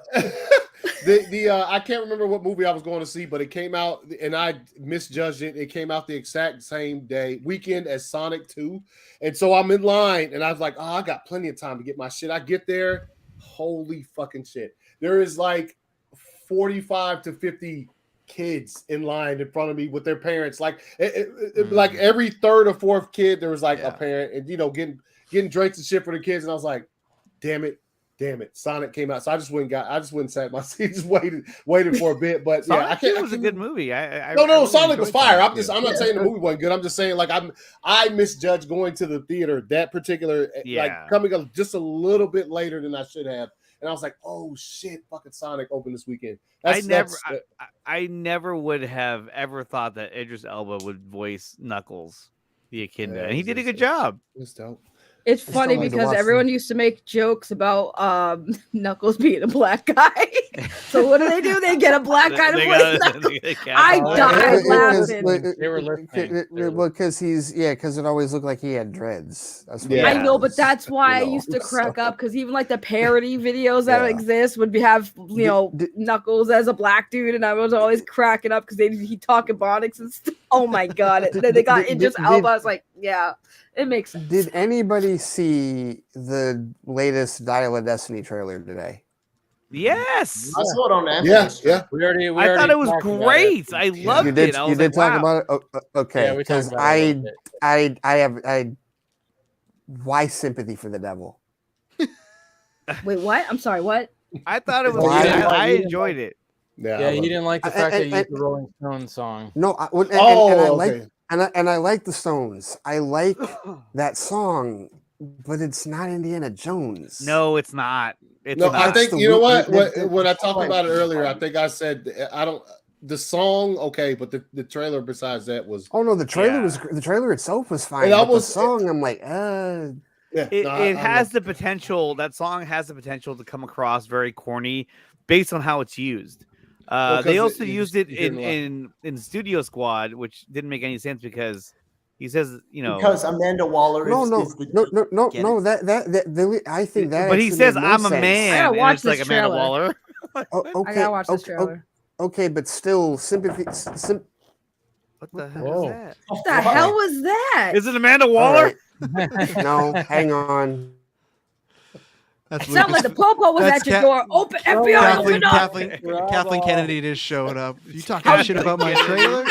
I can't remember what movie I was going to see, but it came out and I misjudged it. It came out the exact same weekend as Sonic 2. And so I'm in line and I was like, oh, I got plenty of time to get my shit. I get there. Holy fucking shit. There is like 45 to 50 kids in line in front of me with their parents. Like like every third or fourth kid, there was like a parent and getting drinks and shit for the kids. And I was like, damn it. Sonic came out. So I just went and sat in my seat, just waited for a bit. But Sonic it was a good movie. No, Sonic was fire. I'm not saying the movie wasn't good. I'm just saying like I misjudged going to the theater that particular like coming up just a little bit later than I should have. And I was like, oh shit, fucking Sonic opened this weekend. I never would have ever thought that Idris Elba would voice Knuckles the Echidna. And he did a good job. It's dope. It's funny because everyone used to make jokes about Knuckles being a black guy. So what do? They get a black guy to voice Knuckles. I died laughing. They were listening. Well, because because it always looked like he had dreads. That's what I know, but that's why I used to crack up because even like the parody videos that exist would have Knuckles as a black dude, and I was always cracking up because he talk Ebonics and stuff. Oh my god! And then they got Idris Elba. I was like, yeah. It makes sense. Did anybody see the latest Dial of Destiny trailer today? Yes. I saw it on Netflix. Yeah. I thought it was great. I loved it. You did talk about it? Oh, okay. Because I have why sympathy for the devil? Wait, what? I'm sorry, what? I thought it was I enjoyed it. Yeah, you didn't like the fact that you used the Rolling Stones song. No, I like the Stones. I like that song, but it's not Indiana Jones. No, it's not. I think you know what? When I talked about it earlier, I think I said I don't. The song, okay, but the trailer besides that was. Oh no, the trailer was the trailer itself was fine. The song, I'm like, It has the potential. That song has the potential to come across very corny, based on how it's used. They also used it in Studio Squad, which didn't make any sense because he says, because Amanda Waller. No. That I think that. But he says, "I'm a man," and it's like Amanda Waller. I gotta watch this trailer. Okay, but still, sympathy. What the hell is that? What the hell was that? Is it Amanda Waller? Right. No, hang on. That's It sounded like the popo was at your door. Open, FBI, open up. Kathleen Kennedy just showed up. You talking shit about my trailer?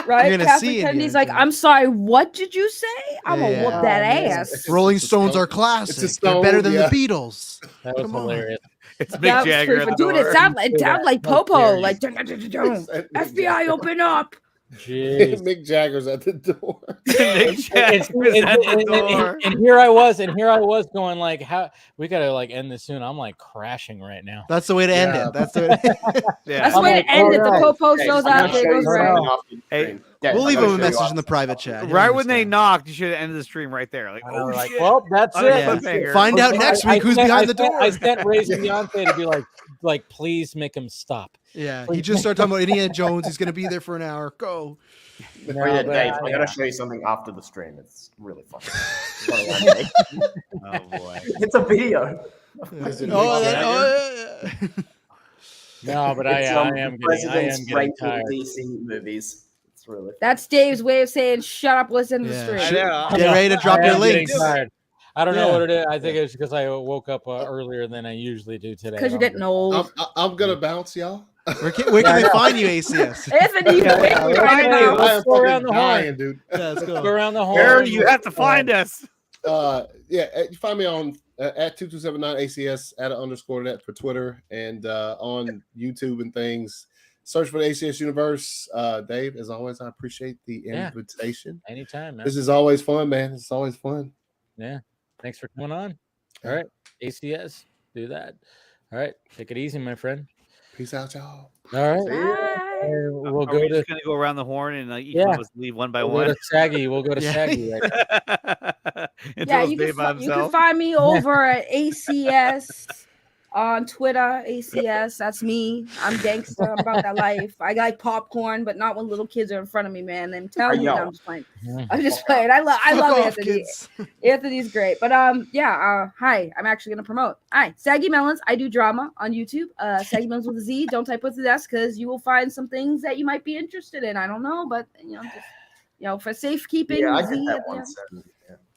Right? You're gonna Kathleen see it Kennedy's here. like, I'm sorry, what did you say? I'm gonna whoop that ass. Rolling Stones are classic. They're better than the Beatles. That was hilarious. It's Mick That was Jagger pretty at the fun. Dude, door. it sounded like Popo. Like, FBI, open up. Jeez. Mick Jagger's at the door. Mick Jagger's at the door. And here I was going like, how we gotta like end this soon. I'm like crashing right now. That's the way to end it. That's the way That's the way to end it. The Popo shows up. It goes right. Hey, we'll leave him a message in the private chat. Right when they knocked, you should have ended the stream right there. Like, oh, like, shit. well, that's Oh, it. yeah. Find out next week who's behind the door. I sent Rey Beyonce to be like, please make him stop. Yeah, he just started talking about Indiana Jones. He's going to be there for an hour. Go. Oh, yeah, Dave, I gotta show you something after the stream. It's really fun. Oh boy, it's a video. No, but I am getting tired. DC movies. It's really. That's Dave's way of saying, "Shut up, listen to the stream." Get ready to drop your links. I don't know what it is. I think it's because I woke up earlier than I usually do today. Because you're getting old. I'm gonna bounce, y'all. Where can they find you, ACS? Anthony, where can we find you? Let's go around the horn, dude. Let's go around the horn. Where you have to find us? You find me on at 2279ACS @_net for Twitter and on YouTube and things. Search for the ACS Universe. Dave, as always, I appreciate the invitation. Anytime, man. This is always fun, man. It's always fun. Yeah. Thanks for coming on. All right. ACS, do that. All right. Take it easy, my friend. Peace out, y'all. All right. We'll go just gonna go around the horn and each one of us leave one by one. Go to Saggy. We'll go to Saggy. Yeah, you can find me over at ACS on Twitter. ACS, that's me. I'm gangster. I'm about that life. I like popcorn, but not when little kids are in front of me, man. I'm telling you, no, I'm just playing. I'm just playing. I love Anthony. Anthony's great. But hi. I'm actually gonna promote. Hi, Saggy Melons. I do drama on YouTube. Saggy Melons with a Z. Don't type with the S because you will find some things that you might be interested in. I don't know, but just for safekeeping. Yeah, I Z get that at the one. end.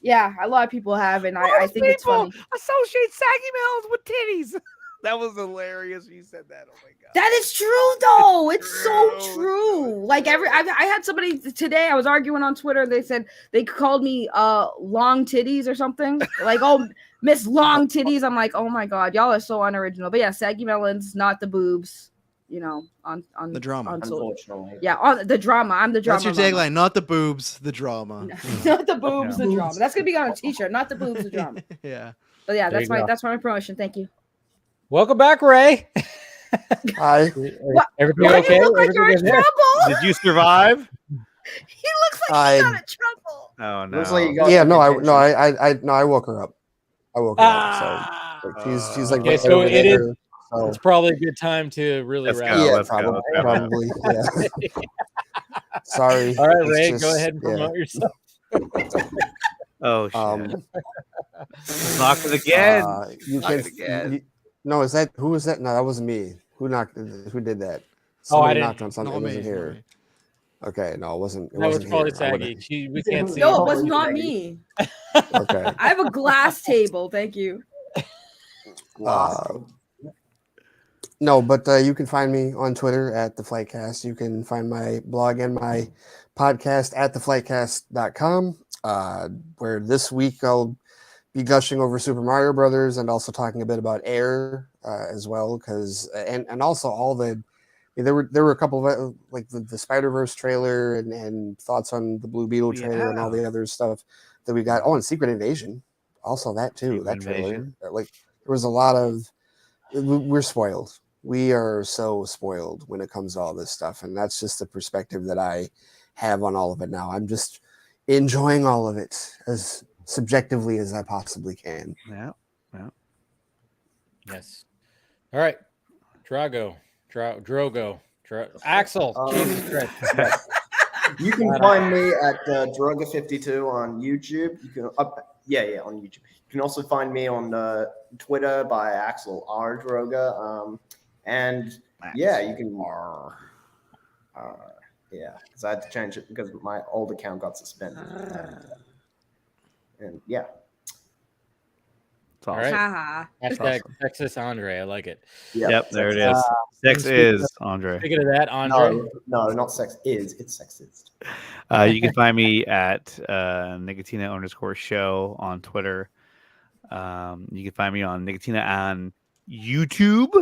Yeah, a lot of people have, and I think it's funny. Associate Saggy Melons with titties. That was hilarious. You said that. Oh my god. That is true, though. It's so true. Like I had somebody today. I was arguing on Twitter. They said they called me long titties or something. Like, oh, Miss Long Titties. I'm like, oh my god, y'all are so unoriginal. But yeah, Saggy Melons, not the boobs. On the drama. Unfortunately. Yeah, on the drama. I'm the drama. That's your tagline. Not the boobs, the drama. Not the boobs, the drama. That's gonna be on a t-shirt. Not the boobs, the drama. Yeah. But yeah, that's my promotion. Thank you. Welcome back, Ray. Hi. Everything Why okay? do you look like you're in trouble? Did you survive? He looks like he's out of trouble. Oh no. Looks like you got I woke her up. I woke her up. So she's like, okay, so it is. It's probably a good time to really wrap up. Probably. Yeah. Sorry. All right, Ray, go ahead and promote yourself. Oh shit. Knock it again. No, who was that? No, that wasn't me. Who did that? I didn't. Knocked on something. It wasn't here. Okay, no, it wasn't. That was probably Saggy. We can't see. No, it was not me. Okay. I have a glass table. Thank you. No, but you can find me on Twitter at The Flightcast. You can find my blog and my podcast at theflightcast.com, where this week I'll be gushing over Super Mario Brothers and also talking a bit about Air as well, because and also all the there were a couple of like the Spider-Verse trailer and thoughts on the Blue Beetle trailer and all the other stuff that we got. Oh, and Secret Invasion, also that too. That trailer, like there was a lot of. We're spoiled. We are so spoiled when it comes to all this stuff, and that's just the perspective that I have on all of it now. I'm just enjoying all of it as subjectively as I possibly can. Yeah. Yes. All right. Drogo. Axel. Jesus Christ. You can find me at Droga52 on YouTube. You can on YouTube. You can also find me on Twitter by Axel R. Droga. And yeah, you can. Yeah, because I had to change it because my old account got suspended. And yeah. All right. Haha. Hashtag Texas Andre. I like it. Yep, there it is. Sex is Andre. Speaking of that, Andre. No, not sex is. It's sexist. You can find me at Nicotina_show on Twitter. You can find me on Nicotina on YouTube.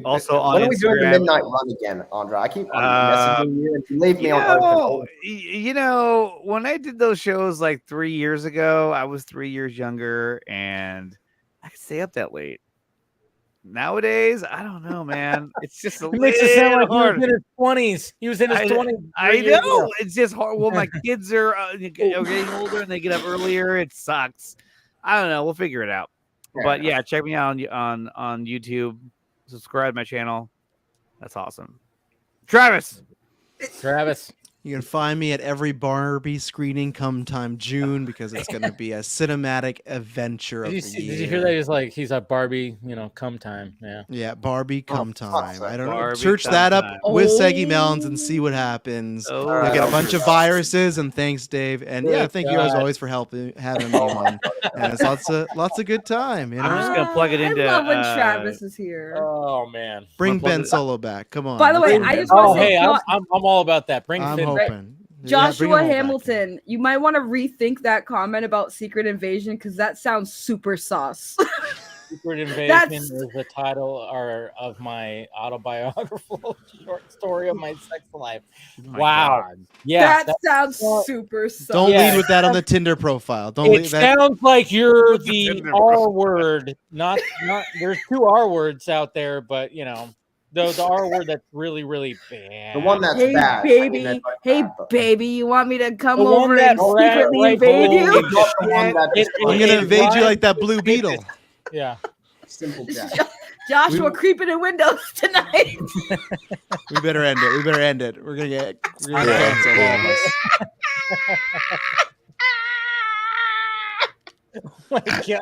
Also on when are we doing the Instagram. midnight run again, Andre? I keep messaging you and you leave me on open. You know, when I did those shows like 3 years ago, I was 3 years younger and I could stay up that late. Nowadays, I don't know, man. It's just a It makes it sound like hard. he was in his 20s. He was in his 20s. I know. It's just hard. Well, my kids are getting older and they get up earlier. It sucks. I don't know. We'll figure it out. But yeah, check me out on YouTube. Subscribe to my channel. That's awesome. Travis. You can find me at every Barbie screening come time June because it's going to be a cinematic adventure of the year. Did you hear that? He's a Barbie, come time. Yeah. Yeah, Barbie come time. I don't know. Barbie Search that up with Seggy Melons and see what happens. You'll get a bunch of viruses, and thanks, Dave. And yeah, thank you as always for having me on. And it's lots of good time. I'm just gonna plug it into. I love when Travis is here. Oh man, bring Ben Solo back. Come on. By the way, I just want to say, I'm all about that. Bring Finn. Hoping. Joshua Hamilton, you might want to rethink that comment about Secret Invasion because that sounds super sauce. Secret Invasion is the title of my autobiographical short story of my sex life. Wow. God. Yeah. That sounds super sauce. Don't lead with that on the Tinder profile. Don't it lead that. sounds like you're the R word. Not there's 2 R words out there, but the R word that's really, really bad. The one that's hey, bad. Baby. Baby, you want me to come over and secretly invade you? I'm gonna invade you like that blue beetle. Yeah. Simple Jack. Joshua creeping in windows tonight. We better end it. We're gonna get canceled, all of us. Oh my God.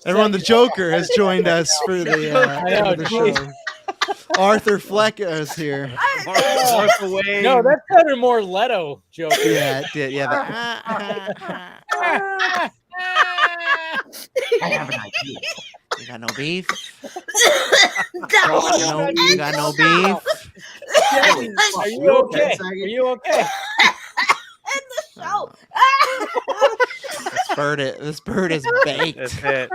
Everyone, the Joker has joined us for the end of the show. Arthur Fleck is here. No, that sounded more Leto Joker. Yeah, it did. Yeah. I have an idea. You got no beef? You got no beef? Are you okay? Are you okay? In the show. This bird is baked. That's it.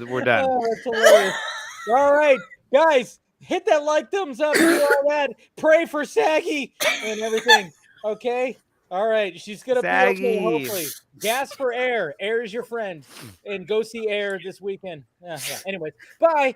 We're done. Oh, that's hilarious. All right, guys, hit that like, thumbs up, do all that. Pray for Saggy and everything. Okay. All right, she's gonna be okay. Hopefully, gas for Air. Air is your friend, and go see Air this weekend. Yeah. Anyways, bye.